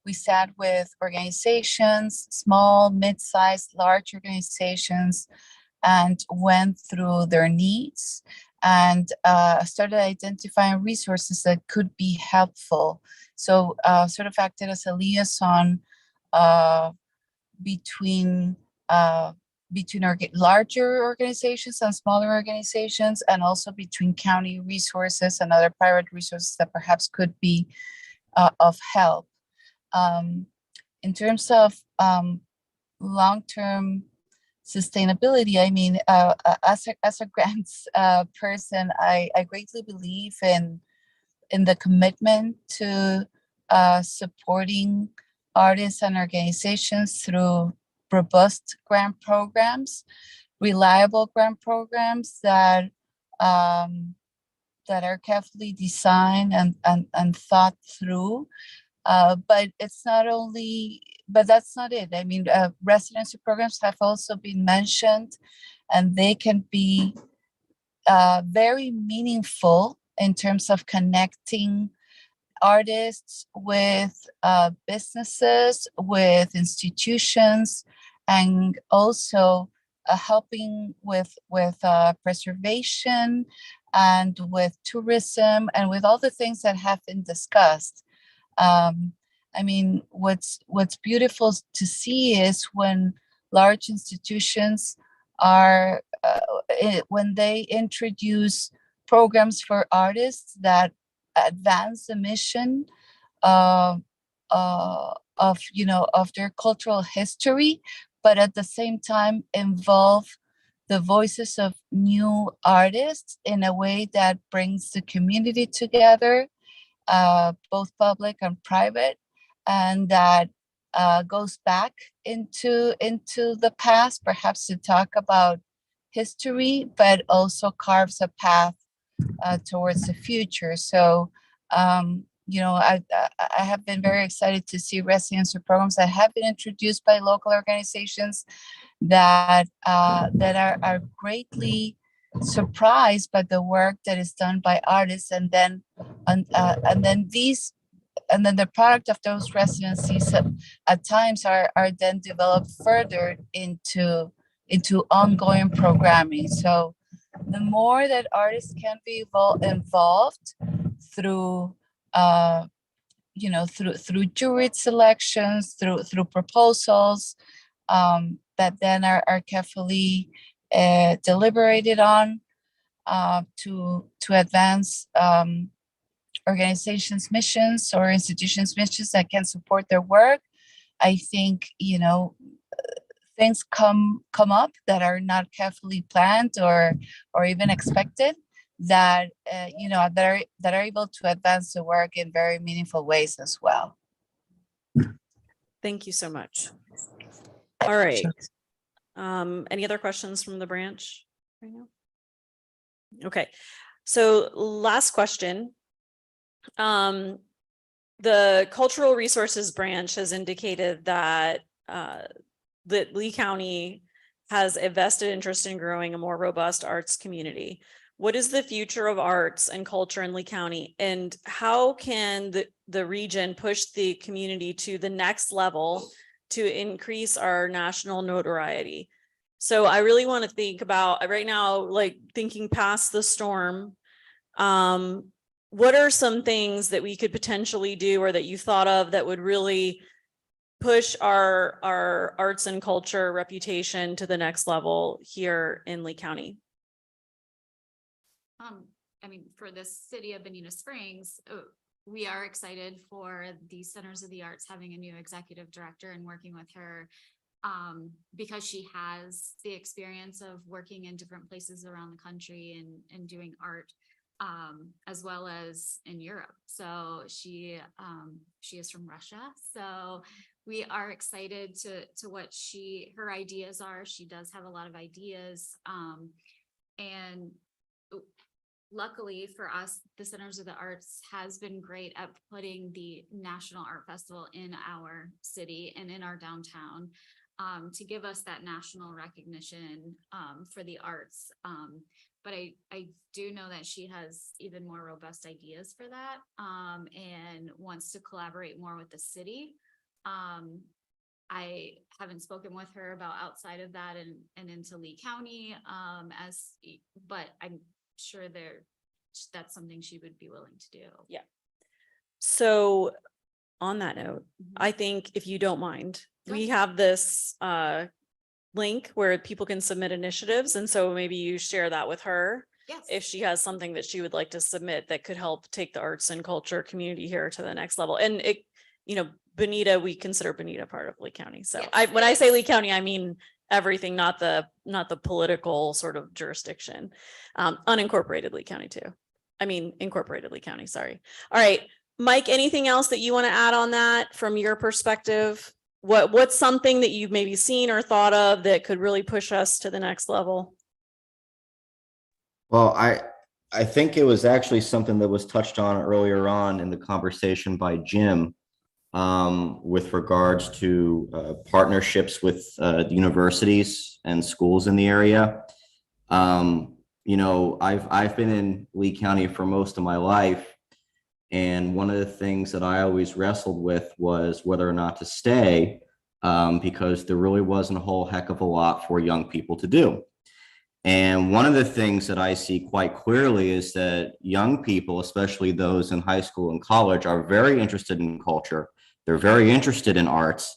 we sat with organizations, small, mid-sized, large organizations, and went through their needs and started identifying resources that could be helpful. So sort of acted as a liaison between larger organizations and smaller organizations, and also between county resources and other private resources that perhaps could be of help. In terms of long-term sustainability, I mean, as a grants person, I greatly believe in the commitment to supporting artists and organizations through robust grant programs, reliable grant programs that are carefully designed and thought through. But that's not it. I mean, residency programs have also been mentioned, and they can be very meaningful in terms of connecting artists, with businesses, with institutions, and also helping with preservation and with tourism and with all the things that have been discussed. I mean, what's beautiful to see is when large institutions are when they introduce programs for artists that advance the mission of their cultural history, but at the same time involve the voices of new artists in a way that brings the community together, both public and private, and that goes back into the past, perhaps to talk about history, but also carves a path towards the future. So, I have been very excited to see residency programs that have been introduced by local organizations that are greatly surprised by the work that is done by artists, and then the product of those residencies at times are then developed further into ongoing programming. So the more that artists can be involved through through jury selections, through proposals that then are carefully deliberated on to advance organizations' missions or institutions' missions that can support their work. I think, things come up that are not carefully planned or even expected, that that are able to advance the work in very meaningful ways as well. Thank you so much. All right. Any other questions from the branch right now? Okay, so last question. The Cultural Resources Branch has indicated that that Lee County has a vested interest in growing a more robust arts community. What is the future of arts and culture in Lee County, and how can the region push the community to the next level to increase our national notoriety? So I really want to think about right now, like thinking past the storm. What are some things that we could potentially do or that you thought of that would really push our arts and culture reputation to the next level here in Lee County? I mean, for the city of Bonita Springs, we are excited for the Centers of the Arts having a new executive director and working with her because she has the experience of working in different places around the country and doing art, as well as in Europe. So she is from Russia. So we are excited to what her ideas are. She does have a lot of ideas. And luckily for us, the Centers of the Arts has been great at putting the National Art Festival in our city and in our downtown to give us that national recognition for the arts. But I do know that she has even more robust ideas for that and wants to collaborate more with the city. I haven't spoken with her about outside of that and into Lee County but I'm sure that's something she would be willing to do. Yeah. So on that note, I think if you don't mind, we have this link where people can submit initiatives. And so maybe you share that with her. Yes. If she has something that she would like to submit that could help take the arts and culture community here to the next level. And it, Bonita, we consider Bonita part of Lee County. So Yes, when I say Lee County, I mean everything, not the political sort of jurisdiction. Unincorporated Lee County too. I mean, incorporated Lee County, sorry. All right, Mike, anything else that you want to add on that from your perspective? What's something that you've maybe seen or thought of that could really push us to the next level? Well, I think it was actually something that was touched on earlier on in the conversation by Jim with regards to partnerships with universities and schools in the area. I've been in Lee County for most of my life, And one of the things that I always wrestled with was whether or not to stay, because there really wasn't a whole heck of a lot for young people to do. And one of the things that I see quite clearly is that young people, especially those in high school and college, are very interested in culture. They're very interested in arts.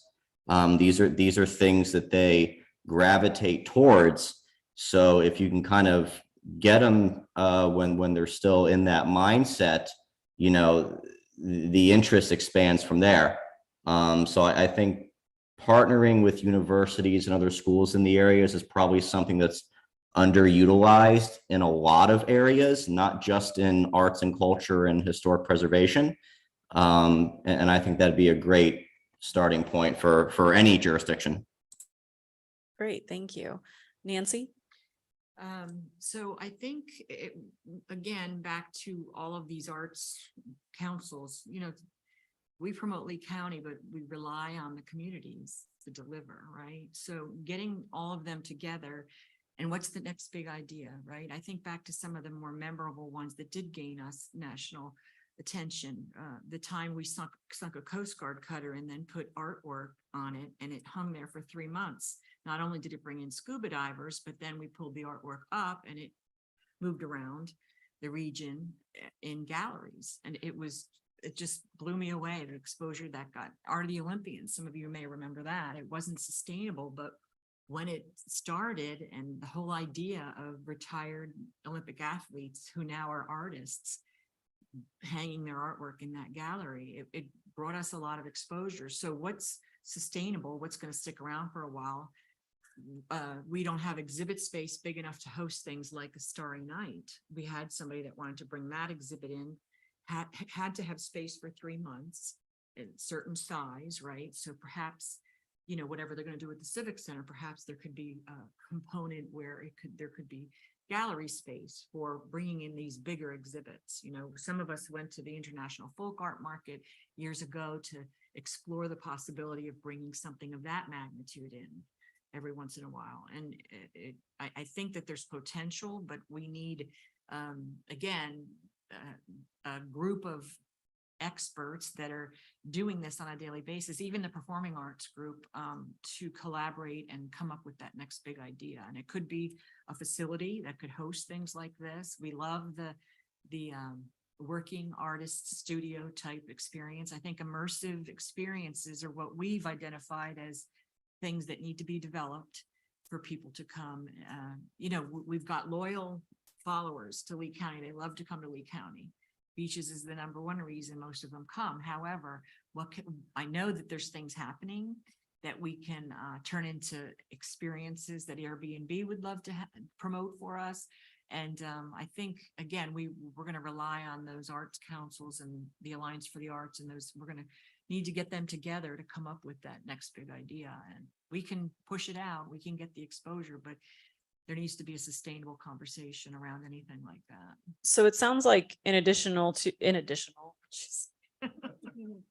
These are things that they gravitate towards. So if you can kind of get them when they're still in that mindset, you know, the interest expands from there. So I think partnering with universities and other schools in the areas is probably something that's underutilized in a lot of areas, not just in arts and culture and historic preservation. And I think that'd be a great starting point for any jurisdiction. Great, thank you. Nancy? So I think again, back to all of these arts councils, you know, we promote Lee County, but we rely on the communities to deliver, right? So getting all of them together, and what's the next big idea, right? I think back to some of the more memorable ones that did gain us national attention. The time we sunk a Coast Guard cutter and then put artwork on it, and it hung there for 3 months. Not only did it bring in scuba divers, but then we pulled the artwork up and it moved around the region in galleries. And it just blew me away, the exposure that got. Art of the Olympians, some of you may remember that. It wasn't sustainable, but when it started, and the whole idea of retired Olympic athletes who now are artists hanging their artwork in that gallery, it brought us a lot of exposure. So what's sustainable, what's going to stick around for a while? We don't have exhibit space big enough to host things like a Starry Night. We had somebody that wanted to bring that exhibit in, had to have space for 3 months, in certain size, right? So perhaps, you know, whatever they're going to do with the Civic Center, perhaps there could be a component where there could be gallery space for bringing in these bigger exhibits. You know, some of us went to the International Folk Art Market years ago to explore the possibility of bringing something of that magnitude in every once in a while. And I think that there's potential, but we need, again, a group of experts that are doing this on a daily basis, even the performing arts group, to collaborate and come up with that next big idea. And it could be a facility that could host things like this. We love the working artist studio type experience. I think immersive experiences are what we've identified as things that need to be developed for people to come. You know, we've got loyal followers to Lee County. They love to come to Lee County. Beaches is the #1 reason most of them come. However, I know that there's things happening that we can turn into experiences that Airbnb would love to promote for us. And I think, again, we're going to rely on those arts councils and the Alliance for the Arts, and those, we're going to need to get them together to come up with that next big idea. And we can push it out, we can get the exposure, but there needs to be a sustainable conversation around anything like that. So it sounds like in additional, jeez. I'm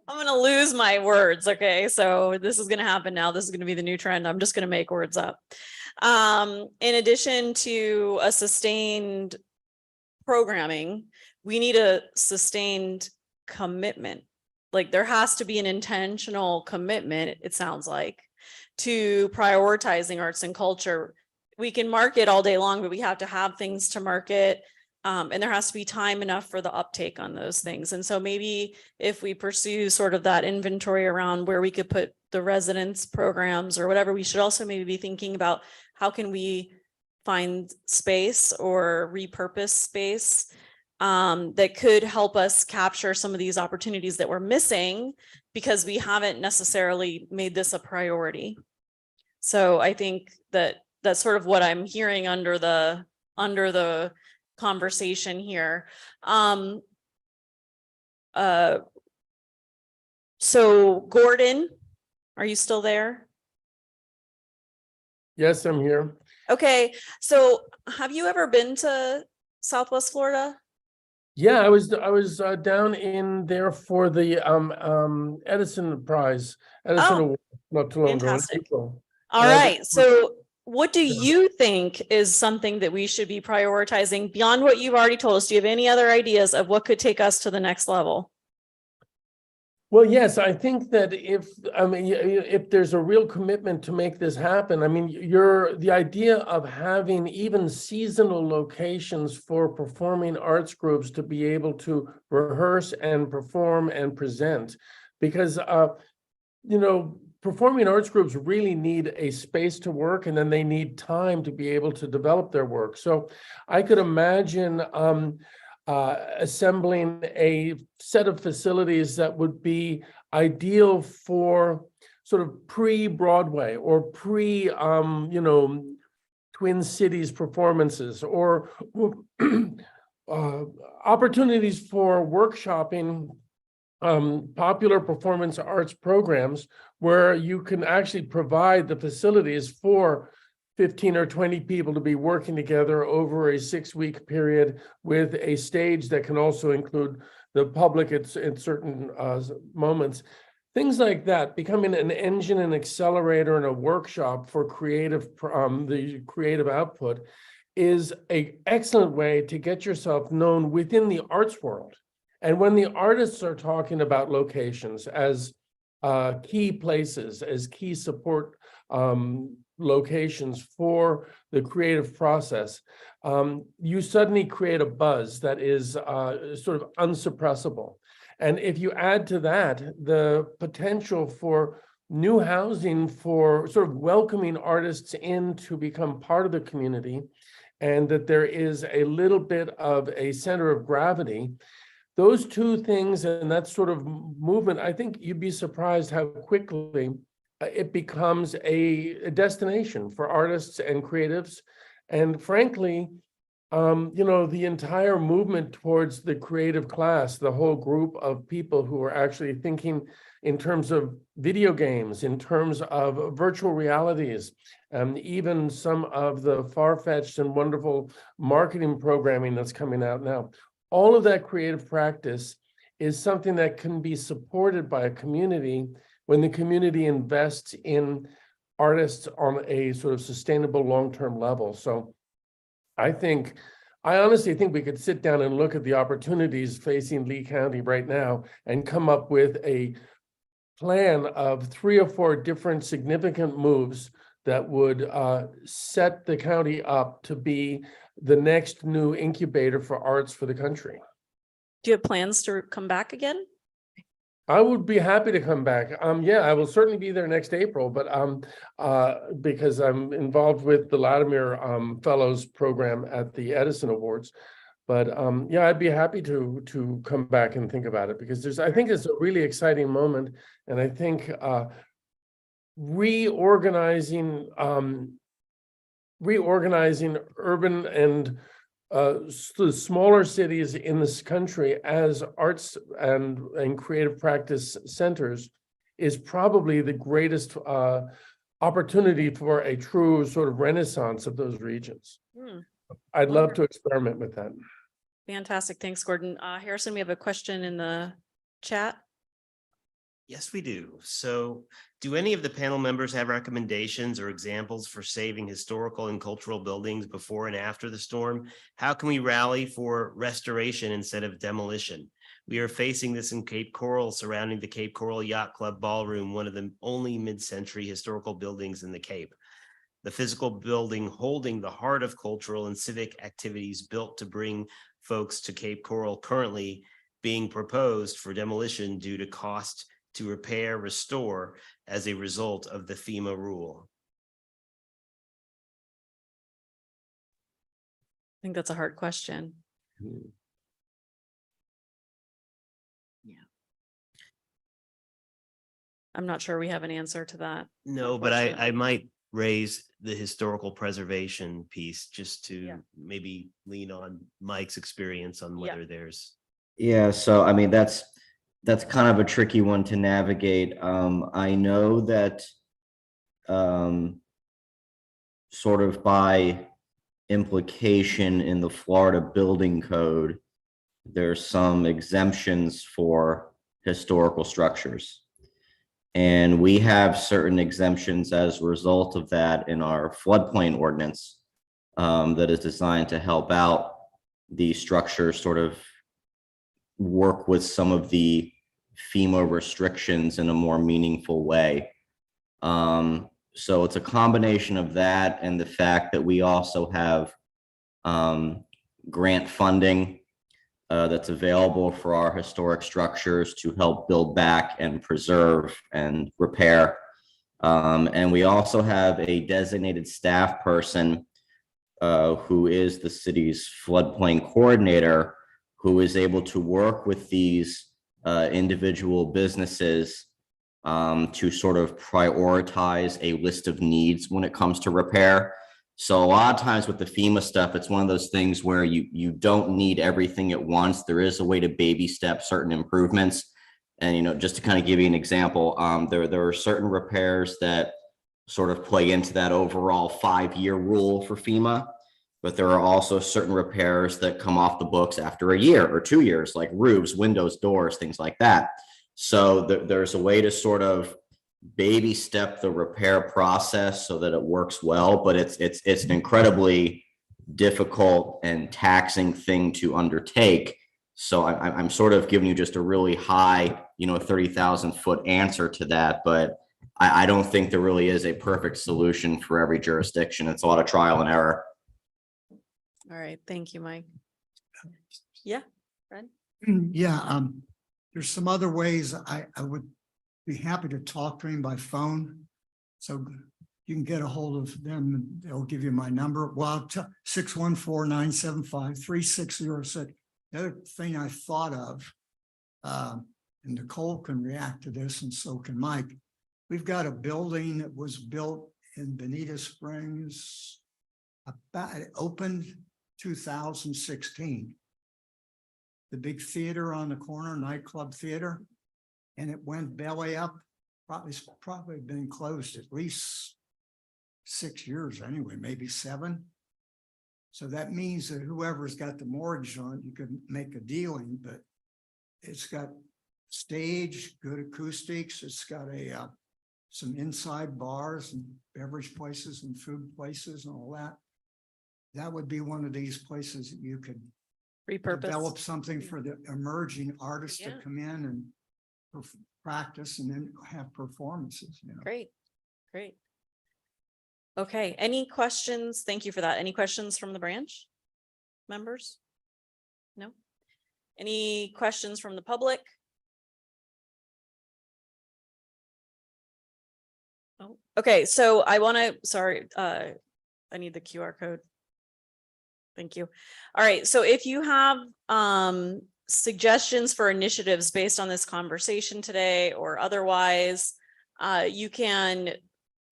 gonna lose my words, okay? So this is gonna happen now. This is gonna be the new trend. I'm just gonna make words up. In addition to a sustained programming, we need a sustained commitment. Like there has to be an intentional commitment, it sounds like, to prioritizing arts and culture. We can market all day long, but we have to have things to market. And there has to be time enough for the uptake on those things. And so maybe if we pursue sort of that inventory around where we could put the residence programs or whatever, we should also maybe be thinking about how can we find space or repurpose space that could help us capture some of these opportunities that we're missing because we haven't necessarily made this a priority. So I think that that's sort of what I'm hearing under the conversation here. So Gordon, are you still there? Yes, I'm here. Okay, so have you ever been to Southwest Florida? Yeah, I was down in there for the Edison Prize, Edison Award, not too long ago in Fantastic. April. All right, so What do you think is something that we should be prioritizing beyond what you've already told us? Do you have any other ideas of what could take us to the next level? Well, yes, I think that if there's a real commitment to make this happen, I mean, the idea of having even seasonal locations for performing arts groups to be able to rehearse and perform and present, because performing arts groups really need a space to work, and then they need time to be able to develop their work. So I could imagine assembling a set of facilities that would be ideal for sort of pre-Broadway or Twin Cities performances, or opportunities for workshopping popular performance arts programs where you can actually provide the facilities for 15 or 20 people to be working together over a 6-week period, with a stage that can also include the public at certain moments. Things like that, becoming an engine and accelerator and a workshop for the creative output, is an excellent way to get yourself known within the arts world. And when the artists are talking about locations as key places, as key support locations for the creative process, you suddenly create a buzz that is sort of unsuppressible. And if you add to that the potential for new housing, for sort of welcoming artists in to become part of the community, and that there is a little bit of a center of gravity, those two things and that sort of movement, I think you'd be surprised how quickly it becomes a destination for artists and creatives. And frankly, the entire movement towards the creative class, the whole group of people who are actually thinking in terms of video games, in terms of virtual realities, even some of the far-fetched and wonderful marketing programming that's coming out now. All of that creative practice is something that can be supported by a community when the community invests in artists on a sort of sustainable long-term level. So I honestly think we could sit down and look at the opportunities facing Lee County right now and come up with a plan of 3 or 4 different significant moves that would set the county up to be the next new incubator for arts for the country. Do you have plans to come back again? I would be happy to come back. Yeah, I will certainly be there next April, but because I'm involved with the Latimer Fellows program at the Edison Awards. But yeah, I'd be happy to come back and think about it, because I think it's a really exciting moment, and I think reorganizing urban and smaller cities in this country as arts and creative practice centers is probably the greatest opportunity for a true sort of renaissance of those regions. I'd love to experiment with that. Fantastic. Thanks, Gordon. Harrison, we have a question in the chat. Yes, we do. So do any of the panel members have recommendations or examples for saving historical and cultural buildings before and after the storm? How can we rally for restoration instead of demolition? We are facing this in Cape Coral, surrounding the Cape Coral Yacht Club Ballroom, one of the only mid-century historical buildings in the Cape. The physical building holding the heart of cultural and civic activities built to bring folks to Cape Coral, currently being proposed for demolition due to cost to repair, restore as a result of the FEMA rule. I think that's a hard question. Yeah. I'm not sure we have an answer to that. No, but I might raise the historical preservation piece just to maybe lean on Mike's experience on whether there's. Yeah, so I mean, that's kind of a tricky one to navigate. I know that sort of by implication in the Florida Building Code, there's some exemptions for historical structures. And we have certain exemptions as a result of that in our floodplain ordinance that is designed to help out the structure sort of work with some of the FEMA restrictions in a more meaningful way. So it's a combination of that and the fact that we also have grant funding that's available for our historic structures to help build back and preserve and repair. And we also have a designated staff person who is the city's floodplain coordinator, who is able to work with these individual businesses to sort of prioritize a list of needs when it comes to repair. So a lot of times with the FEMA stuff, it's one of those things where you don't need everything at once. There is a way to baby step certain improvements. And, you know, just to kind of give you an example, there are certain repairs that sort of play into that overall 5-year rule for FEMA. But there are also certain repairs that come off the books after a year or 2 years, like roofs, windows, doors, things like that. So there's a way to sort of baby step the repair process so that it works well, but it's an incredibly difficult and taxing thing to undertake. So I'm sort of giving you just a really high, 30,000 foot answer to that, but I don't think there really is a perfect solution for every jurisdiction. It's a lot of trial and error. All right, thank you, Mike. Yeah, Fred? Yeah, there's some other ways I would be happy to talk to him by phone. So you can get a hold of them and they'll give you my number. Well, 614-975-3606. The other thing I thought of, and Nicole can react to this and so can Mike. We've got a building that was built in Bonita Springs. It opened 2016. The big theater on the corner, nightclub theater, and it went belly up. It's probably been closed at least 6 years anyway, maybe 7. So that means that whoever's got the mortgage on it, you could make a dealing, but it's got stage, good acoustics. It's got some inside bars and beverage places and food places and all that. That would be one of these places that you could Repurpose. develop something for the emerging artists to Yeah. come in and practice and then have performances, Great, great. Okay, any questions? Thank you for that. Any questions from the branch members? No? Any questions from the public? Oh, okay, so I want to, sorry, I need the QR code. Thank you. All right, so if you have suggestions for initiatives based on this conversation today or otherwise, you can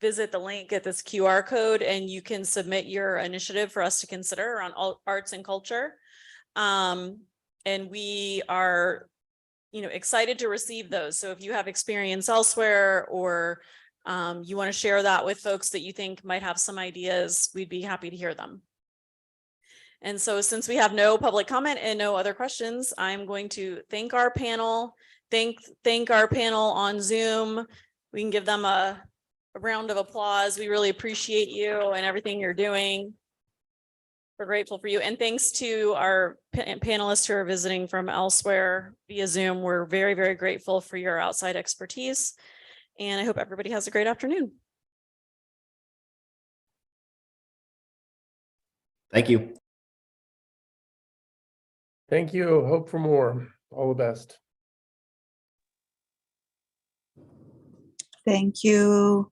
visit the link at this QR code and you can submit your initiative for us to consider around arts and culture. And we are, excited to receive those. So if you have experience elsewhere or you want to share that with folks that you think might have some ideas, we'd be happy to hear them. And so since we have no public comment and no other questions, I'm going to thank our panel, thank our panel on Zoom. We can give them a round of applause. We really appreciate you and everything you're doing. We're grateful for you. And thanks to our panelists who are visiting from elsewhere via Zoom. We're very, very grateful for your outside expertise. And I hope everybody has a great afternoon. Thank you. Thank you. Hope for more. All the best. Thank you.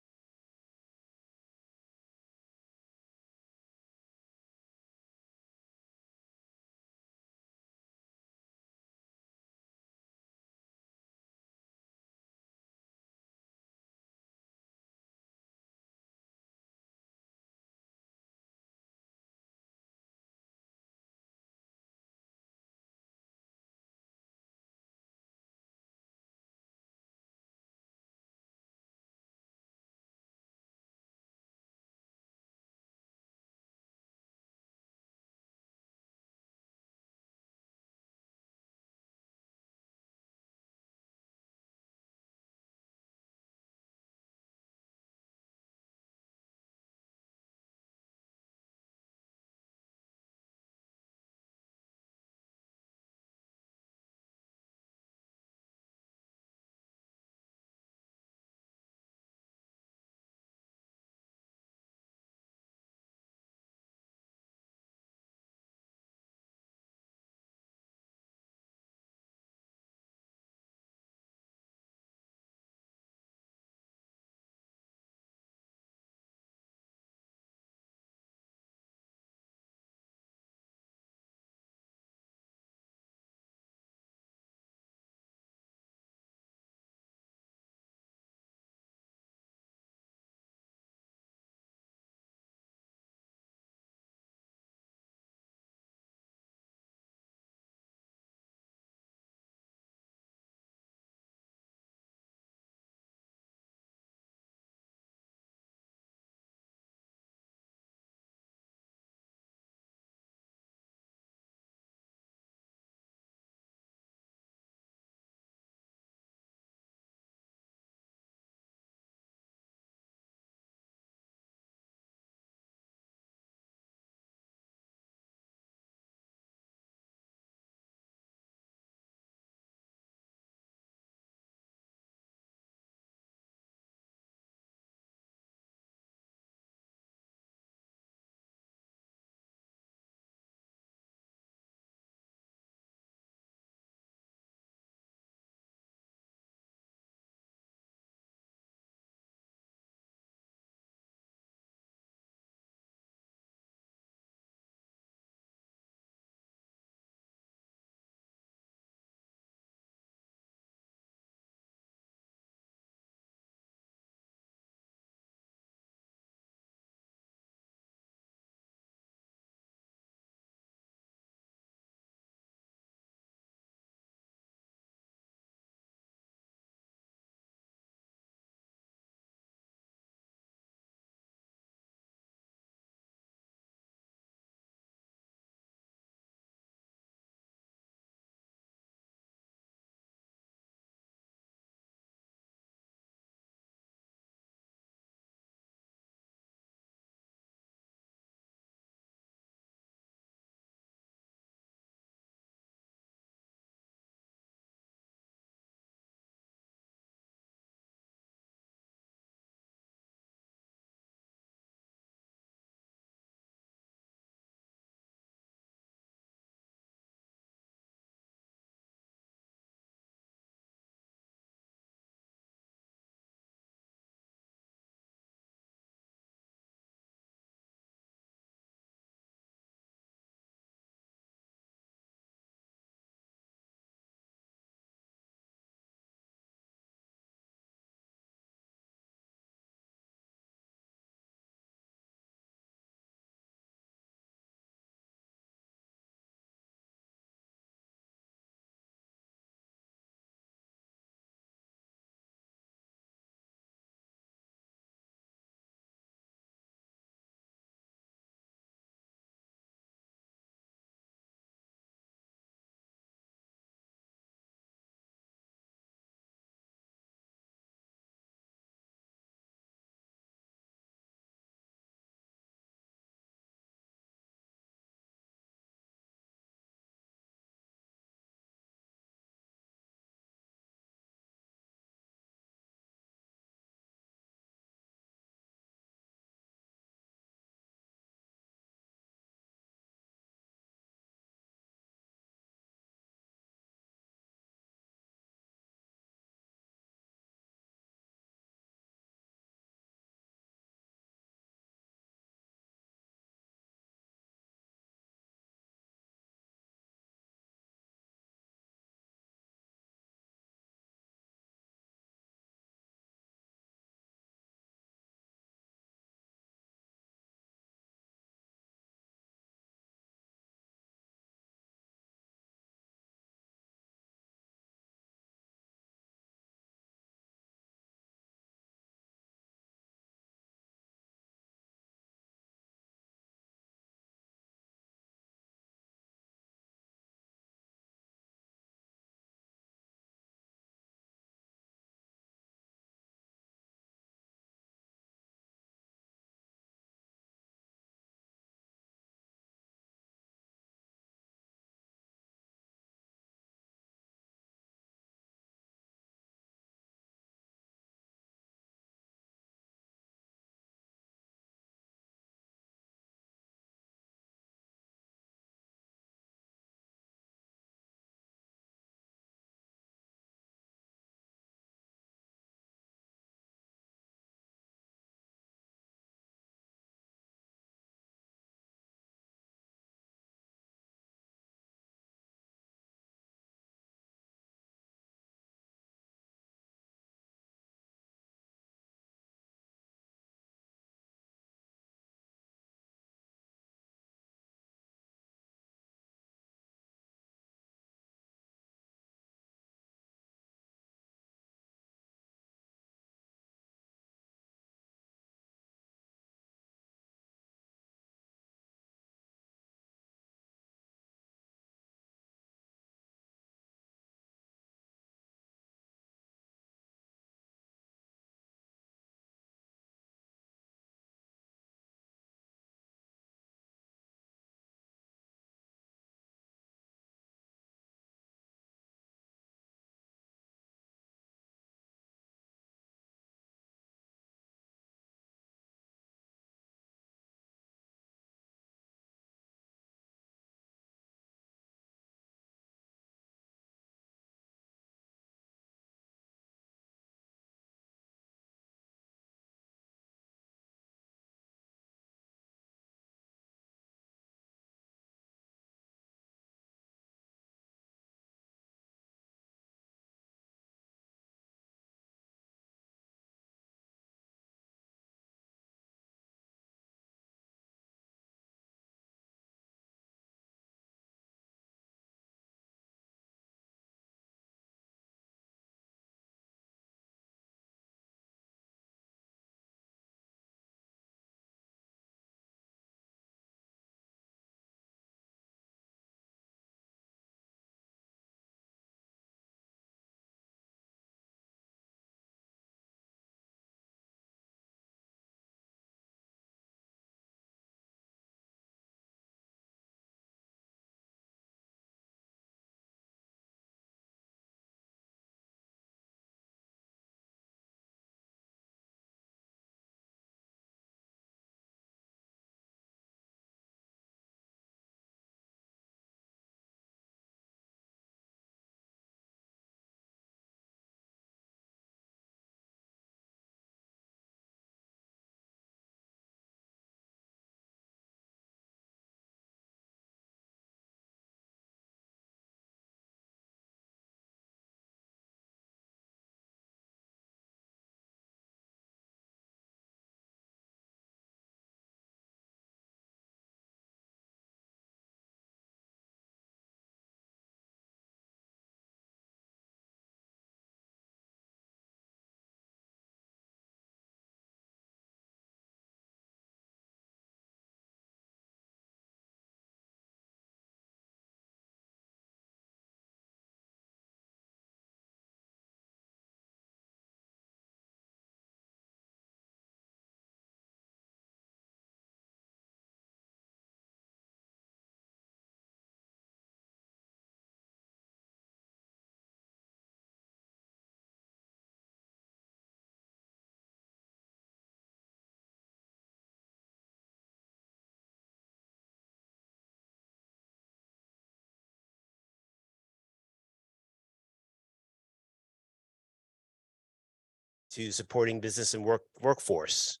to supporting business and workforce.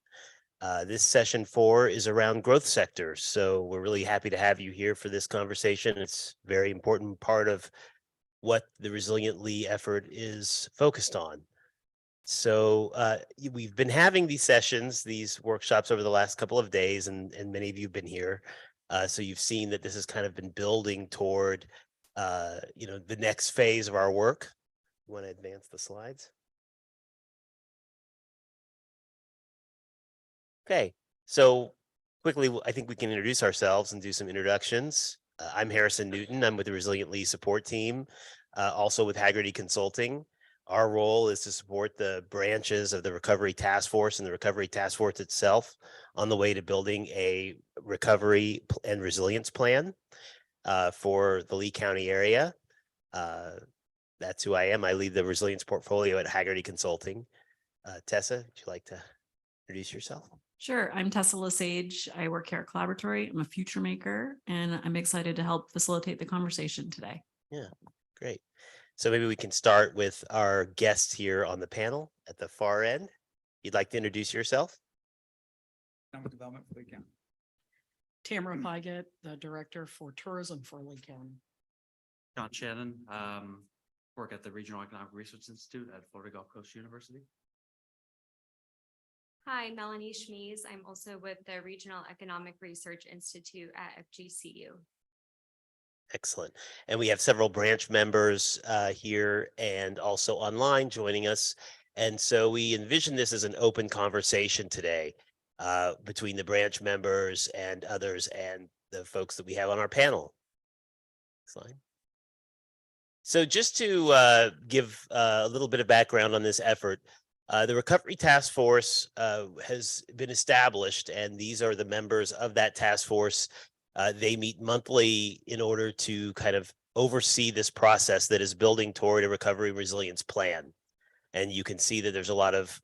This session 4 is around growth sectors. So we're really happy to have you here for this conversation. It's a very important part of what the Resilient Lee effort is focused on. So we've been having these sessions, these workshops over the last couple of days, and many of you have been here. So you've seen that this has kind of been building toward, the next phase of our work. You want to advance the slides? Okay, so quickly, I think we can introduce ourselves and do some introductions. I'm Harrison Newton. I'm with the Resilient Lee support team, also with Haggerty Consulting. Our role is to support the branches of the Recovery Task Force and the Recovery Task Force itself on the way to building a recovery and resilience plan for the Lee County area. That's who I am. I lead the resilience portfolio at Haggerty Consulting. Tessa, would you like to introduce yourself? Sure. I'm Tessa Lesage. I work here at Collaboratory. I'm a future maker, and I'm excited to help facilitate the conversation today. Yeah, great. So maybe we can start with our guest here on the panel at the far end. You'd like to introduce yourself? Economic Development for Lee County. Tamara Pygott, the Director for Tourism for Lee County. John Shannon, work at the Regional Economic Research Institute at Florida Gulf Coast University. Hi, Melanie Schmies. I'm also with the Regional Economic Research Institute at FGCU. Excellent. And we have several branch members here and also online joining us. And so we envision this as an open conversation today between the branch members and others and the folks that we have on our panel. Slide. So just to give a little bit of background on this effort, the Recovery Task Force has been established, and these are the members of that task force. They meet monthly in order to kind of oversee this process that is building toward a recovery resilience plan. And you can see that there's a lot of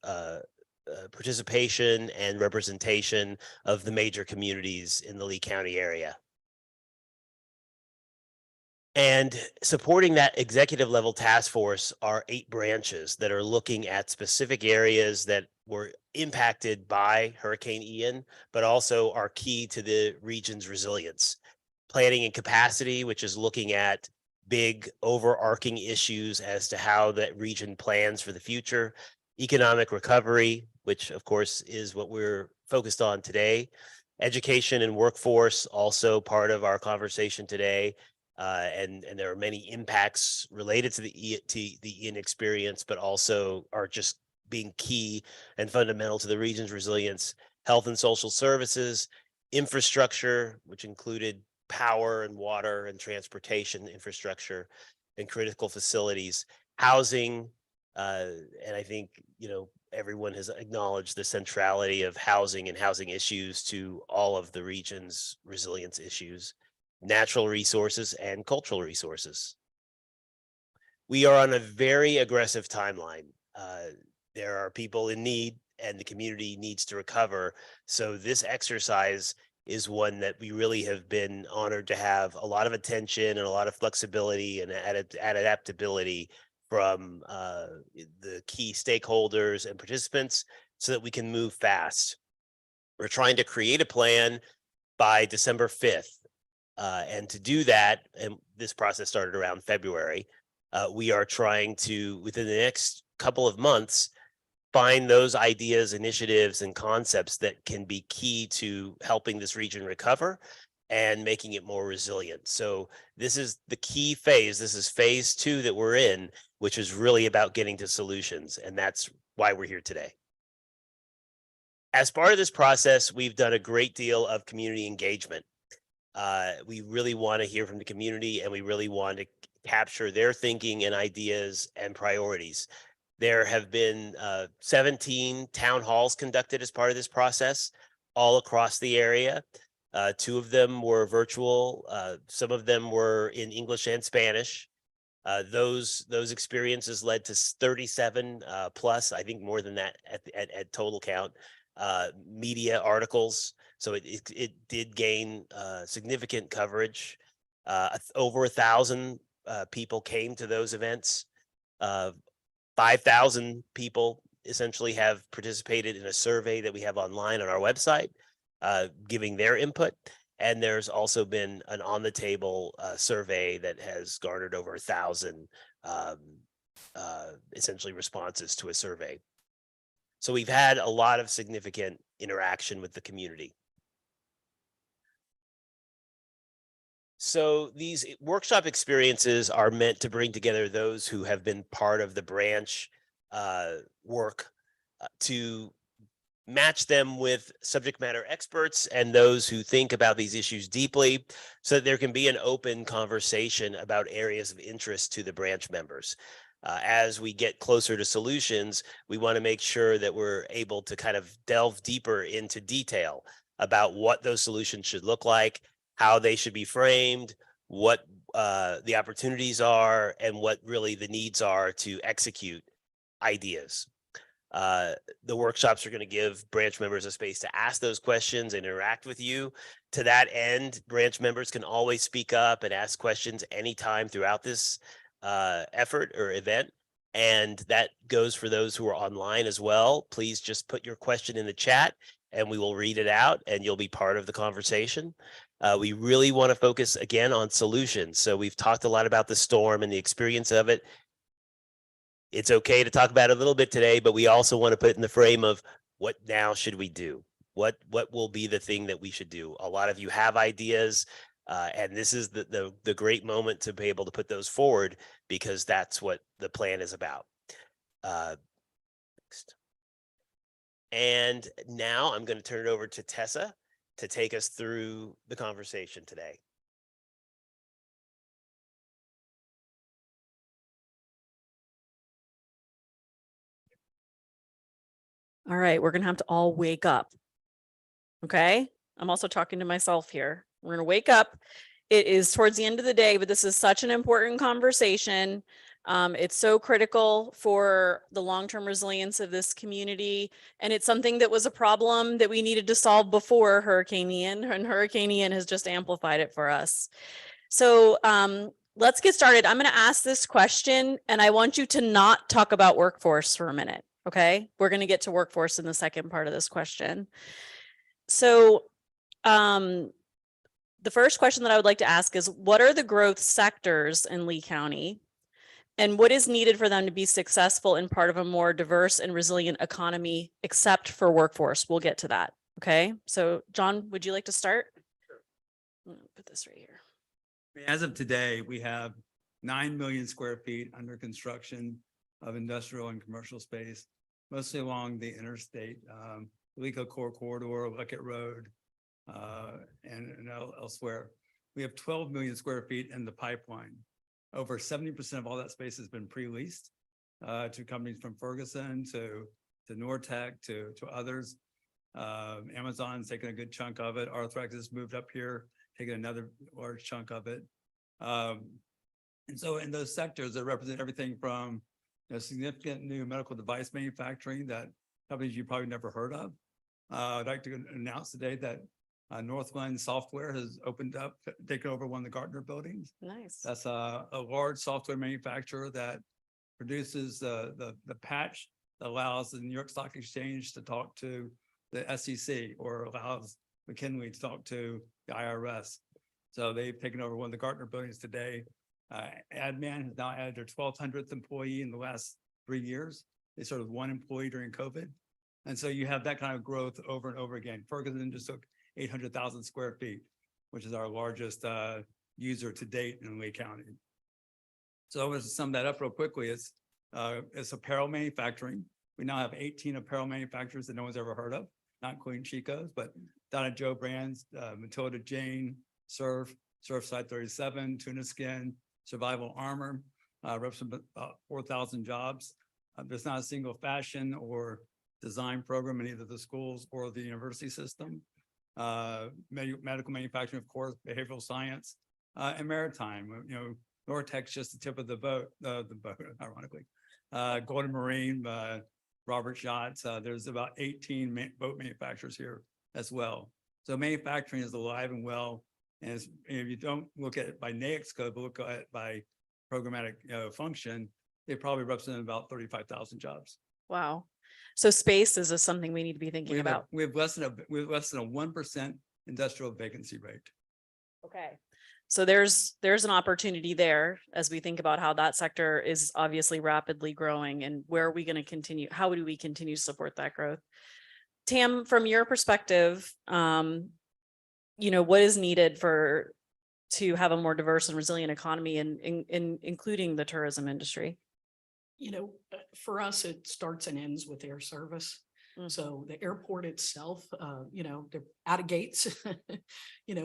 participation and representation of the major communities in the Lee County area. And supporting that executive level task force are 8 branches that are looking at specific areas that were impacted by Hurricane Ian, but also are key to the region's resilience. Planning and capacity, which is looking at big overarching issues as to how that region plans for the future. Economic recovery, which of course is what we're focused on today. Education and workforce, also part of our conversation today. And there are many impacts related to the Ian experience, but also are just being key and fundamental to the region's resilience. Health and social services, infrastructure, which included power and water and transportation infrastructure and critical facilities, housing, and I think, everyone has acknowledged the centrality of housing and housing issues to all of the region's resilience issues. Natural resources and cultural resources. We are on a very aggressive timeline. There are people in need and the community needs to recover. So this exercise is one that we really have been honored to have a lot of attention and a lot of flexibility and adaptability from the key stakeholders and participants so that we can move fast. We're trying to create a plan by December 5th. And to do that, and this process started around February, we are trying to, within the next couple of months, find those ideas, initiatives, and concepts that can be key to helping this region recover and making it more resilient. So this is the key phase. This is phase 2 that we're in, which is really about getting to solutions. And that's why we're here today. As part of this process, we've done a great deal of community engagement. We really want to hear from the community, and we really want to capture their thinking and ideas and priorities. There have been 17 town halls conducted as part of this process all across the area. 2 of them were virtual. Some of them were in English and Spanish. Those experiences led to 37 plus, I think more than that at total count, media articles. So it did gain significant coverage. Over 1,000 people came to those events. 5,000 people essentially have participated in a survey that we have online on our website, giving their input. And there's also been an on the table survey that has garnered over 1,000 essentially responses to a survey. So we've had a lot of significant interaction with the community. So these workshop experiences are meant to bring together those who have been part of the branch work to match them with subject matter experts and those who think about these issues deeply, so that there can be an open conversation about areas of interest to the branch members. As we get closer to solutions, we want to make sure that we're able to kind of delve deeper into detail about what those solutions should look like, how they should be framed, what the opportunities are, and what really the needs are to execute ideas. The workshops are going to give branch members a space to ask those questions and interact with you. To that end, branch members can always speak up and ask questions anytime throughout this effort or event. And that goes for those who are online as well. Please just put your question in the chat and we will read it out and you'll be part of the conversation. We really want to focus again on solutions. So we've talked a lot about the storm and the experience of it. It's okay to talk about it a little bit today, but we also want to put it in the frame of what now should we do? What will be the thing that we should do? A lot of you have ideas, and this is the great moment to be able to put those forward, because that's what the plan is about. Next. And now I'm going to turn it over to Tessa to take us through the conversation today. All right, we're gonna have to all wake up. Okay, I'm also talking to myself here. We're gonna wake up. It is towards the end of the day, but this is such an important conversation. It's so critical for the long-term resilience of this community. And it's something that was a problem that we needed to solve before Hurricane Ian, and Hurricane Ian has just amplified it for us. So let's get started. I'm gonna ask this question and I want you to not talk about workforce for a minute. Okay, we're going to get to workforce in the second part of this question. So the first question that I would like to ask is, what are the growth sectors in Lee County? And what is needed for them to be successful in part of a more diverse and resilient economy, except for workforce? We'll get to that. Okay, so John, would you like to start? Sure. I'm gonna put this right here. As of today, we have 9 million square feet under construction of industrial and commercial space, mostly along the interstate, Alico Core Corridor, Luckett Road, and elsewhere. We have 12 million square feet in the pipeline. Over 70% of all that space has been pre-leased to companies from Ferguson to Nortec to others. Amazon's taken a good chunk of it. Arthrex has moved up here, taken another large chunk of it. And so in those sectors that represent everything from significant new medical device manufacturing that companies you probably never heard of. I'd like to announce today that Northland Software has opened up, taken over one of the Gartner buildings. Nice. That's a large software manufacturer that produces the patch that allows the New York Stock Exchange to talk to the SEC, or allows McKinley to talk to the IRS. So they've taken over one of the Gartner buildings today. AdMan has now added their 1,200th employee in the last 3 years. They started one employee during COVID. And so you have that kind of growth over and over again. Ferguson just took 800,000 square feet, which is our largest user to date in Lee County. So to sum that up real quickly, it's apparel manufacturing. We now have 18 apparel manufacturers that no one's ever heard of, not including Chico's, but Donna Joe Brands, Matilda Jane, Surfside 37, Tuna Skin, Survival Armor, represent about 4,000 jobs. There's not a single fashion or design program in either the schools or the university system. Medical manufacturing, of course, behavioral science, and maritime. Nortec's just the tip of the boat, ironically. Golden Marine, Robert Schatz. There's about 18 boat manufacturers here as well. So manufacturing is alive and well. And if you don't look at it by NAICS code, but look at it by programmatic function, they probably represent about 35,000 jobs. Wow. So space is something we need to be We thinking have, about. we have less than a 1% industrial vacancy rate. Okay. So there's an opportunity there as we think about how that sector is obviously rapidly growing and where are we going to continue? How do we continue to support that growth? Tam, from your perspective, what is needed to have a more diverse and resilient economy and including the tourism industry? For us, it starts and ends with air service. So the airport itself, they're out of gates.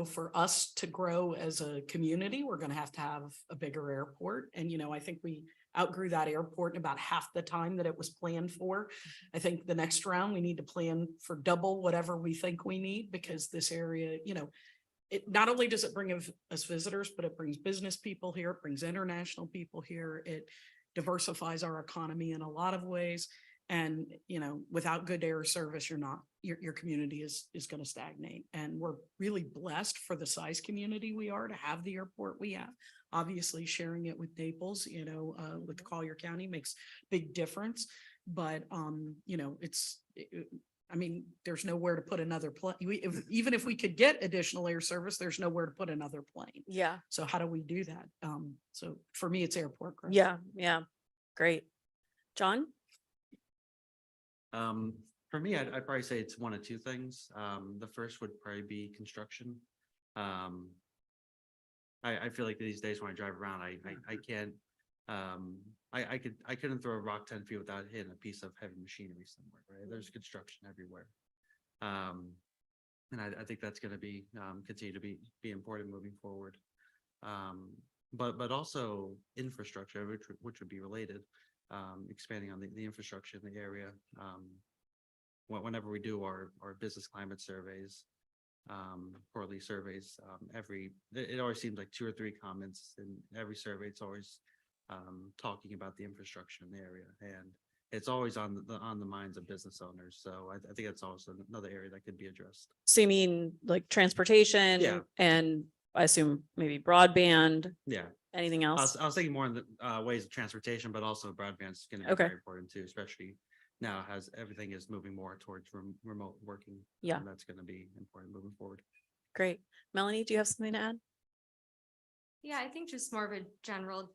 For us to grow as a community, we're going to have a bigger airport. And, I think we outgrew that airport in about half the time that it was planned for. I think the next round, we need to plan for double whatever we think we need, because this area, it not only does it bring us visitors, but it brings business people here, it brings international people here. It diversifies our economy in a lot of ways. And, without good air service, your community is going to stagnate. And we're really blessed for the size community we are to have the airport we have. Obviously, sharing it with Naples, with Collier County makes big difference. But, there's nowhere to put another plane. Even if we could get additional air service, there's nowhere to put another plane. Yeah. So how do we do that? So for me, it's airport growth. Yeah. Yeah. Great. John? For me, I'd probably say it's one of two things. The first would probably be construction. I feel like these days when I drive around, I can't, I couldn't throw a rock 10 feet without hitting a piece of heavy machinery somewhere, right? There's construction everywhere. And I think that's going to be, continue to be important moving forward. But also infrastructure, which would be related, expanding on the infrastructure in the area. Whenever we do our business climate surveys, quarterly surveys, it always seems like 2 or 3 comments in every survey. It's always talking about the infrastructure in the area, and it's always on the minds of business owners. So I think that's also another area that could be addressed. So you mean like transportation? Yeah. And I assume maybe broadband? Yeah. Anything else? I was thinking more in the ways of transportation, but also broadband is going to be Okay. very important too, especially now as everything is moving more towards remote working. Yeah. And that's going to be important moving forward. Great. Melanie, do you have something to add? Yeah, I think just more of a general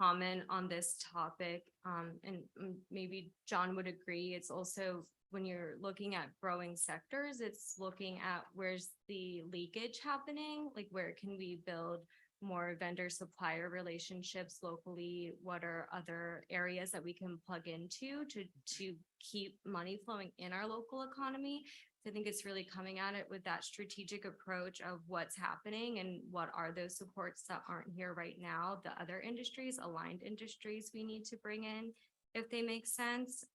comment on this topic. And maybe John would agree. It's also when you're looking at growing sectors, it's looking at where's the leakage happening, like where can we build more vendor supplier relationships locally? What are other areas that we can plug into to keep money flowing in our local economy? I think it's really coming at it with that strategic approach of what's happening and what are those supports that aren't here right now, the other industries, aligned industries we need to bring in if they make sense.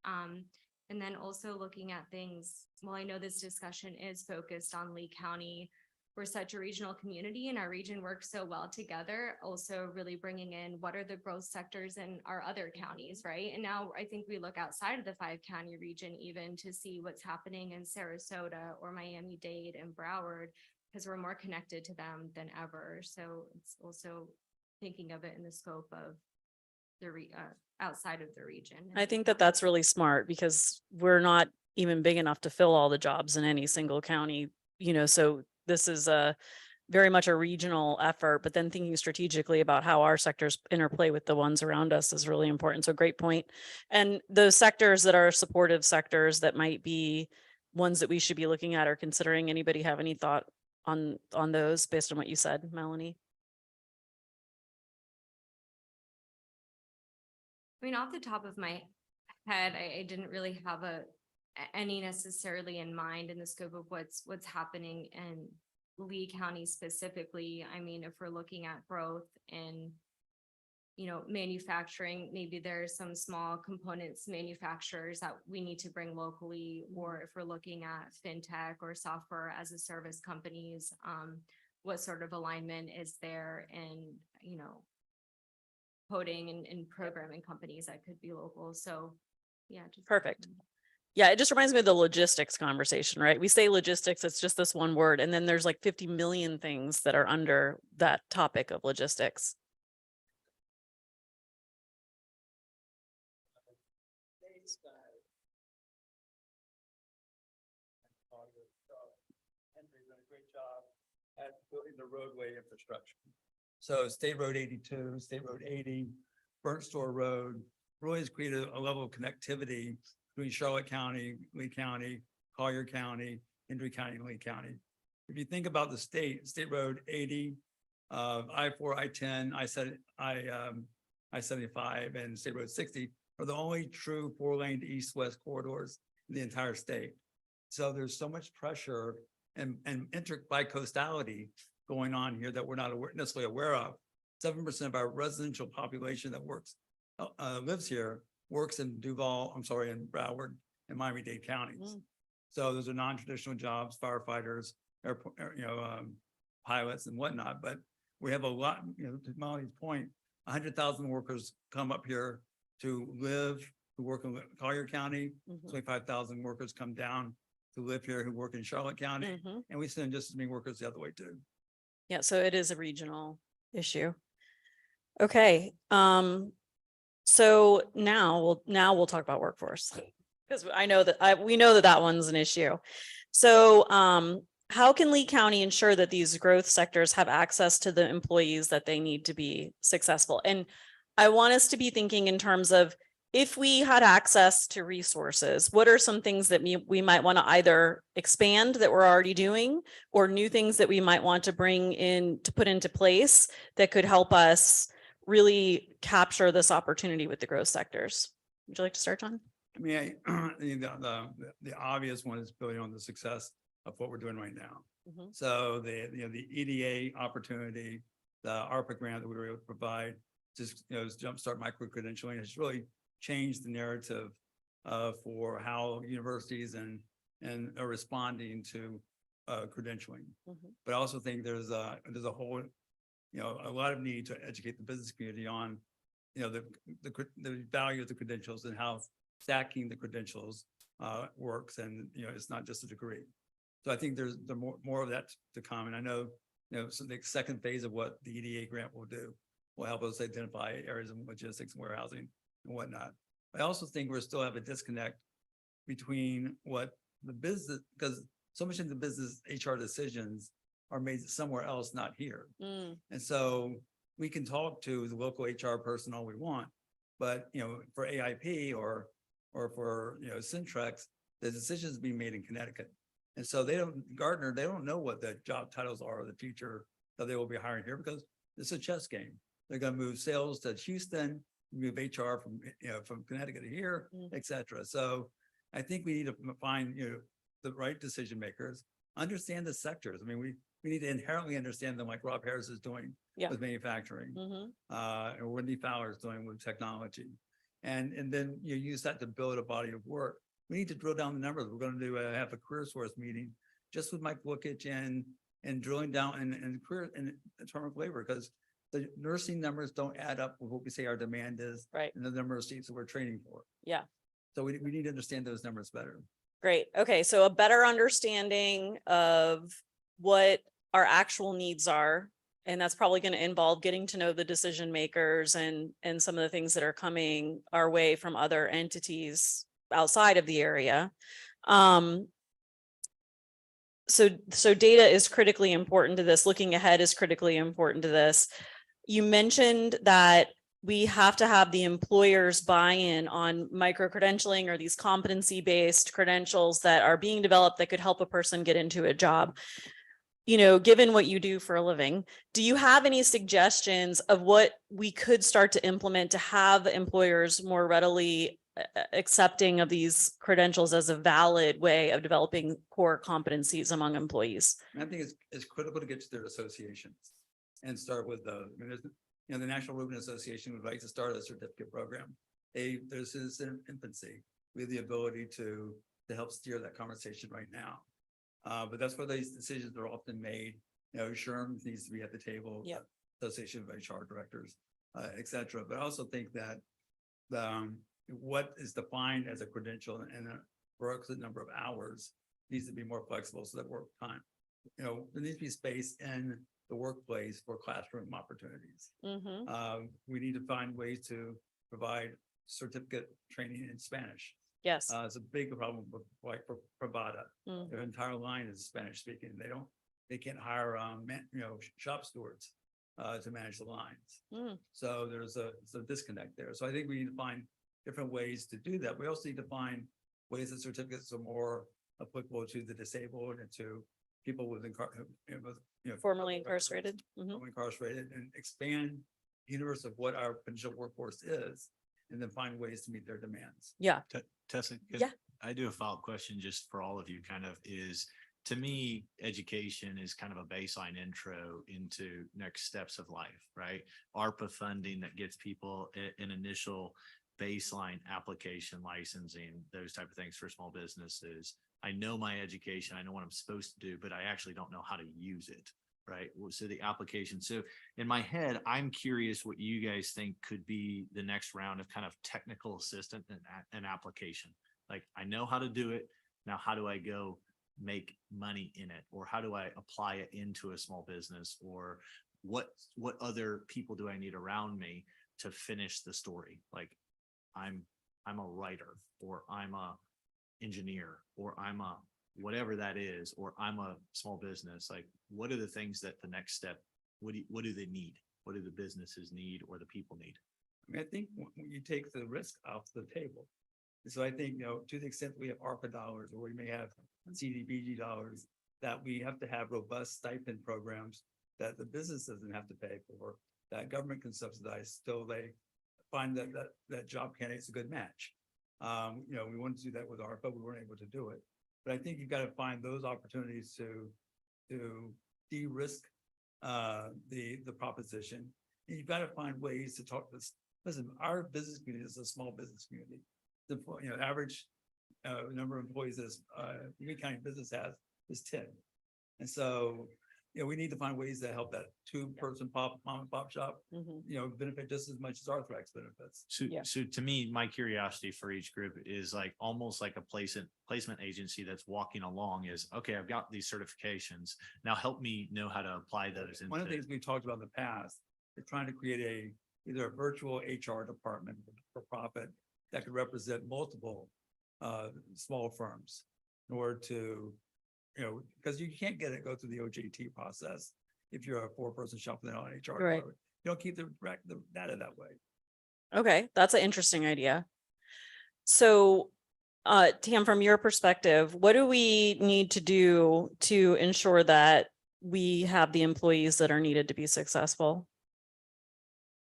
And then also looking at things, well, I know this discussion is focused on Lee County. We're such a regional community and our region works so well together, also really bringing in what are the growth sectors in our other counties, right? And now I think we look outside of the 5-county region even to see what's happening in Sarasota or Miami-Dade and Broward, because we're more connected to them than ever. So it's also thinking of it in the scope of the outside of the region. I think that that's really smart because we're not even big enough to fill all the jobs in any single county, so this is very much a regional effort, but then thinking strategically about how our sectors interplay with the ones around us is really important. So great point. And those sectors that are supportive sectors that might be ones that we should be looking at or considering. Anybody have any thought on those based on what you said, Melanie? I mean, off the top of my head, I didn't really have any necessarily in mind in the scope of what's happening in Lee County specifically. I mean, if we're looking at growth in, manufacturing, maybe there's some small components manufacturers that we need to bring locally, or if we're looking at fintech or software as a service companies, what sort of alignment is there in, coding and programming companies that could be local. So yeah. Perfect. Yeah, it just reminds me of the logistics conversation, right? We say logistics, it's just this one word, and then there's like 50 million things that are under that topic of logistics. the roadway infrastructure. So State Road 82, State Road 80, Burnt Store Road, really has created a level of connectivity between Charlotte County, Lee County, Collier County, Hendry County, and Lee County. If you think about the State Road 80, I-4, I-10, I-75, and State Road 60 are the only true 4-lane east-west corridors in the entire state. So there's so much pressure and bicoastality going on here that we're not necessarily aware of. 7% of our residential population that lives here works in in Broward and Miami-Dade counties. So those are non-traditional jobs, firefighters, airport, pilots and whatnot. But we have a lot, to Molly's point, 100,000 workers come up here to live, who work in Collier County. 25,000 workers come down to live here who work in Charlotte County. And we send just as many workers the other way too. Yeah, so it is a regional issue. Okay, so now we'll talk about workforce, because I know that we know that one's an issue. So how can Lee County ensure that these growth sectors have access to the employees that they need to be successful? And I want us to be thinking in terms of, if we had access to resources, what are some things that we might want to either expand that we're already doing, or new things that we might want to bring in to put into place that could help us really capture this opportunity with the growth sectors? Would you like to start, John? I mean, the obvious one is building on the success of what we're doing right now. So the EDA opportunity, the ARPA grant that we were able to provide, just jumpstart micro-credentialing has really changed the narrative for how universities and are responding to credentialing. But I also think there's a whole, a lot of need to educate the business community on, the value of the credentials and how stacking the credentials works. And, it's not just a degree. So I think there's more of that to come. And I know, so the second phase of what the EDA grant will do will help us identify areas of logistics and warehousing and whatnot. I also think we still have a disconnect between what the business, because so much of the business HR decisions are made somewhere else, not here. And so we can talk to the local HR person all we want, but for AIP or for Centrex, the decisions being made in Connecticut. And so Gardner, they don't know what the job titles are of the future that they will be hiring here, because it's a chess game. They're going to move sales to Houston, move HR from Connecticut to here, et cetera. So I think we need to find, the right decision makers, understand the sectors. I mean, we need to inherently understand them, like Rob Harris is doing with manufacturing, and Wendy Fowler is doing with technology. And then use that to build a body of work. We need to drill down the numbers. We're going to have a career source meeting just with Mike Wookich and drilling down in career in terms of labor, because the nursing numbers don't add up with what we say our demand is, and the number of seats that we're training for. Yeah. So we need to understand those numbers better. Great. Okay. So a better understanding of what our actual needs are. And that's probably going to involve getting to know the decision makers and some of the things that are coming our way from other entities outside of the area. So data is critically important to this. Looking ahead is critically important to this. You mentioned that we have to have the employers buy-in on micro-credentialing or these competency-based credentials that are being developed that could help a person get into a job. Given what you do for a living, do you have any suggestions of what we could start to implement to have employers more readily accepting of these credentials as a valid way of developing core competencies among employees? And I think it's critical to get to their associations and start with the National Roofing Association would like to start a certificate program. There's in infancy. We have the ability to help steer that conversation right now. But that's where these decisions are often made. SHRM needs to be at the table. Association of HR Directors, et cetera. But I also think that what is defined as a credential and a requisite number of hours needs to be more flexible, so that work time. There needs to be space in the workplace for classroom opportunities. We need to find ways to provide certificate training in Spanish. Yes. It's a big problem for Pravada. Their entire line is Spanish speaking. they can't hire, shop stewards to manage the lines. Mm. So there's a disconnect there. So I think we need to find different ways to do that. We also need to find ways that certificates are more applicable to the disabled and to people with, Formerly incarcerated. Mhm. formerly incarcerated, and expand the universe of what our potential workforce is, and then find ways to meet their demands. Yeah. Tessa, Yeah. I do a follow-up question just for all of you kind of is, to me, education is kind of a baseline intro into next steps of life, right? ARPA funding that gets people an initial baseline application, licensing, those type of things for small businesses. I know my education, I know what I'm supposed to do, but I actually don't know how to use it, right? So the application. So in my head, I'm curious what you guys think could be the next round of kind of technical assistant and application. Like, I know how to do it. Now, how do I go make money in it? Or how do I apply it into a small business? Or what other people do I need around me to finish the story? Like, I'm a writer, or I'm a engineer, or I'm a whatever that is, or I'm a small business. Like, what are the things that the next step, what do they need? What do the businesses need or the people need? I mean, I think when you take the risk off the table. So I think, to the extent we have ARPA dollars, or we may have CDBG dollars, that we have to have robust stipend programs that the business doesn't have to pay for, that government can subsidize, till they find that job candidate's a good match. We wanted to do that with ARPA, we weren't able to do it. But I think you've got to find those opportunities to de-risk the proposition. And you've got to find ways to talk this. Listen, our business community is a small business community. The average number of employees that Lee County business has is 10. And so, we need to find ways to help that two-person mom and pop shop, benefit just as much as Arthrex benefits. So to me, my curiosity for each group is like almost like a placement agency that's walking along is, okay, I've got these certifications. Now help me know how to apply those. One of the things we've talked about in the past is trying to create either a virtual HR department for profit that could represent multiple small firms in order to, because you can't go through the OJT process if you're a 4-person shop without an HR. Right. department. You don't keep the data that way. Okay, that's an interesting idea. So, Tam, from your perspective, what do we need to do to ensure that we have the employees that are needed to be successful?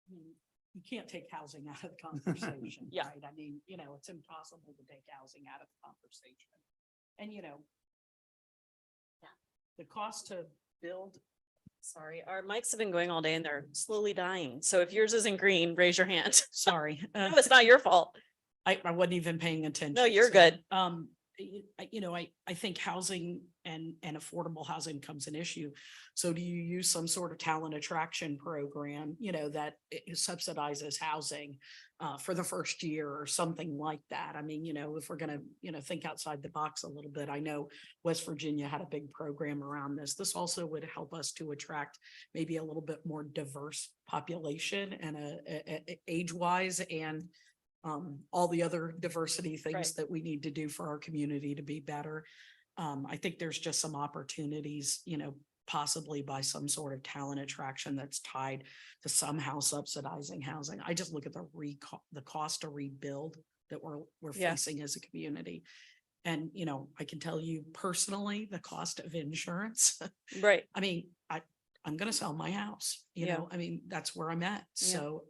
You can't take housing out of the conversation, Yeah. right? I mean, it's impossible to take housing out of the conversation. And, the cost to build. Sorry, our mics have been going all day and they're slowly dying. So if yours isn't green, raise your hand. Sorry. No, it's not your fault. I wasn't even paying attention. No, you're So, good. I think housing and affordable housing becomes an issue. So do you use some sort of talent attraction program, that subsidizes housing for the first year or something like that? I mean, if we're gonna, think outside the box a little bit, I know West Virginia had a big program around this. This also would help us to attract maybe a little bit more diverse population and age-wise and all the other diversity things Right. that we need to do for our community to be better. I think there's just some opportunities, possibly by some sort of talent attraction that's tied to somehow subsidizing housing. I just look at the cost to rebuild that we're Yeah. facing as a community. And, I can tell you personally, the cost of insurance. Right. I mean, I'm gonna sell my house, Yeah. I mean, that's where I'm at. Yeah. So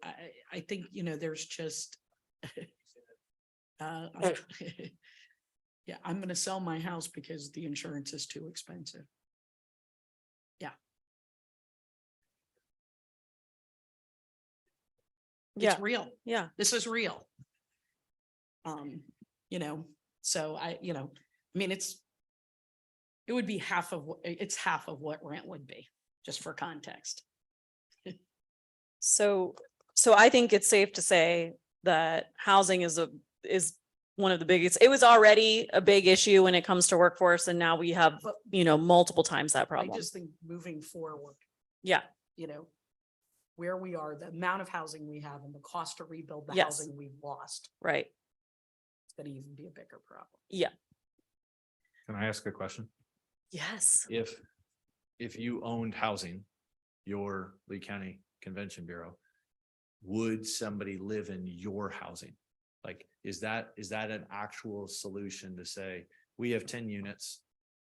I think, there's just. Yeah, I'm gonna sell my house because the insurance is too expensive. Yeah. Yeah. It's real. Yeah. This is real. So I mean, it would be half of what rent would be, just for context. So I think it's safe to say that housing is one of the biggest, it was already a big issue when it comes to workforce. And now we have, multiple times that I problem. just think moving forward, Yeah. where we are, the amount of housing we have and the cost to rebuild the Yes. housing we've lost, Right. it's gonna even be a bigger problem. Yeah. Can I ask a question? Yes. If if you owned housing, your Lee County Convention Bureau, would somebody live in your housing? Like, is that an actual solution to say, we have 10 units?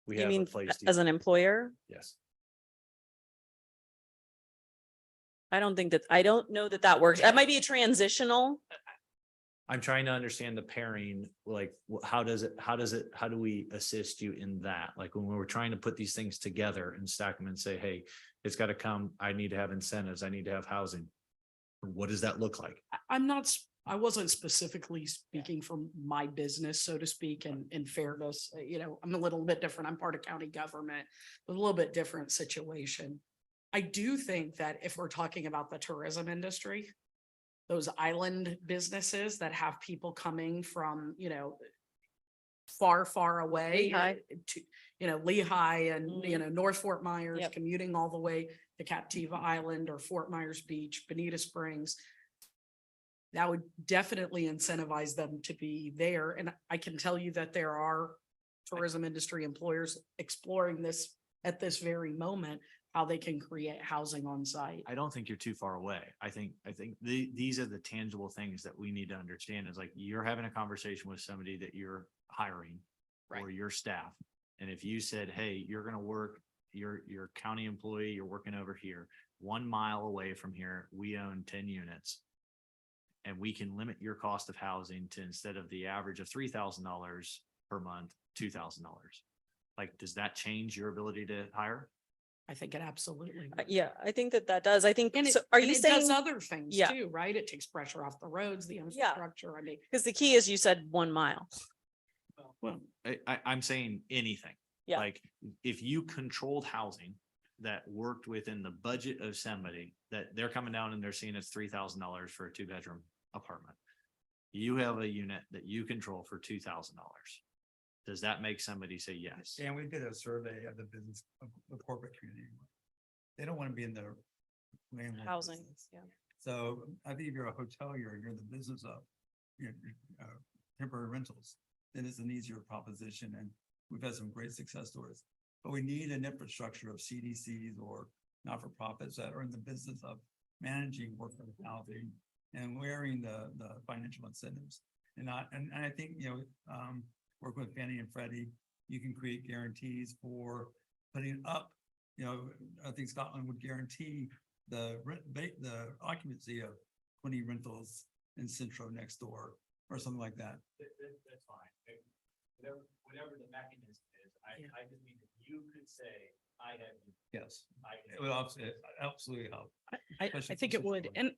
We You have a mean place. to as an use." employer? Yes. I don't know that that works. That might be a transitional. I'm trying to understand the pairing, like, how do we assist you in that? Like, when we're trying to put these things together and stack them and say, hey, it's got to come, I need to have incentives, I need to have housing. What does that look like? I wasn't specifically speaking from my business, so to speak, and in fairness, I'm a little bit different. I'm part of county government, a little bit different situation. I do think that if we're talking about the tourism industry, those island businesses that have people coming from, far, far away. Lehigh. To, Lehigh and, Mhm. North Fort Myers, Yep. commuting all the way to Captiva Island or Fort Myers Beach, Bonita Springs. That would definitely incentivize them to be there. And I can tell you that there are tourism industry employers exploring this at this very moment, how they can create housing on site. I don't think you're too far away. I think these are the tangible things that we need to understand is like, you're having a conversation with somebody that you're hiring or your staff. And if you said, hey, you're going to work, you're county employee, you're working over here, 1 mile away from here, we own 10 units. And we can limit your cost of housing to, instead of the average of $3,000 per month, $2,000. Like, does that change your ability to hire? I think it absolutely. would. Yeah, I think that does. I think, And so are and you it does saying, other things Yeah. too, right? It takes pressure off the roads, the infrastructure. I mean, because the key is you said 1 mile. well, I'm saying anything. Yeah. Like, if you controlled housing that worked within the budget of somebody, that they're coming down and they're seeing it's $3,000 for a 2-bedroom apartment. You have a unit that you control for $2,000. Does that make somebody say yes? And we did a survey of the business, of the corporate community. They don't want to be in the landlord Housing, business. yeah. So I think if you're a hotelier, you're in the business of temporary rentals, then it's an easier proposition, and we've had some great success stories. But we need an infrastructure of CDCs or not-for-profits that are in the business of managing workforce housing and wearing the financial incentives. And I think, work with Fannie and Freddie, you can create guarantees for putting up, I think Scotland would guarantee the occupancy of 20 rentals in Centro next door or something like that. That's fine. Whatever the mechanism is, I just mean that you could say, I have. Yes, it would absolutely help. I especially think for it would. social And,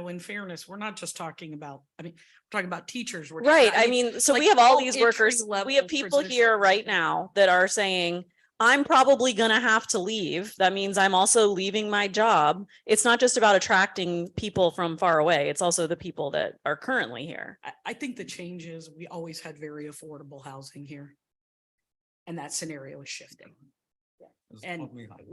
in fairness, we're not just talking about, we're talking about teachers. We're Right. I mean, mean, so like we have all all these workers, we entry-level have people here positions. right now that are saying, I'm probably gonna have to leave. That means I'm also leaving my job. It's not just about attracting people from far away. It's also the people that are currently here. I think the change is we always had very affordable housing here. And that scenario is shifting. It's And totally high.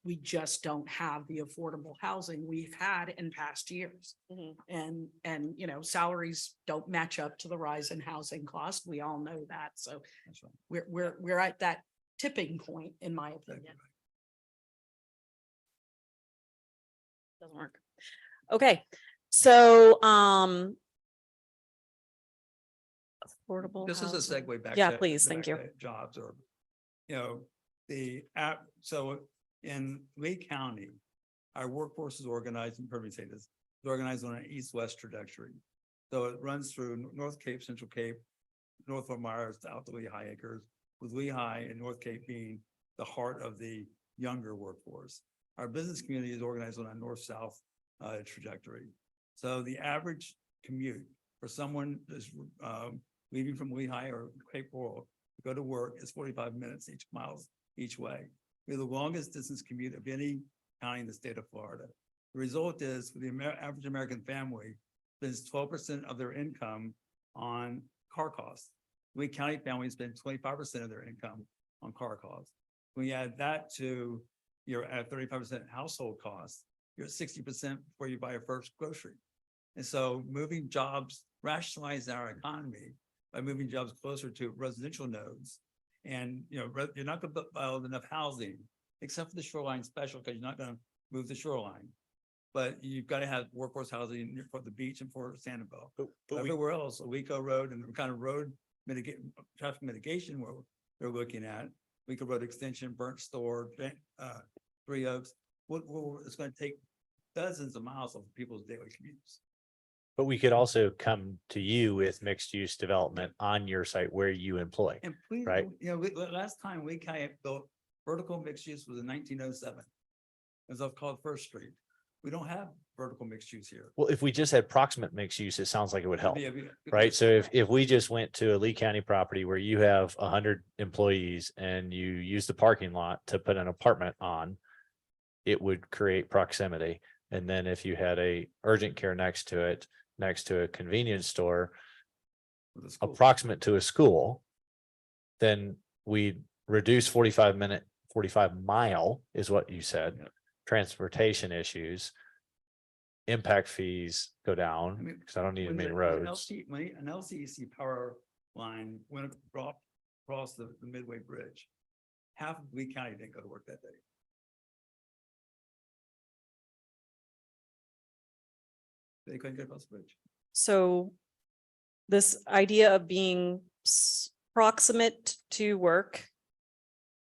we just don't have the affordable housing we've had in past years. Mhm. And salaries don't match up to the rise in housing cost. We all know that. So That's right. we're at that tipping point, in my opinion. Doesn't work. Okay, so, affordable. This is a housing. segue back. Yeah, to- please, back thank you. to Jobs or, the app, so in Lee County, our workforce is organized, and me say this, it's organized on an east-west trajectory. So it runs through North Cape, Central Cape, North Fort Myers, out to Lehigh Acres, with Lehigh and North Cape being the heart of the younger workforce. Our business community is organized on a north-south trajectory. So the average commute for someone that's leaving from Lehigh or Cape Coral to go to work is 45 minutes each way. We have the longest distance commute of any county in the state of Florida. The result is for the average American family spends 12% of their income on car costs. Lee County families spend 25% of their income on car costs. When you add that to your at 35% household costs, you're at 60% before you buy your first grocery. And so moving jobs, rationalizing our economy by moving jobs closer to residential nodes. And, you're not going to build enough housing except for the shoreline special, because you're not gonna move the shoreline. But you've got to have workforce housing for the beach and for Sanibel. Everywhere else, Alico Road and the kind of road traffic mitigation where they're looking at, Alico Road Extension, Burnt Store, Three Oaks, it's gonna take dozens of miles of people's daily commutes. But we could also come to you with mixed use development on your site where you employ. And please, Right. last time we kind of built vertical mixed use was in 1907. It was called First Street. We don't have vertical mixed use here. Well, if we just had proximate mixed use, it sounds like it would help, Yeah, right? So if we just went to a Lee County property where you have 100 employees and you use the parking lot to put an apartment on, it would create proximity. And then if you had a urgent care next to it, next to a convenience store, approximate to a school, then we reduce 45 mile is what you said. Transportation issues, impact fees go down because I don't need as many roads. An LCEC power line went across the Midway Bridge. Half of Lee County didn't go to work that day. They couldn't get across the bridge. So this idea of being proximate to work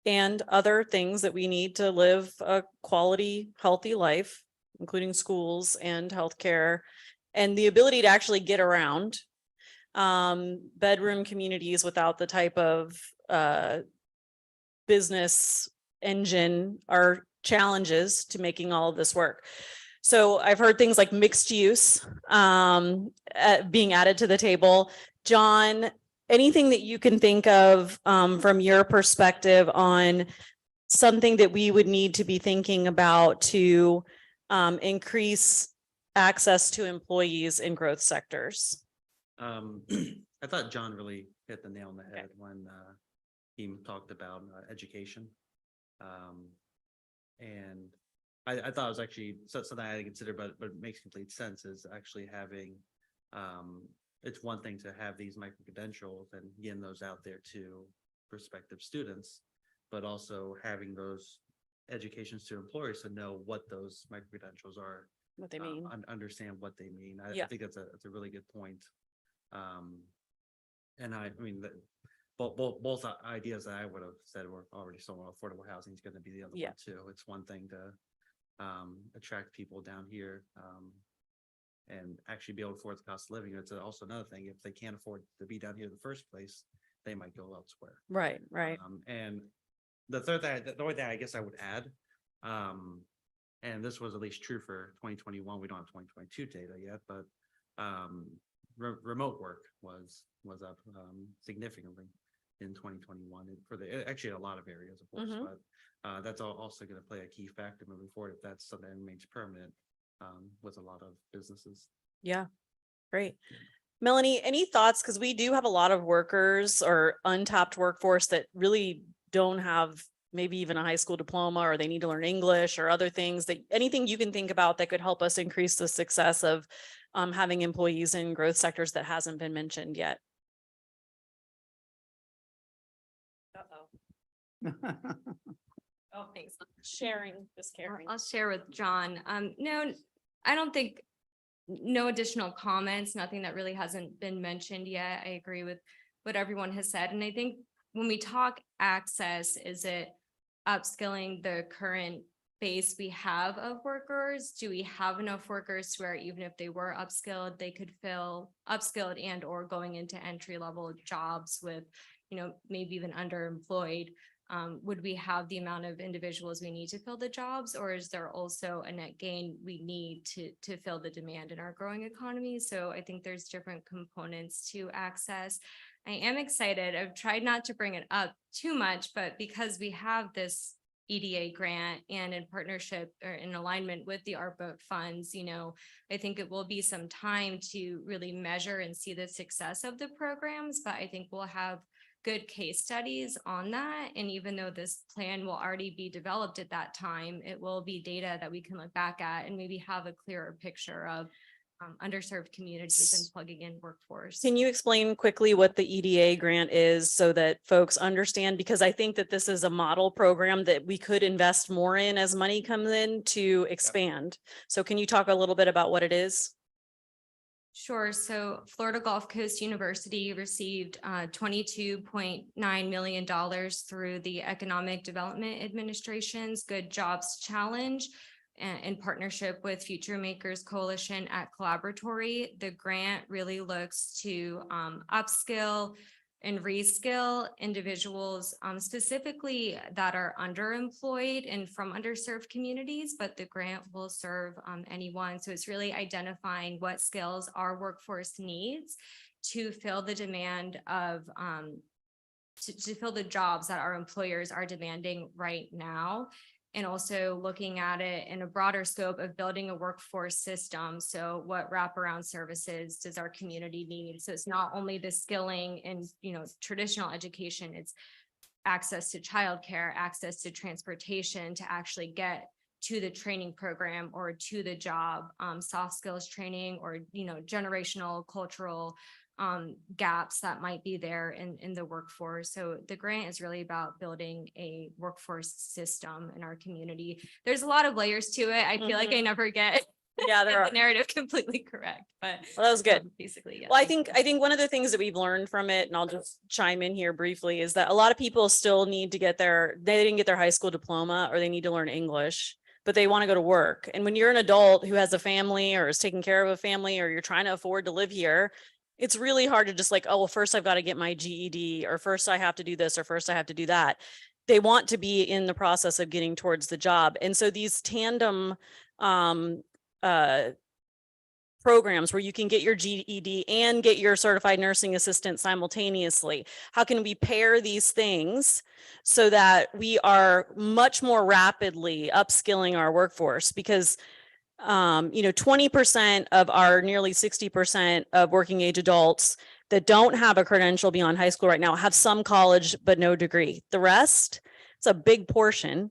and other things that we need to live a quality, healthy life, including schools and healthcare, and the ability to actually get around. Bedroom communities without the type of business engine are challenges to making all of this work. So I've heard things like mixed use being added to the table. John, anything that you can think of from your perspective on something that we would need to be thinking about to increase access to employees in growth sectors? I thought John really hit the nail on the head when he talked about education. And I thought it was actually something I had to consider, but it makes complete sense, is actually having, it's one thing to have these micro credentials and getting those out there to prospective students, but also having those educations to employers to know what those micro credentials are. What they mean. Understand what they mean. Yeah. I think that's a really good point. And I mean, both ideas that I would have said were already someone. Affordable housing is going to be the other one too. It's one thing to attract people down here and actually be able to afford the cost of living. It's also another thing, if they can't afford to be down here in the first place, they might go elsewhere. Right, right. And the third thing, the only thing I guess I would add, and this was at least true for 2021, we don't have 2022 data yet, but remote work was up significantly in 2021 for actually a lot of areas, of course, but that's also going to play a key factor moving forward if that's something that remains permanent with a lot of businesses. Yeah, great. Melanie, any thoughts? Because we do have a lot of workers or untapped workforce that really don't have maybe even a high school diploma, or they need to learn English or other things. That anything you can think about that could help us increase the success of having employees in growth sectors that hasn't been mentioned yet. Oh, thanks. Sharing, just caring. I'll share with John. No, I don't think, no additional comments, nothing that really hasn't been mentioned yet. I agree with what everyone has said. And I think when we talk access, is it upskilling the current base we have of workers? Do we have enough workers where even if they were upskilled, they could fill upskilled and or going into entry level jobs with, maybe even underemployed? Would we have the amount of individuals we need to fill the jobs, or is there also a net gain we need to fill the demand in our growing economy? So I think there's different components to access. I am excited. I've tried not to bring it up too much, but because we have this EDA grant and in partnership or in alignment with the ARPA funds, I think it will be some time to really measure and see the success of the programs, but I think we'll have good case studies on that. And even though this plan will already be developed at that time, it will be data that we can look back at and maybe have a clearer picture of underserved communities and plugging in workforce. Can you explain quickly what the EDA grant is so that folks understand? Because I think that this is a model program that we could invest more in as money comes in to expand. So can you talk a little bit about what it is? Sure. So Florida Gulf Coast University received $22.9 million through the Economic Development Administration's Good Jobs Challenge in partnership with Future Makers Coalition at Collaboratory. The grant really looks to upskill and reskill individuals specifically that are underemployed and from underserved communities, but the grant will serve anyone. So it's really identifying what skills our workforce needs to fill the demand of to fill the jobs that our employers are demanding right now. And also looking at it in a broader scope of building a workforce system. So what wraparound services does our community need? So it's not only the skilling and, traditional education, it's access to childcare, access to transportation to actually get to the training program or to the job, soft skills training or, generational cultural gaps that might be there in the workforce. So the grant is really about building a workforce system in our community. There's a lot of layers to it. I feel like I never get there the narrative completely correct, but well, that was good. Basically, yeah. Well, I think one of the things that we've learned from it, and I'll just chime in here briefly, is that a lot of people still need to they didn't get their high school diploma or they need to learn English, but they want to go to work. And when you're an adult who has a family or is taking care of a family, or you're trying to afford to live here, it's really hard to just like, oh, well, first I've got to get my GED, or first I have to do this, or first I have to do that. They want to be in the process of getting towards the job. And so these tandem programs where you can get your GED and get your certified nursing assistant simultaneously. How can we pair these things so that we are much more rapidly upskilling our workforce? Because 20% of our nearly 60% of working age adults that don't have a credential beyond high school right now have some college but no degree. The rest, it's a big portion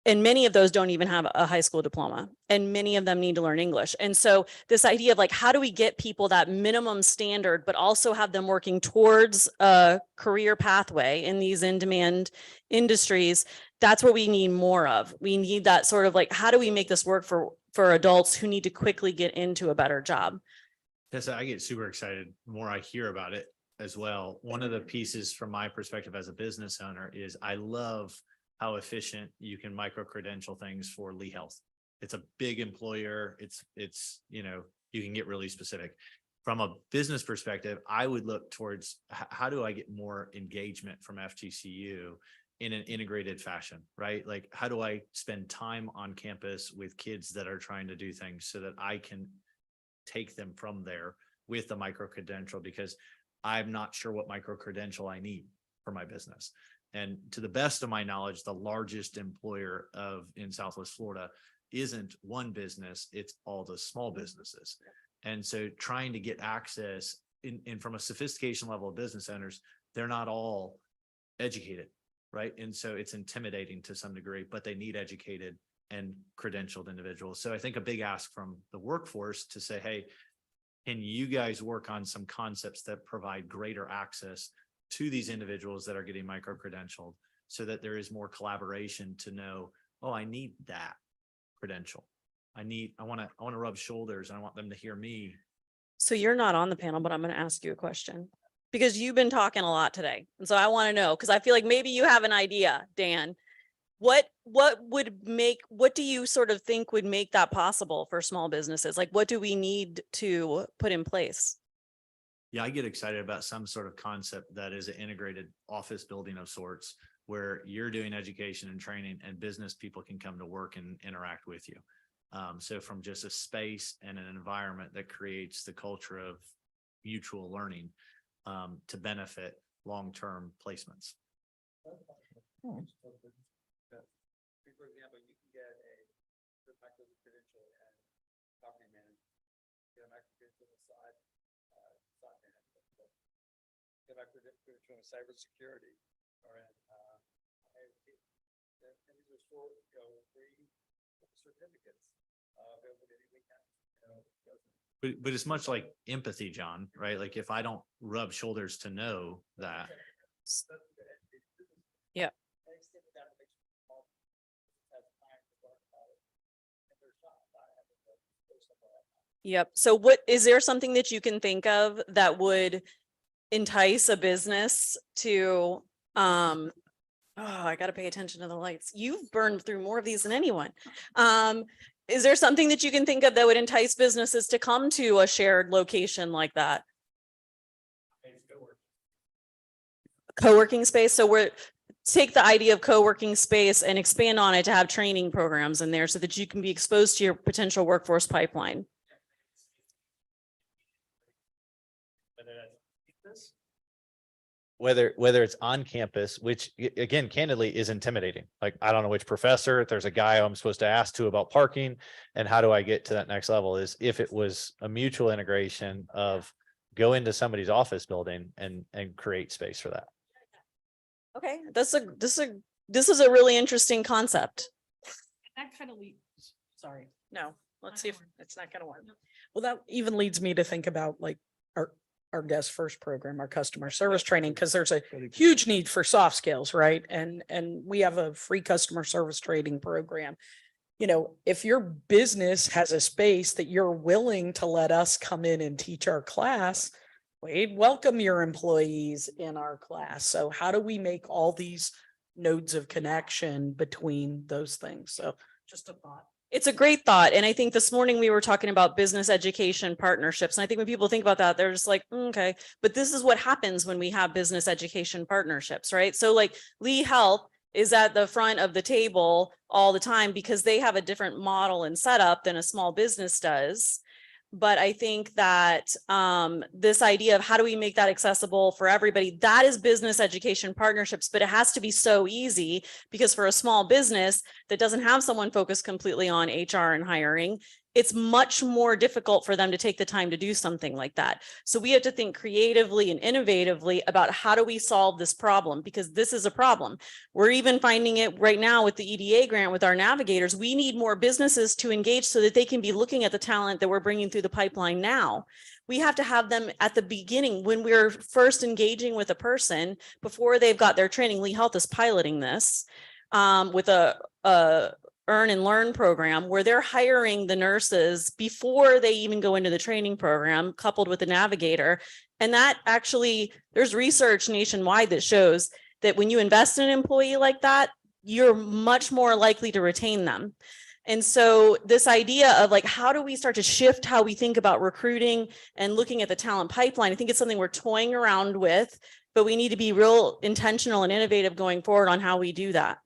and many of those don't even have a high school diploma, and many of them need to learn English. And so this idea of like, how do we get people that minimum standard, but also have them working towards a career pathway in these in-demand industries? That's what we need more of. We need that sort of like, how do we make this work for adults who need to quickly get into a better job? Tessa, I get super excited the more I hear about it as well. One of the pieces from my perspective as a business owner is I love how efficient you can micro-credential things for Lee Health. It's a big employer. It's you can get really specific. From a business perspective, I would look towards how do I get more engagement from FGCU in an integrated fashion, right? Like, how do I spend time on campus with kids that are trying to do things so that I can take them from there with the micro-credential, because I'm not sure what micro-credential I need for my business. And to the best of my knowledge, the largest employer in Southwest Florida isn't one business, it's all the small businesses. And so trying to get access in from a sophistication level of business owners, they're not all educated, right? And so it's intimidating to some degree, but they need educated and credentialed individuals. So I think a big ask from the workforce to say, hey, can you guys work on some concepts that provide greater access to these individuals that are getting micro-credentialed, so that there is more collaboration to know, oh, I need that credential. I want to rub shoulders, and I want them to hear me. So you're not on the panel, but I'm going to ask you a question because you've been talking a lot today. And so I want to know, because I feel like maybe you have an idea, Dan. What do you sort of think would make that possible for small businesses? Like, what do we need to put in place? Yeah, I get excited about some sort of concept that is an integrated office building of sorts, where you're doing education and training and business people can come to work and interact with you. So from just a space and an environment that creates the culture of mutual learning to benefit long-term placements. For example, you can get a micro-credential and property management, get a micro-credential on the side, get a micro-credential in cybersecurity, or in these are short, free certificates available at any weekend. But it's much like empathy, John, right? Like if I don't rub shoulders to know that. Yeah. Yep. So what, is there something that you can think of that would entice a business to, oh, I gotta pay attention to the lights. You've burned through more of these than anyone. Is there something that you can think of that would entice businesses to come to a shared location like that? Co-working space. So we're, take the idea of co-working space and expand on it to have training programs in there so that you can be exposed to your potential workforce pipeline. Whether it's on campus, which again, candidly is intimidating. Like, I don't know which professor, if there's a guy I'm supposed to ask to about parking and how do I get to that next level, is if it was a mutual integration of go into somebody's office building and create space for that. Okay, this is a really interesting concept. That kind of leads, sorry, No, let's see if it's not gonna work. Well, that even leads me to think about like our guest first program, our customer service training, because there's a huge need for soft skills, right? And we have a free customer service training program. You know, if your business has a space that you're willing to let us come in and teach our class, we'd welcome your employees in our class. So how do we make all these nodes of connection between those things? So just a thought. It's a great thought. And I think this morning we were talking about business education partnerships. And I think when people think about that, they're just like, okay, but this is what happens when we have business education partnerships, right? So like Lee Health is at the front of the table all the time because they have a different model and setup than a small business does. But I think that this idea of how do we make that accessible for everybody, that is business education partnerships, but it has to be so easy because for a small business that doesn't have someone focused completely on HR and hiring, it's much more difficult for them to take the time to do something like that. So we have to think creatively and innovatively about how do we solve this problem, because this is a problem. We're even finding it right now with the EDA grant with our navigators. We need more businesses to engage so that they can be looking at the talent that we're bringing through the pipeline now. We have to have them at the beginning when we're first engaging with a person before they've got their training. Lee Health is piloting this with a earn and learn program where they're hiring the nurses before they even go into the training program, coupled with the navigator. And that actually, there's research nationwide that shows that when you invest in an employee like that, you're much more likely to retain them. And so this idea of like, how do we start to shift how we think about recruiting and looking at the talent pipeline? I think it's something we're toying around with, but we need to be real intentional and innovative going forward on how we do that.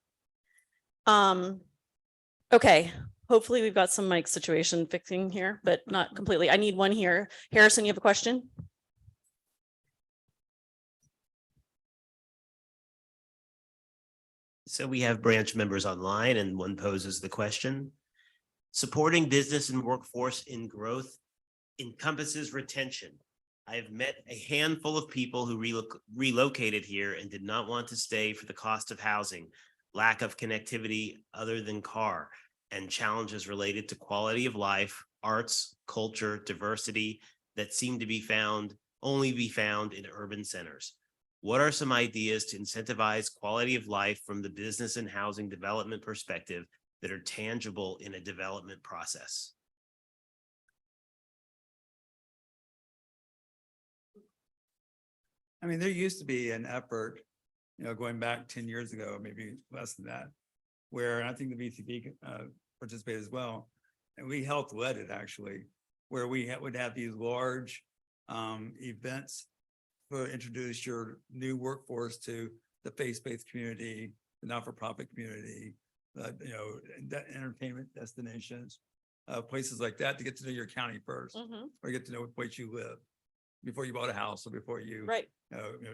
Okay, hopefully we've got some mic situation fixing here, but not completely. I need one here. Harrison, you have a question? So we have branch members online and one poses the question. Supporting business and workforce in growth encompasses retention. I have met a handful of people who relocated here and did not want to stay for the cost of housing, lack of connectivity other than car, and challenges related to quality of life, arts, culture, diversity that seem to only be found in urban centers. What are some ideas to incentivize quality of life from the business and housing development perspective that are tangible in a development process? I mean, there used to be an effort, you know, going back 10 years ago, maybe less than that, where I think the VCB participated as well. And we helped led it actually, where we would have these large events to introduce your new workforce to the faith-based community, the not-for-profit community, you know, entertainment destinations, places like that to get to know your county first, or get to know what place you live before you bought a house or before you,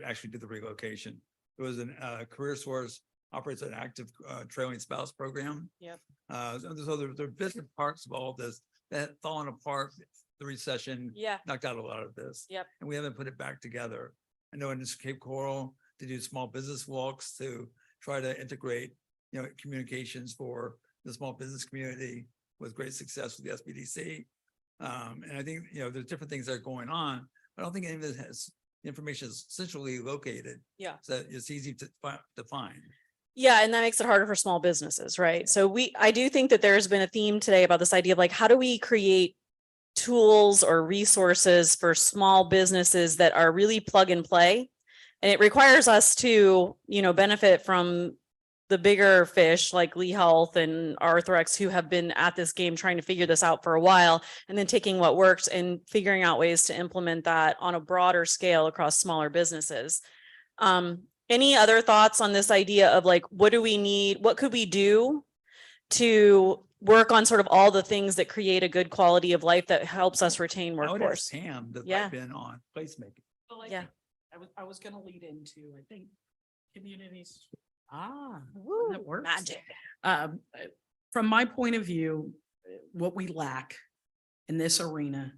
actually did the relocation. It was a Career Source operates an active trailing spouse program. Yep. So there are business parts of all this that fallen apart. The recession knocked out a lot of this. Yep. And we haven't put it back together. I know in this Cape Coral to do small business walks to try to integrate, you know, communications for the small business community with great success with the SBDC. And I think, there's different things that are going on. I don't think any of it has information is centrally located. Yeah. So it's easy to find. Yeah, and that makes it harder for small businesses, right? So I do think that there's been a theme today about this idea of like, how do we create tools or resources for small businesses that are really plug and play? And it requires us to, benefit from the bigger fish like Lee Health and Arthrex, who have been at this game trying to figure this out for a while, and then taking what works and figuring out ways to implement that on a broader scale across smaller businesses. Any other thoughts on this idea of like, what do we need? What could we do to work on sort of all the things that create a good quality of life that helps us retain I would workforce? ask Pam that Yeah. I've been on placemaking. Well, Yeah. I was gonna lead into, I think, communities. That works. Magic. From my point of view, what we lack in this arena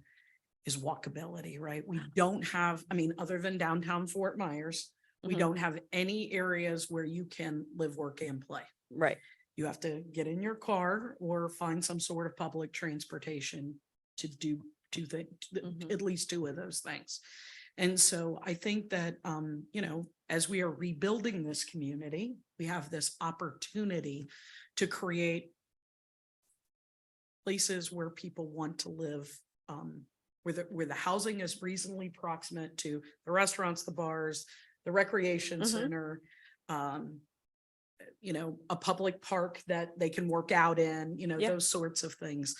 is walkability, right? We don't have, other than downtown Fort Myers, we Mhm. don't have any areas where you can live, work, and play. Right. You have to get in your car or find some sort of public transportation to do two things, Mhm. at least two of those things. And so I think that, as we are rebuilding this community, we have this opportunity to create places where people want to live, where the housing is reasonably proximate to the restaurants, the bars, the recreation Mhm. center, a public park that they can work out in, Yeah. those sorts of things.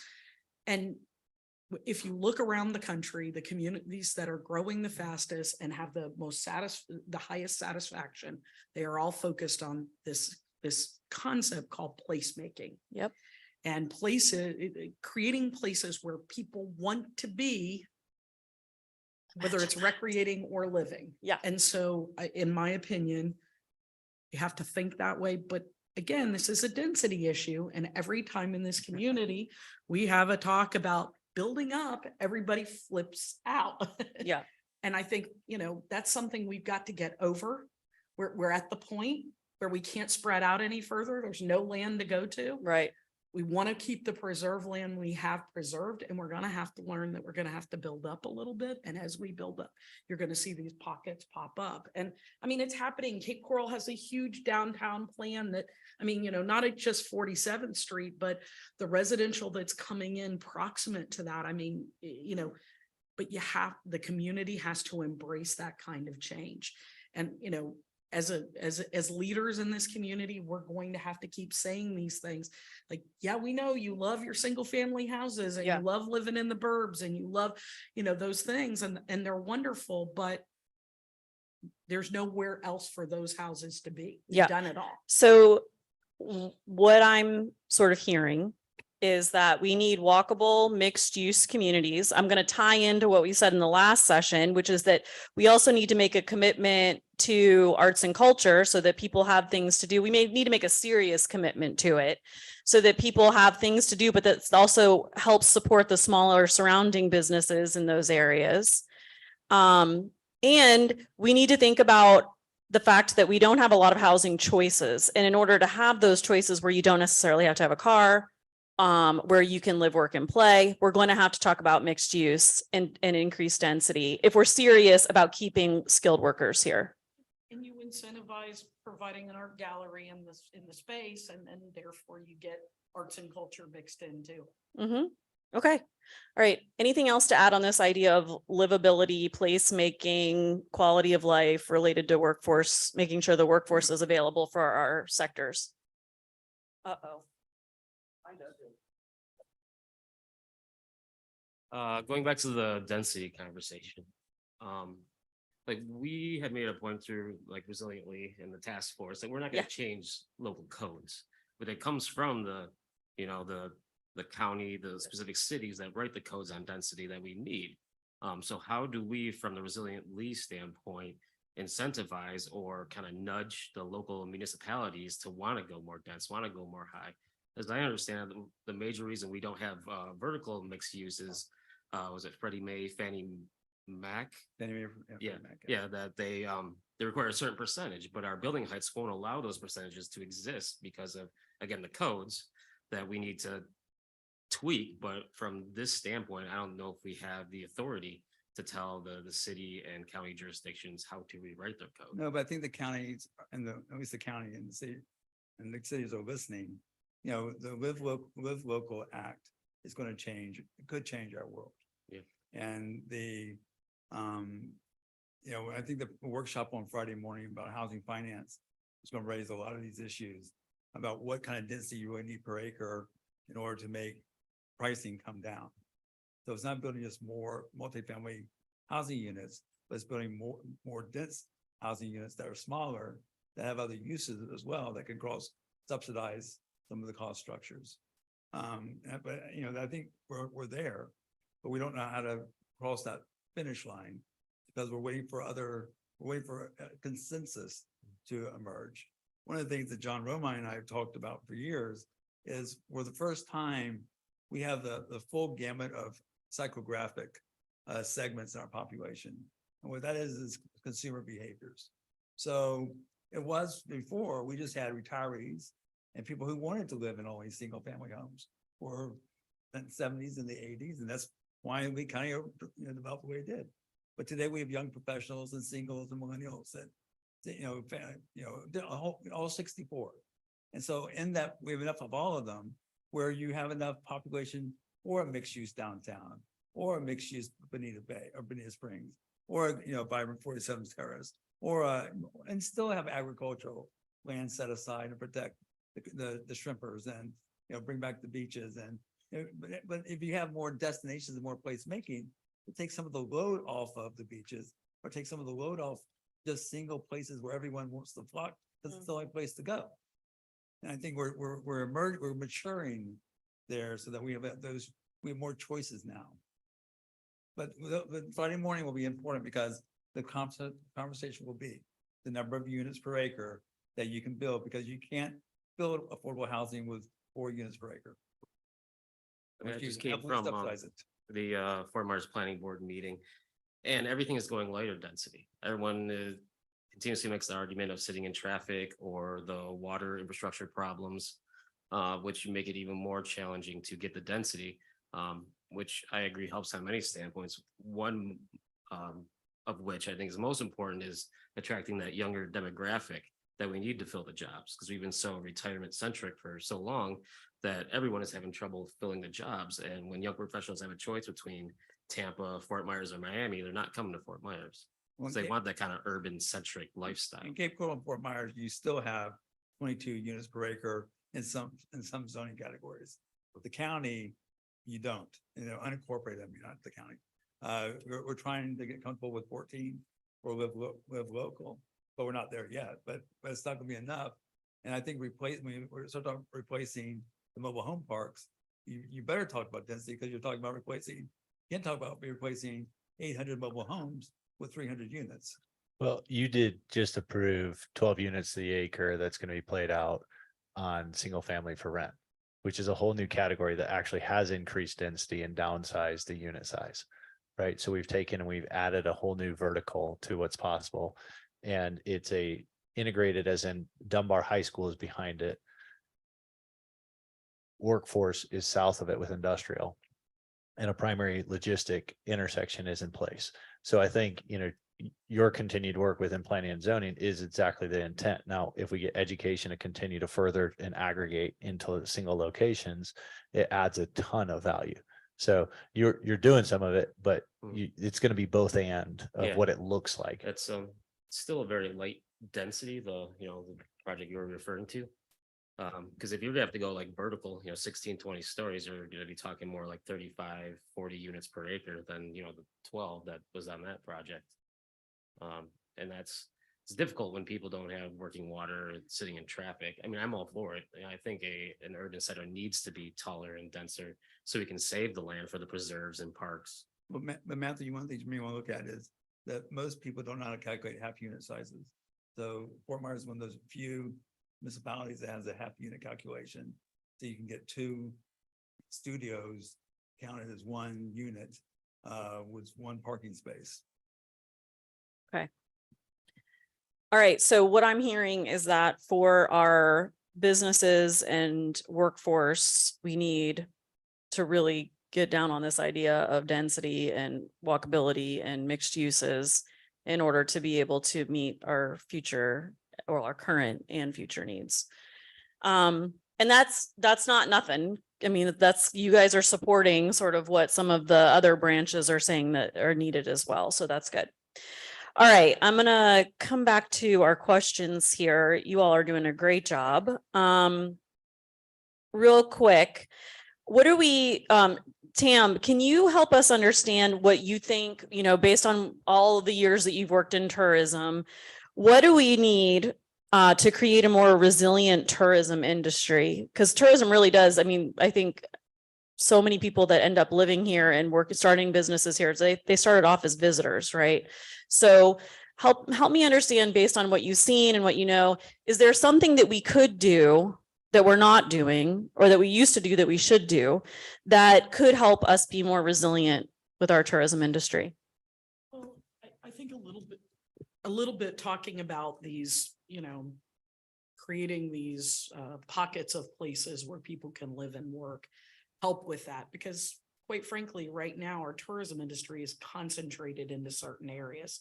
And if you look around the country, the communities that are growing the fastest and have the the highest satisfaction, they are all focused on this concept called placemaking. Yep. And creating places where people want to be, whether it's recreating or living. Yeah. And so in my opinion, you have to think that way. But again, this is a density issue. And every time in this community, we have a talk about building up, everybody flips out. Yeah. And I think, that's something we've got to get over. We're at the point where we can't spread out any further. There's no land to go to. Right. We want to keep the preserved land we have preserved, and we're going to have to learn that we're going to have to build up a little bit. And as we build up, you're going to see these pockets pop up. And it's happening. Cape Coral has a huge downtown plan that, not at just 47th Street, but the residential that's coming in proximate to that. But the community has to embrace that kind of change. And, as leaders in this community, we're going to have to keep saying these things. Like, yeah, we know you love your single family houses and Yeah. you love living in the burbs and you love, those things and they're wonderful, but there's nowhere else for those houses to be. We've Yeah. done it all. So what I'm sort of hearing is that we need walkable mixed use communities. I'm going to tie into what we said in the last session, which is that we also need to make a commitment to arts and culture so that people have things to do. We may need to make a serious commitment to it so that people have things to do, but that also helps support the smaller surrounding businesses in those areas. And we need to think about the fact that we don't have a lot of housing choices. And in order to have those choices where you don't necessarily have to have a car, where you can live, work, and play, we're going to have to talk about mixed use and increased density if we're serious about keeping skilled workers here. And you incentivize providing an art gallery in the space, and then therefore you get arts and culture mixed in too. Mm-hmm. Okay. All right. Anything else to add on this idea of livability, placemaking, quality of life related to workforce, making sure the workforce is available for our sectors? Uh-oh. Going back to the density conversation. Like we had made a point through like resiliently in the task force that we're not gonna change local codes, but it comes from the county, the specific cities that write the codes on density that we need. So how do we, from the resilient Lee standpoint, incentivize or kind of nudge the local municipalities to want to go more dense, want to go more high? As I understand, the major reason we don't have vertical mixed uses, was it Freddie Mae, Fannie Mac? Yeah, that they require a certain percentage, but our building heights won't allow those percentages to exist because of, again, the codes that we need to tweak, but from this standpoint, I don't know if we have the authority to tell the city and county jurisdictions how to rewrite their code. No, but I think the counties and at least the county and the city and the cities are listening. You know, the Live Local Act is going to change, it could change our world. Yeah. And you know, I think the workshop on Friday morning about housing finance is going to raise a lot of these issues about what kind of density you really need per acre in order to make pricing come down. So it's not building just more multifamily housing units, but it's building more dense housing units that are smaller, that have other uses as well, that can cross subsidize some of the cost structures. But you know, I think we're there, but we don't know how to cross that finish line because we're waiting for a consensus to emerge. One of the things that John Romine and I have talked about for years is for the first time, we have the full gamut of psychographic segments in our population. And what that is consumer behaviors. So it was before, we just had retirees and people who wanted to live in only single family homes or in the 70s and the 80s. And that's why we kind of developed the way it did. But today we have young professionals and singles and millennials that, all 64. And so in that, we have enough of all of them where you have enough population or a mixed use downtown or a mixed use Bonita Bay or Bonita Springs or, vibrant 47th Terrace or, and still have agricultural land set aside and protect the shrimpers and, bring back the beaches. And, but if you have more destinations and more placemaking, it takes some of the load off of the beaches or take some of the load off just single places where everyone wants to flock because it's the only place to go. And I think we're maturing there so that we have more choices now. But Friday morning will be important because the conversation will be the number of units per acre that you can build, because you can't build affordable housing with 4 units per acre. I just came from the Fort Myers Planning Board meeting, and everything is going lighter density. Everyone continuously makes the argument of sitting in traffic or the water infrastructure problems, which make it even more challenging to get the density, which I agree helps on many standpoints. One of which I think is most important is attracting that younger demographic that we need to fill the jobs, because we've been so retirement centric for so long that everyone is having trouble filling the jobs. And when young professionals have a choice between Tampa, Fort Myers, or Miami, they're not coming to Fort Myers. So they want that kind of urban centric lifestyle. In Cape Coral and Fort Myers, you still have 22 units per acre in some zoning categories. The county, you don't, unincorporated, not the county. We're trying to get comfortable with 14 or live local, but we're not there yet, but it's not gonna be enough. And I think when we're sort of replacing the mobile home parks, you better talk about density, because you're talking about you can't talk about replacing 800 mobile homes with 300 units. Well, you did just approve 12 units to the acre that's going to be played out on single family for rent, which is a whole new category that actually has increased density and downsized the unit size, right? So we've taken and we've added a whole new vertical to what's possible. And it's integrated, as in Dunbar High School is behind it. Workforce is south of it with industrial, and a primary logistic intersection is in place. So I think, your continued work within planning and zoning is exactly the intent. Now, if we get education to continue to further and aggregate into single locations, it adds a ton of value. So you're doing some of it, but it's going to be both and of what it looks like. It's still a very light density, the project you were referring to. Because if you have to go like vertical, 16, 20 stories, you're going to be talking more like 35, 40 units per acre than, the 12 that was on that project. And it's difficult when people don't have working water, sitting in traffic. I mean, I'm all for it. I think an urban center needs to be taller and denser so we can save the land for the preserves and parks. But Matthew, one of the things you may want to look at is that most people don't know how to calculate half unit sizes. So Fort Myers is one of those few municipalities that has a half unit calculation. So you can get 2 studios counted as 1 unit with 1 parking space. Okay. All right. So what I'm hearing is that for our businesses and workforce, we need to really get down on this idea of density and walkability and mixed uses in order to be able to meet our future or our current and future needs. And that's not nothing. I mean, that's, you guys are supporting sort of what some of the other branches are saying that are needed as well. So that's good. All right, I'm gonna come back to our questions here. You all are doing a great job. Real quick, what are we, Tam, can you help us understand what you think, you know, based on all of the years that you've worked in tourism, what do we need to create a more resilient tourism industry? Because tourism really does, I mean, I think so many people that end up living here and starting businesses here, they started off as visitors, right? So help me understand, based on what you've seen and what you know, is there something that we could do that we're not doing, or that we used to do that we should do, that could help us be more resilient with our tourism industry? Well, I think a little bit talking about these, you know, creating these pockets of places where people can live and work, help with that, because quite frankly, right now, our tourism industry is concentrated into certain areas.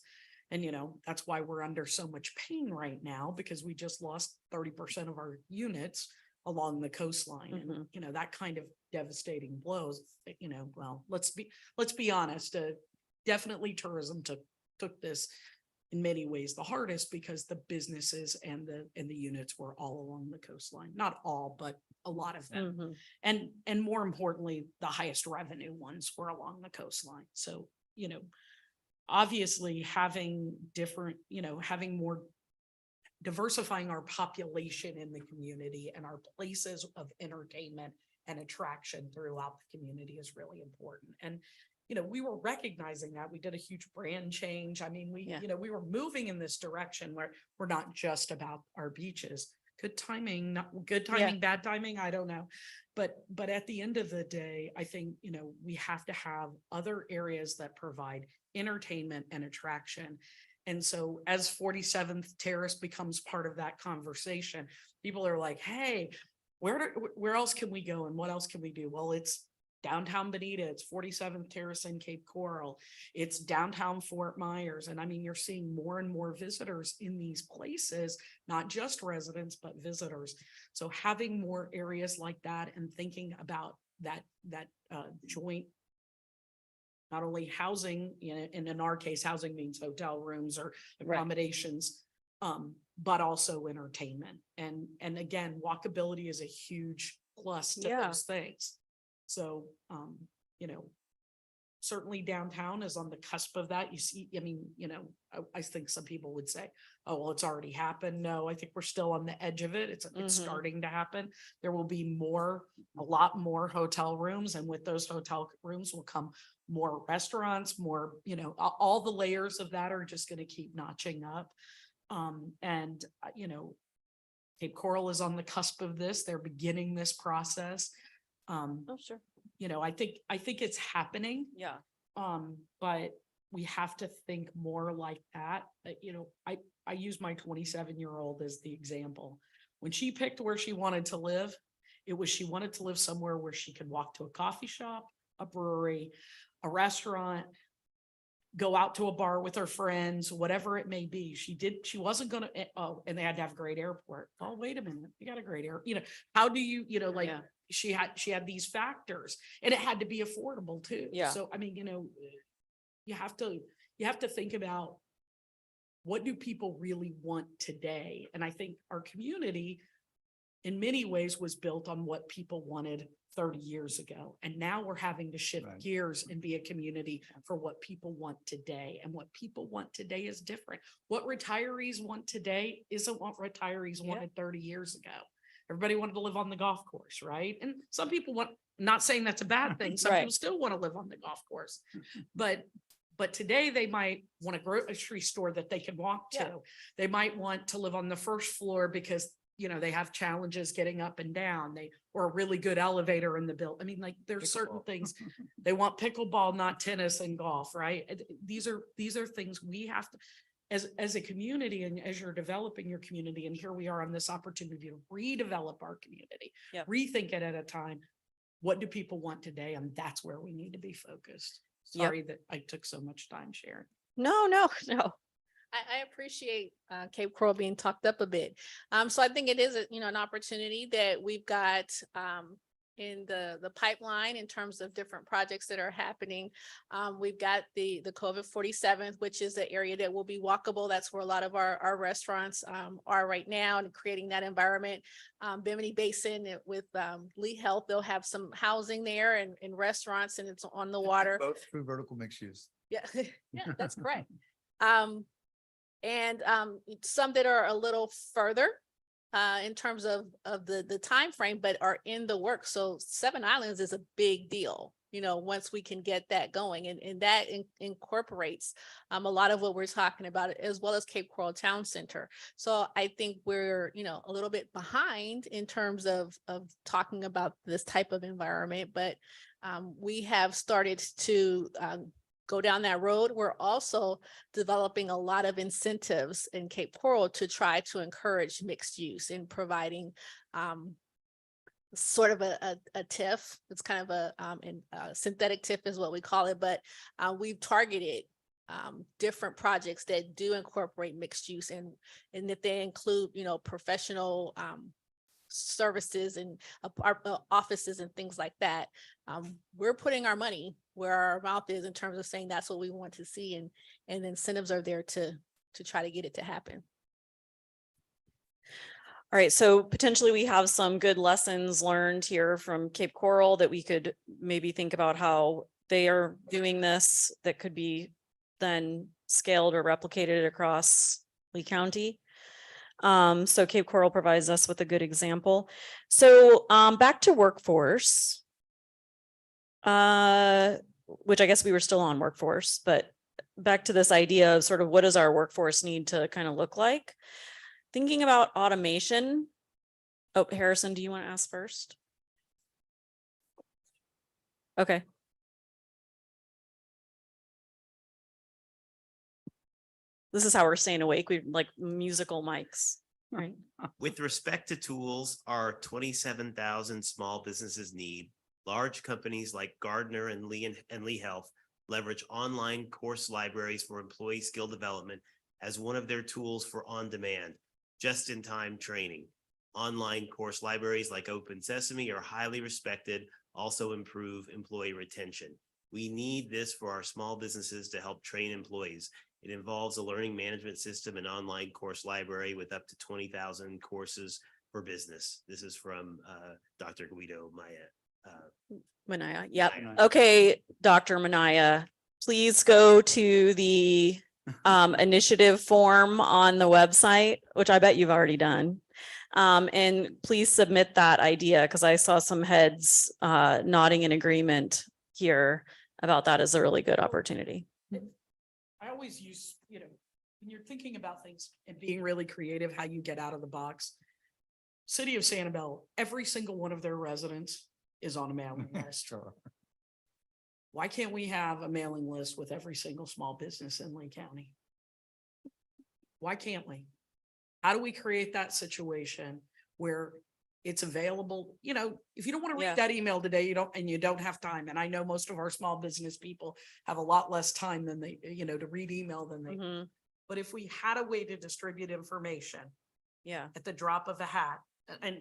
And, you know, that's why we're under so much pain right now, because we just lost 30% of our units along the coastline. And, you know, that kind of devastating blows, you know, well, let's be honest, definitely tourism took this in many ways the hardest, because the businesses and the units were all along the coastline. Not all, but a lot of them. And more importantly, the highest revenue ones were along the coastline. So, you know, obviously having different, you know, having more, diversifying our population in the community and our places of entertainment and attraction throughout the community is really important. And, you know, we were recognizing that. We did a huge brand change. I mean, you know, we were moving in this direction where we're not just about our beaches. Good timing, not good timing, bad timing, I don't know. But at the end of the day, I think, you know, we have to have other areas that provide entertainment and attraction. And so as 47th Terrace becomes part of that conversation, people are like, hey, where else can we go and what else can we do? Well, it's downtown Bonita, it's 47th Terrace and Cape Coral, it's downtown Fort Myers. And I mean, you're seeing more and more visitors in these places, not just residents, but visitors. So having more areas like that and thinking about that joint, not only housing, you know, and in our case, housing means hotel rooms or accommodations, but also entertainment. And again, walkability is a huge plus to those things. So, you know, certainly downtown is on the cusp of that. You see, I mean, you know, I think some people would say, oh, well, it's already happened. No, I think we're still on the edge of it. It's starting to happen. There will be a lot more hotel rooms, and with those hotel rooms will come more restaurants, more, you know, all the layers of that are just going to keep notching up. And, you know, Cape Coral is on the cusp of this. They're beginning this process. You know, I think it's happening. But we have to think more like that. You know, I use my 27-year-old as the example. When she picked where she wanted to live, she wanted to live somewhere where she could walk to a coffee shop, a brewery, a restaurant, go out to a bar with her friends, whatever it may be. She wasn't going to, and they had to have a great airport. Oh, wait a minute. You got a great air. You know, how do you know, like she had these factors, and it had to be affordable too. So, I mean, you know, you have to think about, what do people really want today? And I think our community in many ways was built on what people wanted 30 years ago. And now we're having to shift gears and be a community for what people want today. And what people want today is different. What retirees want today isn't what retirees wanted 30 years ago. Everybody wanted to live on the golf course, right? And some people not saying that's a bad thing. Some people still want to live on the golf course. But today they might want a grocery store that they can walk to. They might want to live on the first floor because, you know, they have challenges getting up and down, or a really good elevator in the building. I mean, like, there's certain things they want: pickleball, not tennis and golf, right? These are things we have to, as a community, and as you're developing your community, and here we are on this opportunity to redevelop our community, rethink it at a time. what do people want today? And that's where we need to be focused. Yep. Sorry that I took so much time sharing. No, no, no. I appreciate Cape Coral being talked up a bit. So I think it is, an opportunity that we've got in the pipeline in terms of different projects that are happening. We've got the COVID 47th, which is the area that will be walkable. That's where a lot of our restaurants are right now, and creating that environment. Bimini Basin with Lee Health, they'll have some housing there and restaurants, and it's on the water. Both through vertical mixed use. Yeah, yeah, that's correct. And some that are a little further in terms of the time frame, but are in the work. So 7 Islands is a big deal, once we can get that going, and that incorporates a lot of what we're talking about, as well as Cape Coral Town Center. So I think we're, a little bit behind in terms of talking about this type of environment, but we have started to go down that road. We're also developing a lot of incentives in Cape Coral to try to encourage mixed use in providing sort of a TIF. It's kind of a synthetic TIF is what we call it, but we've targeted different projects that do incorporate mixed use, and that they include, professional services and offices and things like that. We're putting our money where our mouth is in terms of saying that's what we want to see, and incentives are there to try to get it to happen. All right, so potentially we have some good lessons learned here from Cape Coral that we could maybe think about how they are doing this, that could be then scaled or replicated across Lee County. So Cape Coral provides us with a good example. So back to workforce, which I guess we were still on workforce, but back to this idea of sort of what does our workforce need to kind of look like? Thinking about automation. Oh, Harrison, do you want to ask first? Okay. This is how we're staying awake. We like musical mics, right? With respect to tools, our 27,000 small businesses need, large companies like Gardner and Lee Health leverage online course libraries for employee skill development as one of their tools for on-demand, just-in-time training. Online course libraries like Open Sesame are highly respected, also improve employee retention. We need this for our small businesses to help train employees. It involves a learning management system and online course library with up to 20,000 courses for business. This is from Dr. Guido Manaya. Yep. Okay, Dr. Manaya, please go to the initiative form on the website, which I bet you've already done. And please submit that idea, because I saw some heads nodding in agreement here about that as a really good opportunity. I always use, when you're thinking about things and being really creative, how you get out of the box. City of Sanibel, every single one of their residents is on a mailing list. Sure. Why can't we have a mailing list with every single small business in Lee County? Why can't we? How do we create that situation where it's available? If you don't want to read that email today, you don't have time. And I know most of our small business people have a lot less time than they, to read email than they. Mhm. But if we had a way to distribute information Yeah. at the drop of a hat, and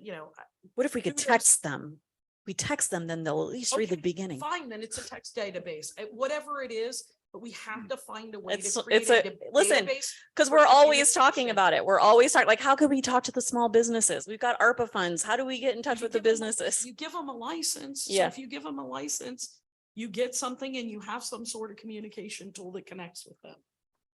What if we could text them? We text them, then they'll at least read the okay, beginning. Fine, then it's a text database, whatever it is, but we have to find a way It's to create a listen, database because for we're always communication. talking about it. We're always talking like, how could we talk to the small businesses? We've got ARPA funds. How do we get in touch with the businesses? You give them a license. So Yeah. if you give them a license, you get something and you have some sort of communication tool that connects with them.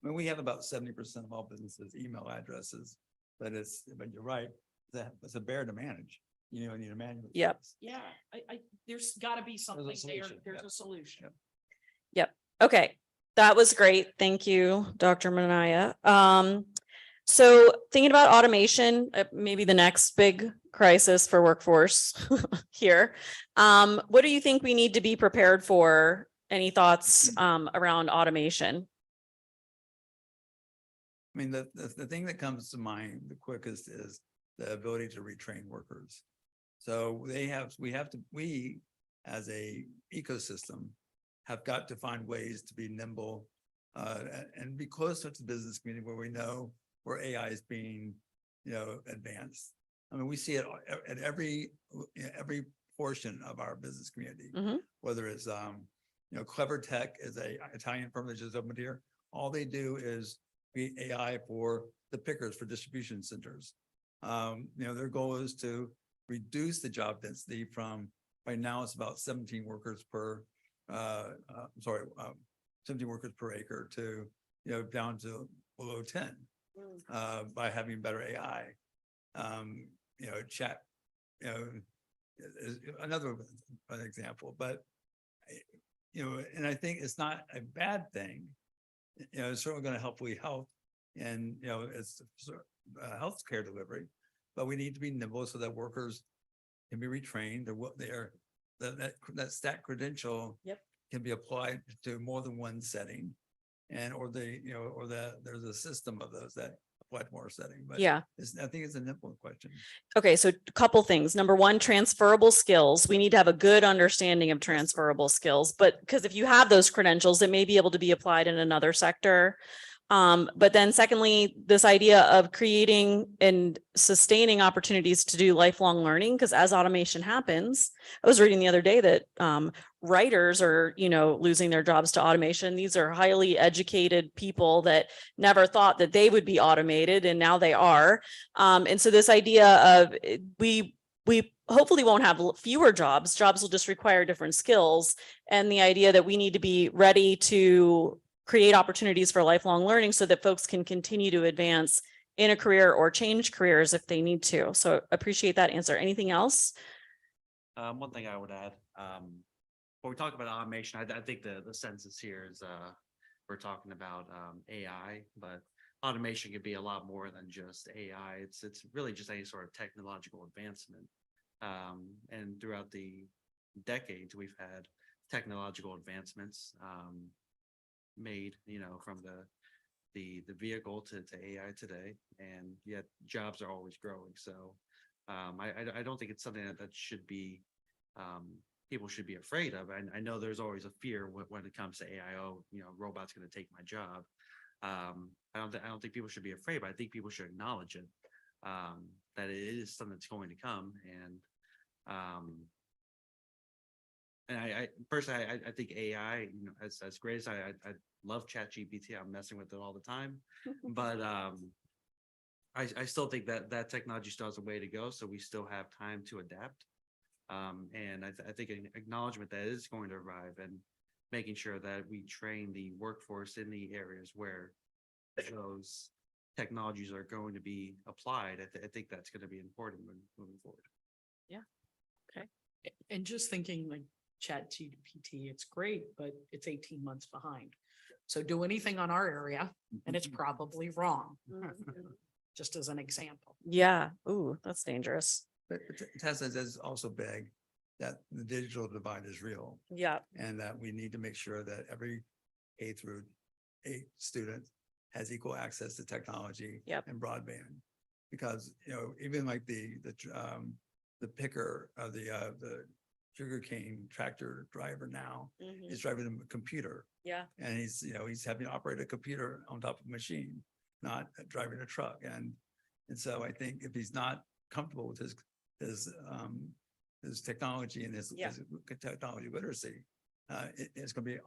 I mean, we have about 70% of all businesses email addresses, but you're right, it's a bear to manage. You need a manual. Yep. Yeah, there's gotta be something there. solution, There's yeah. a solution. Yep. Okay. That was great. Thank you, Dr. Manaya. So thinking about automation, maybe the next big crisis for workforce here. What do you think we need to be prepared for? Any thoughts around automation? I mean, the thing that comes to mind the quickest is the ability to retrain workers. So we as a ecosystem have got to find ways to be nimble and be close to the business community where we know where AI is being, advanced. I mean, we see it at every portion of our business community, whether it's, Clever Tech is a Italian firm that just opened here. All they do is create AI for the pickers for distribution centers. Their goal is to reduce the job density from, right now it's about 17 workers per, 17 workers per acre to, down to below 10 by having better AI. Chat, is another example, but and I think it's not a bad thing. It's certainly going to help health and, it's healthcare delivery, but we need to be nimble so that workers can be retrained or what that stat credential can be applied to more than one setting. And, there's a system of those that apply to more setting, but Yeah. I think it's an important question. Okay, so a couple things. Number one, transferable skills. We need to have a good understanding of transferable skills, but because if you have those credentials, it may be able to be applied in another sector. But then secondly, this idea of creating and sustaining opportunities to do lifelong learning, because as automation happens, I was reading the other day that writers are, losing their jobs to automation. These are highly educated people that never thought that they would be automated, and now they are. And so this idea of we hopefully won't have fewer jobs. Jobs will just require different skills. And the idea that we need to be ready to create opportunities for lifelong learning so that folks can continue to advance in a career or change careers if they need to. So appreciate that answer. Anything else? One thing I would add, when we talk about automation, I think the census here is, we're talking about AI, but automation could be a lot more than just AI. It's really just any sort of technological advancement. And throughout the decades, we've had technological advancements made, from the vehicle to AI today, and yet jobs are always growing. So I don't think it's something that should be people should be afraid of. I know there's always a fear when it comes to AI. Oh, robots going to take my job. I don't think people should be afraid, but I think people should acknowledge it, that it is something that's going to come. And I personally, I think AI, as great as I love ChatGPT, I'm messing with it all the time, but I still think that technology still has a way to go, so we still have time to adapt. And I think an acknowledgement that is going to arrive, and making sure that we train the workforce in the areas where those technologies are going to be applied. I think that's going to be important moving forward. Yeah. Okay. And just thinking like ChatGPT, it's great, but it's 18 months behind. So do anything on our area and it's probably wrong. Just as an example. Yeah. Ooh, that's dangerous. But Tessa is also big that the digital divide is real. Yeah. And that we need to make sure that every A through 8 student has equal access to technology and broadband. Because, even like the picker of the sugarcane tractor driver now is driving a computer. Yeah. And he's having to operate a computer on top of a machine, not driving a truck. And so I think if he's not comfortable with his technology and his technology literacy, it's gonna be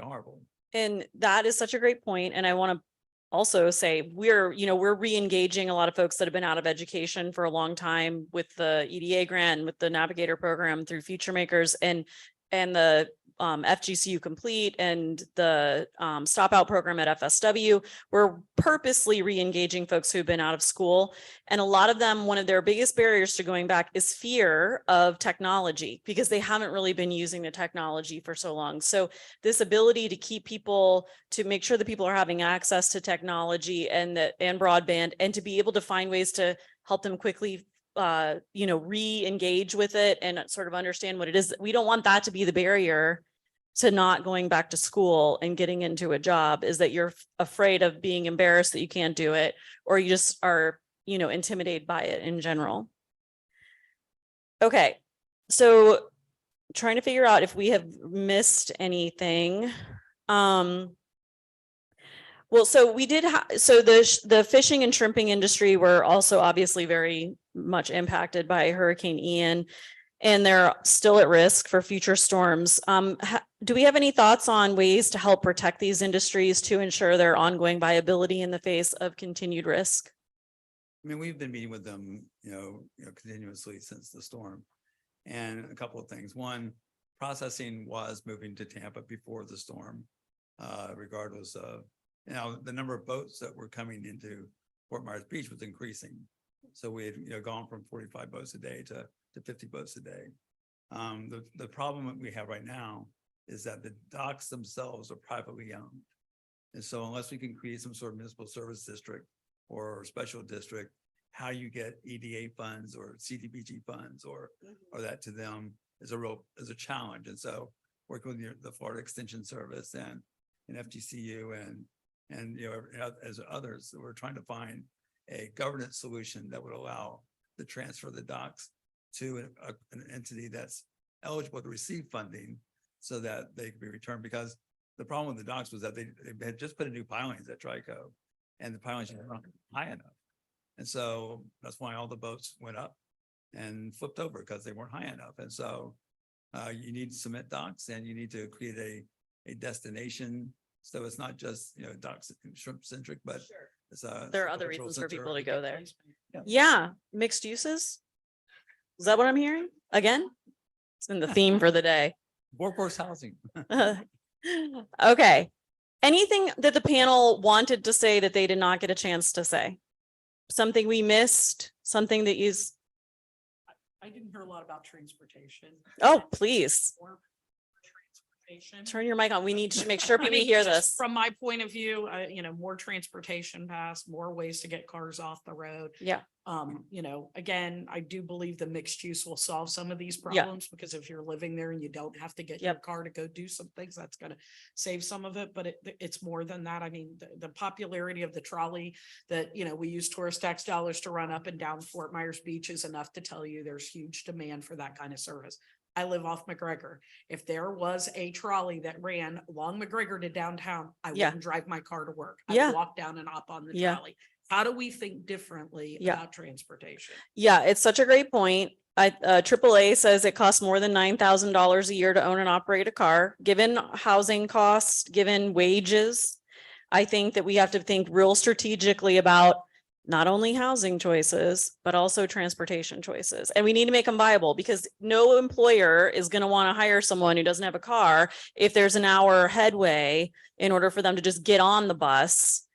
horrible. And that is such a great point. And I want to also say we're re-engaging a lot of folks that have been out of education for a long time with the EDA grant and with the Navigator program through Future Makers and the FGCU Complete and the Stop Out program at FSW. We're purposely re-engaging folks who've been out of school. And a lot of them, one of their biggest barriers to going back is fear of technology, because they haven't really been using the technology for so long. So this ability to keep people, to make sure that people are having access to technology and broadband, and to be able to find ways to help them quickly re-engage with it and sort of understand what it is. We don't want that to be the barrier to not going back to school and getting into a job, is that you're afraid of being embarrassed that you can't do it, or you just are, intimidated by it in general. Okay. So trying to figure out if we have missed anything. Well, so we did so the fishing and shrimping industry were also obviously very much impacted by Hurricane Ian, and they're still at risk for future storms. Do we have any thoughts on ways to help protect these industries to ensure their ongoing viability in the face of continued risk? I mean, we've been meeting with them, continuously since the storm. And a couple of things. One, processing was moving to Tampa before the storm, regardless of, the number of boats that were coming into Fort Myers Beach was increasing. So we had, gone from 45 boats a day to 50 boats a day. The problem that we have right now is that the docks themselves are privately owned. And so unless we can create some sort of municipal service district or special district, how you get EDA funds or CDBG funds or that to them is a challenge. And so working with the Florida Extension Service and FGCU and as others, we're trying to find a governance solution that would allow the transfer of the docks to an entity that's eligible to receive funding so that they can be returned. Because the problem with the docks was that they had just put in new pilings at Trico and the pilings weren't high enough. And so that's why all the boats went up and flipped over because they weren't high enough. And so you need cement docks and you need to create a destination. So it's not just, docks shrimp centric, but it's There are other cultural reasons for center. people to go there. Yeah. Yeah, mixed uses. Is that what I'm hearing? Again? It's been the theme for the day. Workforce housing. Okay. Anything that the panel wanted to say that they did not get a chance to say? Something we missed, something that you, I didn't hear a lot about transportation. oh, please. More transportation. Turn your mic on. We need to make sure I people mean, hear just this. From my point of view, more transportation paths, more ways to get cars off the road. Yeah. Again, I do believe the mixed use will solve some of these Yeah. problems because if you're living there and you don't have to get your car to go do some things, that's gonna save some of it, but it's more than that. I mean, the popularity of the trolley that, we use tourist tax dollars to run up and down Fort Myers Beach is enough to tell you there's huge demand for that kind of service. I live off McGregor. If there was a trolley that ran along McGregor to downtown, I Yeah. wouldn't drive my car to work. I Yeah. would walk down and hop on the Yeah. trolley. How do we think differently Yeah. about transportation? Yeah, it's such a great point. AAA says it costs more than $9,000 a year to own and operate a car. Given housing costs, given wages, I think that we have to think real strategically about not only housing choices, but also transportation choices. And we need to make them viable because no employer is going to want to hire someone who doesn't have a car if there's an hour headway in order for them to just get on the bus.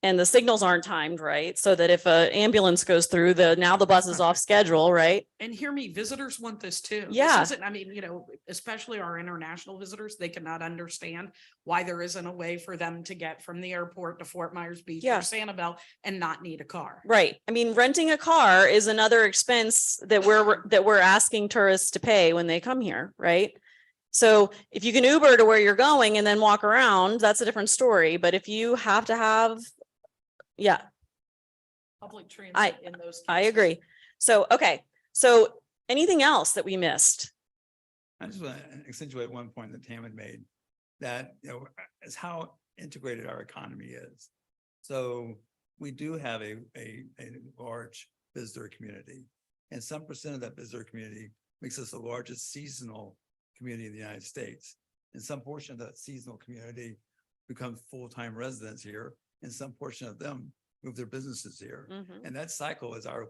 And the signals aren't timed right, so that if an ambulance goes through, now the bus is off schedule, right? And hear me, visitors want this too. This Yeah. isn't- I mean, especially our international visitors, they cannot understand why there isn't a way for them to get from the airport to Fort Myers Beach Yeah. or Sanibel and not need a car. Right. I mean, renting a car is another expense that we're asking tourists to pay when they come here, right? So if you can Uber to where you're going and then walk around, that's a different story. But if you have to have, yeah, Public transit in those. I cases. agree. So, okay. So anything else that we missed? I just want to accentuate one point that Tam had made, that, is how integrated our economy is. So we do have a large visitor community, and some percent of that visitor community makes us the largest seasonal community in the United States. And some portion of that seasonal community become full-time residents here, and some portion of them move their businesses here. Mhm. And that cycle is our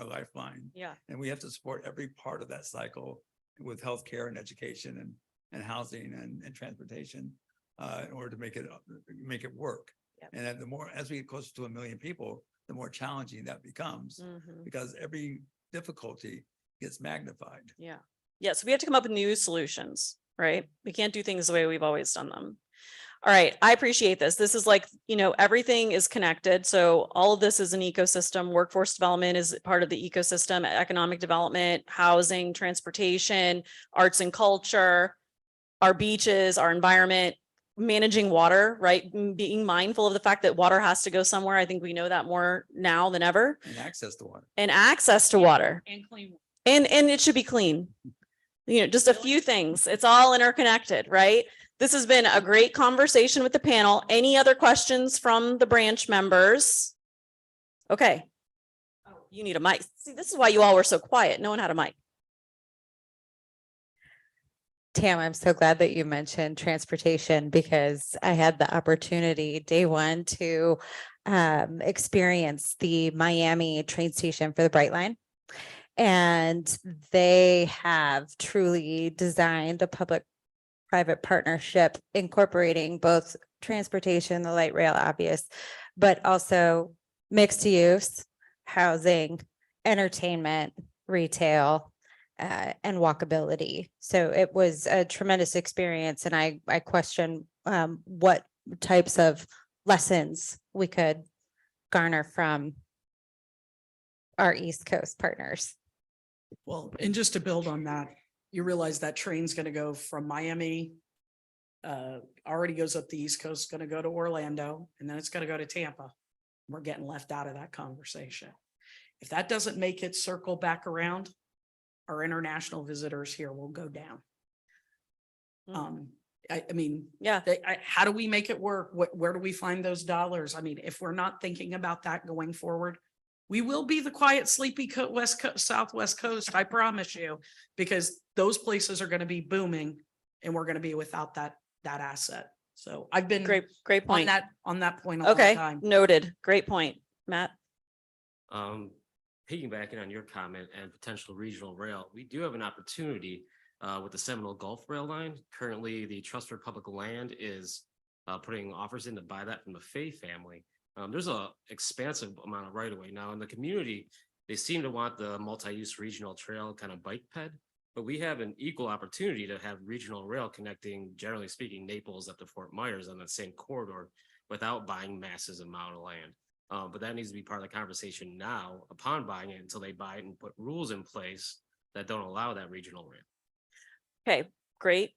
lifeline. Yeah. And we have to support every part of that cycle with healthcare and education and housing and transportation in order to make it work. Yep. And then as we get closer to 1 million people, the more challenging that becomes Mhm. because every difficulty gets magnified. Yeah. Yeah. So we have to come up with new solutions, right? We can't do things the way we've always done them. All right. I appreciate this. This is like, everything is connected. So all of this is an ecosystem. Workforce development is part of the ecosystem, economic development, housing, transportation, arts and culture, our beaches, our environment, managing water, right? Being mindful of the fact that water has to go somewhere. I think we know that more now than ever. And access to water. And access to water. And clean. And it should be clean. just a few things. It's all interconnected, right? This has been a great conversation with the panel. Any other questions from the branch members? Okay. Oh, you need a mic. See, this is why you all were so quiet. No one had a mic. Tam, I'm so glad that you mentioned transportation because I had the opportunity day one to experience the Miami train station for the Brightline. And they have truly designed a public-private partnership incorporating both transportation, the light rail, obvious, but also mixed use, housing, entertainment, retail, and walkability. So it was a tremendous experience. And I question what types of lessons we could garner from our East Coast partners. Well, and just to build on that, you realize that train's gonna go from Miami. Already goes up the East Coast, gonna go to Orlando, and then it's gonna go to Tampa. We're getting left out of that conversation. If that doesn't make it circle back around, our international visitors here will go down. I mean, yeah, how do we make it work? Where do we find those dollars? I mean, if we're not thinking about that going forward, we will be the quiet, sleepy Southwest coast, I promise you, because those places are going to be booming and we're going to be without that asset. So I've been great point on that point all the okay, time. noted. Great point, Matt. Piggybacking on your comment and potential regional rail, we do have an opportunity with the Seminole Gulf Rail Line. Currently, the Trust for Public Land is putting offers in to buy that from the Fay family. There's a expansive amount of right of way now in the community. They seem to want the multi-use regional trail kind of bike ped, but we have an equal opportunity to have regional rail connecting, generally speaking, Naples up to Fort Myers on that same corridor without buying massive amount of land. But that needs to be part of the conversation now upon buying it until they buy it and put rules in place that don't allow that regional rail. Okay, great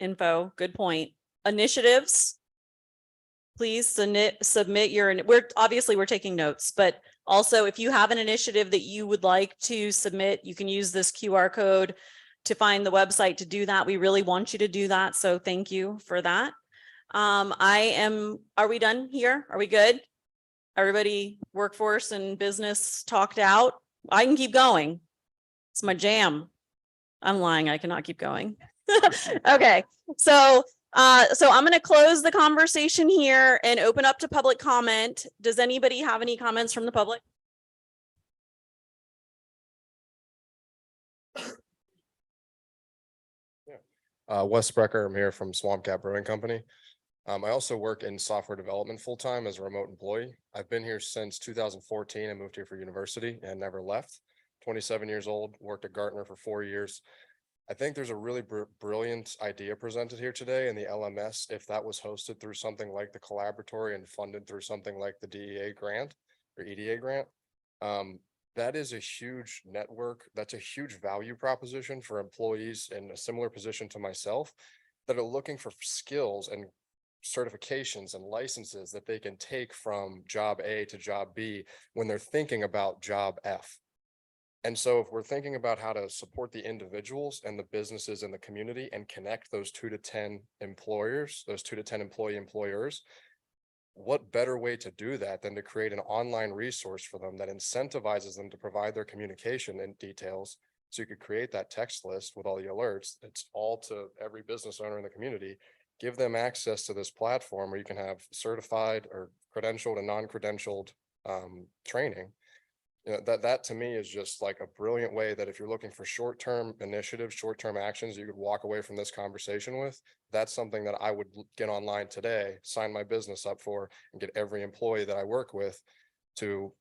info. Good point. Initiatives. Please submit your, we're taking notes, but also if you have an initiative that you would like to submit, you can use this QR code to find the website to do that. We really want you to do that. So thank you for that. Are we done here? Are we good? Everybody, workforce and business talked out. I can keep going. It's my jam. I'm lying. I cannot keep going. Okay. So I'm going to close the conversation here and open up to public comment. Does anybody have any comments from the public? Wes Sprecher, I'm here from Swamp Cat Brewing Company. I also work in software development full-time as a remote employee. I've been here since 2014. I moved here for university and never left. 27 years old, worked at Gartner for 4 years. I think there's a really brilliant idea presented here today in the LMS. If that was hosted through something like the Collaboratory and funded through something like the DEA grant or EDA grant, that is a huge network. That's a huge value proposition for employees in a similar position to myself that are looking for skills and certifications and licenses that they can take from job A to job B when they're thinking about job F. And so if we're thinking about how to support the individuals and the businesses in the community and connect those 2 to 10 employers, those 2 to 10 employers, what better way to do that than to create an online resource for them that incentivizes them to provide their communication and details. So you could create that text list with all the alerts. It's all to every business owner in the community. Give them access to this platform where you can have certified or credentialed and non-credentialed training. You know, that to me is just like a brilliant way that if you're looking for short-term initiatives, short-term actions, you could walk away from this conversation with. That's something that I would get online today, sign my business up for, and get every employee that I work with to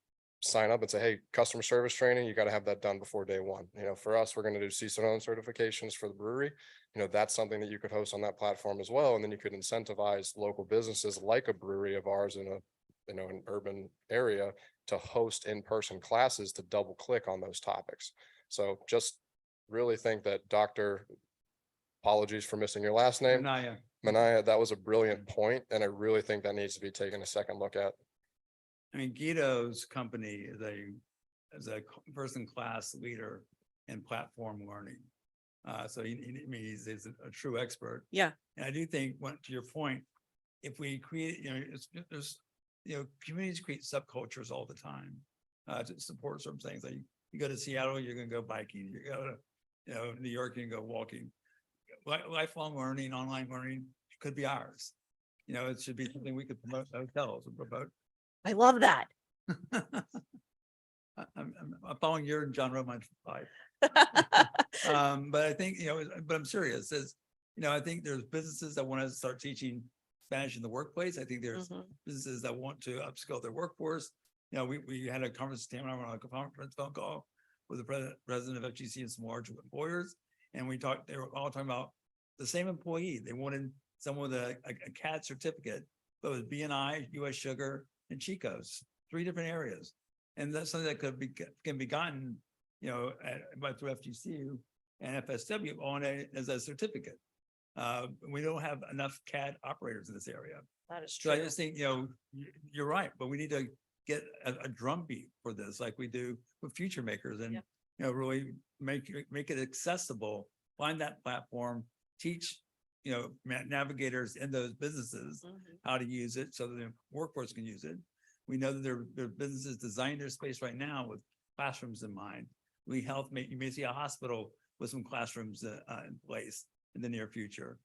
sign up and say, hey, customer service training, you got to have that done before day one. You know, for us, we're going to do CISO certifications for the brewery. You know, that's something that you could host on that platform as well. And then you could incentivize local businesses like a brewery of ours in an urban area to host in-person classes to double click on those topics. So just really think that apologies for missing your last name. Manaya, that was a brilliant point, and I really think that needs to be taken a second look at. I mean, Guido's company is a first-in-class leader in platform learning. So I mean, he's a true expert. Yeah. And I do think, to your point, if we create, there's, communities create subcultures all the time to support certain things. Like you go to Seattle, you're gonna go biking. You go to, New York, you can go walking. Lifelong learning, online learning could be ours. It should be something we could promote in hotels and promote. I love that. I'm following your and John Roman's life. But I think, but I'm serious, I think there's businesses that want to start teaching Spanish in the workplace. I think there's businesses that want to upskill their workforce. We had a conversation on a conference phone call with the president of FGC and some large employers. And they were all talking about the same employee. They wanted someone with a CAD certificate, but with BNI, US Sugar, and Chico's, 3 different areas. And that's something that can be gotten, through FGCU and FSW on as a certificate. We don't have enough CAD operators in this area. That is So true. I just think, you're right, but we need to get a drumbeat for this, like we do with Future Makers, and really make it accessible. Find that platform, teach navigators in those businesses how to use it so that the workforce can use it. We know that there are businesses designing their space right now with classrooms in mind. You may see a hospital with some classrooms in place in the near future.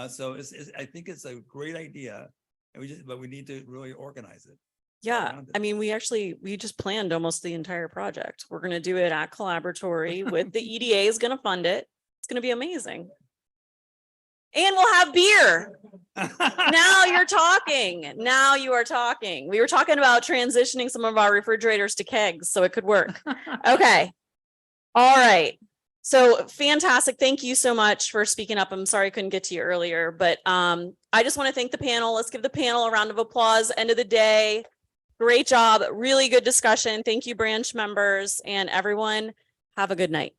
So I think it's a great idea, and but we need to really organize it. Yeah, around it. I mean, we just planned almost the entire project. We're gonna do it at Collaboratory with the EDA is gonna fund it. It's gonna be amazing. And we'll have beer. Now you're talking. Now you are talking. We were talking about transitioning some of our refrigerators to kegs, so it could work. Okay. All right. So fantastic. Thank you so much for speaking up. I'm sorry I couldn't get to you earlier, but I just want to thank the panel. Let's give the panel a round of applause. End of the day. Great job. Really good discussion. Thank you, branch members, and everyone. Have a good night.